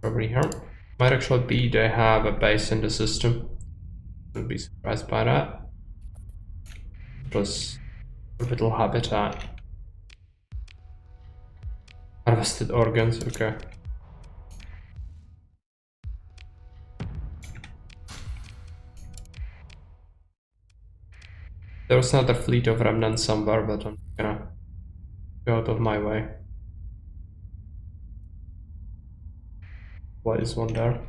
Over here. Might actually be they have a base in the system. Wouldn't be surprised by that. Plus orbital habitat. Harvested organs, okay. There was another fleet of remnants somewhere, but I'm gonna go out of my way. Why is one there?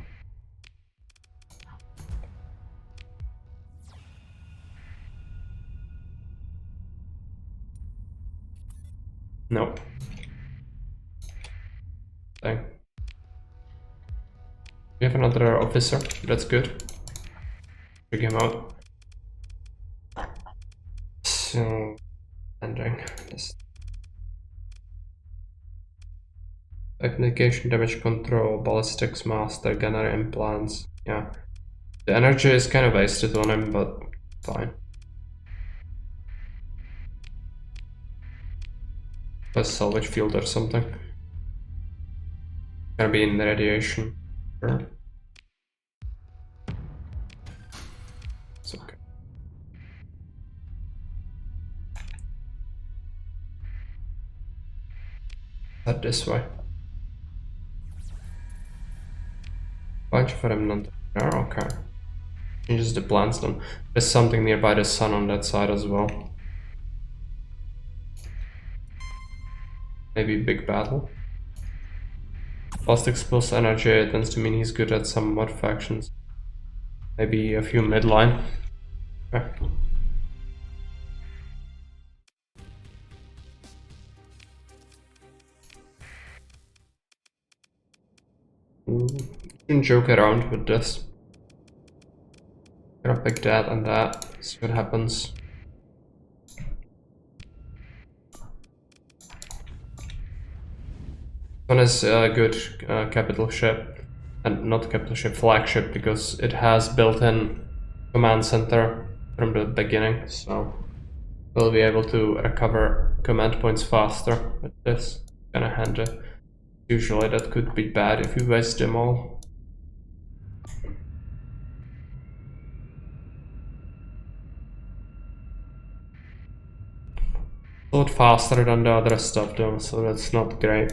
No. Dang. We have another officer, that's good. Check him out. So, ending this. Application damage control, ballistics master, gunner implants. Yeah. The energy is kind of wasted on him, but fine. A salvage field or something. Gonna be in the radiation. Sure. It's okay. head this way. Bunch of remnant there, okay. Changes the plans then. There's something nearby the sun on that side as well. Maybe big battle. Fast explosive energy, it tends to mean he's good at some mod factions. Maybe a few midline. Okay. You can joke around with this. Gonna pick that and that, see what happens. One is a good capital ship, and not capital ship, flagship, because it has built-in command center from the beginning, so we'll be able to recover command points faster with this. Kinda handy. Usually that could be bad if you waste them all. A lot faster than the other stuff though, so that's not great.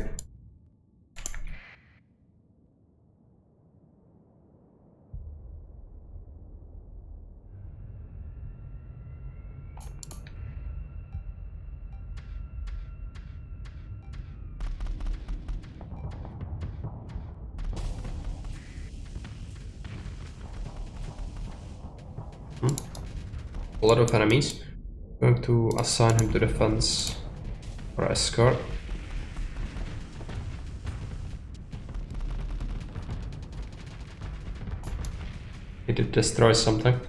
A lot of enemies. I'm going to assign him to defense or escort. He did destroy something.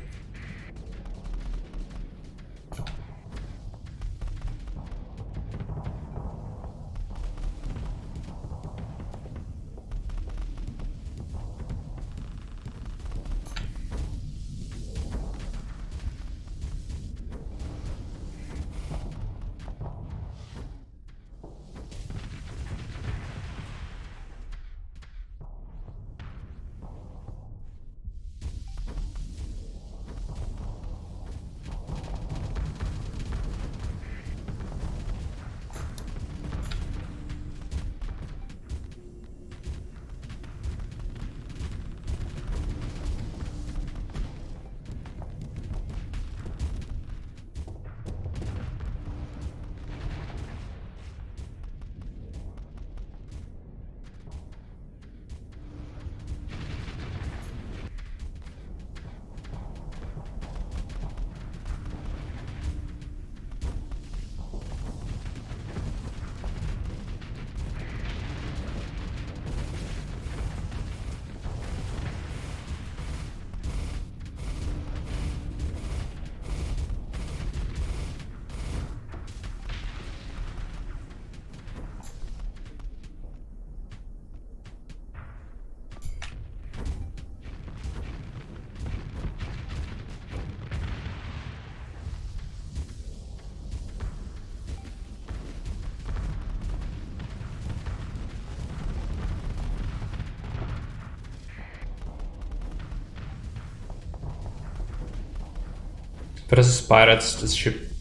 Versus pirates, this ship,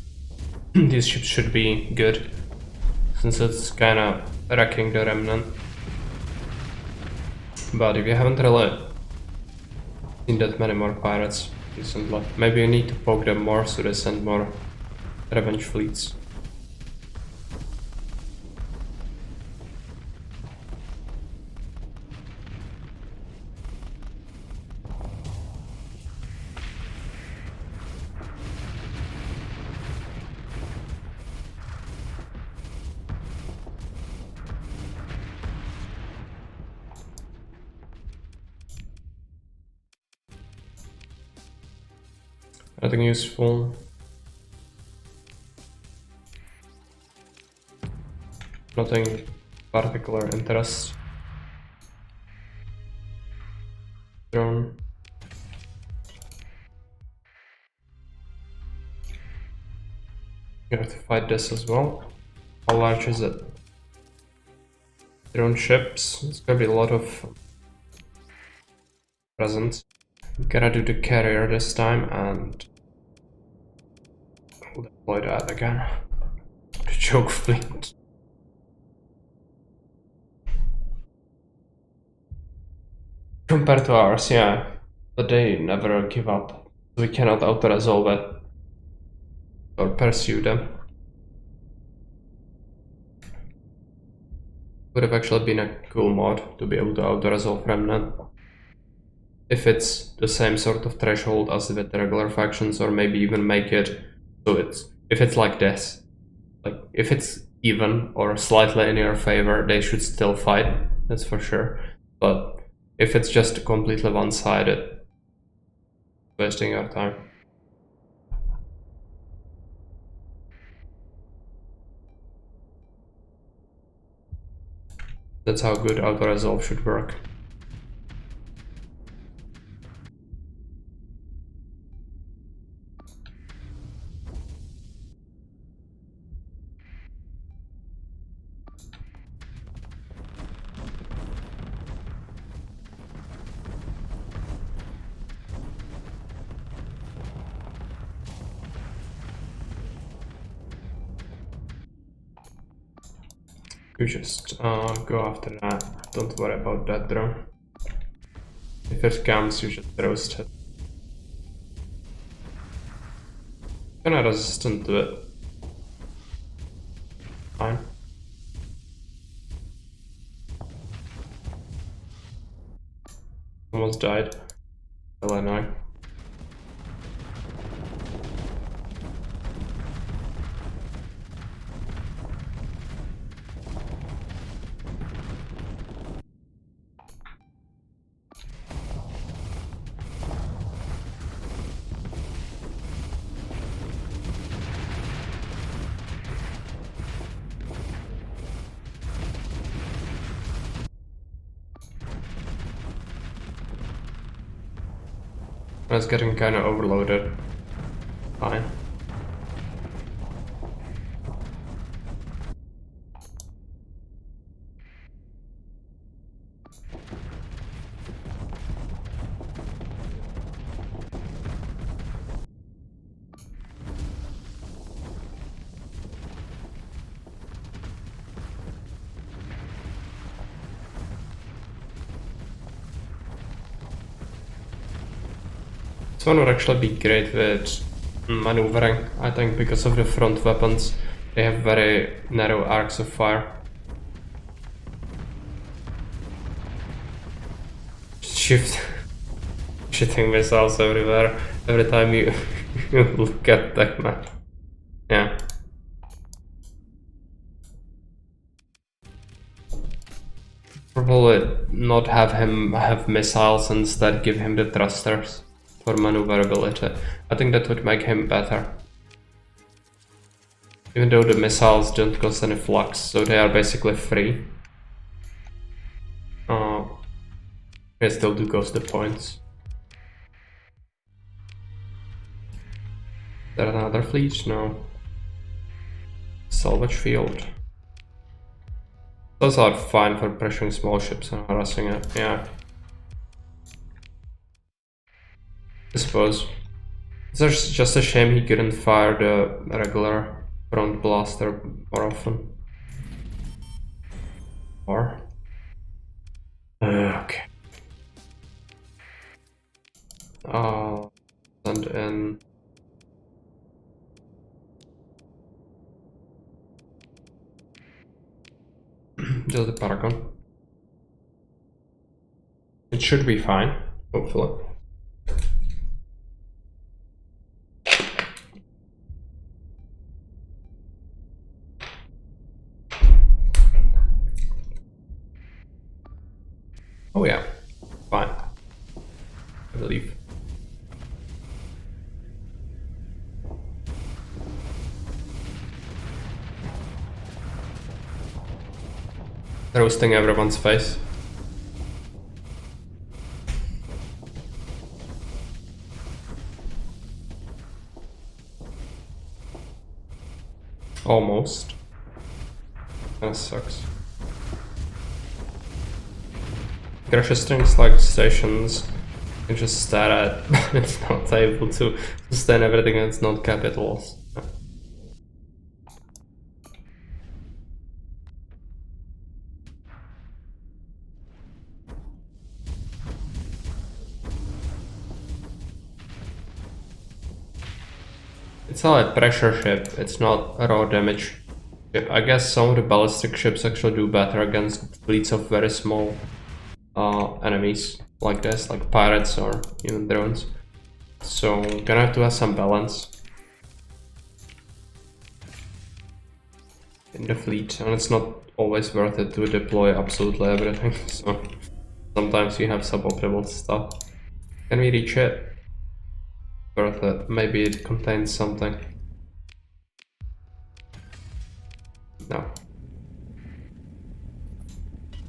these ships should be good, since it's kinda wrecking the remnant. But if you haven't really seen that many more pirates recently, maybe you need to poke them more so they send more revenge fleets. Nothing useful. Nothing particular interest. Drone. You have to fight this as well. How large is it? Drone ships. It's gonna be a lot of presents. Gotta do the carrier this time and we'll deploy that again. The choke fleet. Compared to ours, yeah. But they never give up. We cannot auto-resolve it. Or pursue them. Would have actually been a cool mod to be able to auto-resolve Remnant. If it's the same sort of threshold as with the regular factions, or maybe even make it so if it's like this. Like, if it's even or slightly in your favor, they should still fight, that's for sure. But if it's just completely one-sided, wasting your time. That's how good auto-resolve should work. You just go after that. Don't worry about that drone. If it comes, you just roast it. Kinda resistant to it. Fine. Almost died. Still annoying. I was getting kinda overloaded. Fine. This one would actually be great with maneuvering, I think, because of the front weapons. They have very narrow arcs of fire. Shift. Shitting missiles everywhere, every time you look at that map. Yeah. Probably not have him have missiles, instead give him the thrusters for maneuverability. I think that would make him better. Even though the missiles don't cost any flux, so they are basically free. They still do cost the points. Is there another fleet? No. Salvage field. Those are fine for pressuring small ships and harassing it, yeah. I suppose. It's just a shame he couldn't fire the regular front blaster more often. Or? Okay. Send in... just the Paragon. It should be fine, hopefully. Oh yeah, fine. I believe. Roasting everyone's face. Almost. That sucks. Crushes things like stations, you can just stare at, but it's not able to sustain everything and it's not capitals. It's a light pressure ship, it's not a raw damage ship. I guess some of the ballistic ships actually do better against fleets of very small enemies like this, like pirates or even drones. So gonna have to have some balance in the fleet, and it's not always worth it to deploy absolutely everything, so sometimes you have suboptimal stuff. Can we reach it? Worth it. Maybe it contains something. No.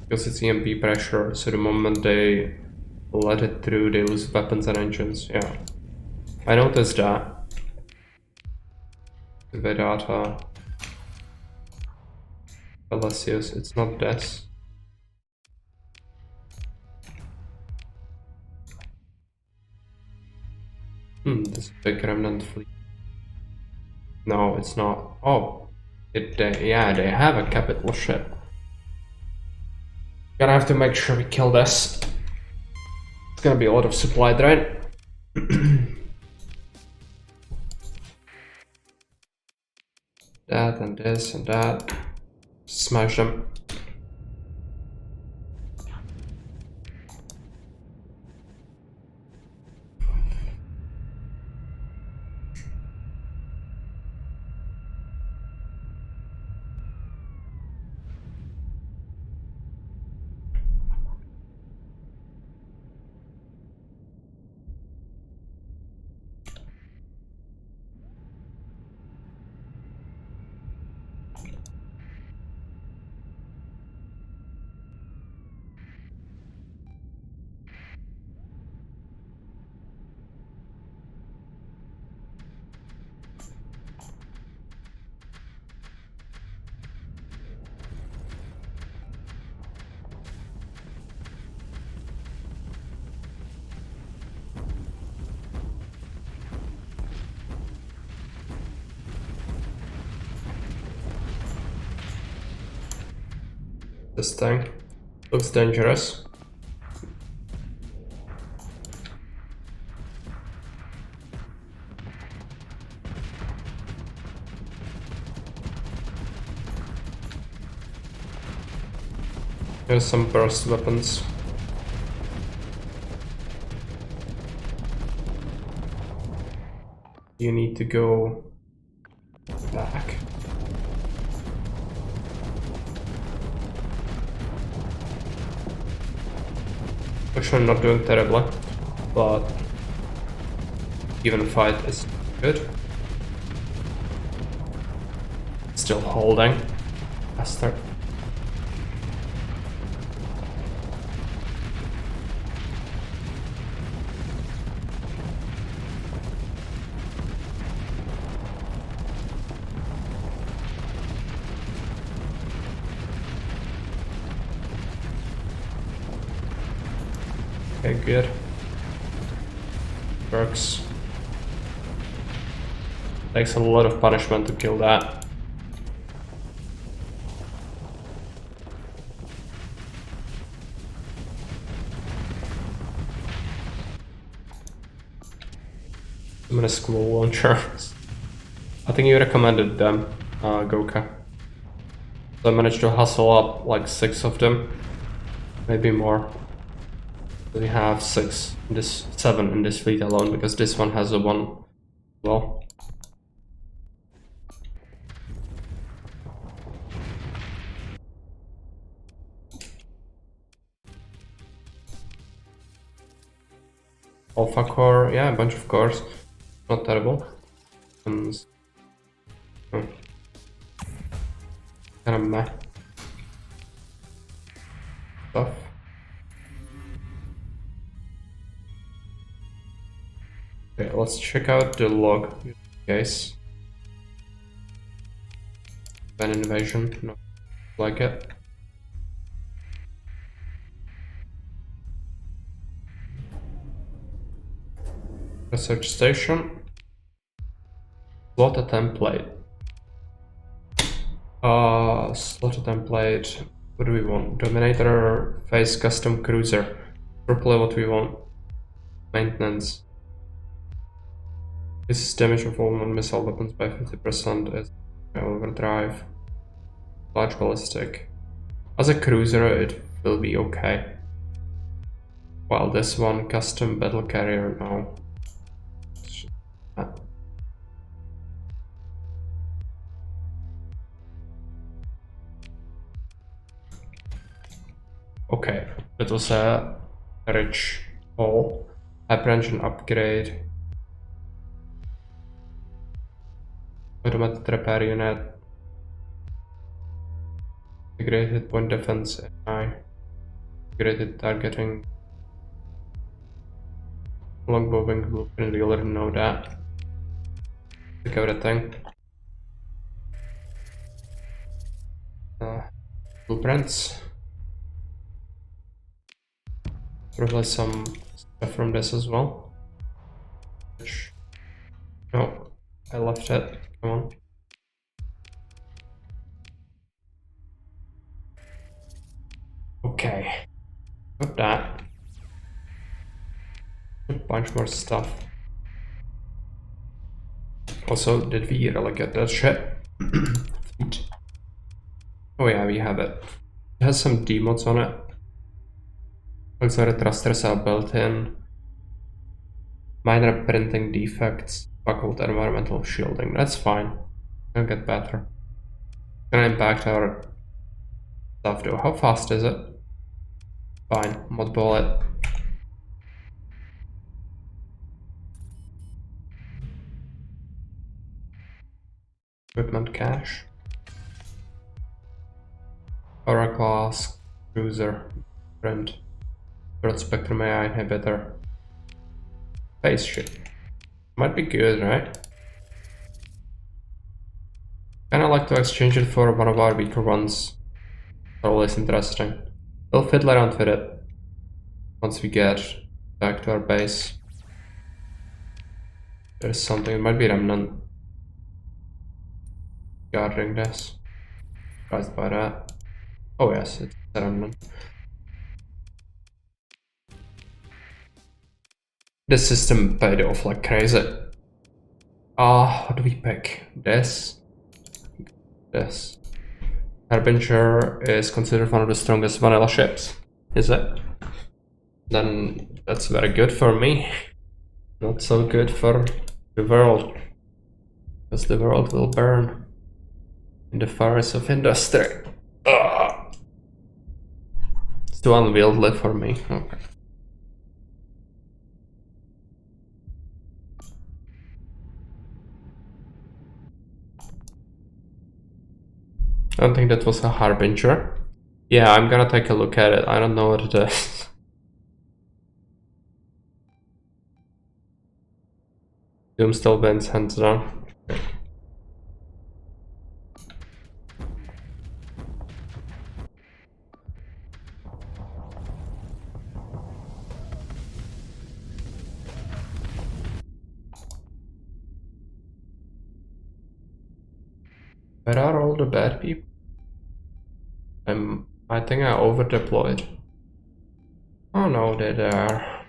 Because it's EMP pressure, so the moment they let it through, they lose weapons and engines. Yeah. I noticed that. Vedata. Palacios, it's not this. This is a big remnant fleet. No, it's not. Oh, yeah, they have a capital ship. Gonna have to make sure we kill this. It's gonna be a lot of supply drain. That and this and that. Smash them. This thing looks dangerous. Here's some burst weapons. You need to go back. Actually, I'm not doing terribly, but even fight is good. Still holding. Faster. Okay, good. Works. Takes a lot of punishment to kill that. I'm gonna school launchers. I think you recommended them, Goka. So I managed to hustle up like 6 of them, maybe more. We have 6 in this 7 in this fleet alone, because this one has a 1 well. Alpha core, yeah, a bunch of cores. Not terrible. And kind of meh stuff. Okay, let's check out the log case. An invasion, no, like it. Research station. Slot a template. Slot a template. What do we want? Dominator, phase, custom cruiser. Probably what we want. Maintenance. This damage of all non-missile weapons by 50% as overdrive. Large ballistic. As a cruiser, it will be okay. While this one, custom battle carrier, no. Okay, that was a rich haul. Hyper engine upgrade. Automated repair unit. Integrated point defense AI. Integrated targeting. Longbow wing blueprint, we already know that. Pick everything. Blueprints. Probably some stuff from this as well. Which, no, I left it. Come on. Okay, got that. A bunch more stuff. Also, did we really get that shit? Oh yeah, we have it. It has some demods on it. Auxiliary thrusters are built in. Minor printing defects. Buckled environmental shielding. That's fine. It'll get better. Gonna impact our stuff though. How fast is it? Fine. Modball it. Equipment cache. Aura class. Cruiser. Print. Broad spectrum AI inhibitor. Spaceship. Might be good, right? Kinda like to exchange it for one of our weaker ones. Always interesting. We'll fiddle around with it once we get back to our base. There's something, it might be remnant guarding this. Surprised by that. Oh yes, it's a remnant. This system paid off like crazy. What do we pick? This? This. Harbinger is considered one of the strongest vanilla ships. Is it? Then that's very good for me. Not so good for the world. Because the world will burn in the fires of industry. It's too unwieldy for me. Okay. I don't think that was a Harbinger. Yeah, I'm gonna take a look at it. I don't know what it is. Doom still bends hands down. Where are all the bad people? I think I over deployed. Oh no, they're there.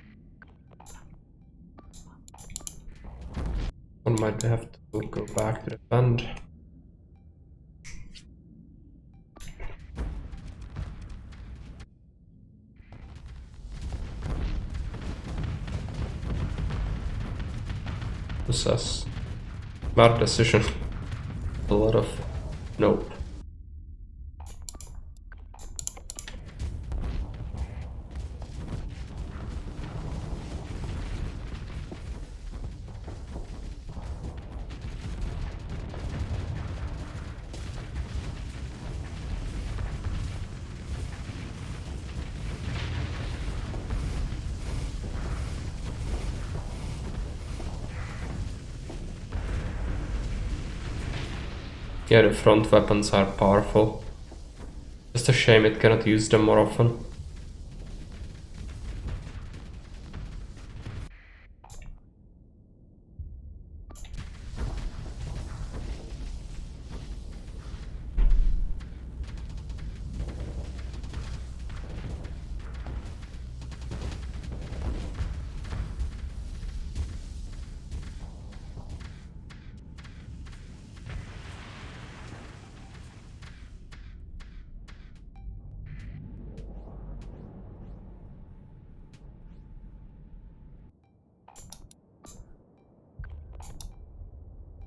One might have to go back to the fund. This is smart decision. A lot of nope. Yeah, the front weapons are powerful. Just a shame it cannot use them more often.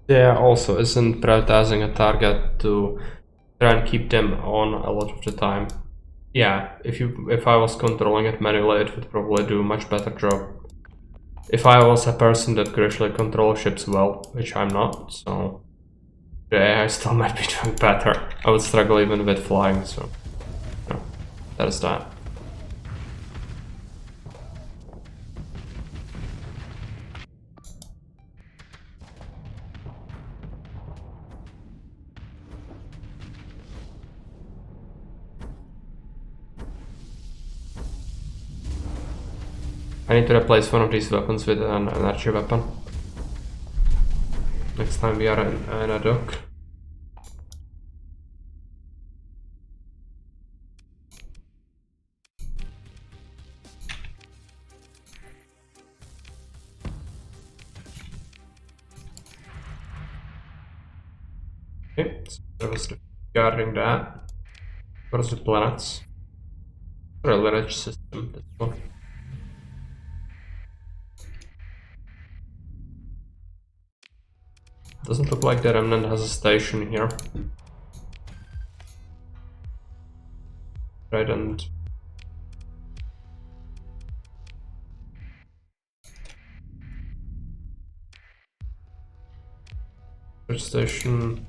there also isn't prioritizing a target to try and keep them on a lot of the time. Yeah, if I was controlling it manually, it would probably do a much better job. If I was a person that could actually control ships well, which I'm not, so the AI still might be doing better. I would struggle even with flying, so no, that is that. I need to replace one of these weapons with an energy weapon. Next time we are in a dock. Okay, so that was regarding that. What is the planets? Or a lineage system, this one. Doesn't look like the Remnant has a station here. Right, and search station.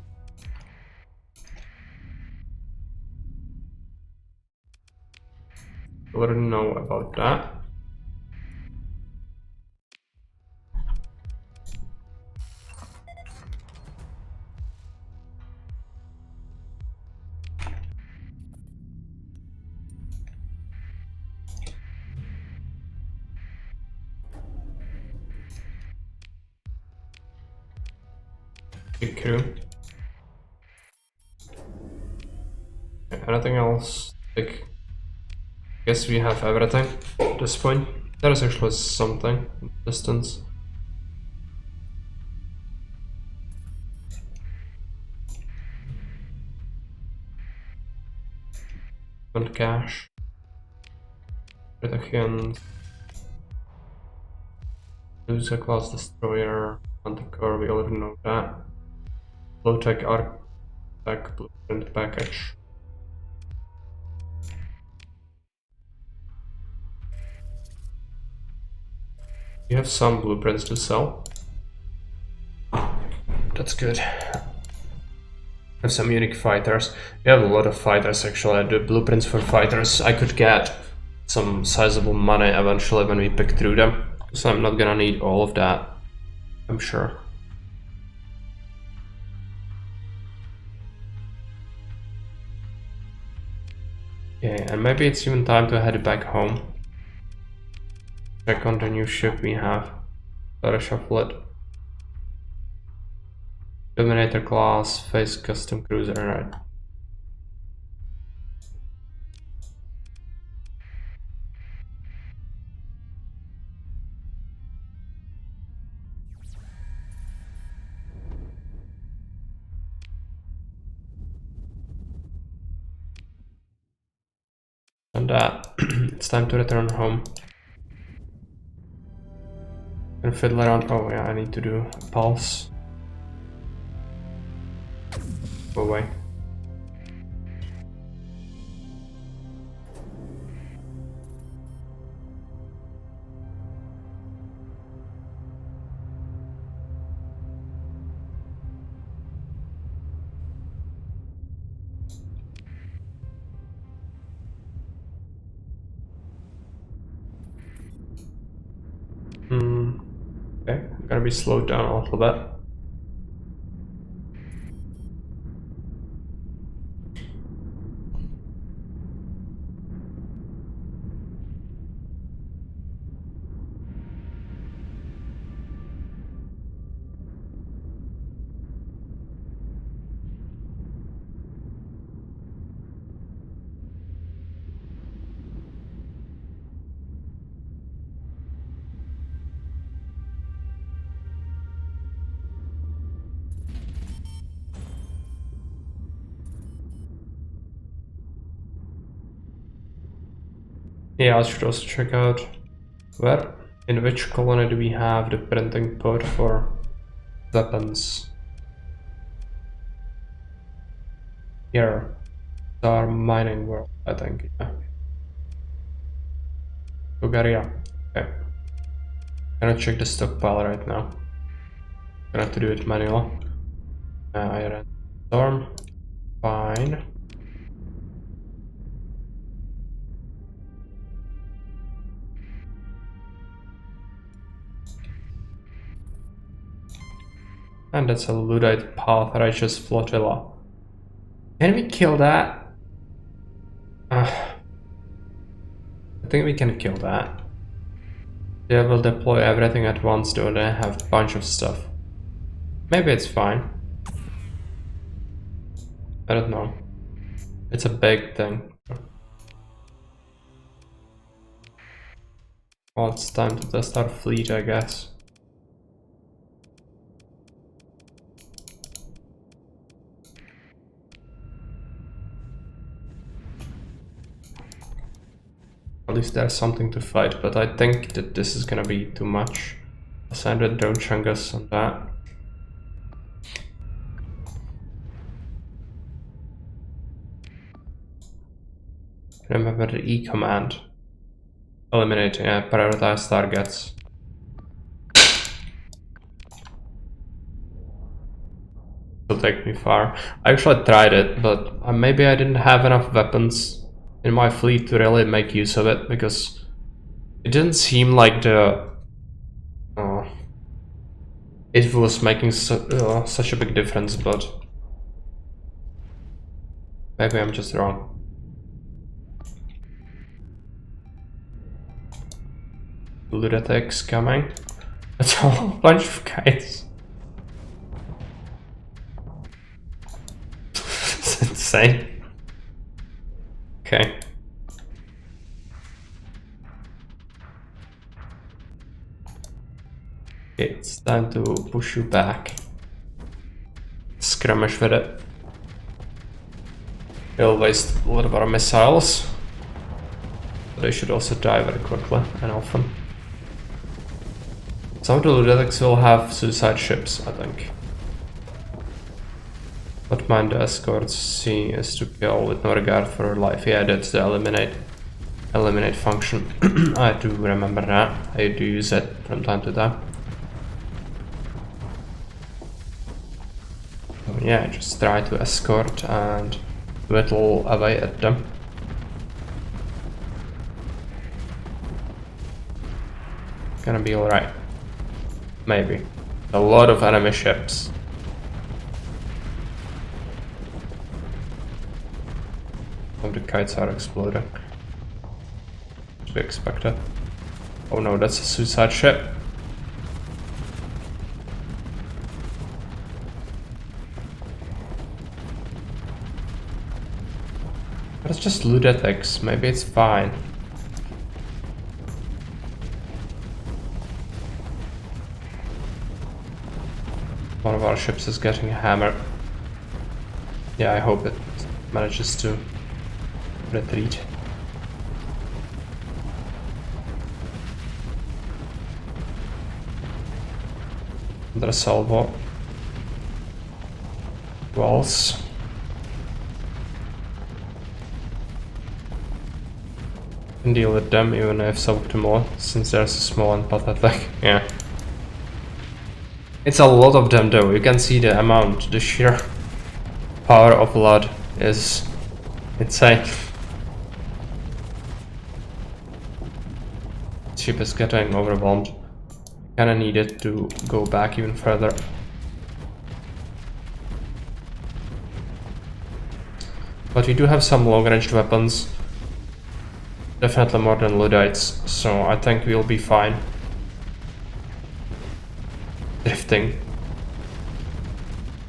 I already know about that. Big crew. Okay, anything else? Like, guess we have everything at this point. There is actually something in the distance. And cash. Cartagena. Loser class destroyer. Anti-core, we already know that. Low-tech artifact blueprint package. You have some blueprints to sell. That's good. Have some unique fighters. We have a lot of fighters actually. The blueprints for fighters, I could get some sizable money eventually when we pick through them. So I'm not gonna need all of that, I'm sure. Okay, and maybe it's even time to head back home. Check on the new ship we have. Gotta shuffle it. Dominator class, face custom cruiser, right? And it's time to return home. And fiddle around. Oh yeah, I need to do a pulse. Go away. Okay, I'm gonna be slowed down a little bit. Yeah, I should also check out in which colony do we have the printing pod for weapons. here. It's our mining world, I think. Yeah. Bulgaria. Okay. Gonna check the stockpile right now. Gonna have to do it manually. Iron storm. Fine. And that's a Ludite path, righteous flotilla. Can we kill that? I think we can kill that. They will deploy everything at once, though. They have a bunch of stuff. Maybe it's fine. I don't know. It's a big thing. Well, it's time to test our fleet, I guess. At least there's something to fight, but I think that this is gonna be too much. Sandra don't chungus on that. Remember the E command. Eliminate, yeah, prioritize targets. It'll take me far. I actually tried it, but maybe I didn't have enough weapons in my fleet to really make use of it, because it didn't seem like it was making such a big difference, but maybe I'm just wrong. Lunatics coming. That's a whole bunch of guys. It's insane. Okay. It's time to push you back. Skirmish with it. It'll waste a lot of our missiles. But they should also die very quickly and often. Some of the Lunatics will have suicide ships, I think. But mind the escorts C is to kill with no regard for her life. Yeah, that's the eliminate function. I do remember that. I do use it from time to time. So yeah, just try to escort and whittle away at them. Gonna be alright. Maybe. A lot of enemy ships. Some of the kites are exploding. To be expected. Oh no, that's a suicide ship. But it's just Lunatics. Maybe it's fine. One of our ships is getting hammered. Yeah, I hope it manages to retreat. Another salvo. Walls. Can deal with them even if suboptimal, since there's a small and pathetic. Yeah. It's a lot of them though, you can see the amount, the sheer power of blood is insane. Ship is getting overwhelmed. Kinda needed to go back even further. But we do have some long-range weapons. Definitely more than Luddites, so I think we'll be fine. Drifting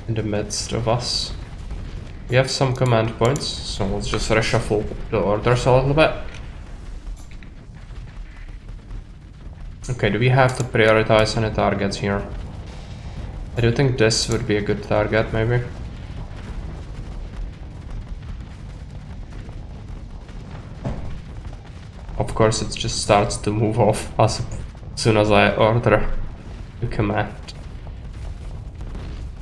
in the midst of us. We have some command points, so let's just reshuffle the orders a little bit. Okay, do we have to prioritize any targets here? I do think this would be a good target, maybe. Of course, it just starts to move off as soon as I order the command.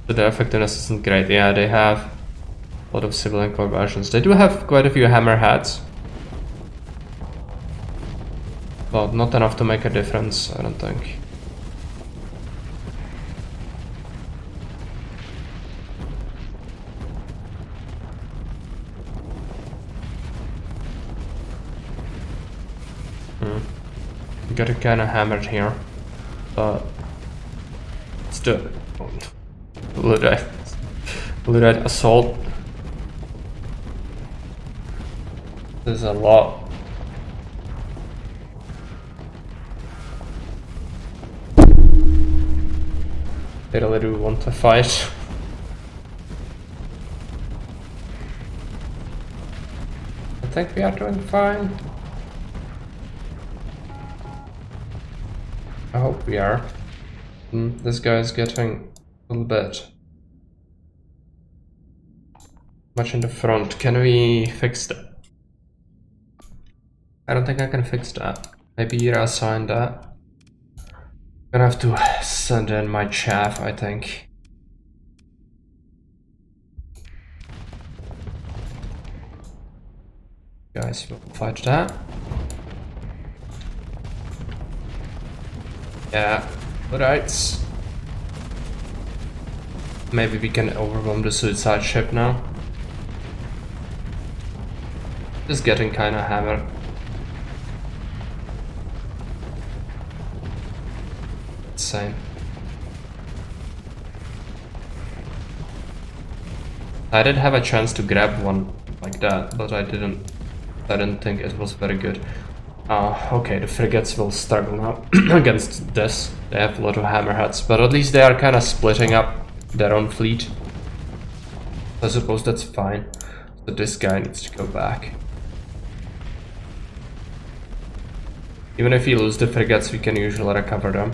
But the effectiveness isn't great. Yeah, they have A lot of civilian conversions. They do have quite a few hammerheads. But not enough to make a difference, I don't think. Getting kinda hammered here. But let's do it. Luddite assault. There's a lot. They really do want to fight. I think we are doing fine. I hope we are. This guy is getting a little bit much in the front. Can we fix that? I don't think I can fix that. Maybe reassign that. Gonna have to send in my chaff, I think. Guys, we'll fight that. Yeah, alright. Maybe we can overwhelm the suicide ship now. Just getting kinda hammered. Same. I did have a chance to grab one like that, but I didn't think it was very good. Okay, the frigates will struggle now against this. They have a lot of hammerheads, but at least they are kind of splitting up their own fleet. I suppose that's fine. So this guy needs to go back. Even if we lose the frigates, we can usually recover them.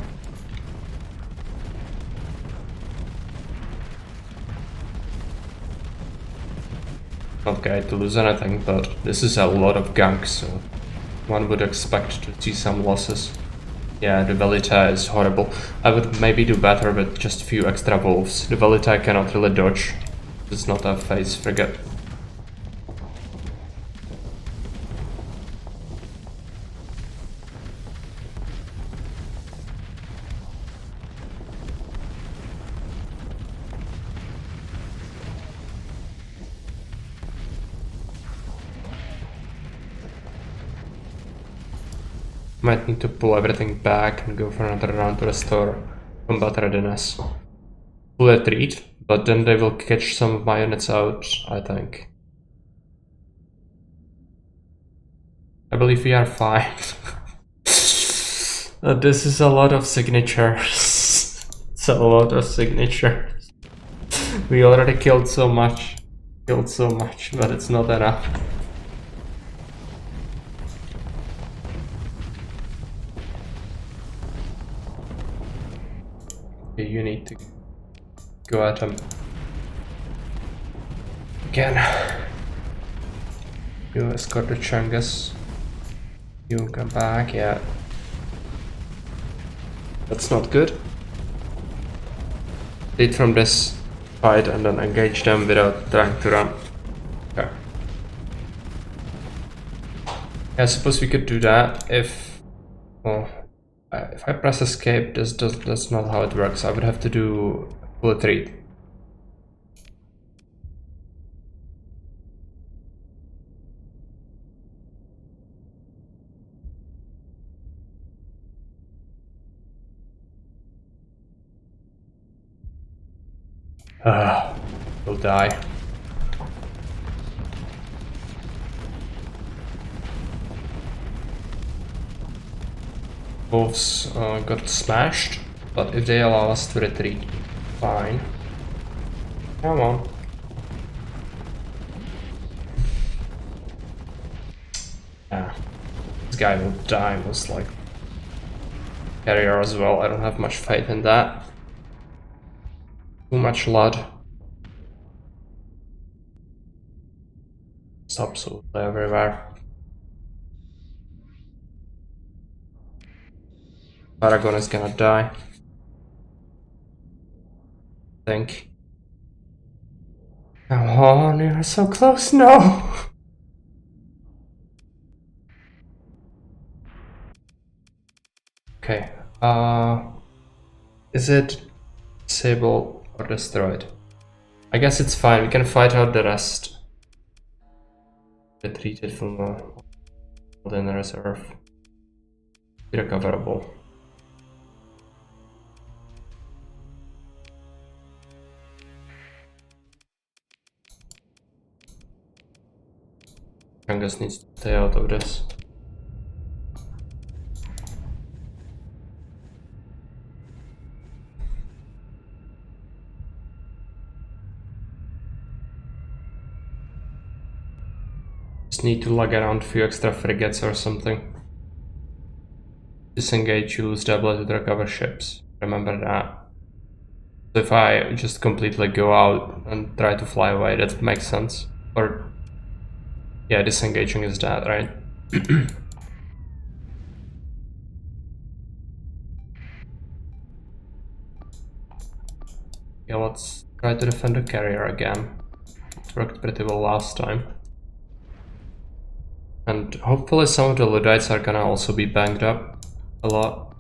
Not going to lose anything, but this is a lot of gunk, so one would expect to see some losses. Yeah, the Velita is horrible. I would maybe do better with just a few extra wolves. The Velita cannot really dodge. It's not a phase frigate. Might need to pull everything back and go for another round to restore combat readiness. Full retreat, but then they will catch some of my units out, I think. I believe we are fine. This is a lot of signatures. It's a lot of signatures. We already killed so much, but it's not enough. You need to go at him again. You escort the Chungus. You come back, yeah. That's not good. Lead from this fight and then engage them without trying to run. Okay. Yeah, I suppose we could do that if... well, if I press escape, that's not how it works. I would have to do full retreat. We'll die. Wolves got smashed, but if they allow us to retreat, fine. Come on. Yeah, this guy will die most likely. Carrier as well, I don't have much faith in that. Too much blood. It's absolutely everywhere. Paragon is gonna die. I think. Come on, you're so close, no! Okay, is it disabled or destroyed? I guess it's fine, we can fight out the rest. Retreated from the reserve. Irrecoverable. Angus needs to stay out of this. Just need to lug around a few extra frigates or something. Disengage, you lose the ability to recover ships. Remember that. So if I just completely go out and try to fly away, that makes sense. Or yeah, disengaging is that, right? Yeah, let's try to defend the carrier again. It worked pretty well last time. And hopefully some of the Luddites are gonna also be banged up a lot.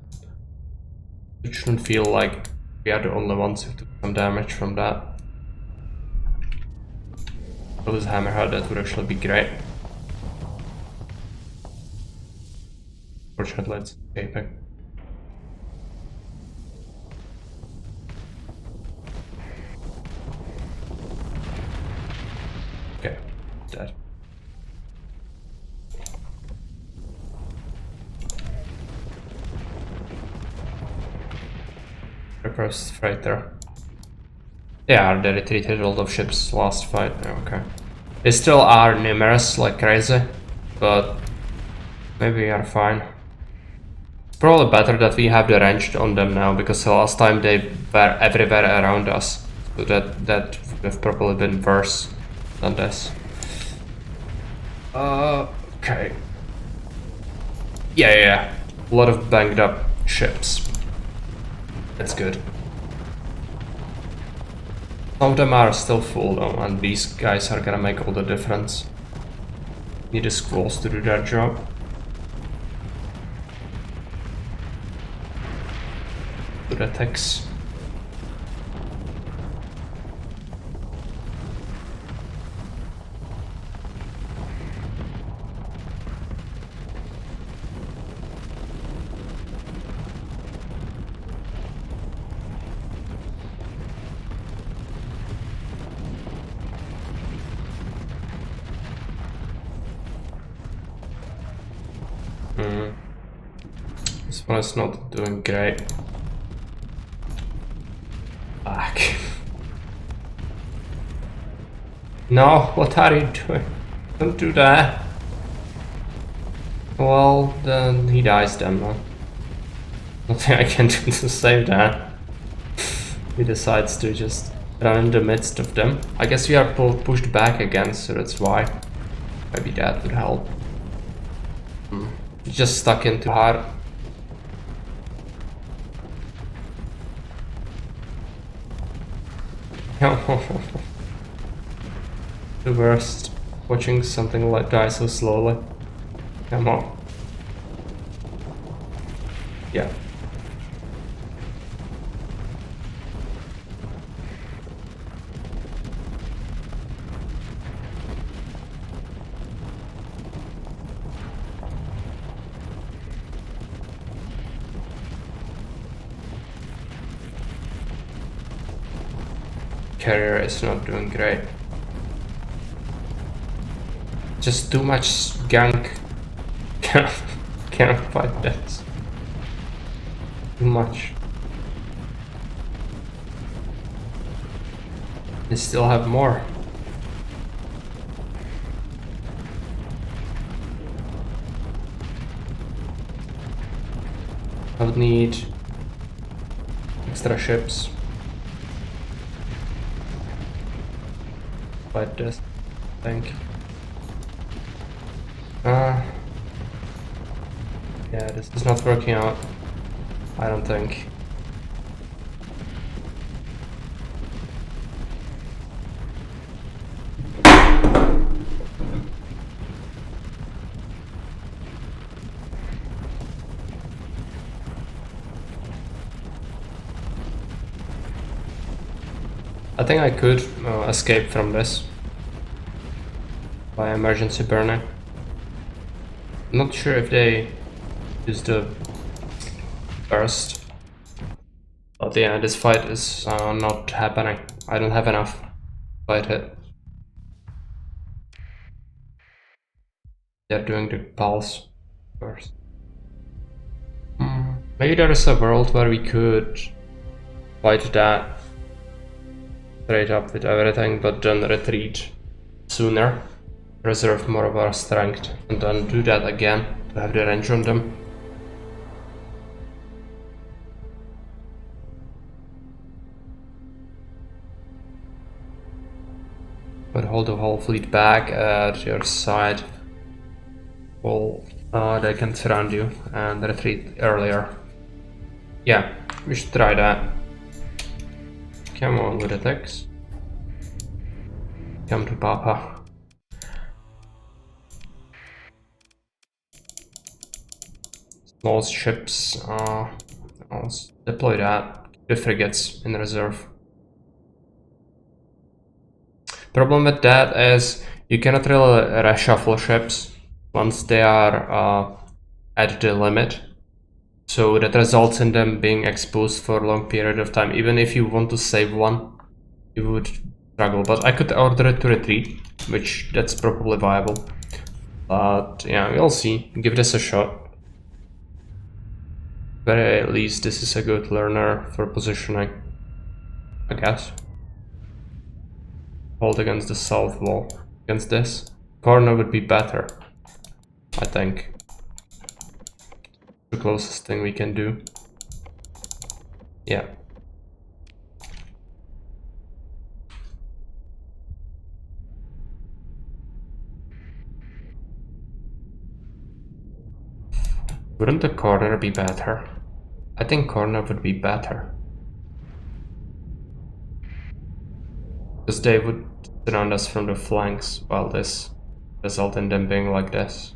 It shouldn't feel like we are the only ones who took some damage from that. If it was Hammerhead, that would actually be great. Fortunately, it's escaping. Okay, dead. Reverse freighter. Yeah, they retreated a lot of ships last fight. Okay. They still are numerous like crazy, but maybe we are fine. It's probably better that we have the range on them now, because the last time they were everywhere around us. So that would have probably been worse than this. Okay. Yeah. A lot of banged up ships. That's good. Some of them are still full though, and these guys are gonna make all the difference. Need the squalls to do their job. Good attacks. This one is not doing great. Fuck. No, what are you doing? Don't do that. Well, then he dies then, no? Nothing I can do to save that. He decides to just run in the midst of them. I guess we are pushed back again, so that's why. Maybe that would help. He just stuck in too hard. The worst. Watching something like die so slowly. Come on. Yeah. Carrier is not doing great. Just too much gunk. Can't fight that. Too much. They still have more. I would need extra ships. Fight this, I think. Yeah, this is not working out. I don't think. I think I could escape from this by emergency burning. I'm not sure if they use the burst. But yeah, this fight is not happening. I don't have enough fight hit. They're doing the pulse first. Maybe there is a world where we could fight that straight up with everything, but then retreat sooner, reserve more of our strength, and then do that again to have the range on them. But hold the whole fleet back at your side. Well, they can surround you and retreat earlier. Yeah, we should try that. Come on, lunatics. Come to Papa. Small ships, I'll deploy that. The frigates in reserve. Problem with that is you cannot really reshuffle ships once they are at the limit. So that results in them being exposed for a long period of time. Even if you want to save one, you would struggle. But I could order it to retreat, which that's probably viable. But yeah, we'll see. Give this a shot. Very at least this is a good learner for positioning, I guess. Hold against the south wall. Against this corner would be better, I think. The closest thing we can do. Yeah. Wouldn't the corner be better? I think corner would be better. Because they would surround us from the flanks, while this result in them being like this.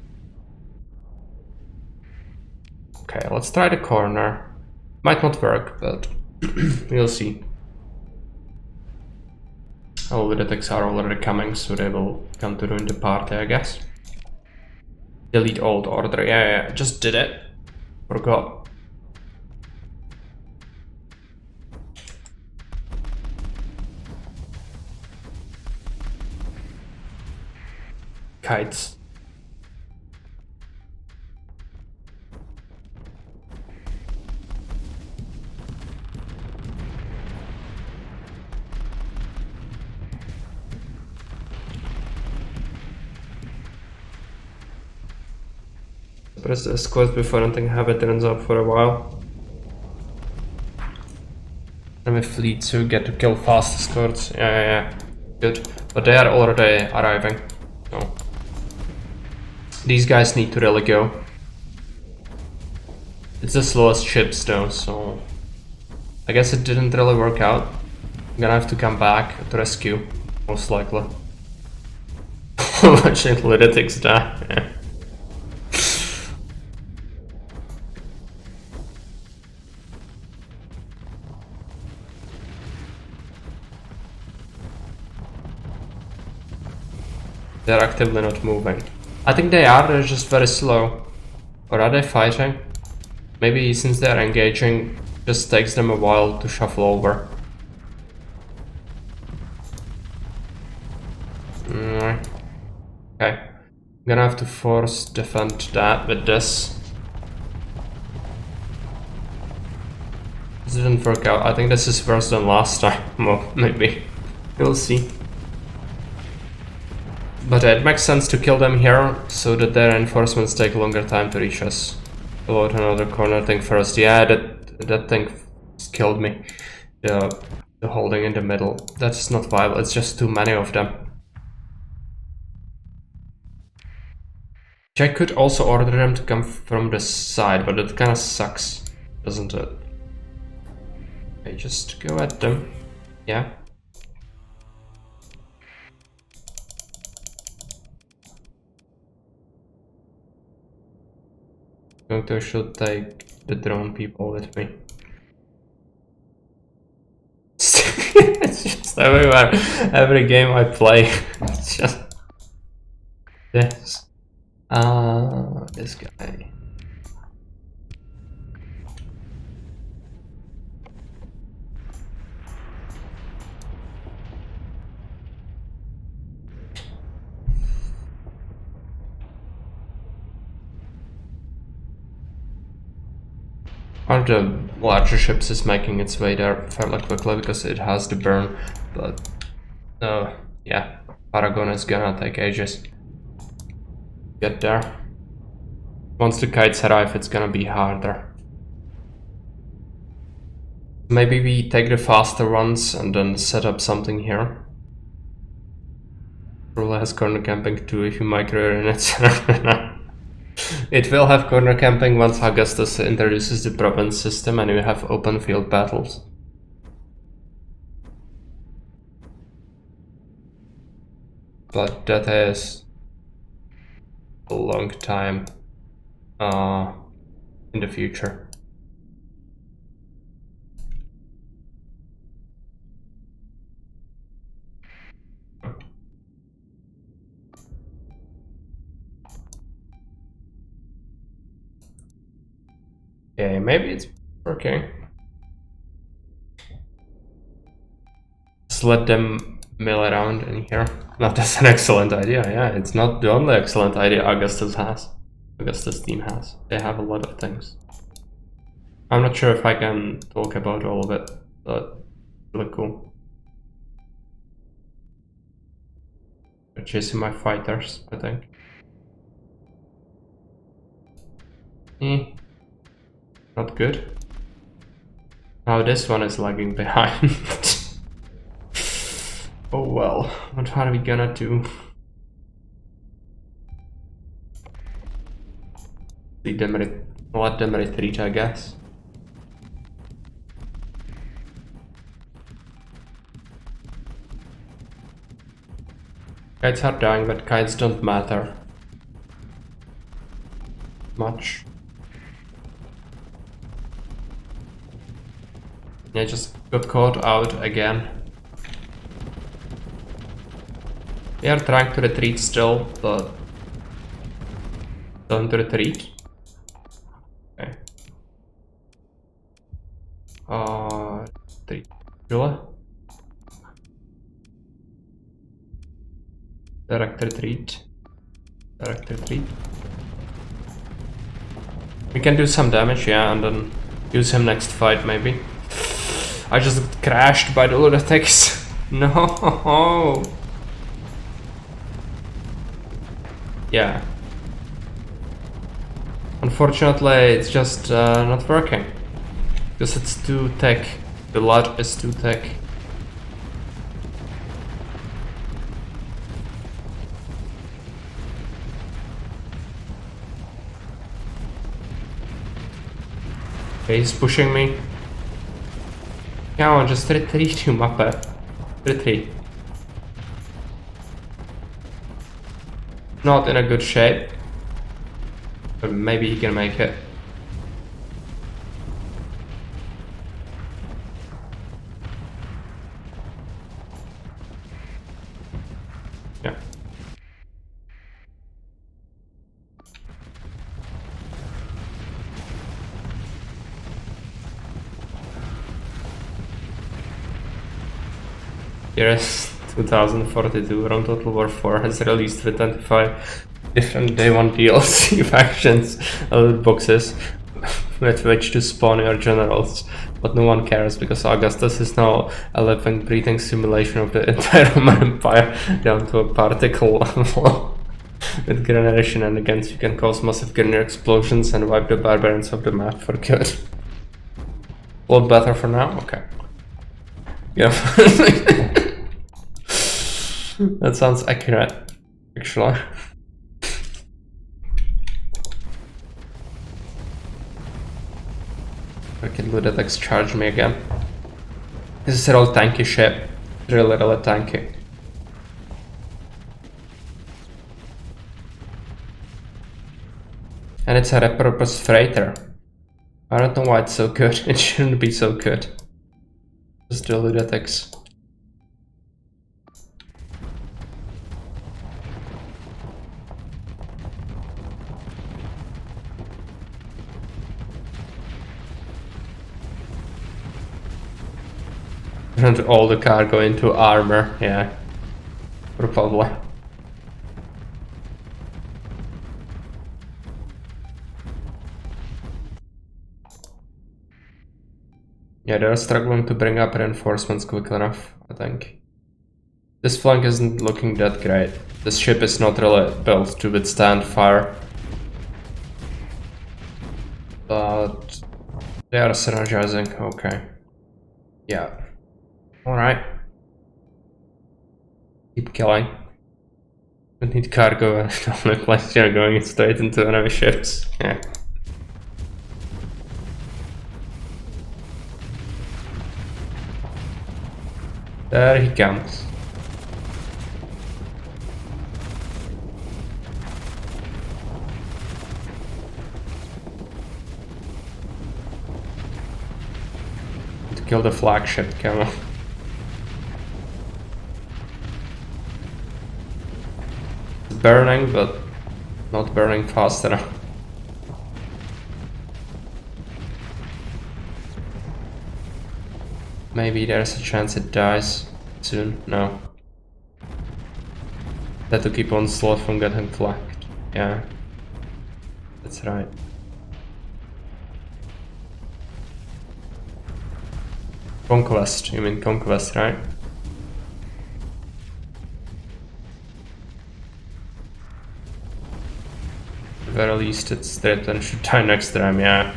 Okay, let's try the corner. Might not work, but we'll see. Oh, the attacks are already coming, so they will come to ruin the party, I guess. Delete old order. Yeah, just did it. Forgot. Kites. Press the escort before anything habit turns up for a while. I'm a fleet, so we get to kill fast escorts. Yeah. Good. But they are already arriving. So these guys need to really go. It's the slowest ships though, so I guess it didn't really work out. I'm gonna have to come back to rescue, most likely. Watching lunatics die. They're actively not moving. I think they're just very slow. Or are they fighting? Maybe since they're engaging, it just takes them a while to shuffle over. Okay. I'm gonna have to force defend that with this. This didn't work out. I think this is worse than last time. Well, maybe. We'll see. But it makes sense to kill them here, so that their reinforcements take longer time to reach us. Pull out another corner thing first. Yeah, that thing killed me. The holding in the middle. That's not viable, it's just too many of them. I could also order them to come from the side, but it kinda sucks, doesn't it? Okay, just go at them. Yeah. I should take the drone people with me. It's just everywhere. Every game I play, it's just this. This guy. One of the larger ships is making its way there fairly quickly because it has the burn, but yeah, Paragon is gonna take ages to get there. Once the kites arrive, it's gonna be harder. Maybe we take the faster ones and then set up something here. Rula has corner camping too if you micro in it. It will have corner camping once Augustus introduces the province system and we have open field battles. But that is a long time in the future. Okay, maybe it's working. Just let them mill around in here. No, that's an excellent idea. Yeah, it's not the only excellent idea Augustus team has. They have a lot of things. I'm not sure if I can talk about all of it, but it's really cool. They're chasing my fighters, I think. Not good. Now this one is lagging behind. Oh well, what are we gonna do? Let them retreat, I guess. Kites are dying, but kites don't matter much. I just got caught out again. They are trying to retreat still, but don't retreat. Okay. Retreat. Really? Direct retreat. Direct retreat. We can do some damage, yeah, and then use him next fight, maybe. I just crashed by the lunatics. No. Yeah. Unfortunately, it's just not working. Because it's too thick. The lot is too thick. Okay, he's pushing me. Come on, just retreat, you muppet. Retreat. Not in a good shape. But maybe he can make it. Yeah. Here's 2042, Rome Total War 4 has released with 25 different day 1 DLC factions, loot boxes with which to spawn your generals, but no one cares because Augustus is now a living, breathing simulation of the entire Roman Empire down to a particle level. With Grineer shenanigans, you can cause massive Grineer explosions and wipe the barbarians off the map for good. A lot better for now? Okay. Yeah. That sounds accurate, actually. Freaking lunatics charge me again. This is a real tanky ship. Really tanky. And it's a repurposed freighter. I don't know why it's so good. It shouldn't be so good. Just the lunatics Turned all the cargo into armor, yeah. Probably. Yeah, they're struggling to bring up reinforcements quick enough, I think. This flank isn't looking that great. This ship is not really built to withstand fire. But they are synergizing, okay. Yeah. Alright. Keep killing. We need cargo and the only place you're going is straight into enemy ships. Yeah. There he comes. To kill the flagship, come on. It's burning, but not burning fast enough. Maybe there's a chance it dies soon. No. Had to keep on slot from getting flanked. Yeah. That's right. Conquest. You mean conquest, right? At the very least it's dead and should die next time, yeah.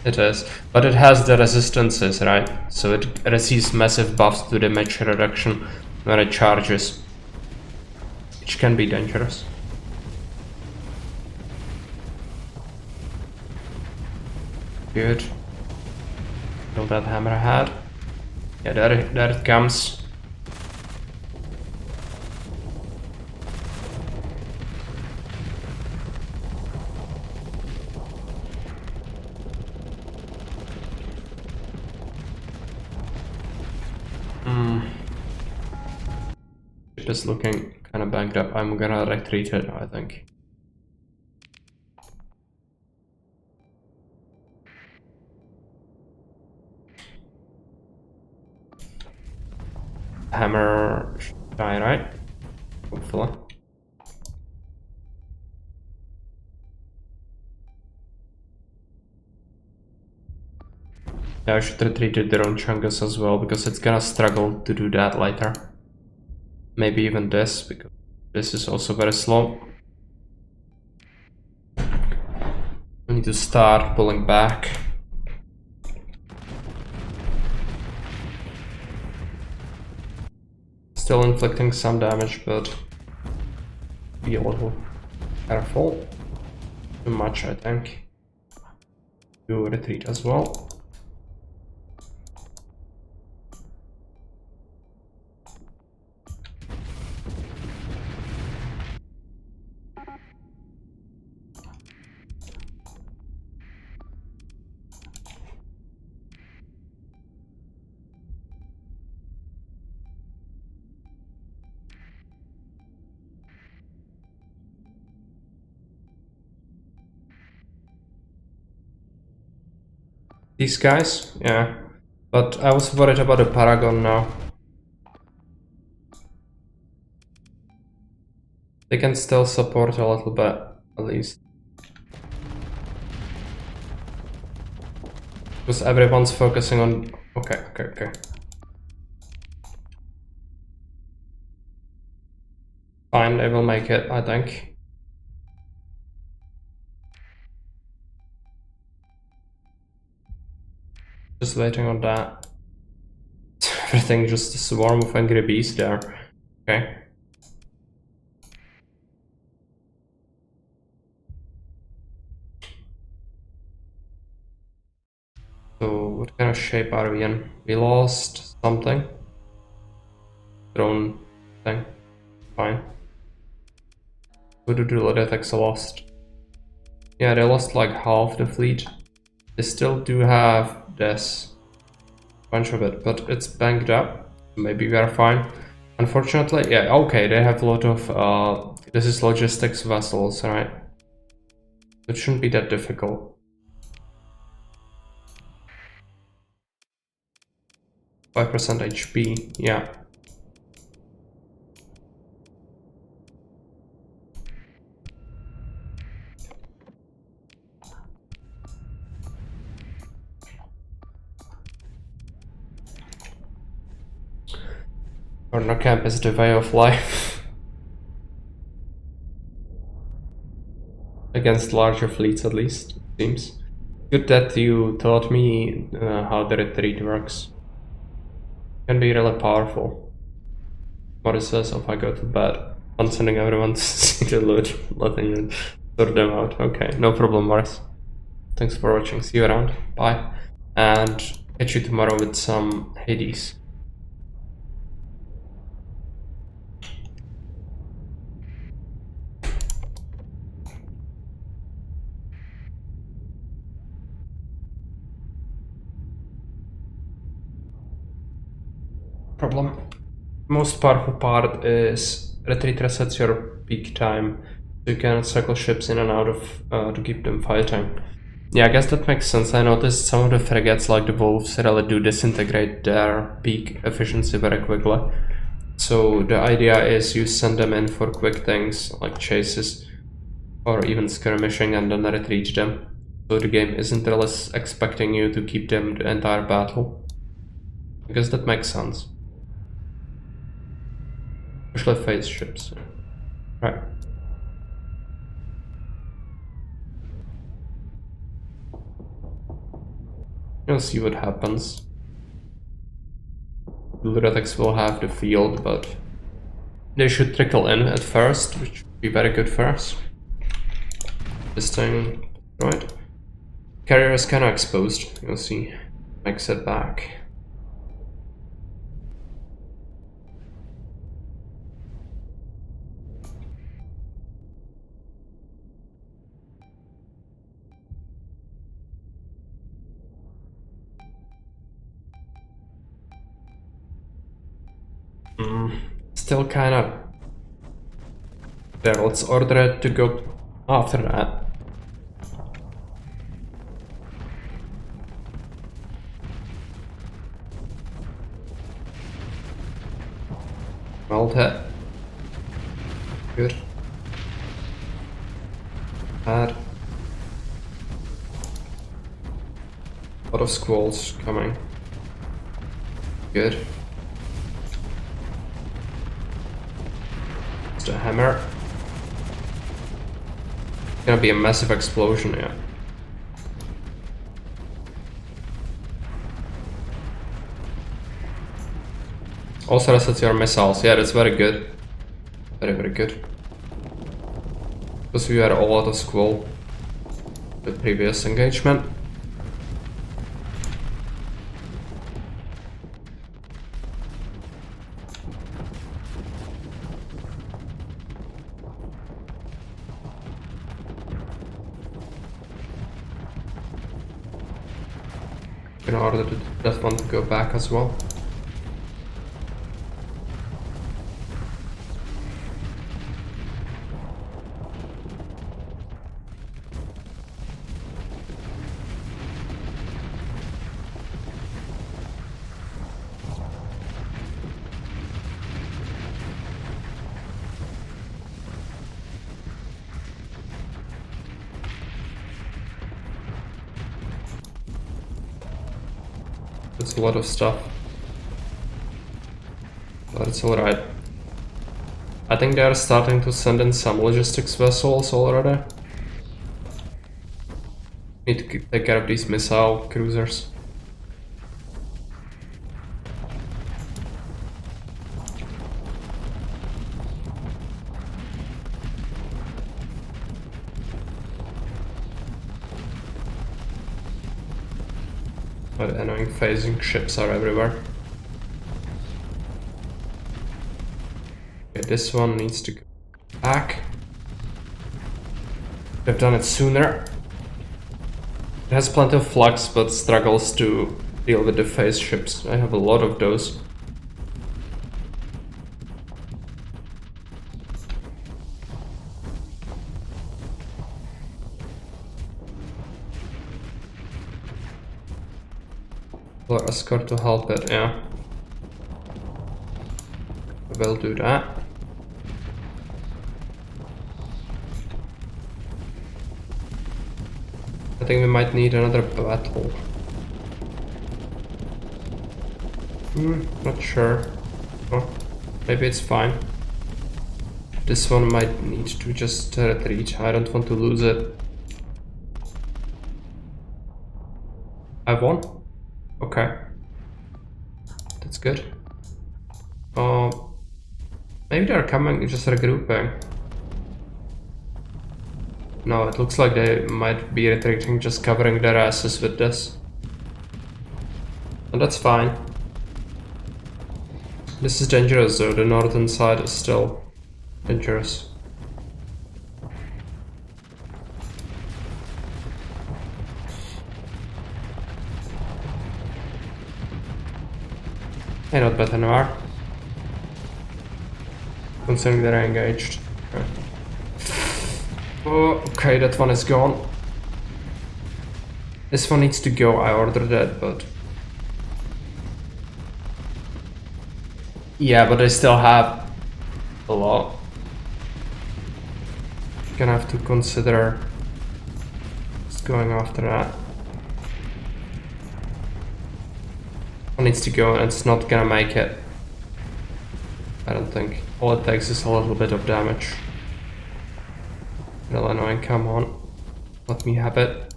It is, but it has the resistances, right? So it receives massive buffs to damage reduction when it charges, which can be dangerous. Good. Kill that hammerhead. Yeah, there it comes. Ship is looking kind of banged up. I'm gonna retreat it, I think. Hammer should die, right? Hopefully. Yeah, I should retreat the drone chungus as well, because it's gonna struggle to do that later. Maybe even this, because this is also very slow. We need to start pulling back. Still inflicting some damage, but be a little careful. Too much, I think. Do retreat as well. These guys, yeah. But I was worried about the Paragon now. They can still support a little bit, at least. Because everyone's focusing on... Okay. Fine, they will make it, I think. Just waiting on that. Everything just a swarm of angry bees there. Okay. So what kind of shape are we in? We lost something. Drone thing. Fine. What did the Ludetics lost? Yeah, they lost like half the fleet. They still do have this bunch of it, but it's banked up. Maybe we are fine. Unfortunately, yeah, okay, they have a lot of this is logistics vessels, right? It shouldn't be that difficult. 5% HP, yeah. Corner camp is the way of life. Against larger fleets, at least, it seems. Good that you taught me how the retreat works. Can be really powerful. What it says if I go to bed. I'm sending everyone to see the loot, letting you sort them out. Okay, no problem, Morris. Thanks for watching. See you around. Bye. And catch you tomorrow with some Hades. Problem. Most powerful part is retreat resets your peak time, so you can cycle ships in and out of to keep them fighting. Yeah, I guess that makes sense. I noticed some of the frigates, like the Wolves, really do disintegrate their peak efficiency very quickly. So the idea is you send them in for quick things like chases or even skirmishing and then retreat them. So the game isn't really expecting you to keep them the entire battle. I guess that makes sense. Especially phase ships. Right. We'll see what happens. The Lunatics will have the field, but they should trickle in at first, which would be very good for us. This thing, right? Carrier is kind of exposed, you'll see. Makes it back. Still kind of there. Let's order it to go after that. Well hit. Good. Bad. A lot of squalls coming. Good. Just a hammer. It's gonna be a massive explosion, yeah. Also resets your missiles. Yeah, that's very good. Very, very good. Because we had a lot of squall the previous engagement. In order to that one to go back as well. That's a lot of stuff, but it's alright. I think they are starting to send in some logistics vessels already. Need to take care of these missile cruisers. But annoying phasing ships are everywhere. Okay, this one needs to go back. They've done it sooner. It has plenty of flux, but struggles to deal with the phase ships. I have a lot of those. Or escort to help it, yeah. we'll do that. I think we might need another battle. Not sure. Oh, maybe it's fine. This one might need to just retreat. I don't want to lose it. I won? Okay. That's good. Maybe they're coming, just regrouping. No, it looks like they might be retreating, just covering their asses with this. And that's fine. This is dangerous though, the northern side is still dangerous. Hey, not bad anymore. Considering they're engaged. Okay. Oh, okay, that one is gone. This one needs to go, I ordered that, but... Yeah, but they still have a lot. Gonna have to consider just going after that. One needs to go and it's not gonna make it. I don't think. All it takes is a little bit of damage. Real annoying, come on. Let me have it.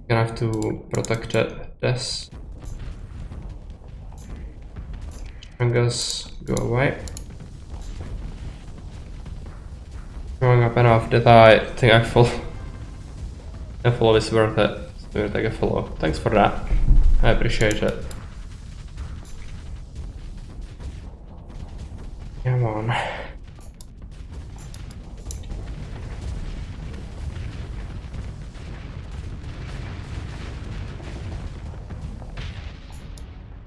Gonna have to protect it. This. Fungus, go away. Growing up enough that I think a follow is worth it. So take a follow. Thanks for that. I appreciate it. Come on.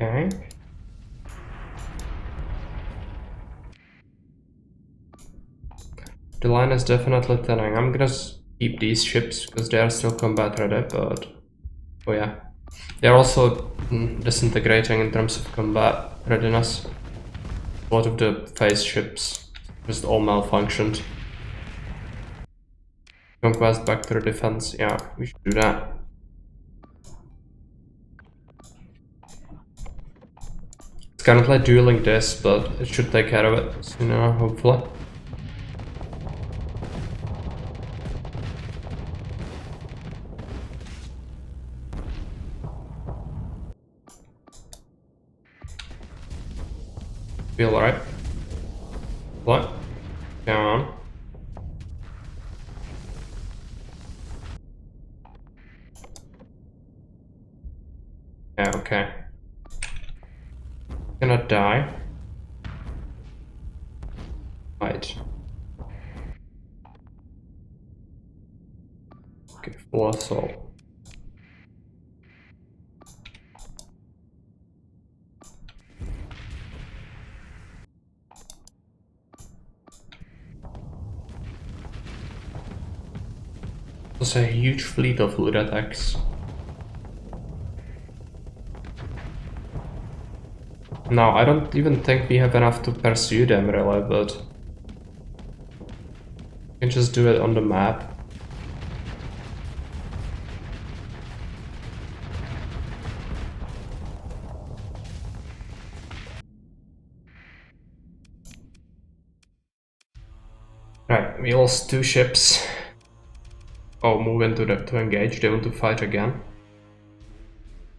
Okay. The line is definitely thinning. I'm gonna keep these ships because they are still combat ready, but... Oh yeah. They're also disintegrating in terms of combat readiness. A lot of the phase ships just all malfunctioned. Conquest back to the defense. Yeah, we should do that. It's currently dueling this, but it should take care of it soon, hopefully. Feel alright? What? Come on. Yeah, okay. Gonna die. Right. Okay, full assault. There's a huge fleet of loot attacks. No, I don't even think we have enough to pursue them really, but... We can just do it on the map. Right, we lost 2 ships. Oh, move into to engage, they want to fight again.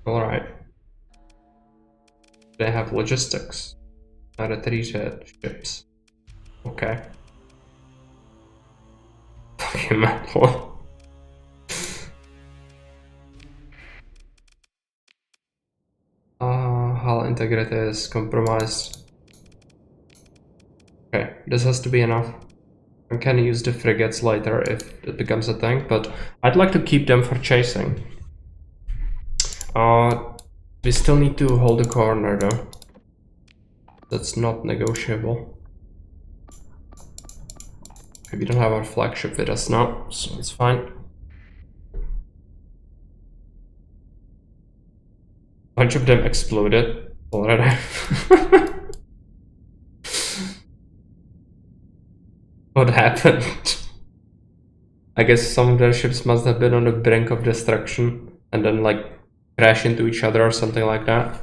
Alright. They have logistics. Retreated ships. Okay. Fucking metal. Hull integrity is compromised. Okay, this has to be enough. I can use the frigates later if it becomes a thing, but I'd like to keep them for chasing. We still need to hold the corner though. That's not negotiable. Okay, we don't have our flagship with us now, so it's fine. A bunch of them exploded already. What happened? I guess some of their ships must have been on the brink of destruction and then like crash into each other or something like that.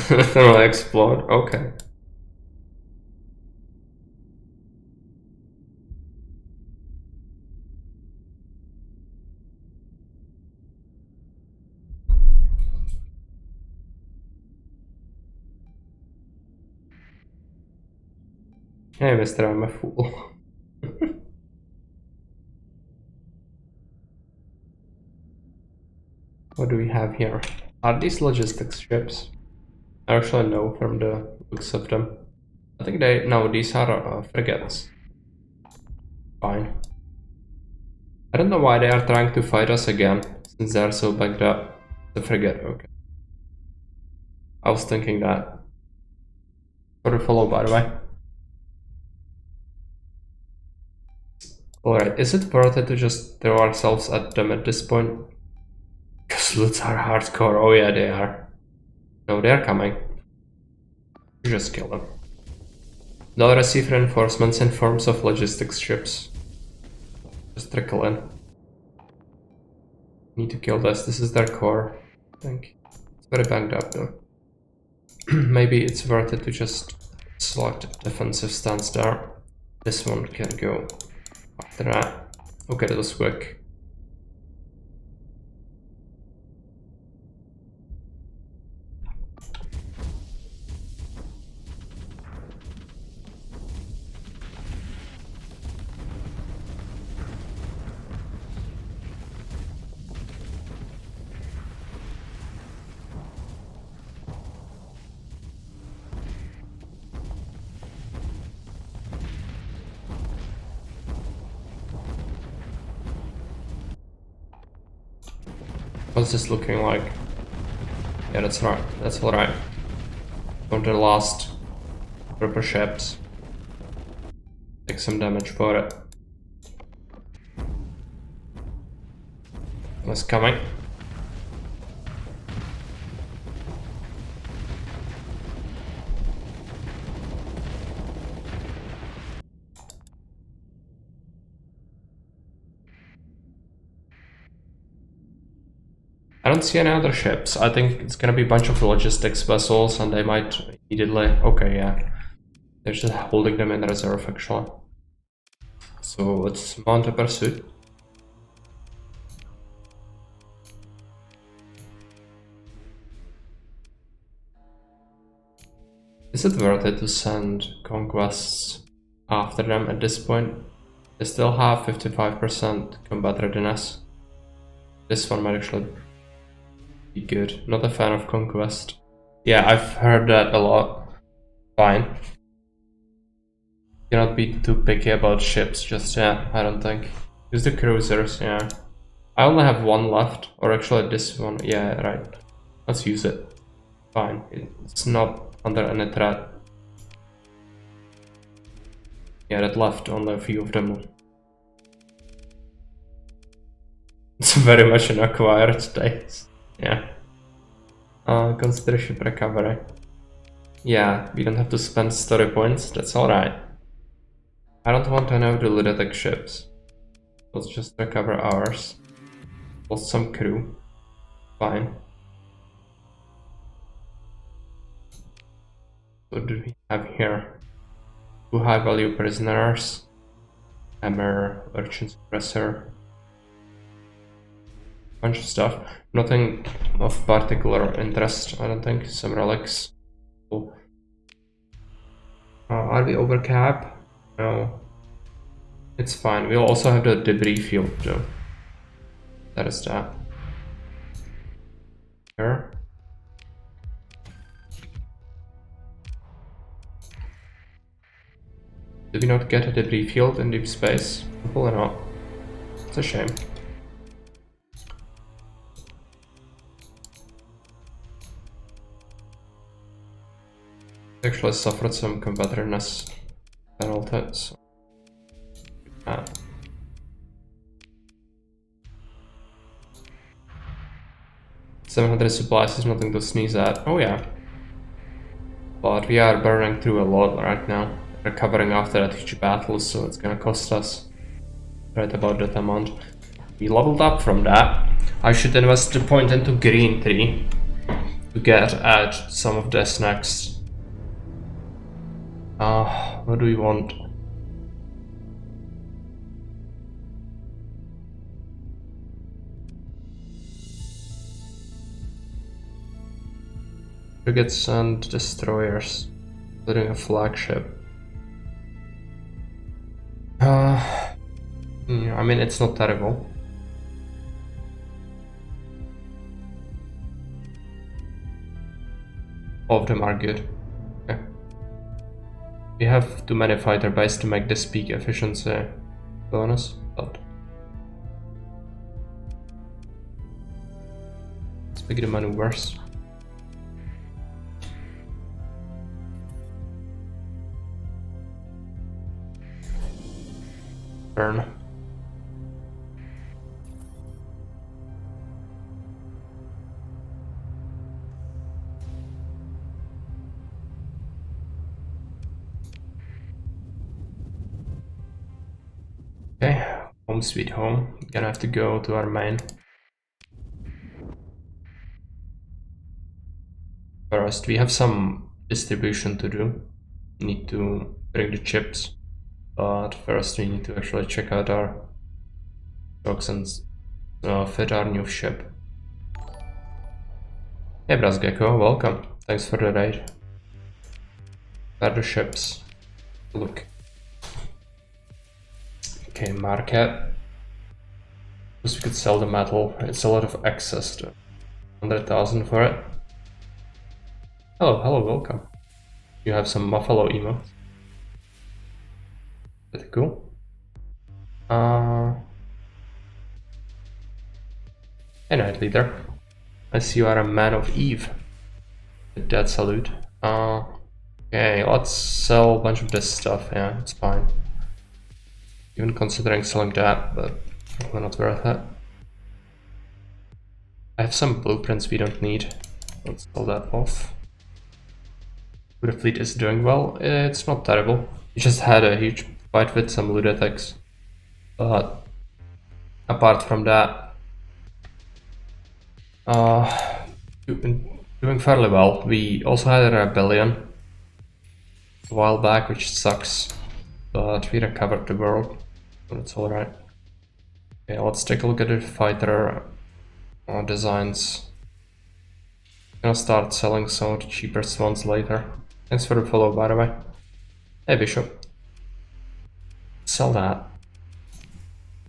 Then will explode. Okay. Hey, mister, I'm a fool. What do we have here? Are these logistics ships? I actually know from the looks of them. I think they... No, these are frigates. Fine. I don't know why they are trying to fight us again, since they are so backed up. The frigate, okay. I was thinking that. For the follow, by the way. Alright, is it worth it to just throw ourselves at them at this point? Because loots are hardcore. Oh yeah, they are. No, they are coming. Just kill them. They'll receive reinforcements in forms of logistics ships. Just trickle in. Need to kill this. This is their core, I think. It's very banged up though. Maybe it's worth it to just select defensive stance there. This one can go after that. Okay, that was quick. What's this looking like? Yeah, that's right. That's alright. From the last proper ships. Take some damage for it. It's coming. I don't see any other ships. I think it's gonna be a bunch of logistics vessels and they might immediately... Okay, yeah. They're just holding them in reserve actually. So let's mount a pursuit. Is it worth it to send conquests after them at this point? They still have 55% combat readiness. This one might actually be good. Not a fan of conquest. Yeah, I've heard that a lot. Fine. Cannot be too picky about ships just yet, I don't think. Use the cruisers, yeah. I only have one left, or actually this one, yeah, right. Let's use it. Fine, it's not under any threat. Yeah, that left only a few of them. It's very much an acquired state. Yeah. Consider ship recovery. Yeah, we don't have to spend story points, that's alright. I don't want any of the lunatic ships. Let's just recover ours. Lost some crew. Fine. What do we have here? 2 high value prisoners. Hammer, urchin suppressor. Bunch of stuff. Nothing of particular interest, I don't think. Some relics. Cool. Are we over cap? No. It's fine. We'll also have the debris field though. That is that. Here. Did we not get a debris field in deep space? Probably not. It's a shame. Actually suffered some competitiveness penalties. 700 supplies is nothing to sneeze at. Oh yeah. But we are burning through a lot right now. Recovering after that huge battle, so it's gonna cost us right about that amount. We leveled up from that. I should invest the point into green tree to get at some of this next. What do we want? Frigates and destroyers, including a flagship. I mean, it's not terrible. All of them are good. Okay. We have too many fighter bases to make this peak efficiency bonus, but let's pick the maneuvers. Burn. Okay, home sweet home. Gonna have to go to our main. First, we have some distribution to do. Need to bring the chips, but first we need to actually check out our stocks and fit our new ship. Hey Brasgecko, welcome. Thanks for the raid. Where are the ships? Look. Okay, market. Because we could sell the metal. It's a lot of excess to 100,000 for it. Hello, welcome. You have some Buffalo emotes. Pretty cool. Hey Night Leader. I see you are a man of Eve. With that salute. Okay, let's sell a bunch of this stuff. Yeah, it's fine. Even considering selling that, but probably not worth it. I have some blueprints we don't need. Let's sell that off. The fleet is doing well. It's not terrible. We just had a huge fight with some lunatics. But apart from that, doing fairly well. We also had a rebellion a while back, which sucks. But we recovered the world, so it's alright. Okay, let's take a look at the fighter designs. Gonna start selling some of the cheapest ones later. Thanks for the follow, by the way. Hey Bishop. Sell that.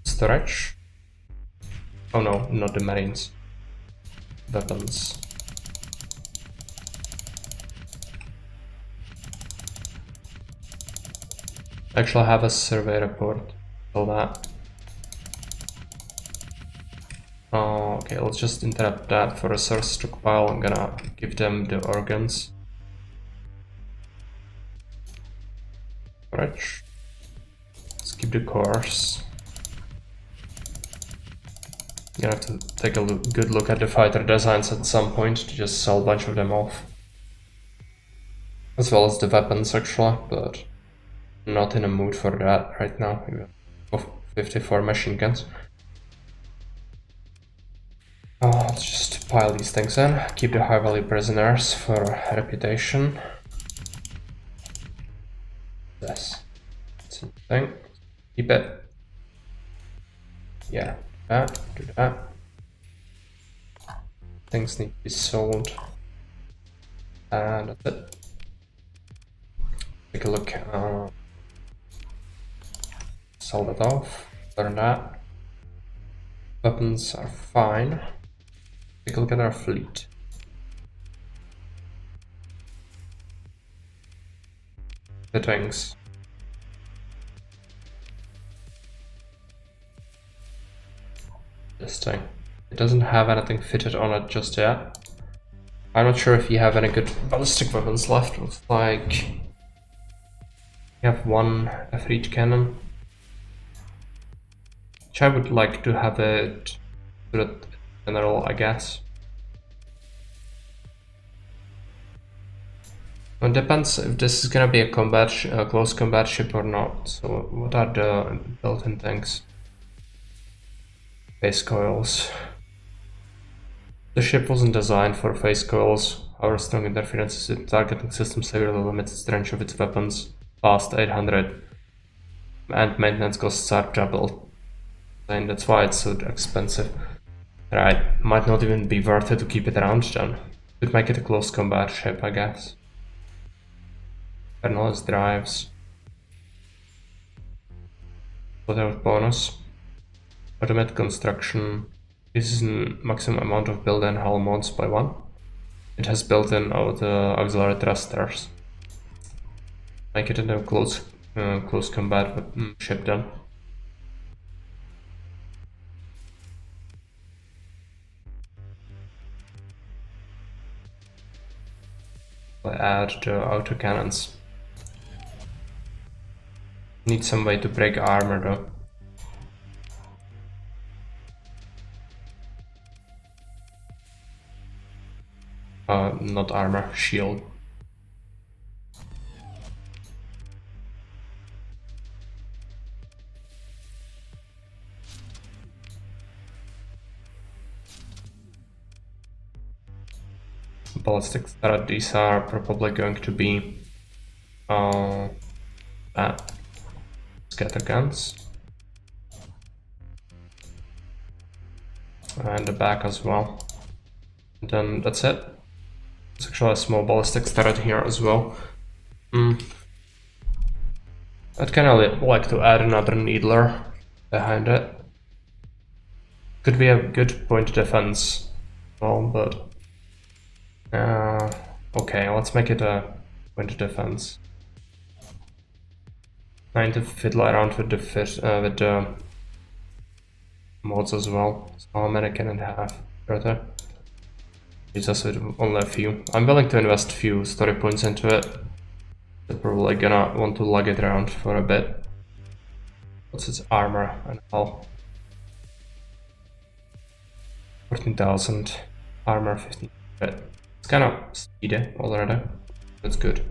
Storage. Oh no, not the marines. Weapons. Actually, I have a survey report. Sell that. Okay, let's just interrupt that for a resource stockpile. I'm gonna give them the organs. Storage. Let's keep the cores. Gonna have to take a good look at the fighter designs at some point to just sell a bunch of them off. As well as the weapons actually, but I'm not in a mood for that right now. We have 54 machine guns. Let's just pile these things in, keep the high value prisoners for reputation. Yes, it's a thing. Keep it. Yeah, do that. Things need to be sold. And that's it. Take a look. Sell that off. Burn that. Weapons are fine. Take a look at our fleet. Fittings. This thing. It doesn't have anything fitted on it just yet. I'm not sure if you have any good ballistic weapons left. Looks like you have one F-reach cannon. Which I would like to have it to the general, I guess. It depends if this is gonna be a close combat ship or not. So what are the built-in things? Phase coils. The ship wasn't designed for phase coils. Our strong interferences in targeting system severely limits its range of its weapons. Past 800. And maintenance costs are doubled. And that's why it's so expensive. Right, might not even be worth it to keep it around then. Could make it a close combat ship, I guess. Kernels drives. Without bonus. Automatic construction. This is a maximum amount of built-in hull mods by 1. It has built-in auxiliary thrusters. Make it a close combat ship then. I add the autocannons. Need some way to break armor though. Not armor, shield. Ballistic turret, these are probably going to be scatter guns. And the back as well. And then that's it. There's actually a small ballistic turret here as well. I'd kind of like to add another needler behind it. Could be a good point defense, well, but okay, let's make it a point defense. I need to fiddle around with the mods as well. So how many can it have further? It's just with only a few. I'm willing to invest a few story points into it. I'm probably gonna want to lug it around for a bit. What's its armor and hull? 14,000. Armor 1500. It's kind of speedy already. That's good.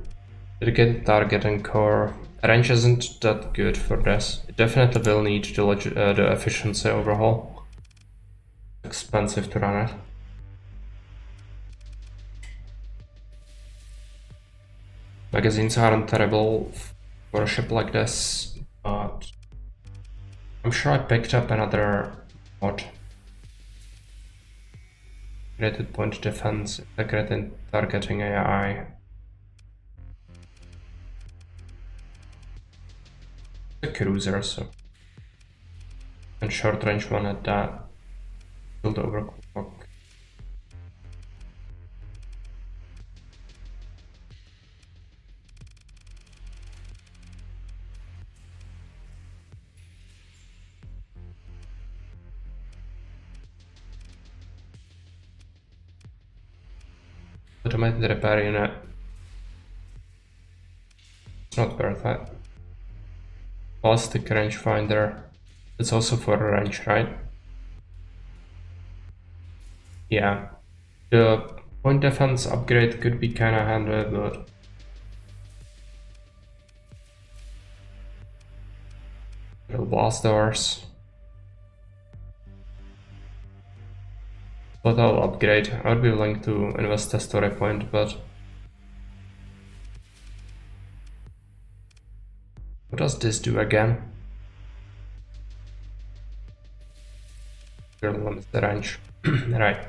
Dedicated targeting core. Range isn't that good for this. It definitely will need the efficiency overhaul. Expensive to run it. Magazines aren't terrible for a ship like this, but I'm sure I picked up another mod. Integrated point defense, integrated targeting AI. A cruiser, so. And short range one at that. Build overclock. Automated repair unit. It's not worth it. Ballistic rangefinder. It's also for range, right? Yeah. The point defense upgrade could be kinda handy, but little blast doors. But I'll upgrade. I would be willing to invest a story point, but what does this do again? Limits the range. Right.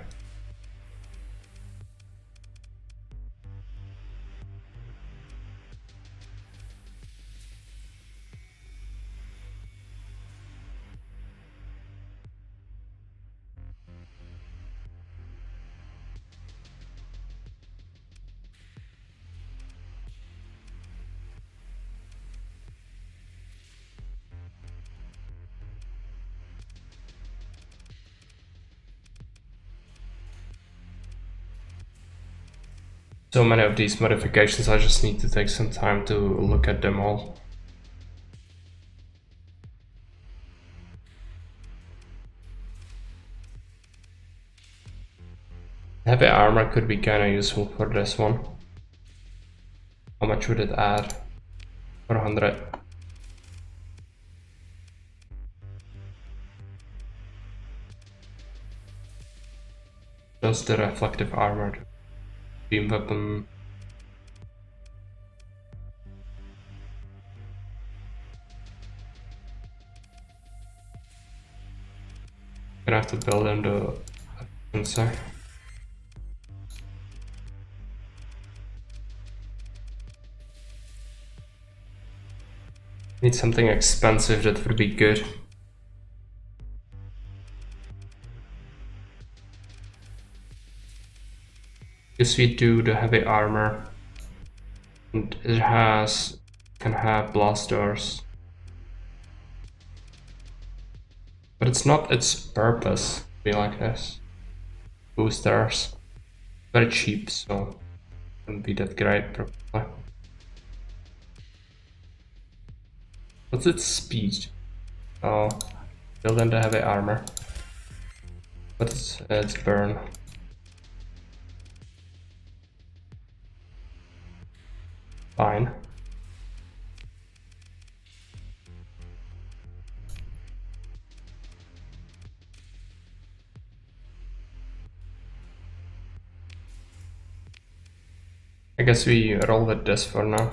So many of these modifications, I just need to take some time to look at them all. Heavy armor could be kinda useful for this one. much would it add? 400. Just the reflective armor. Beam weapon. Gonna have to build in the efficiency. Need something expensive that would be good. Because we do the heavy armor, and it can have blasters, but it's not its purpose to be like this. Boosters, very cheap, so wouldn't be that great probably. What's its speed? Oh, build in the heavy armor. What's its burn? Fine. I guess we roll with this for now.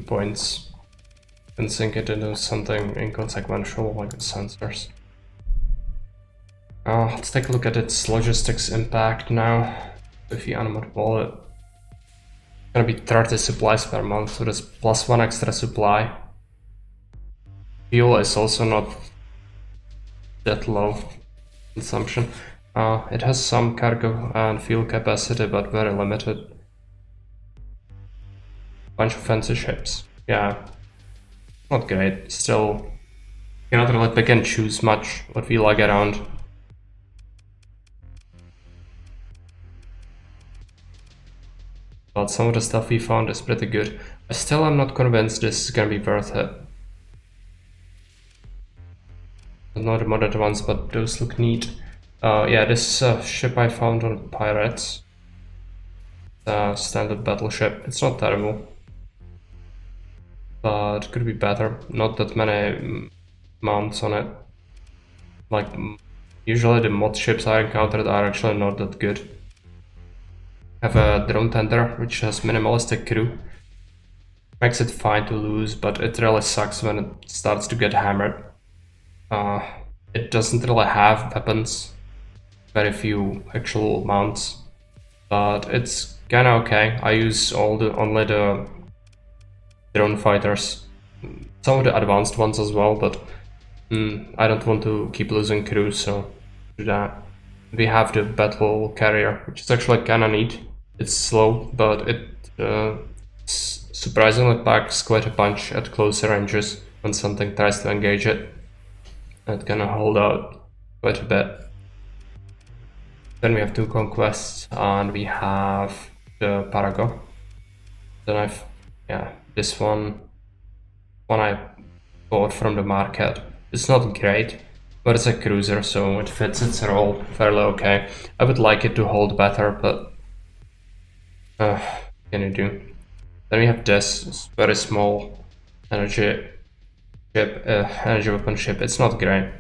Points. And sink it into something inconsequential like the sensors. Let's take a look at its logistics impact now. If you animate wallet, it's gonna be 30 supplies per month, so that's +1 extra supply. Fuel is also not that low consumption. It has some cargo and fuel capacity, but very limited. Bunch of fancy ships. Yeah, not great. Still, cannot really pick and choose much what we lug around. But some of the stuff we found is pretty good. I still am not convinced this is gonna be worth it. Not the modded ones, but those look neat. Yeah, this ship I found on Pirates. Standard battleship. It's not terrible, but could be better. Not that many mounts on it. Like, usually the mod ships I encountered are actually not that good. Have a drone tender, which has minimalistic crew. Makes it fine to lose, but it really sucks when it starts to get hammered. It doesn't really have weapons. Very few actual mounts. But it's kinda okay. I use only the drone fighters. Some of the advanced ones as well, but I don't want to keep losing crew, so do that. We have the battle carrier, which is actually kinda neat. It's slow, but it surprisingly packs quite a punch at closer ranges when something tries to engage it. It can hold out quite a bit. Then we have 2 conquests, and we have the Parago. Then this one I bought from the market. It's not great, but it's a cruiser, so it fits its role fairly okay. I would like it to hold better, but what can you do? Then we have this very small energy weapon ship. It's not great.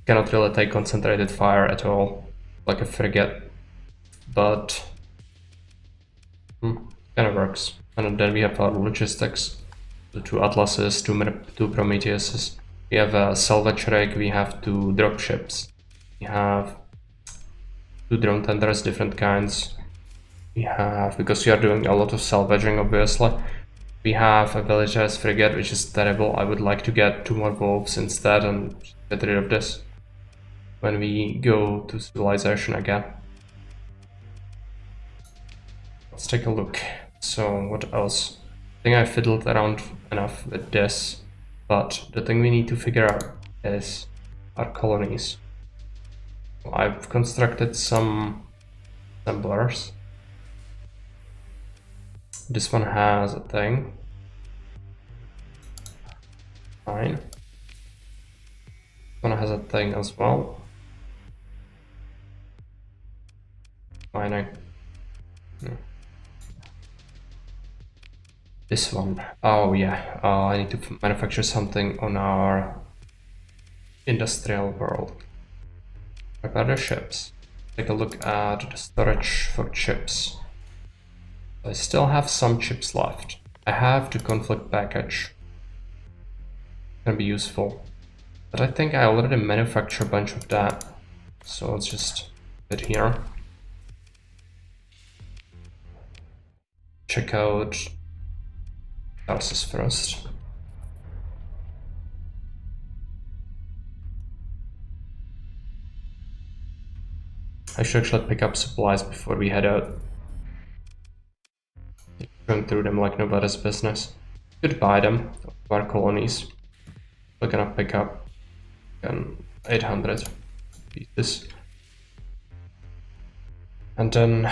Cannot really take concentrated fire at all, like a frigate, but kind of works. And then we have our logistics, the 2 Atlases, 2 Prometheuses. We have a salvage rig, we have 2 dropships, we have 2 drone tenders, different kinds. We have, because we are doing a lot of salvaging obviously, we have a villager's frigate, which is terrible. I would like to get 2 more wolves instead and get rid of this when we go to civilization again. Let's take a look. So what else? I think I fiddled around enough with this, but the thing we need to figure out is our colonies. I've constructed some assemblers. This one has a thing. Fine. This one has a thing as well. Mining. This one. Oh yeah, I need to manufacture something on our industrial world. Prepare the ships. Take a look at the storage for chips. I still have some chips left. I have the conflict package. Can be useful. But I think I already manufactured a bunch of that. So let's just put it here. Check out Tarsus first. I should actually pick up supplies before we head out. Going through them like nobody's business. Could buy them to our colonies. We're gonna pick up 800 pieces. And then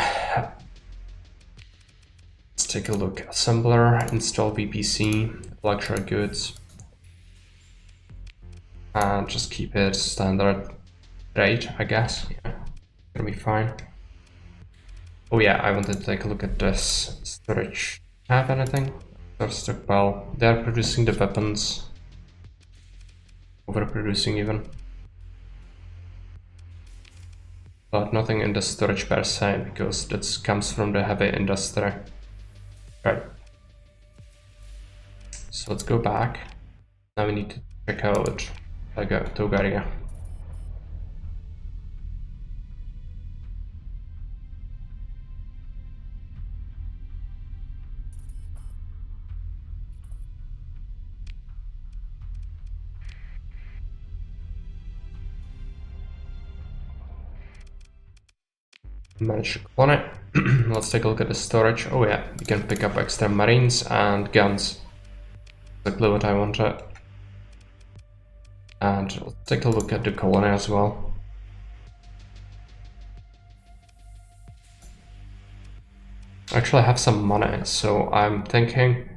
let's take a look. Assembler, install VPC, luxury goods. And just keep it standard rate, I guess. Yeah, gonna be fine. Oh yeah, I wanted to take a look at this storage. Have anything? Or stockpile. They are producing the weapons. Overproducing even. But nothing in the storage per se, because that comes from the heavy industry. Right. So let's go back. Now we need to check out Togaria. Manage to clone it. Let's take a look at the storage. Oh yeah, you can pick up extra marines and guns. Exactly what I wanted. And let's take a look at the colony as well. Actually, I have some money, so I'm thinking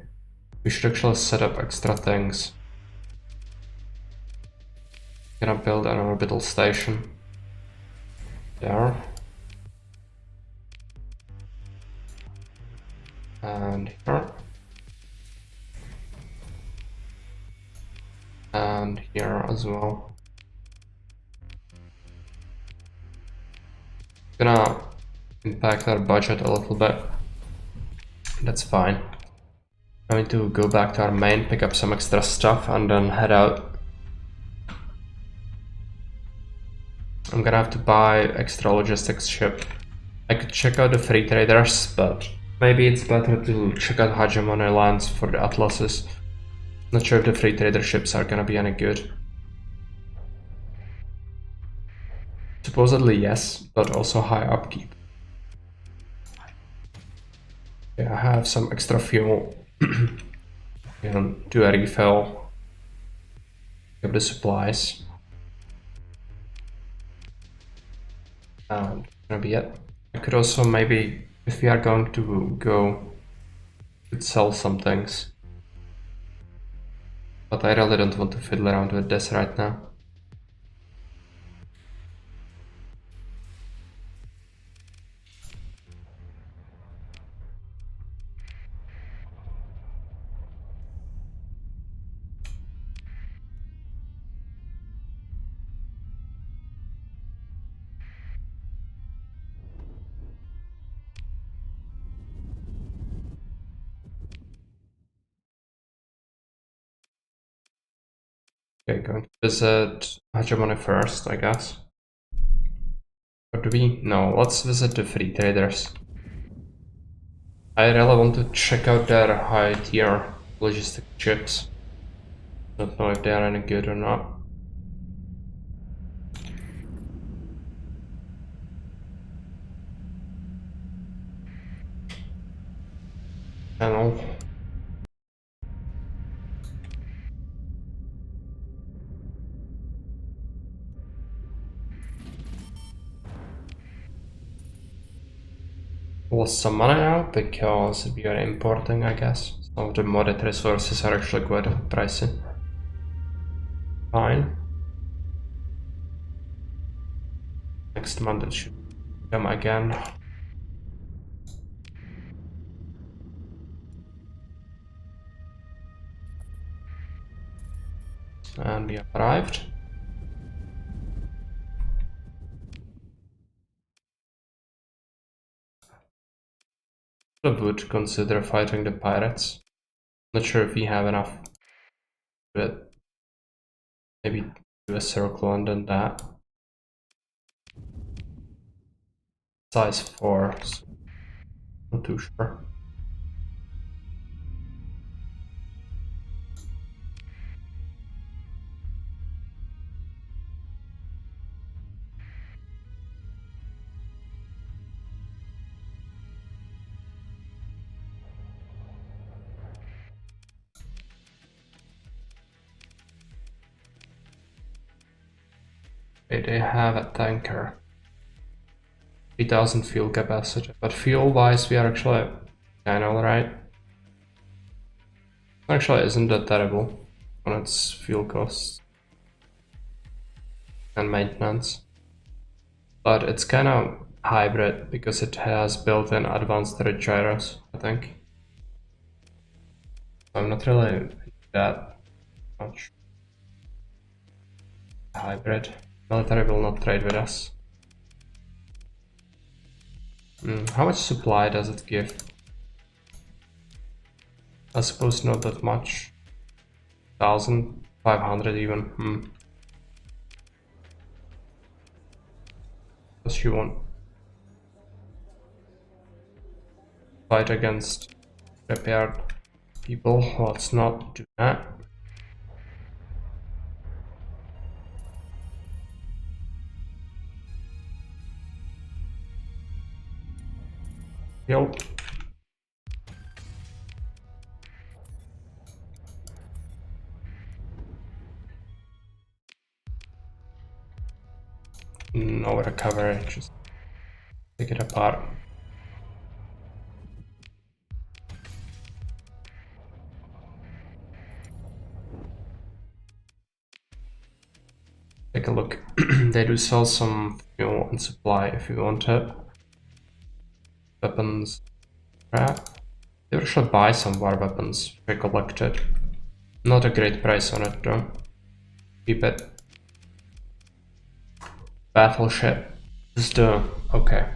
we should actually set up extra things. Gonna build an orbital station there. And here. And here as well. Gonna impact our budget a little bit. That's fine. I'm going to go back to our main, pick up some extra stuff, and then head out. I'm gonna have to buy extra logistics ship. I could check out the free traders, but maybe it's better to check out hegemony lands for the atlases. Not sure if the free trader ships are gonna be any good. Supposedly yes, but also high upkeep. Yeah, I have some extra fuel. And do a refill of the supplies. And that's gonna be it. I could also maybe, if we are going to go, could sell some things. But I really don't want to fiddle around with this right now. Okay, going to visit hegemony first, I guess. Or do we? No, let's visit the free traders. I really want to check out their high tier logistic chips. Don't know if they are any good or not. Channel. Lost some money now because we are importing, I guess. Some of the modded resources are actually quite pricey. Fine. Next month it should come again. and we have arrived. I would consider fighting the pirates. Not sure if we have enough, but maybe do a circle and then that. Size 4, so not too sure. Okay, they have a tanker. 3000 fuel capacity, but fuel wise we are actually kinda alright. Actually isn't that terrible on its fuel costs and maintenance. But it's kinda hybrid because it has built-in advanced red gyros, I think. I'm not really that much. Hybrid. Military will not trade with us. How much supply does it give? I suppose not that much. 1500 even. Does she want fight against prepared people? Let's not do that. Yo. No recovery, just take it apart. Take a look. They do sell some fuel and supply if you want it. Weapons. Crap. They actually buy some war weapons if I collect it. Not a great price on it though. Keep it. Battleship. This is the... okay.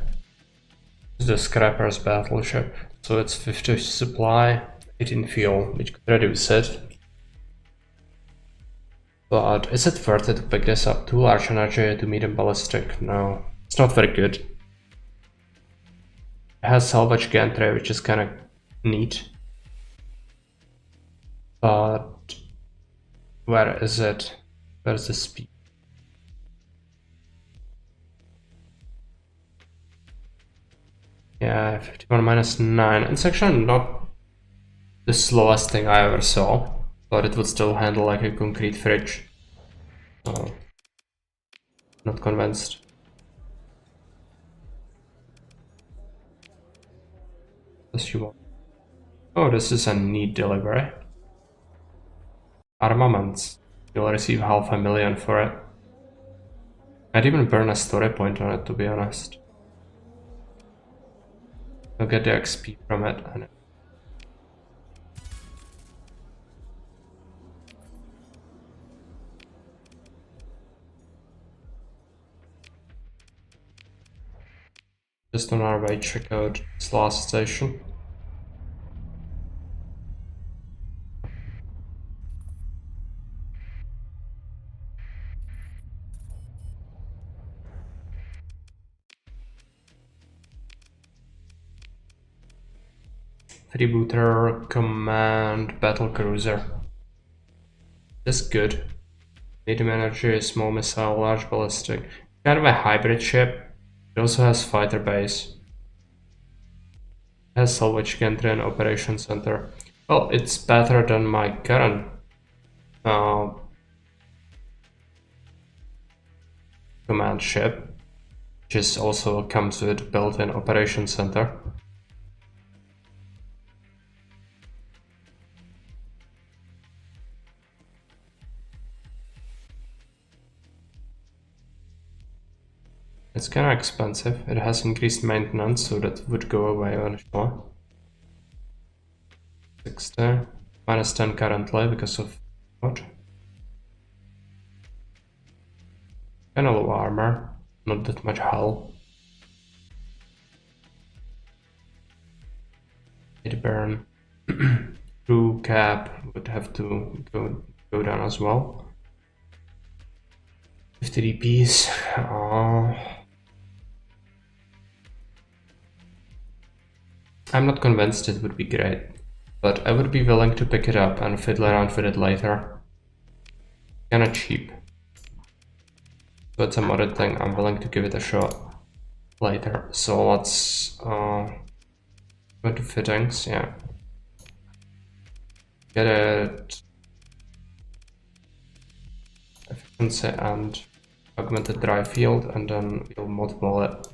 This is the scrapper's battleship. So it's 50 supply, 18 fuel, which could reduce it. But is it worth it to pick this up? Too large energy, too medium ballistic? No. It's not very good. It has salvage gantry, which is kinda neat. But where is it? Where's the speed? Yeah, 51 minus 9. It's actually not the slowest thing I ever saw, but it would still handle like a concrete fridge. So, not convinced. Does she want? Oh, this is a neat delivery. Armaments. You'll receive 500,000 for it. I'd even burn a story point on it, to be honest. You'll get the XP from it. And just on our way, check out this last station. Freebooter Command Battle Cruiser. This is good. Medium energy, small missile, large ballistic. Kind of a hybrid ship. It also has fighter base. It has salvage gantry and operation center. Well, it's better than my current command ship, which is also comes with built-in operation center. It's kind of expensive. It has increased maintenance, so that would go away eventually. 60 minus 10 currently because of what? Kinda low armor, not that much hull. It burn. Crew cap would have to go down as well. 50 DPs. I'm not convinced it would be great, but I would be willing to pick it up and fiddle around with it later. Kinda cheap. But some other thing, I'm willing to give it a shot later. So let's go to fittings, yeah. Get it efficiency and augmented drive field, and then we'll multiple it.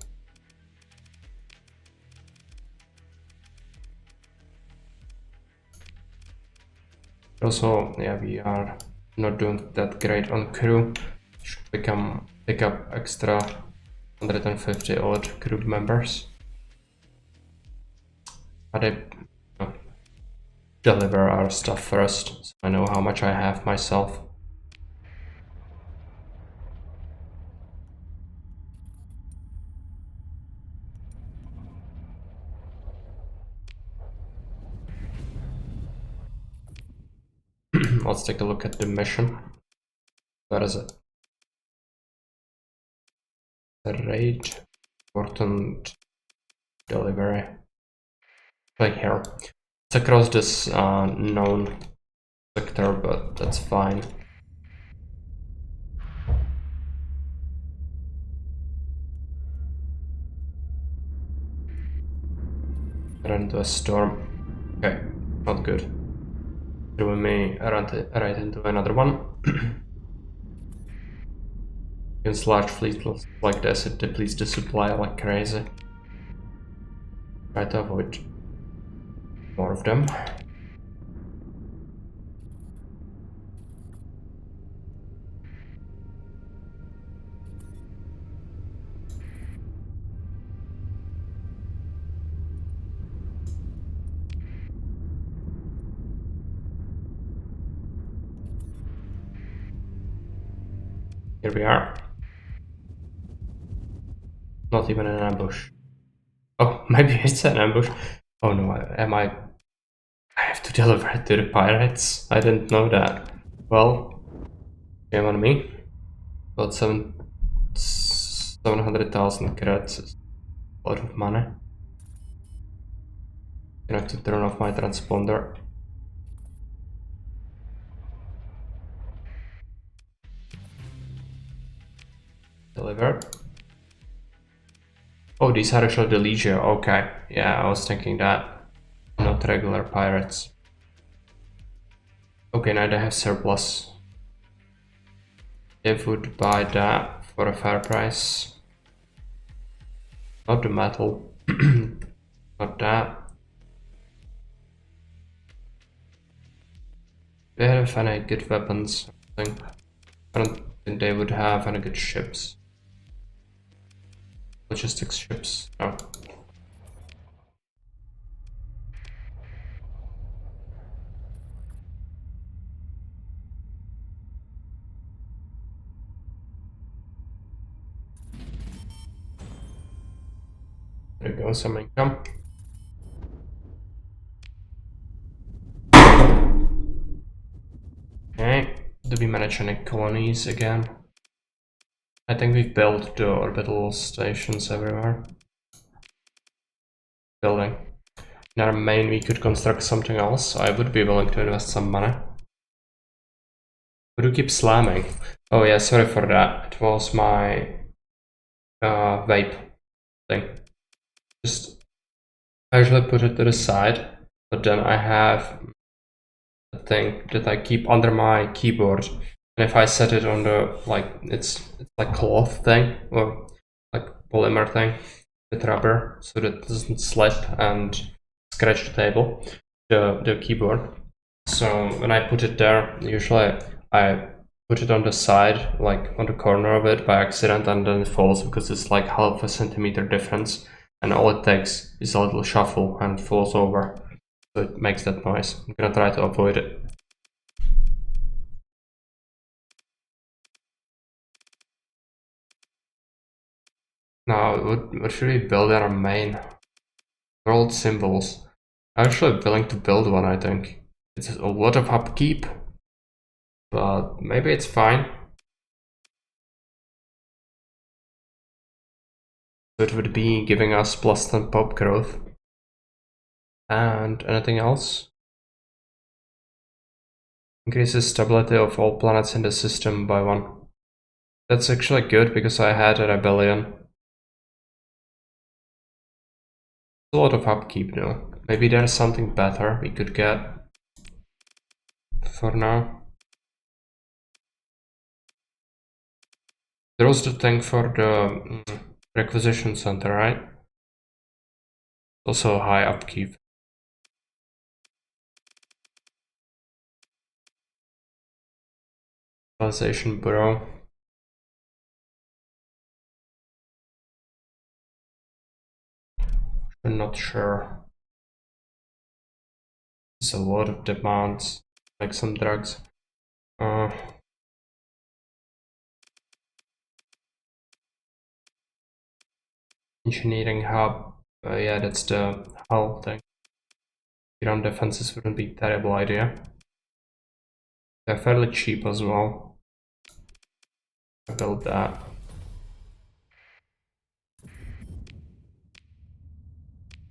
Also, yeah, we are not doing that great on crew. Should pick up extra 150 odd crew members. But I deliver our stuff first, so I know how much I have myself. Let's take a look at the mission. Where is it? The raid, important delivery. Right here. It's across this known sector, but that's fine. Run into a storm. Okay, not good. We may run right into another one. Against large fleets like this, it depletes the supply like crazy. Try to avoid more of them. Here we are. Not even an ambush. Oh, maybe it's an ambush. Oh no, I have to deliver it to the pirates. I didn't know that. Well, shame on me. About 700,000 credits is a lot of money. I have to turn off my transponder. Deliver. Oh, these are actually the Legio. Okay, yeah, I was thinking that. Not regular pirates. Okay, now they have surplus. They would buy that for a fair price. Not the metal. Not that. They have any good weapons, I think. I don't think they would have any good ships. Logistics ships, no. There we go, some income. Okay, do we manage any colonies again? I think we've built the orbital stations everywhere. Building. In our main, we could construct something else. I would be willing to invest some money. Would you keep slamming? Oh yeah, sorry for that. It was my vape thing. I usually put it to the side, but then I have a thing that I keep under my keyboard. And if I set it on the, like, it's like cloth thing, or like polymer thing with rubber, so that it doesn't slip and scratch the table, the keyboard. So when I put it there, usually I put it on the side, like on the corner of it by accident, and then it falls because it's like half a centimeter difference, and all it takes is a little shuffle and it falls over. So it makes that noise. I'm gonna try to avoid it. Now, what should we build in our main? World symbols. I'm actually willing to build one, I think. It's a lot of upkeep, but maybe it's fine. It would be giving us +10 pop growth. And anything else? Increases stability of all planets in the system by 1. That's actually good because I had a rebellion. A lot of upkeep though. Maybe there's something better we could get for now. There was the thing for the requisition center, right? Also high upkeep. Civilization Bureau. I'm not sure. There's a lot of demands, like some drugs. Engineering hub. Yeah, that's the hull thing. Iran defenses wouldn't be a terrible idea. They're fairly cheap as well. I built that.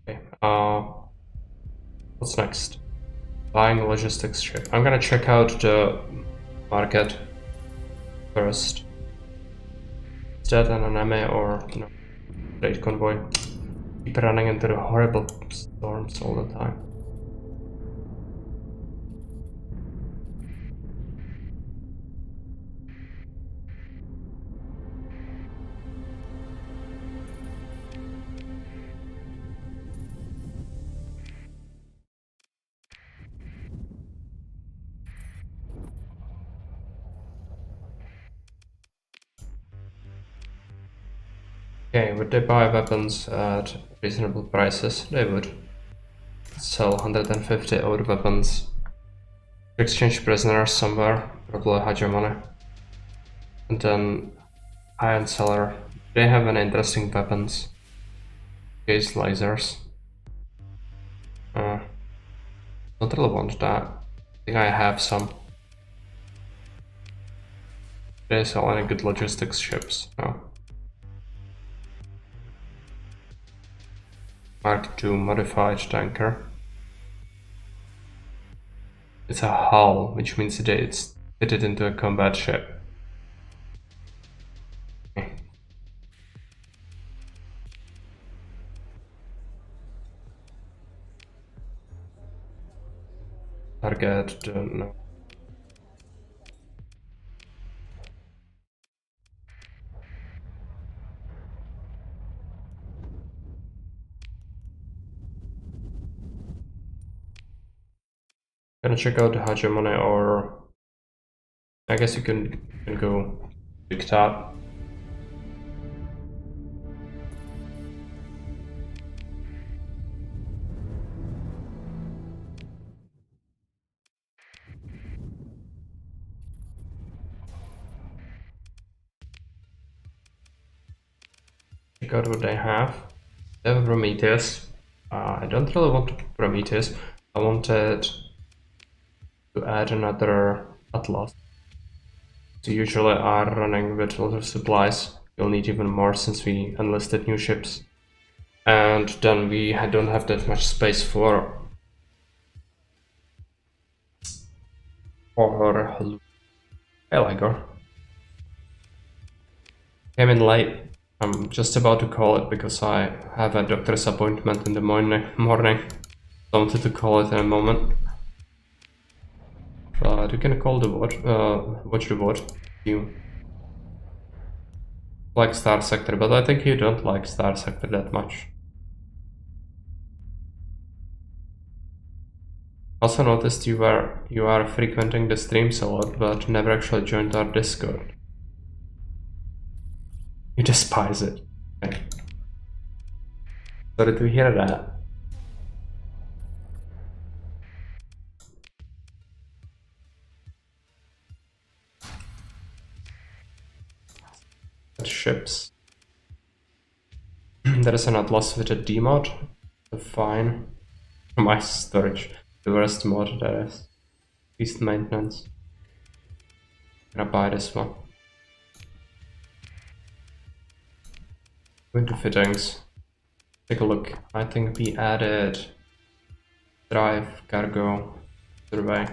Okay. What's next? Buying a logistics ship. I'm gonna check out the market first. Is that an anime or no? Trade convoy? Keep running into the horrible storms all the time. Okay, would they buy weapons at reasonable prices? They would. Sell 150 old weapons. Exchange prisoners somewhere, probably hegemony. And then Iron Seller. They have an interesting weapons. Gaze lasers. Don't really want that. I think I have some. They sell any good logistics ships? No. Mark II modified tanker. It's a hull, which means that it's fitted into a combat ship. Target, no. Gonna check out the hegemony, or I guess you can go big top. Check out what they have. They have Prometheus. I don't really want Prometheus. I wanted to add another Atlas. So usually are running with a lot of supplies. We'll need even more since we enlisted new ships. And then we don't have that much space for Hey Liger. Came in late. I'm just about to call it because I have a doctor's appointment in the morning. I wanted to call it in a moment. But you can call the watch the watch. You like Starsector, but I think you don't like Starsector that much. Also noticed you are frequenting the streams a lot, but never actually joined our Discord. You despise it. Okay. Sorry to hear that. Ships. There is an atlas with a D mod. So fine. My storage. The worst mod that is. Least maintenance. I'm gonna buy this one. Go into fittings. Take a look. I think we added drive, cargo, survey.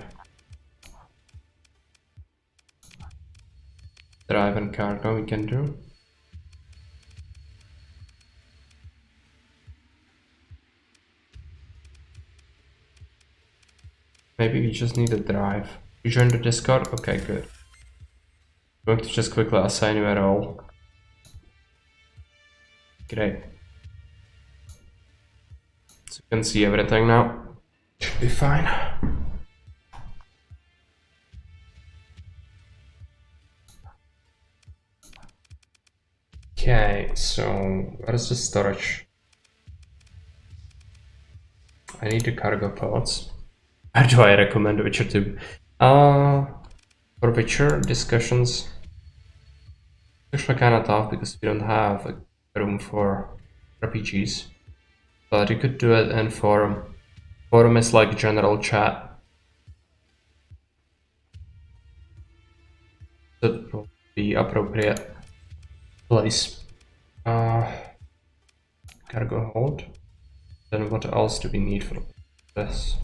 Drive and cargo we can do. Maybe we just need a drive. You joined the Discord? Okay, good. I'm going to just quickly assign you a role. Great. So you can see everything now. Should be fine. Okay, so what is the storage? I need the cargo pods. How do I recommend Witcher 2? For Witcher discussions, it's actually kind of tough because we don't have a room for RPGs. But you could do it in forum. Forum is like general chat. That will be appropriate place. Cargo hold. Then what else do we need for this?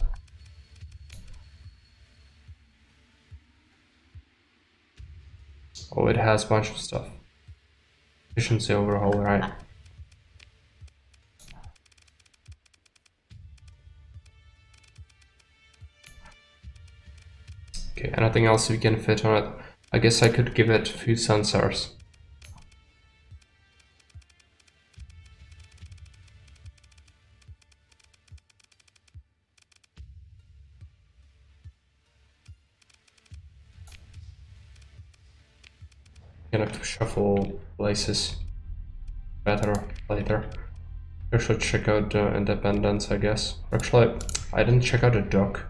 Oh, it has a bunch of stuff. Efficiency overhaul, right? Okay, anything else we can fit on it? I guess I could give it a few sensors. Gonna have to shuffle places better later. I should check out the independence, I guess. Actually, I didn't check out the dock.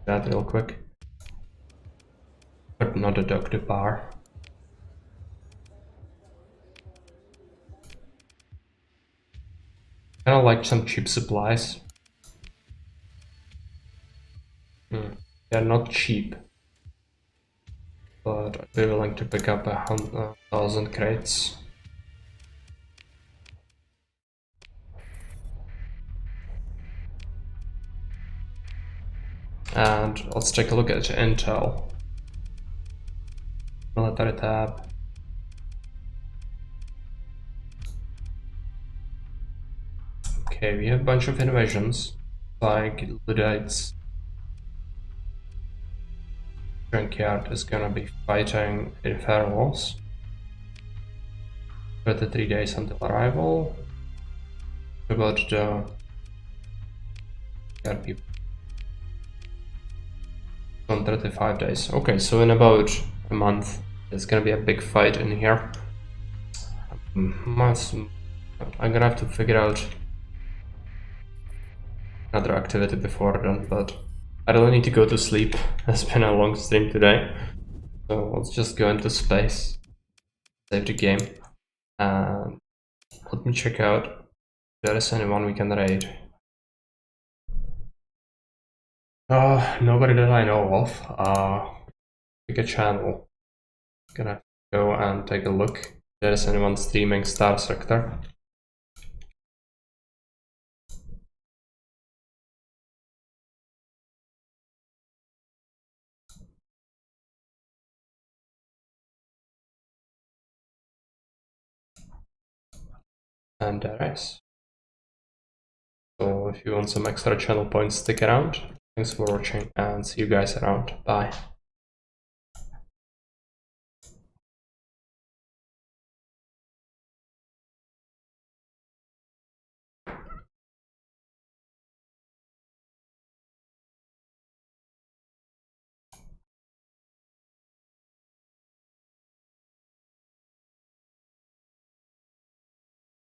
That real quick. But not the dock, the bar. Kinda like some cheap supplies. They're not cheap. But I'd be willing to pick up 1,000 crates. And let's take a look at Intel. Military tab. Okay, we have a bunch of innovations, like Luddites. Junkyard is gonna be fighting Infernals. 33 days until arrival. About the people. 135 days. Okay, so in about a month, there's gonna be a big fight in here. I'm gonna have to figure out another activity before then, but I don't need to go to sleep. It's been a long stream today. So let's just go into space, save the game, and let me check out if there is anyone we can raid. Nobody that I know of. Pick a channel. Gonna go and take a look if there is anyone streaming Starsector. And there is. So if you want some extra channel points, stick around. Thanks for watching and see you guys around. Bye.